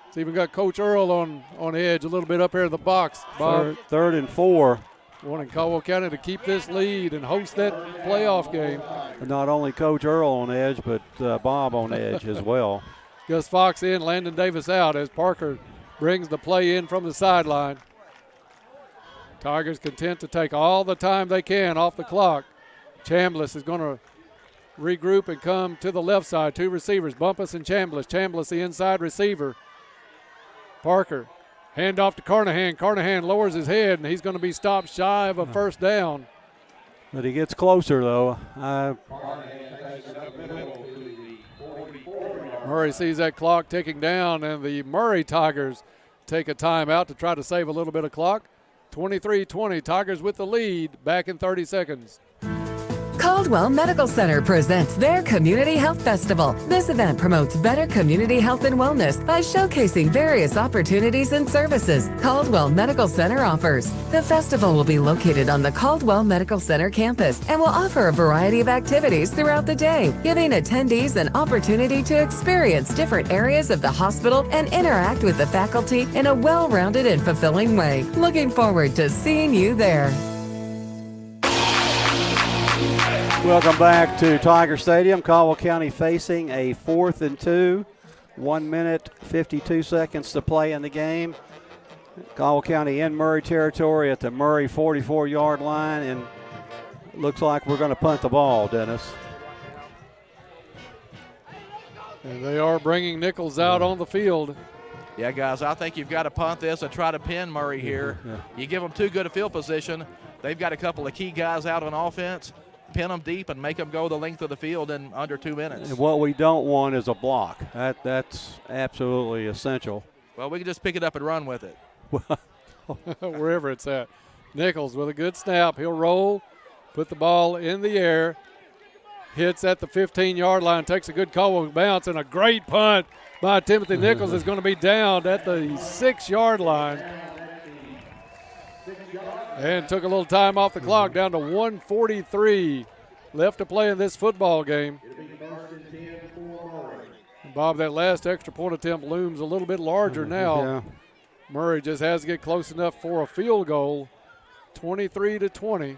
It's even got Coach Earl on edge a little bit up here in the box. Bob. Third and 4. Wanting Caldwell County to keep this lead and host that playoff game. Not only Coach Earl on edge, but Bob on edge as well. Gus Fox in, Landon Davis out as Parker brings the play in from the sideline. Tigers content to take all the time they can off the clock. Chambliss is going to regroup and come to the left side. 2 receivers, Bumpus and Chambliss. Chambliss, the inside receiver. Parker, hand off to Carnahan. Carnahan lowers his head, and he's going to be stopped shy of a first down. But he gets closer, though. Murray sees that clock ticking down, and the Murray Tigers take a timeout to try to save a little bit of clock. 23-20, Tigers with the lead, back in 30 seconds. Caldwell Medical Center presents their Community Health Festival. This event promotes better community health and wellness by showcasing various opportunities and services Caldwell Medical Center offers. The festival will be located on the Caldwell Medical Center campus and will offer a variety of activities throughout the day, giving attendees an opportunity to experience different areas of the hospital and interact with the faculty in a well-rounded and fulfilling way. Looking forward to seeing you there. Welcome back to Tiger Stadium. Caldwell County facing a 4th and 2. 1 minute, 52 seconds to play in the game. Caldwell County in Murray territory at the Murray 44-yard line, and it looks like we're going to punt the ball, Dennis. And they are bringing Nichols out on the field. Yeah, guys, I think you've got to punt this and try to pin Murray here. Yeah. You give them too good a field position. They've got a couple of key guys out on offense. Pin them deep and make them go the length of the field in under 2 minutes. And what we don't want is a block. That's absolutely essential. Well, we can just pick it up and run with it. Wherever it's at. Nichols with a good snap. He'll roll, put the ball in the air, hits at the 15-yard line, takes a good Caldwell bounce, and a great punt by Timothy Nichols is going to be down at the 6-yard line. And took a little time off the clock, down to 1:43 left to play in this football game. Bob, that last extra point attempt looms a little bit larger now. Yeah. Murray just has to get close enough for a field goal. 23-20.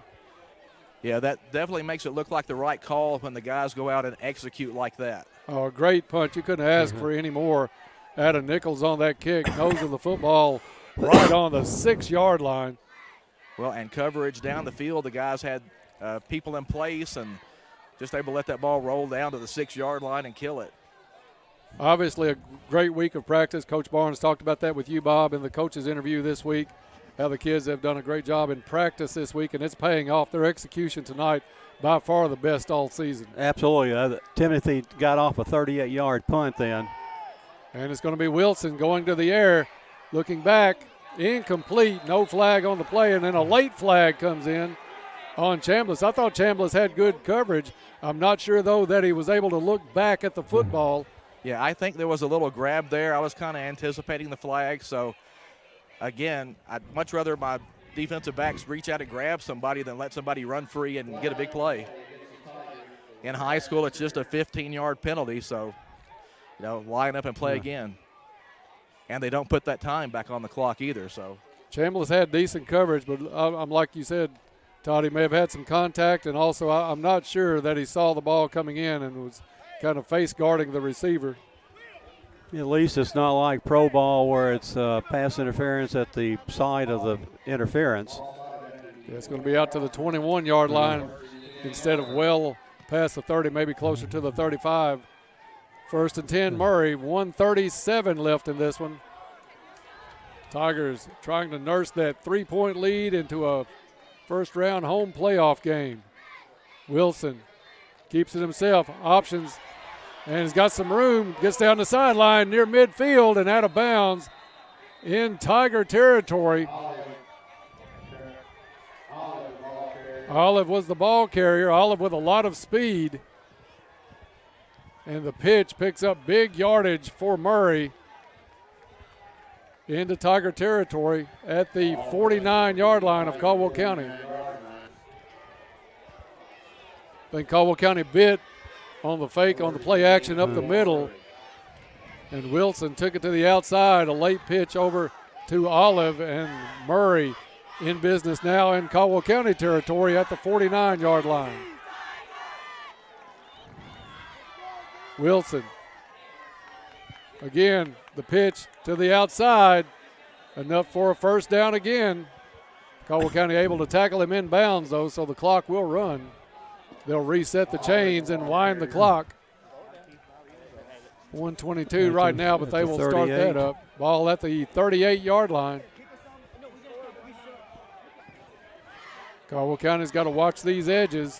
Yeah, that definitely makes it look like the right call when the guys go out and execute like that. Oh, a great punch. You couldn't ask for any more. Adam Nichols on that kick, nose of the football right on the 6-yard line. Well, and coverage down the field, the guys had people in place and just able to let that ball roll down to the 6-yard line and kill it. Obviously a great week of practice. Coach Barnes talked about that with you, Bob, in the coach's interview this week, how the kids have done a great job in practice this week, and it's paying off. Their execution tonight, by far the best all season. Absolutely. Timothy got off a 38-yard punt then. And it's going to be Wilson going to the air, looking back, incomplete, no flag on the play, and then a late flag comes in on Chambliss. I thought Chambliss had good coverage. I'm not sure, though, that he was able to look back at the football. Yeah, I think there was a little grab there. I was kind of anticipating the flag, so again, I'd much rather my defensive backs reach out and grab somebody than let somebody run free and get a big play. In high school, it's just a 15-yard penalty, so, line up and play again. And they don't put that time back on the clock either, so. Chambliss had decent coverage, but I'm like you said, Todd, he may have had some contact, and also I'm not sure that he saw the ball coming in and was kind of face guarding the receiver. At least it's not like pro ball where it's pass interference at the side of the interference. Yeah, it's going to be out to the 21-yard line instead of well past the 30, maybe closer to the 35. 1st and 10, Murray, 1:37 left in this one. Tigers trying to nurse that 3-point lead into a first-round home playoff game. Wilson keeps it himself, options, and he's got some room, gets down the sideline near midfield and out of bounds in Tiger territory. Olive was the ball carrier, Olive with a lot of speed. And the pitch picks up big yardage for Murray into Tiger territory at the 49-yard line of Caldwell County. I think Caldwell County bit on the fake, on the play action up the middle. And Wilson took it to the outside, a late pitch over to Olive, and Murray in business now in Caldwell County territory at the 49-yard line. Wilson. Again, the pitch to the outside, enough for a first down again. Caldwell County able to tackle him in bounds, though, so the clock will run. They'll reset the chains and wind the clock. 1:22 right now, but they will start that up. Ball at the 38-yard line. Caldwell County's got to watch these edges.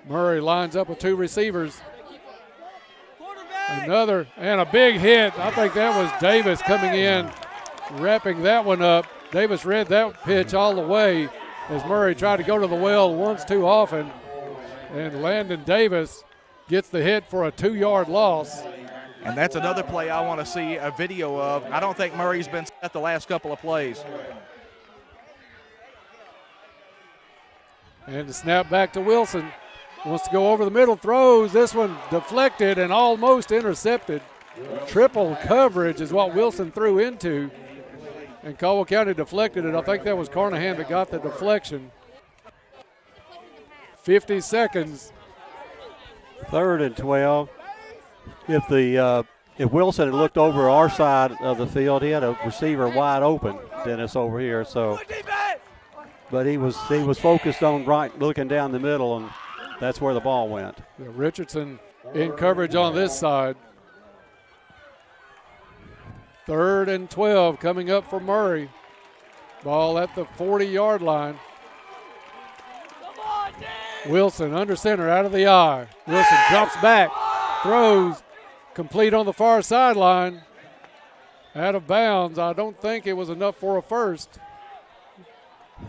Murray lines up with two receivers. Another, and a big hit. I think that was Davis coming in, wrapping that one up. Davis read that pitch all the way as Murray tried to go to the well once too often. And Landon Davis gets the hit for a 2-yard loss. And that's another play I want to see a video of. I don't think Murray's been set the last couple of plays. And the snap back to Wilson. Wants to go over the middle, throws. This one deflected and almost intercepted. Triple coverage is what Wilson threw into. And Caldwell County deflected it. I think that was Carnahan that got the deflection. 50 seconds. 3rd and 12. If Wilson had looked over our side of the field, he had a receiver wide open. Dennis over here. So, but he was focused on right, looking down the middle, and that's where the ball went. Yeah, Richardson in coverage on this side. 3rd and 12 coming up for Murray. Ball at the 40-yard line. Wilson under center, out of the eye. Wilson drops back, throws, complete on the far sideline. Out of bounds. I don't think it was enough for a first.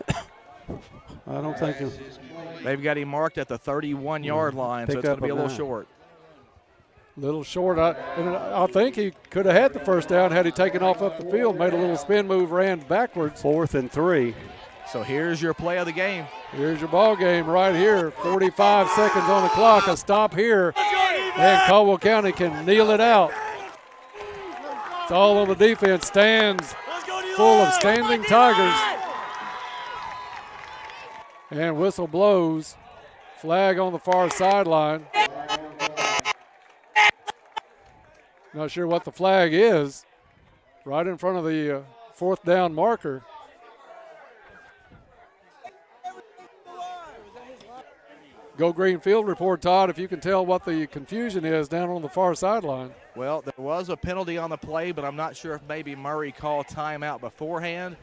I don't think it. They've got him marked at the 31-yard line, so it's going to be a little short. Little short. I think he could have had the first down had he taken off up the field, made a little spin move, ran backwards. 4th and 3. So here's your play of the game. Here's your ball game right here. 45 seconds on the clock. A stop here, and Caldwell County can kneel it out. It's all on the defense. Stands full of standing Tigers. And whistle blows. Flag on the far sideline. Not sure what the flag is. Right in front of the fourth down marker. Go Green Field report, Todd, if you can tell what the confusion is down on the far sideline. Well, there was a penalty on the play, but I'm not sure if maybe Murray called timeout beforehand.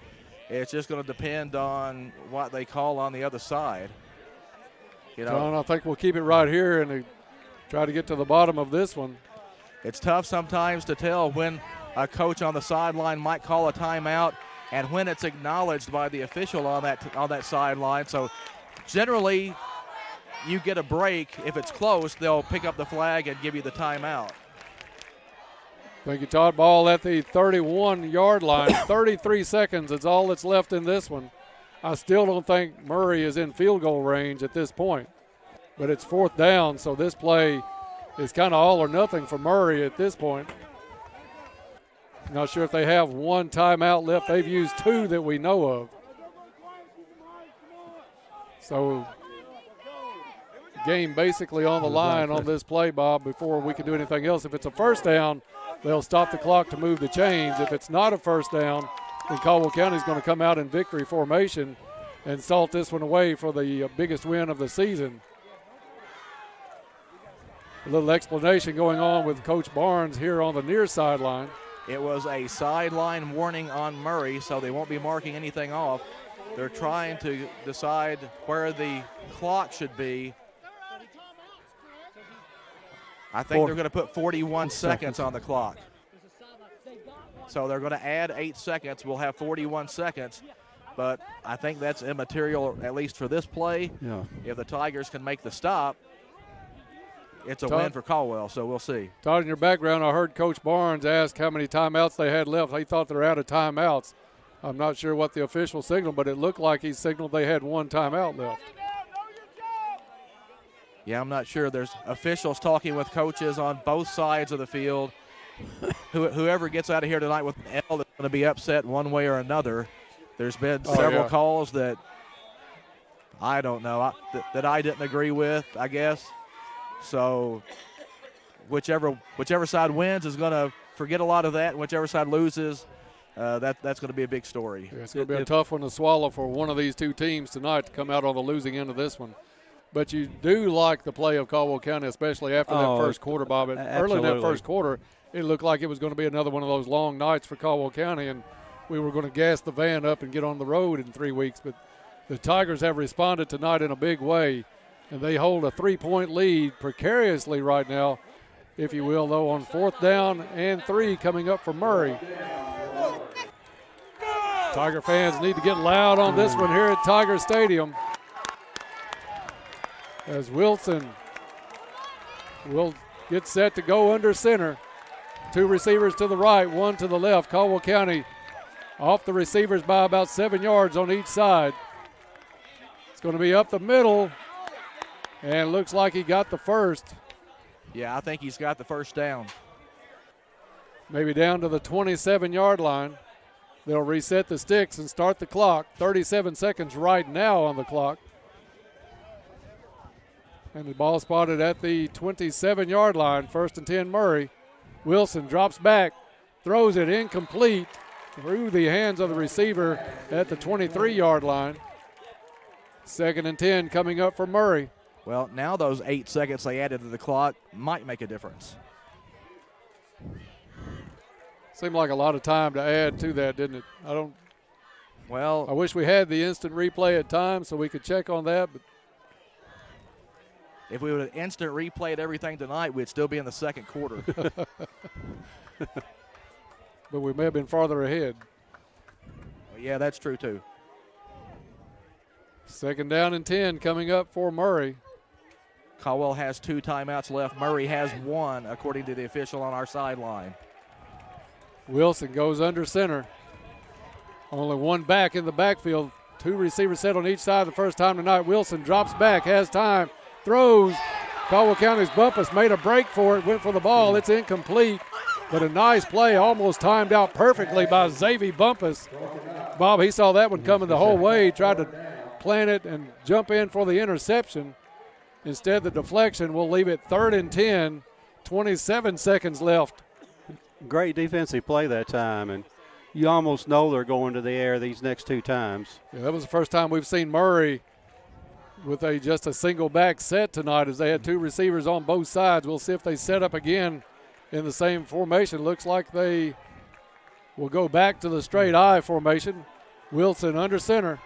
It's just going to depend on what they call on the other side. You know, John, I think we'll keep it right here and try to get to the bottom of this one. It's tough sometimes to tell when a coach on the sideline might call a timeout and when it's acknowledged by the official on that sideline. So generally, you get a break. If it's close, they'll pick up the flag and give you the timeout. Thank you, Todd. Ball at the 31-yard line. 33 seconds is all that's left in this one. I still don't think Murray is in field goal range at this point. But it's fourth down, so this play is kind of all or nothing for Murray at this point. Not sure if they have one timeout left. They've used two that we know of. So game basically on the line on this play, Bob, before we can do anything else. If it's a first down, they'll stop the clock to move the chains. If it's not a first down, then Caldwell County is going to come out in victory formation and salt this one away for the biggest win of the season. A little explanation going on with Coach Barnes here on the near sideline. It was a sideline warning on Murray, so they won't be marking anything off. They're trying to decide where the clock should be. I think they're going to put 41 seconds on the clock. So they're going to add 8 seconds. We'll have 41 seconds. But I think that's immaterial, at least for this play. Yeah. If the Tigers can make the stop, it's a win for Caldwell, so we'll see. Todd, in your background, I heard Coach Barnes ask how many timeouts they had left. He thought they were out of timeouts. I'm not sure what the official signaled, but it looked like he signaled they had one timeout left. Yeah, I'm not sure. There's officials talking with coaches on both sides of the field. Whoever gets out of here tonight with an L is going to be upset one way or another. There's been several calls that I don't know, that I didn't agree with, I guess. So whichever side wins is going to forget a lot of that, and whichever side loses, that's going to be a big story. Yeah, it's going to be a tough one to swallow for one of these two teams tonight to come out on the losing end of this one. But you do like the play of Caldwell County, especially after that first quarter, Bob. Early in that first quarter, it looked like it was going to be another one of those long nights for Caldwell County, and we were going to gas the van up and get on the road in 3 weeks. But the Tigers have responded tonight in a big way, and they hold a 3-point lead precariously right now, if you will, though, on fourth down and 3 coming up for Murray. Tiger fans need to get loud on this one here at Tiger Stadium, as Wilson will get set to go under center. 2 receivers to the right, 1 to the left. Caldwell County off the receivers by about 7 yards on each side. It's going to be up the middle, and looks like he got the first. Yeah, I think he's got the first down. Maybe down to the 27-yard line. They'll reset the sticks and start the clock. 37 seconds right now on the clock. And the ball spotted at the 27-yard line. 1st and 10 Murray. Wilson drops back, throws it incomplete through the hands of the receiver at the 23-yard line. 2nd and 10 coming up for Murray. Well, now those 8 seconds they added to the clock might make a difference. Seemed like a lot of time to add to that, didn't it? I wish we had the instant replay at times so we could check on that, but if we would have instant replayed everything tonight, we'd still be in the second quarter. But we may have been farther ahead. Yeah, that's true too. 2nd down and 10 coming up for Murray. Caldwell has 2 timeouts left. Murray has 1, according to the official on our sideline. Wilson goes under center. Only 1 back in the backfield. Two receivers set on each side the first time tonight. Wilson drops back, has time, throws. Caldwell County's Bumpus made a break for it, went for the ball. It's incomplete, but a nice play, almost timed out perfectly by Xavier Bumpus. Bob, he saw that one coming the whole way, tried to plant it and jump in for the interception. Instead, the deflection will leave it 3rd and 10, 27 seconds left. Great defensive play that time, and you almost know they're going to the air these next two times. Yeah, that was the first time we've seen Murray with just a single back set tonight, as they had two receivers on both sides. We'll see if they set up again in the same formation. Looks like they will go back to the straight I formation. Wilson under center.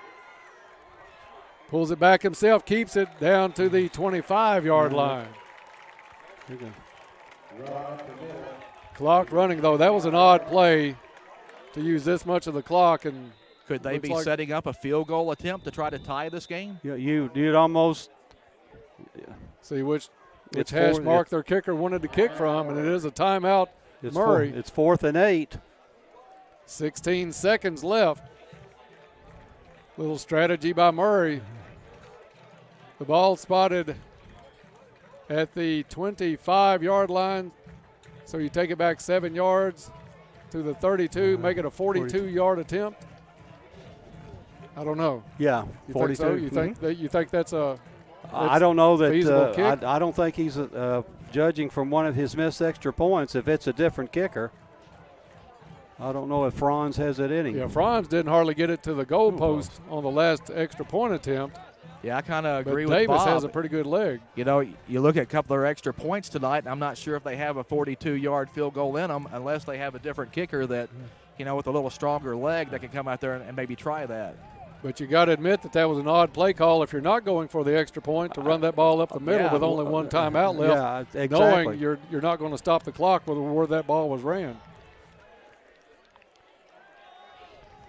Pulls it back himself, keeps it down to the 25-yard line. Clock running, though. That was an odd play to use this much of the clock. And could they be setting up a field goal attempt to try to tie this game? Yeah, you'd almost see which hash mark their kicker wanted to kick from, and it is a timeout. Murray. It's 4th and 8. 16 seconds left. Little strategy by Murray. The ball spotted at the 25-yard line, so you take it back 7 yards to the 32, make it a 42-yard attempt. I don't know. Yeah, you 42. Think so? You think that's a I don't know that. feasible kick? I don't think he's judging from one of his missed extra points. If it's a different kicker, I don't know if Franz has it in him. Yeah, Franz didn't hardly get it to the goal post on the last extra point attempt. Yeah, I kind of agree but with Davis Bob. has a pretty good leg. You know, you look at a couple of their extra points tonight, and I'm not sure if they have a 42-yard field goal in them unless they have a different kicker that, with a little stronger leg that can come out there and maybe try that. But you got to admit that was an odd play call if you're not going for the extra point to run that ball up the middle with only one timeout left, exactly. knowing you're not going to stop the clock with where that ball was ran.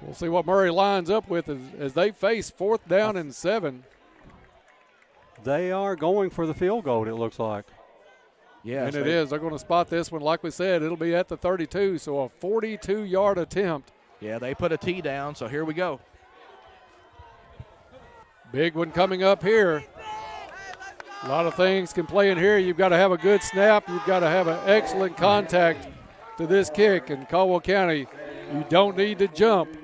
We'll see what Murray lines up with as they face 4th down and 7. They are going for the field goal, it looks like. Yeah, and it is. They're going to spot this one. Like we said, it'll be at the 32, so a 42-yard attempt. Yeah, they put a tee down, so here we go. Big one coming up here. A lot of things can play in here. You've got to have a good snap. You've got to have an excellent contact to this kick. In Caldwell County, you don't need to jump.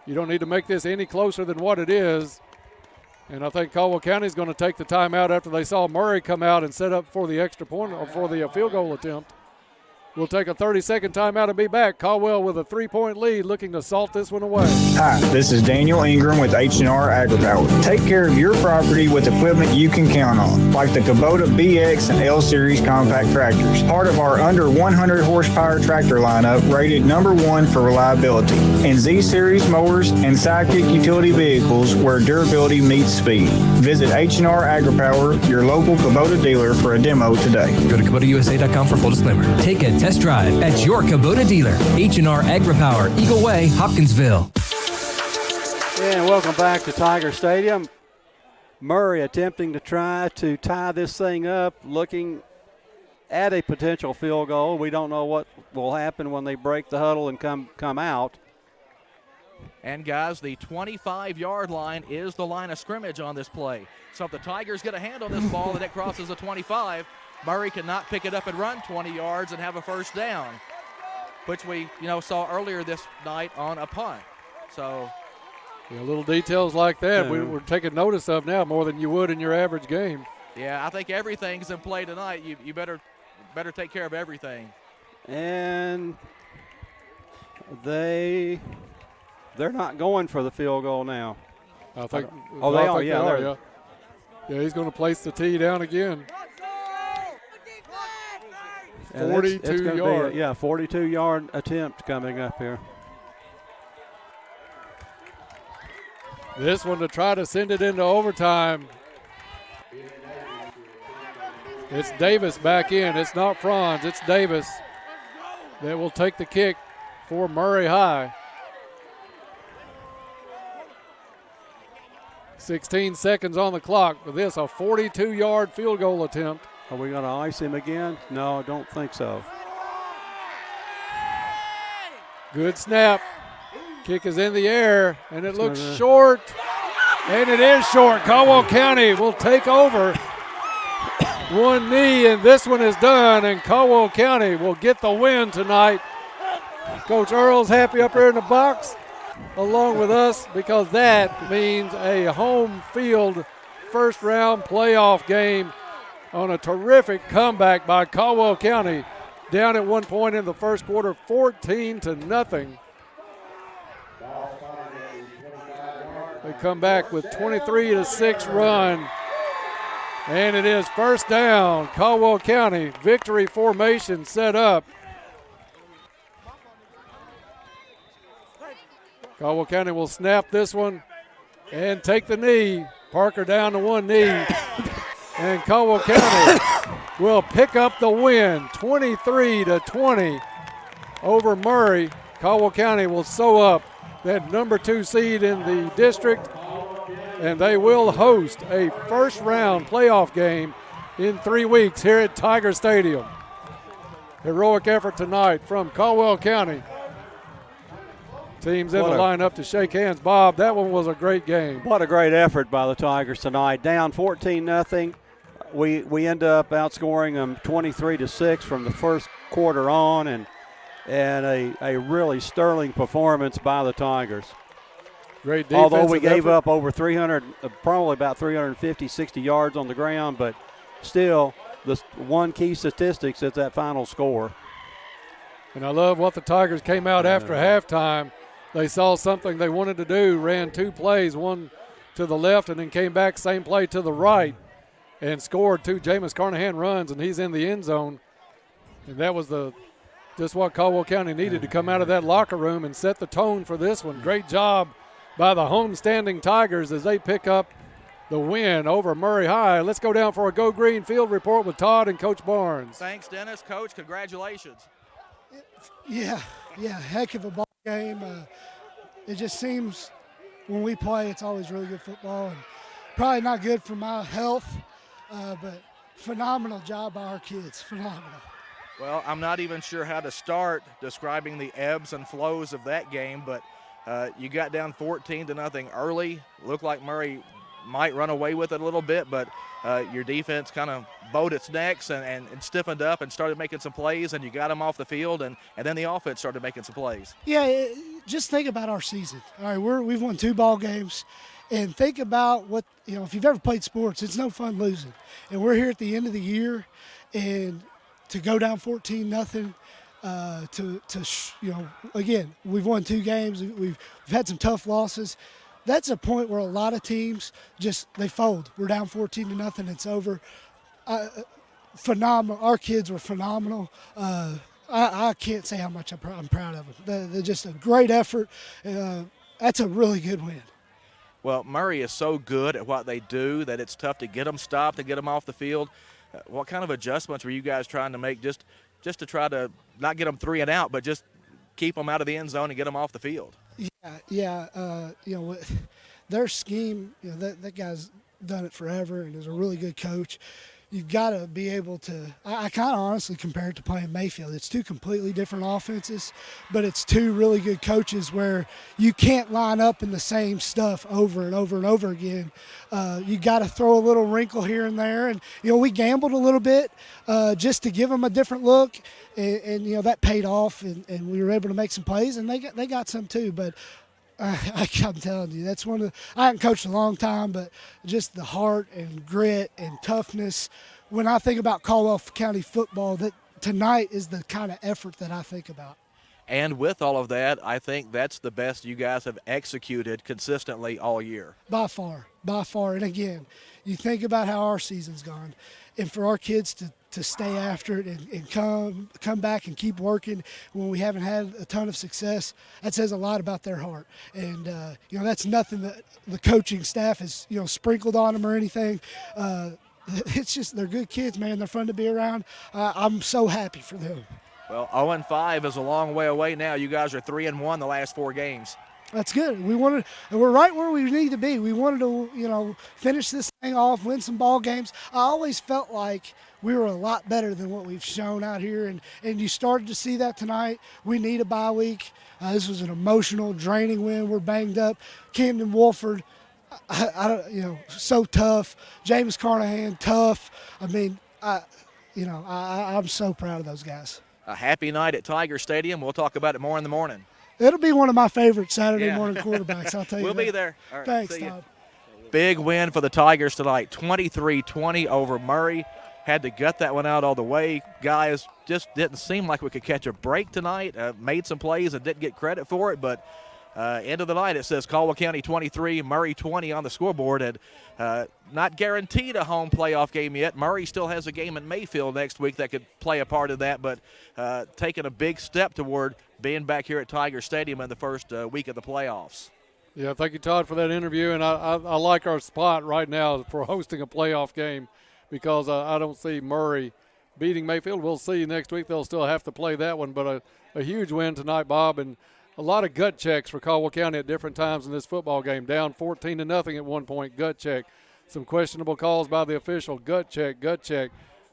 You don't need to make this any closer than what it is. And I think Caldwell County is going to take the timeout after they saw Murray come out and set up for the extra point or for the field goal attempt. We'll take a 30-second timeout and be back. Caldwell with a 3-point lead, looking to salt this one away. Hi, this is Daniel Ingram with H&R AgriPower. Take care of your property with equipment you can count on, like the Kubota BX and L Series compact tractors. Part of our under 100 horsepower tractor lineup, rated #1 for reliability. And Z Series mowers and Sidekick utility vehicles where durability meets speed. Visit H&R AgriPower, your local Kubota dealer, for a demo today. Go to KubotaUSA.com for full disclaimer. Take a test drive at your Kubota dealer. H&R AgriPower, Eagle Way, Hopkinsville. And welcome back to Tiger Stadium. Murray attempting to try to tie this thing up, looking at a potential field goal. We don't know what will happen when they break the huddle and come out. And, guys, the 25-yard line is the line of scrimmage on this play. So if the Tigers get a hand on this ball and it crosses the 25, Murray cannot pick it up and run 20 yards and have a first down, which we, saw earlier this night on a punt. So, little details like that we're taking notice of now more than you would in your average game. Yeah, I think everything's in play tonight. You better take care of everything. And they're not going for the field goal now. I think. Oh, they are. Yeah, yeah, he's going to place the tee down again. 42-yard. 42-yard attempt coming up here. This one to try to send it into overtime. It's Davis back in. It's not Franz. It's Davis that will take the kick for Murray High. 16 seconds on the clock. With this, a 42-yard field goal attempt. Are we going to ice him again? No, I don't think so. Good snap. Kick is in the air, and it looks short, and it is short. Caldwell County will take over. One knee, and this one is done, and Caldwell County will get the win tonight. Coach Earl's happy up here in the box along with us because that means a home field first round playoff game on a terrific comeback by Caldwell County. Down at one point in the first quarter, 14-0. They come back with 23-6 run. And it is first down. Caldwell County victory formation set up. Caldwell County will snap this one and take the knee. Parker down to one knee. And Caldwell County will pick up the win, 23-20 over Murray. Caldwell County will sew up that number 2 seed in the district, and they will host a first-round playoff game in 3 weeks here at Tiger Stadium. Heroic effort tonight from Caldwell County. Teams in the lineup to shake hands. Bob, that one was a great game. What a great effort by the Tigers tonight. Down 14-0. We end up outscoring them 23-6 from the first quarter on, and a really sterling performance by the Tigers. Great defensive Although we gave effort. up over 300, probably about 350, 60 yards on the ground, but still, the one key statistics is that final score. And I love what the Tigers came out after halftime. They saw something they wanted to do, ran 2 plays, one to the left and then came back, same play to the right, and scored 2 Jameis Carnahan runs, and he's in the end zone. And that was just what Caldwell County needed to come out of that locker room and set the tone for this one. Great job by the homestanding Tigers as they pick up the win over Murray High. Let's go down for a Go Green Field report with Todd and Coach Barnes. Thanks, Dennis. Coach, congratulations. Yeah, heck of a ball game. It just seems when we play, it's always really good football, and probably not good for my health, but phenomenal job by our kids, phenomenal. Well, I'm not even sure how to start describing the ebbs and flows of that game, but you got down 14-0 early. Looked like Murray might run away with it a little bit, but your defense kind of bowed its necks and stiffened up and started making some plays, and you got them off the field, and then the offense started making some plays. Yeah, just think about our season. All right, we've won 2 ball games, and think about what, if you've ever played sports, it's no fun losing. And we're here at the end of the year, and to go down 14-0, again, we've won 2 games. We've had some tough losses. That's a point where a lot of teams they fold. We're down 14-0. It's over. Phenomenal. Our kids were phenomenal. I can't say how much I'm proud of them. They're just a great effort. That's a really good win. Well, Murray is so good at what they do that it's tough to get them stopped and get them off the field. What kind of adjustments were you guys trying to make just to try to not get them 3 and out, but just keep them out of the end zone and get them off the field? Yeah. Their scheme, that guy's done it forever and is a really good coach. You've got to be able to – I kind of honestly compare it to playing Mayfield. It's 2 completely different offenses, but it's 2 really good coaches where you can't line up in the same stuff over and over and over again. You got to throw a little wrinkle here and there. And, we gambled a little bit just to give them a different look, and that paid off, and we were able to make some plays, and they got some too. But I'm telling you, that's one of I haven't coached a long time, but just the heart and grit and toughness. When I think about Caldwell County football, that tonight is the kind of effort that I think about. And with all of that, I think that's the best you guys have executed consistently all year. By far. And again, you think about how our season's gone, and for our kids to stay after it and come back and keep working when we haven't had a ton of success, that says a lot about their heart. And, that's nothing that the coaching staff has, sprinkled on them or anything. It's just they're good kids, man. They're fun to be around. I'm so happy for them. Well, 0-5 is a long way away now. You guys are 3-1 the last 4 games. That's good. We're right where we need to be. We wanted to, finish this thing off, win some ball games. I always felt like we were a lot better than what we've shown out here, and you started to see that tonight. We need a bye week. This was an emotional, draining win. We're banged up. Camden Wolford, so tough. James Carnahan, tough. I mean, I'm so proud of those guys. A happy night at Tiger Stadium. We'll talk about it more in the morning. It'll be one of my favorite Saturday morning quarterbacks, I'll tell you We'll that. be there. All right, Thanks, see you. Todd. Big win for the Tigers tonight, 23-20 over Murray. Had to gut that one out all the way. Guys, just didn't seem like we could catch a break tonight. Made some plays and didn't get credit for it, but end of the night it says Caldwell County 23, Murray 20 on the scoreboard, and not guaranteed a home playoff game yet. Murray still has a game in Mayfield next week that could play a part of that, but taking a big step toward being back here at Tiger Stadium in the first week of the playoffs. Yeah, thank you, Todd, for that interview. And I like our spot right now for hosting a playoff game because I don't see Murray beating Mayfield. We'll see next week. They'll still have to play that one. But a huge win tonight, Bob, and a lot of gut checks for Caldwell County at different times in this football game. Down 14-0 at one point, gut check. Some questionable calls by the official, gut check, gut check.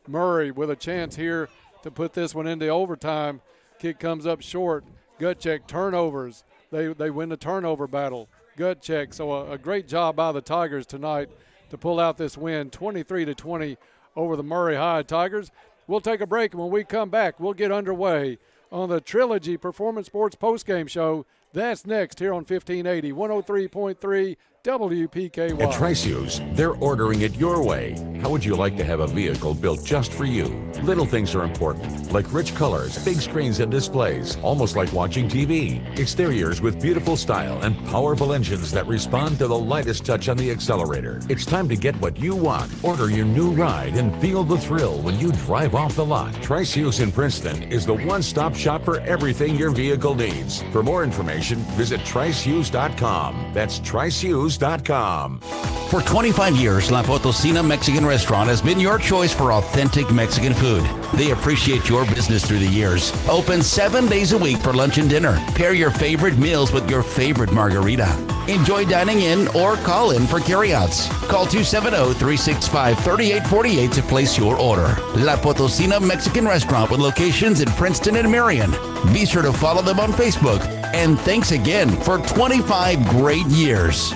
Murray with a chance here to put this one into overtime. Kick comes up short. Gut check, turnovers. They win the turnover battle. Gut check. So a great job by the Tigers tonight to pull out this win, 23-20 over the Murray High Tigers. We'll take a break, and when we come back, we'll get underway on the Trilogy Performance Sports postgame show. That's next here on 1580, 103.3 WPKY. At Trice Hughes, they're ordering it your way. How would you like to have a vehicle built just for you? Little things are important, like rich colors, big screens and displays, almost like watching TV. Exteriors with beautiful style and powerful engines that respond to the lightest touch on the accelerator. It's time to get what you want. Order your new ride and feel the thrill when you drive off the lot. Trice Hughes in Princeton is the one-stop shop for everything your vehicle needs. For more information, visit tricehughes.com. That's tricehughes.com. For 25 years, La Potosina Mexican Restaurant has been your choice for authentic Mexican food. They appreciate your business through the years. Open 7 days a week for lunch and dinner. Pair your favorite meals with your favorite margarita. Enjoy dining in or call in for carryouts. Call 270-365-3848 to place your order. La Potosina Mexican Restaurant with locations in Princeton and Marion. Be sure to follow them on Facebook. And thanks again for 25 great years.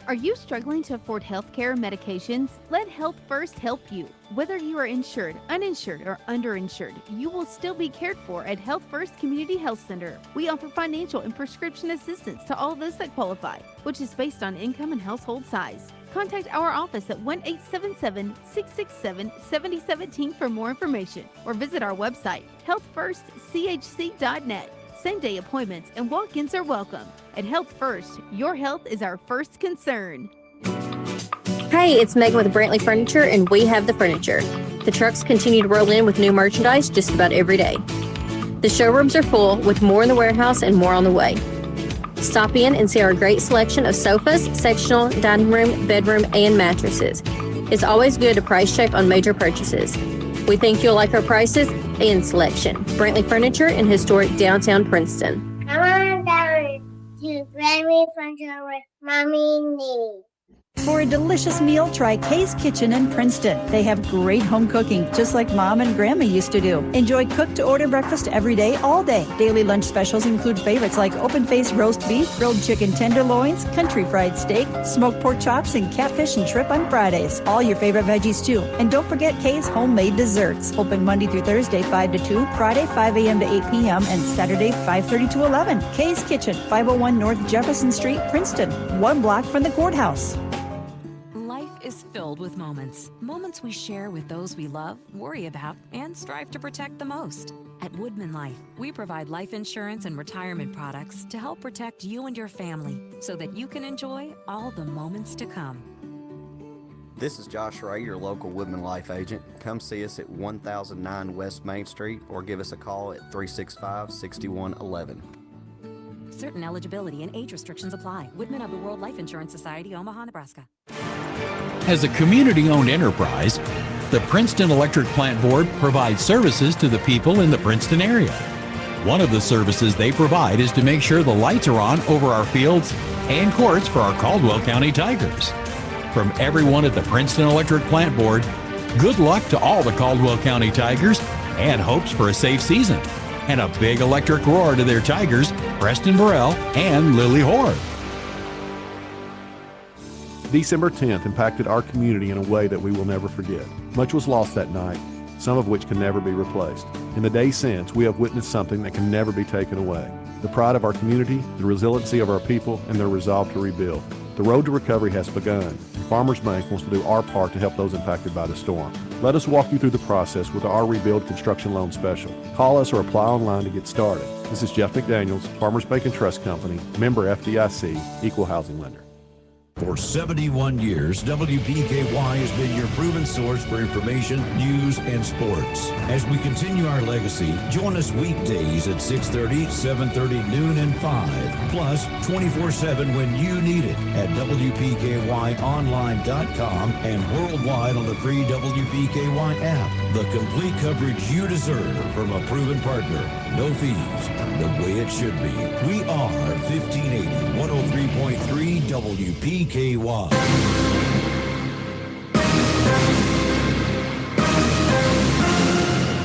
Are you struggling to afford health care or medications? Let Health First help you. Whether you are insured, uninsured, or underinsured, you will still be cared for at Health First Community Health Center. We offer financial and prescription assistance to all those that qualify, which is based on income and household size. Contact our office at 1-877-667-7017 for more information, or visit our website, healthfirstchc.net. Same-day appointments and walk-ins are welcome. At Health First, your health is our first concern. Hey, it's Megan with Brantley Furniture, and we have the furniture. The trucks continue to roll in with new merchandise just about every day. The showrooms are full with more in the warehouse and more on the way. Stop in and see our great selection of sofas, sectional, dining room, bedroom, and mattresses. It's always good to price check on major purchases. We think you'll like our prices and selection. Brantley Furniture in historic downtown Princeton. Come on down to Brantley Furniture with Mommy and Nene. For a delicious meal, try Kay's Kitchen in Princeton. They have great home cooking, just like Mom and Grandma used to do. Enjoy cook-to-order breakfast every day, all day. Daily lunch specials include favorites like open-faced roast beef, grilled chicken tenderloins, country fried steak, smoked pork chops, and catfish and shrimp on Fridays. All your favorite veggies, too. And don't forget Kay's homemade desserts. Open Monday through Thursday, 5 to 2, Friday, 5 a.m. to 8 p.m., and Saturday, 5:30 to 11. Kay's Kitchen, 501 North Jefferson Street, Princeton, 1 block from the courthouse. Is filled with moments we share with those we love, worry about, and strive to protect the most. At Woodman Life, we provide life insurance and retirement products to help protect you and your family so that you can enjoy all the moments to come. This is Josh Ray, your local Woodman Life agent. Come see us at 1009 West Main Street or give us a call at 365-6111. Certain eligibility and age restrictions apply. Woodman of the World Life Insurance Society, Omaha, Nebraska. As a community-owned enterprise, the Princeton Electric Plant Board provides services to the people in the Princeton area. One of the services they provide is to make sure the lights are on over our fields and courts for our Caldwell County Tigers. From everyone at the Princeton Electric Plant Board, good luck to all the Caldwell County Tigers and hopes for a safe season. And a big electric roar to their Tigers, Preston Burrell and Lily Hoare. December 10th impacted our community in a way that we will never forget. Much was lost that night, some of which can never be replaced. In the days since, we have witnessed something that can never be taken away. The pride of our community, the resiliency of our people, and their resolve to rebuild. The road to recovery has begun. Farmers Bank wants to do our part to help those impacted by the storm. Let us walk you through the process with our Rebuild Construction Loan Special. Call us or apply online to get started. This is Jeff McDaniels, Farmers Bank and Trust Company, member FDIC, Equal Housing Lender. For 71 years, WPKY has been your proven source for information, news, and sports. As we continue our legacy, join us weekdays at 6:30, 7:30, noon, and 5. Plus, 24/7 when you need it at WPKYonline.com and worldwide on the free WPKY app. The complete coverage you deserve from a proven partner. No fees. The way it should be. We are 1580 103.3 WPKY.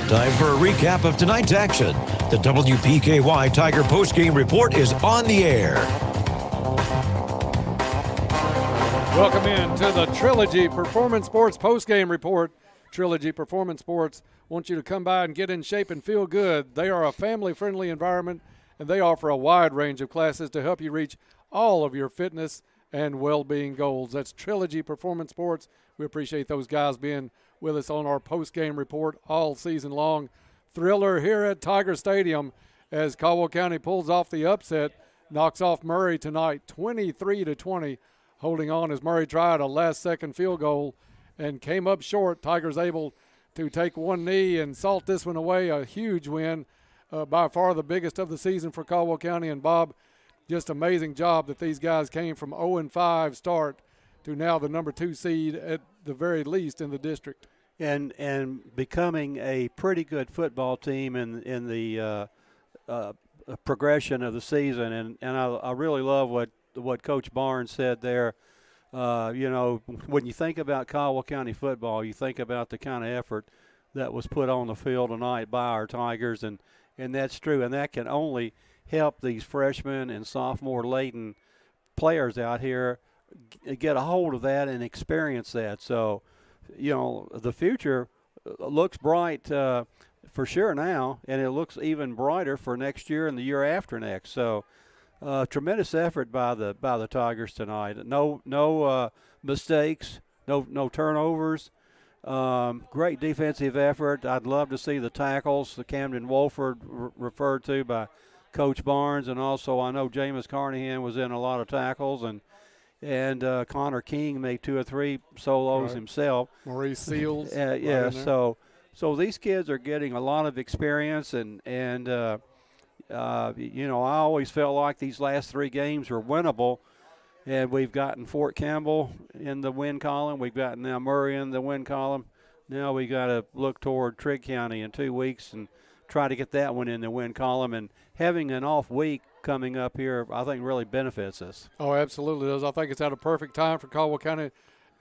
Time for a recap of tonight's action. The WPKY Tiger postgame report is on the air. Welcome in to the Trilogy Performance Sports postgame report. Trilogy Performance Sports wants you to come by and get in shape and feel good. They are a family-friendly environment, and they offer a wide range of classes to help you reach all of your fitness and well-being goals. That's Trilogy Performance Sports. We appreciate those guys being with us on our post-game report all season long. Thriller here at Tiger Stadium as Caldwell County pulls off the upset, knocks off Murray tonight 23-20, holding on as Murray tried a last-second field goal and came up short. Tigers able to take one knee and salt this one away. A huge win, by far the biggest of the season for Caldwell County. And Bob, just amazing job that these guys came from 0-5 start to now the number 2 seed at the very least in the district. And becoming a pretty good football team in the progression of the season. And I really love what Coach Barnes said there. When you think about Caldwell County football, you think about the kind of effort that was put on the field tonight by our Tigers, and that's true. And that can only help these freshmen and sophomore-laden players out here get a hold of that and experience that. So, the future looks bright for sure now, and it looks even brighter for next year and the year after next. So, tremendous effort by the Tigers tonight. No mistakes, no turnovers. Great defensive effort. I'd love to see the tackles that Camden Wolford referred to by Coach Barnes, and also I know Jameis Carnahan was in a lot of tackles, and Connor King made 2 or 3 solos himself. Maurice Seals. So these kids are getting a lot of experience, and I always felt like these last 3 games were winnable, and we've gotten Fort Campbell in the win column. We've got now Murray in the win column. Now we got to look toward Trigg County in 2 weeks and try to get that one in the win column. And having an off week coming up here, I think, really benefits us. Oh, absolutely does. I think it's at a perfect time for Caldwell County.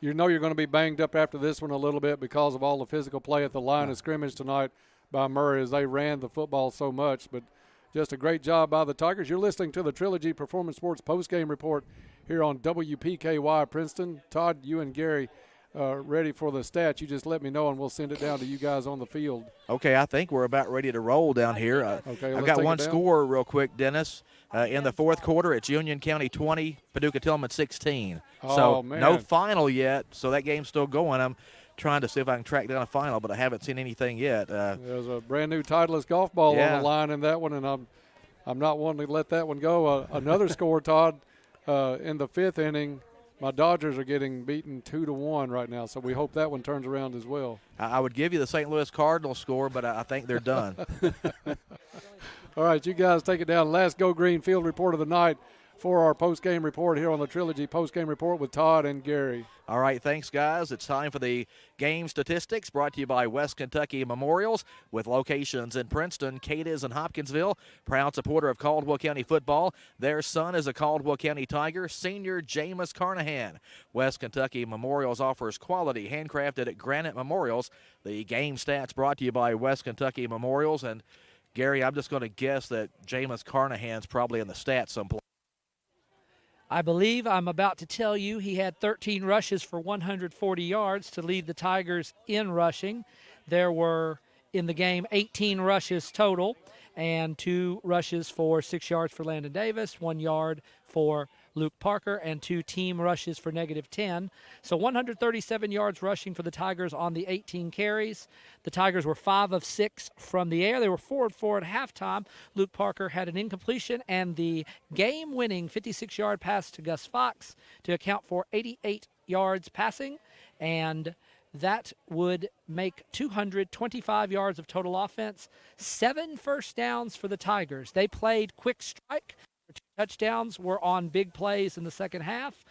You know you're going to be banged up after this one a little bit because of all the physical play at the line of scrimmage tonight by Murray as they ran the football so much. But just a great job by the Tigers. You're listening to the Trilogy Performance Sports postgame report here on WPKY Princeton. Todd, you and Gary ready for the stats. You just let me know, and we'll send it down to you guys on the field. Okay, I think we're about ready to roll down here. Okay, I've got one score real quick, Dennis. In the fourth quarter, it's Union County 20, Paducah Tillman 16. So no final yet, so that game's still going. I'm trying to see if I can track down a final, but I haven't seen anything yet. There's a brand-new Titleist golf ball on the line in that one, and I'm not wanting to let that one go. Another score, Todd, in the 5th inning, my Dodgers are getting beaten 2-1 right now, so we hope that one turns around as well. I would give you the St. Louis Cardinals score, but I think they're done. All right, you guys take it down. Last Go Green field report of the night for our post-game report here on the Trilogy Post-Game Report with Todd and Gary. All right, thanks, guys. It's time for the game statistics brought to you by West Kentucky Memorials with locations in Princeton, Cadiz, and Hopkinsville. Proud supporter of Caldwell County football. Their son is a Caldwell County Tiger, senior Jameis Carnahan. West Kentucky Memorials offers quality handcrafted at granite memorials. The game stats brought to you by West Kentucky Memorials. And, Gary, I'm just going to guess that Jameis Carnahan's probably in the stats someplace. I believe I'm about to tell you he had 13 rushes for 140 yards to lead the Tigers in rushing. There were, in the game, 18 rushes total, and 2 rushes for 6 yards for Landon Davis, 1 yard for Luke Parker, and 2 team rushes for -10. So 137 yards rushing for the Tigers on the 18 carries. The Tigers were 5 of 6 from the air. They were 4 of 4 at halftime. Luke Parker had an incompletion and the game-winning 56-yard pass to Gus Fox to account for 88 yards passing, and that would make 225 yards of total offense, 7 first downs for the Tigers. They played quick strike. Touchdowns were on big plays in the second half.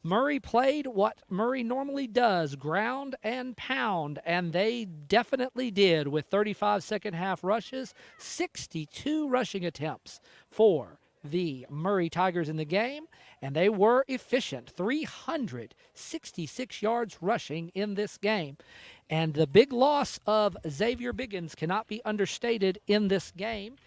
Murray played what Murray normally does, ground and pound, and they definitely did with 35 second-half rushes, 62 rushing attempts for the Murray Tigers in the game, and they were efficient, 366 yards rushing in this game. And the big loss of Xavier Biggins cannot be understated in this game.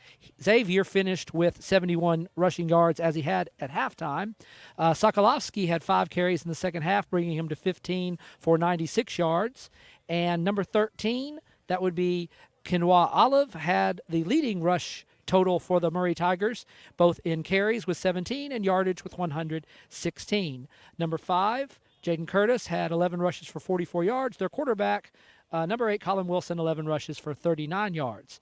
Xavier finished with 71 rushing yards as he had at halftime. Sokolovsky had 5 carries in the second half, bringing him to 15 for 96 yards. And number 13, that would be Quinoa Olive, had the leading rush total for the Murray Tigers, both in carries with 17 and yardage with 116. Number 5, Jaden Curtis had 11 rushes for 44 yards. Their quarterback, number 8, Colin Wilson, 11 rushes for 39 yards.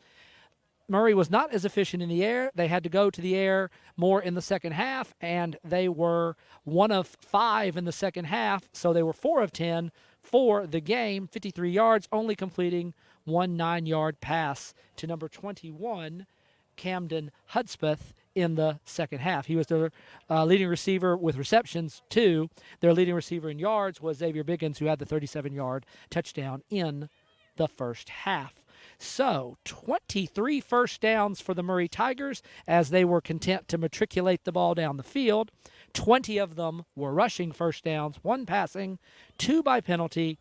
Murray was not as efficient in the air. They had to go to the air more in the second half, and they were 1 of 5 in the second half, so they were 4 of 10 for the game, 53 yards, only completing 1 9-yard pass to number 21, Camden Hudspeth, in the second half. He was their leading receiver with receptions, too. Their leading receiver in yards was Xavier Biggins, who had the 37-yard touchdown in the first half. So 23 first downs for the Murray Tigers as they were content to matriculate the ball down the field. 20 of them were rushing first downs, 1 passing, 2 by penalty.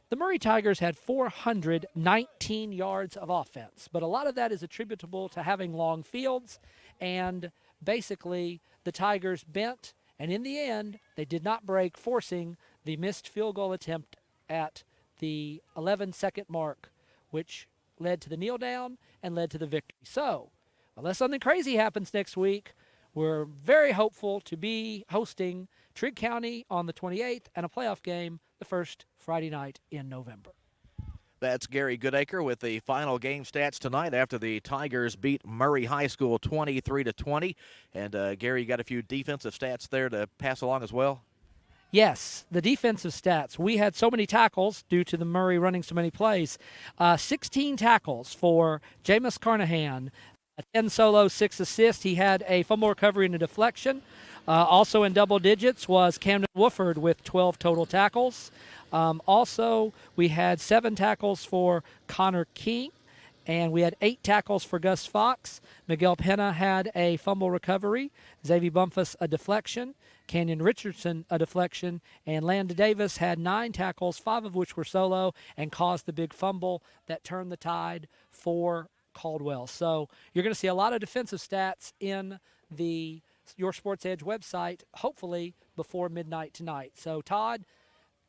The Murray Tigers had 419 yards of offense, but a lot of that is attributable to having long fields, and basically the Tigers bent, and in the end, they did not break, forcing the missed field goal attempt at the 11-second mark, which led to the kneel down and led to the victory. So, unless something crazy happens next week, we're very hopeful to be hosting Trigg County on the 28th and a playoff game the first Friday night in November. That's Gary Goodacre with the final game stats tonight after the Tigers beat Murray High School 23-20. And, Gary, you got a few defensive stats there to pass along as well? Yes, the defensive stats. We had so many tackles due to the Murray running so many plays. 16 tackles for Jameis Carnahan, 10 solo, 6 assists. He had a fumble recovery and a deflection. Also in double digits was Camden Wooford with 12 total tackles. Also, we had 7 tackles for Connor King, and we had 8 tackles for Gus Fox. Miguel Pena had a fumble recovery. Xavier Bumpus a deflection. Canyon Richardson a deflection. And Landon Davis had 9 tackles, 5 of which were solo, and caused the big fumble that turned the tide for Caldwell. So you're going to see a lot of defensive stats in the Your Sports Edge website, hopefully before midnight tonight. So, Todd,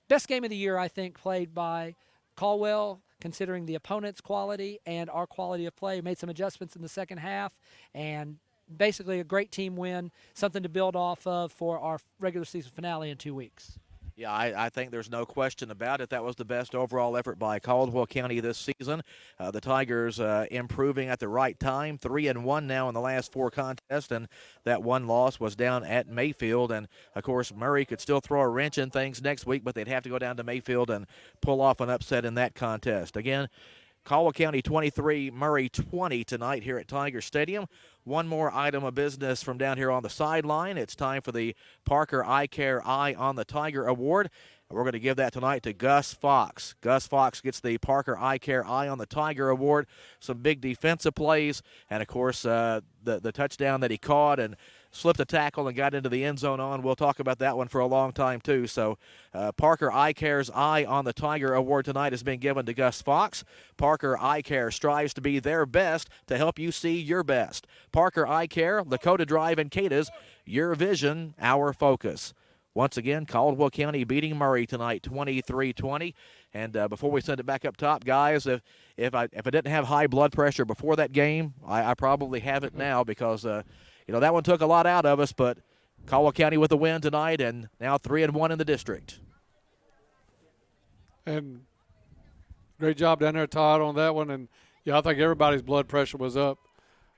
best game of the year, I think, played by Caldwell, considering the opponent's quality and our quality of play. Made some adjustments in the second half, and basically a great team win, something to build off of for our regular season finale in 2 weeks. Yeah, I think there's no question about it. That was the best overall effort by Caldwell County this season. The Tigers improving at the right time, 3-1 now in the last 4 contests, and that one loss was down at Mayfield. And, of course, Murray could still throw a wrench in things next week, but they'd have to go down to Mayfield and pull off an upset in that contest. Again, Caldwell County 23, Murray 20 tonight here at Tiger Stadium. One more item of business from down here on the sideline. It's time for the Parker Eye Care Eye on the Tiger Award. We're going to give that tonight to Gus Fox. Gus Fox gets the Parker Eye Care Eye on the Tiger Award. Some big defensive plays, and, of course, the touchdown that he caught and slipped a tackle and got into the end zone on. We'll talk about that one for a long time, too. So Parker Eye Care's Eye on the Tiger Award tonight has been given to Gus Fox. Parker Eye Care strives to be their best to help you see your best. Parker Eye Care, Lakota Drive and Cadiz, your vision, our focus. Once again, Caldwell County beating Murray tonight, 23-20. And before we send it back up top, guys, if I didn't have high blood pressure before that game, I probably have it now because that one took a lot out of us. But Caldwell County with a win tonight, and now 3-1 in the district. And great job down there, Todd, on that one. And I think everybody's blood pressure was up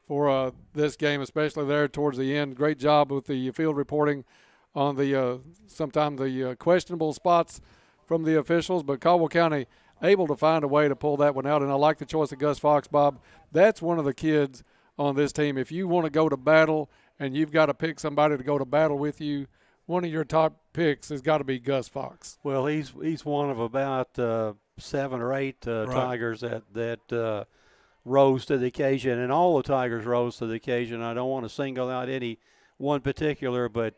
for this game, especially there towards the end. Great job with the field reporting on the sometimes the questionable spots from the officials, but Caldwell County able to find a way to pull that one out. And I like the choice of Gus Fox, Bob. That's one of the kids on this team. If you want to go to battle and you've got to pick somebody to go to battle with you, one of your top picks has got to be Gus Fox. Well, he's one of about 7 or 8 Tigers that rose to the occasion, and all the Tigers rose to the occasion. I don't want to single out any one particular, but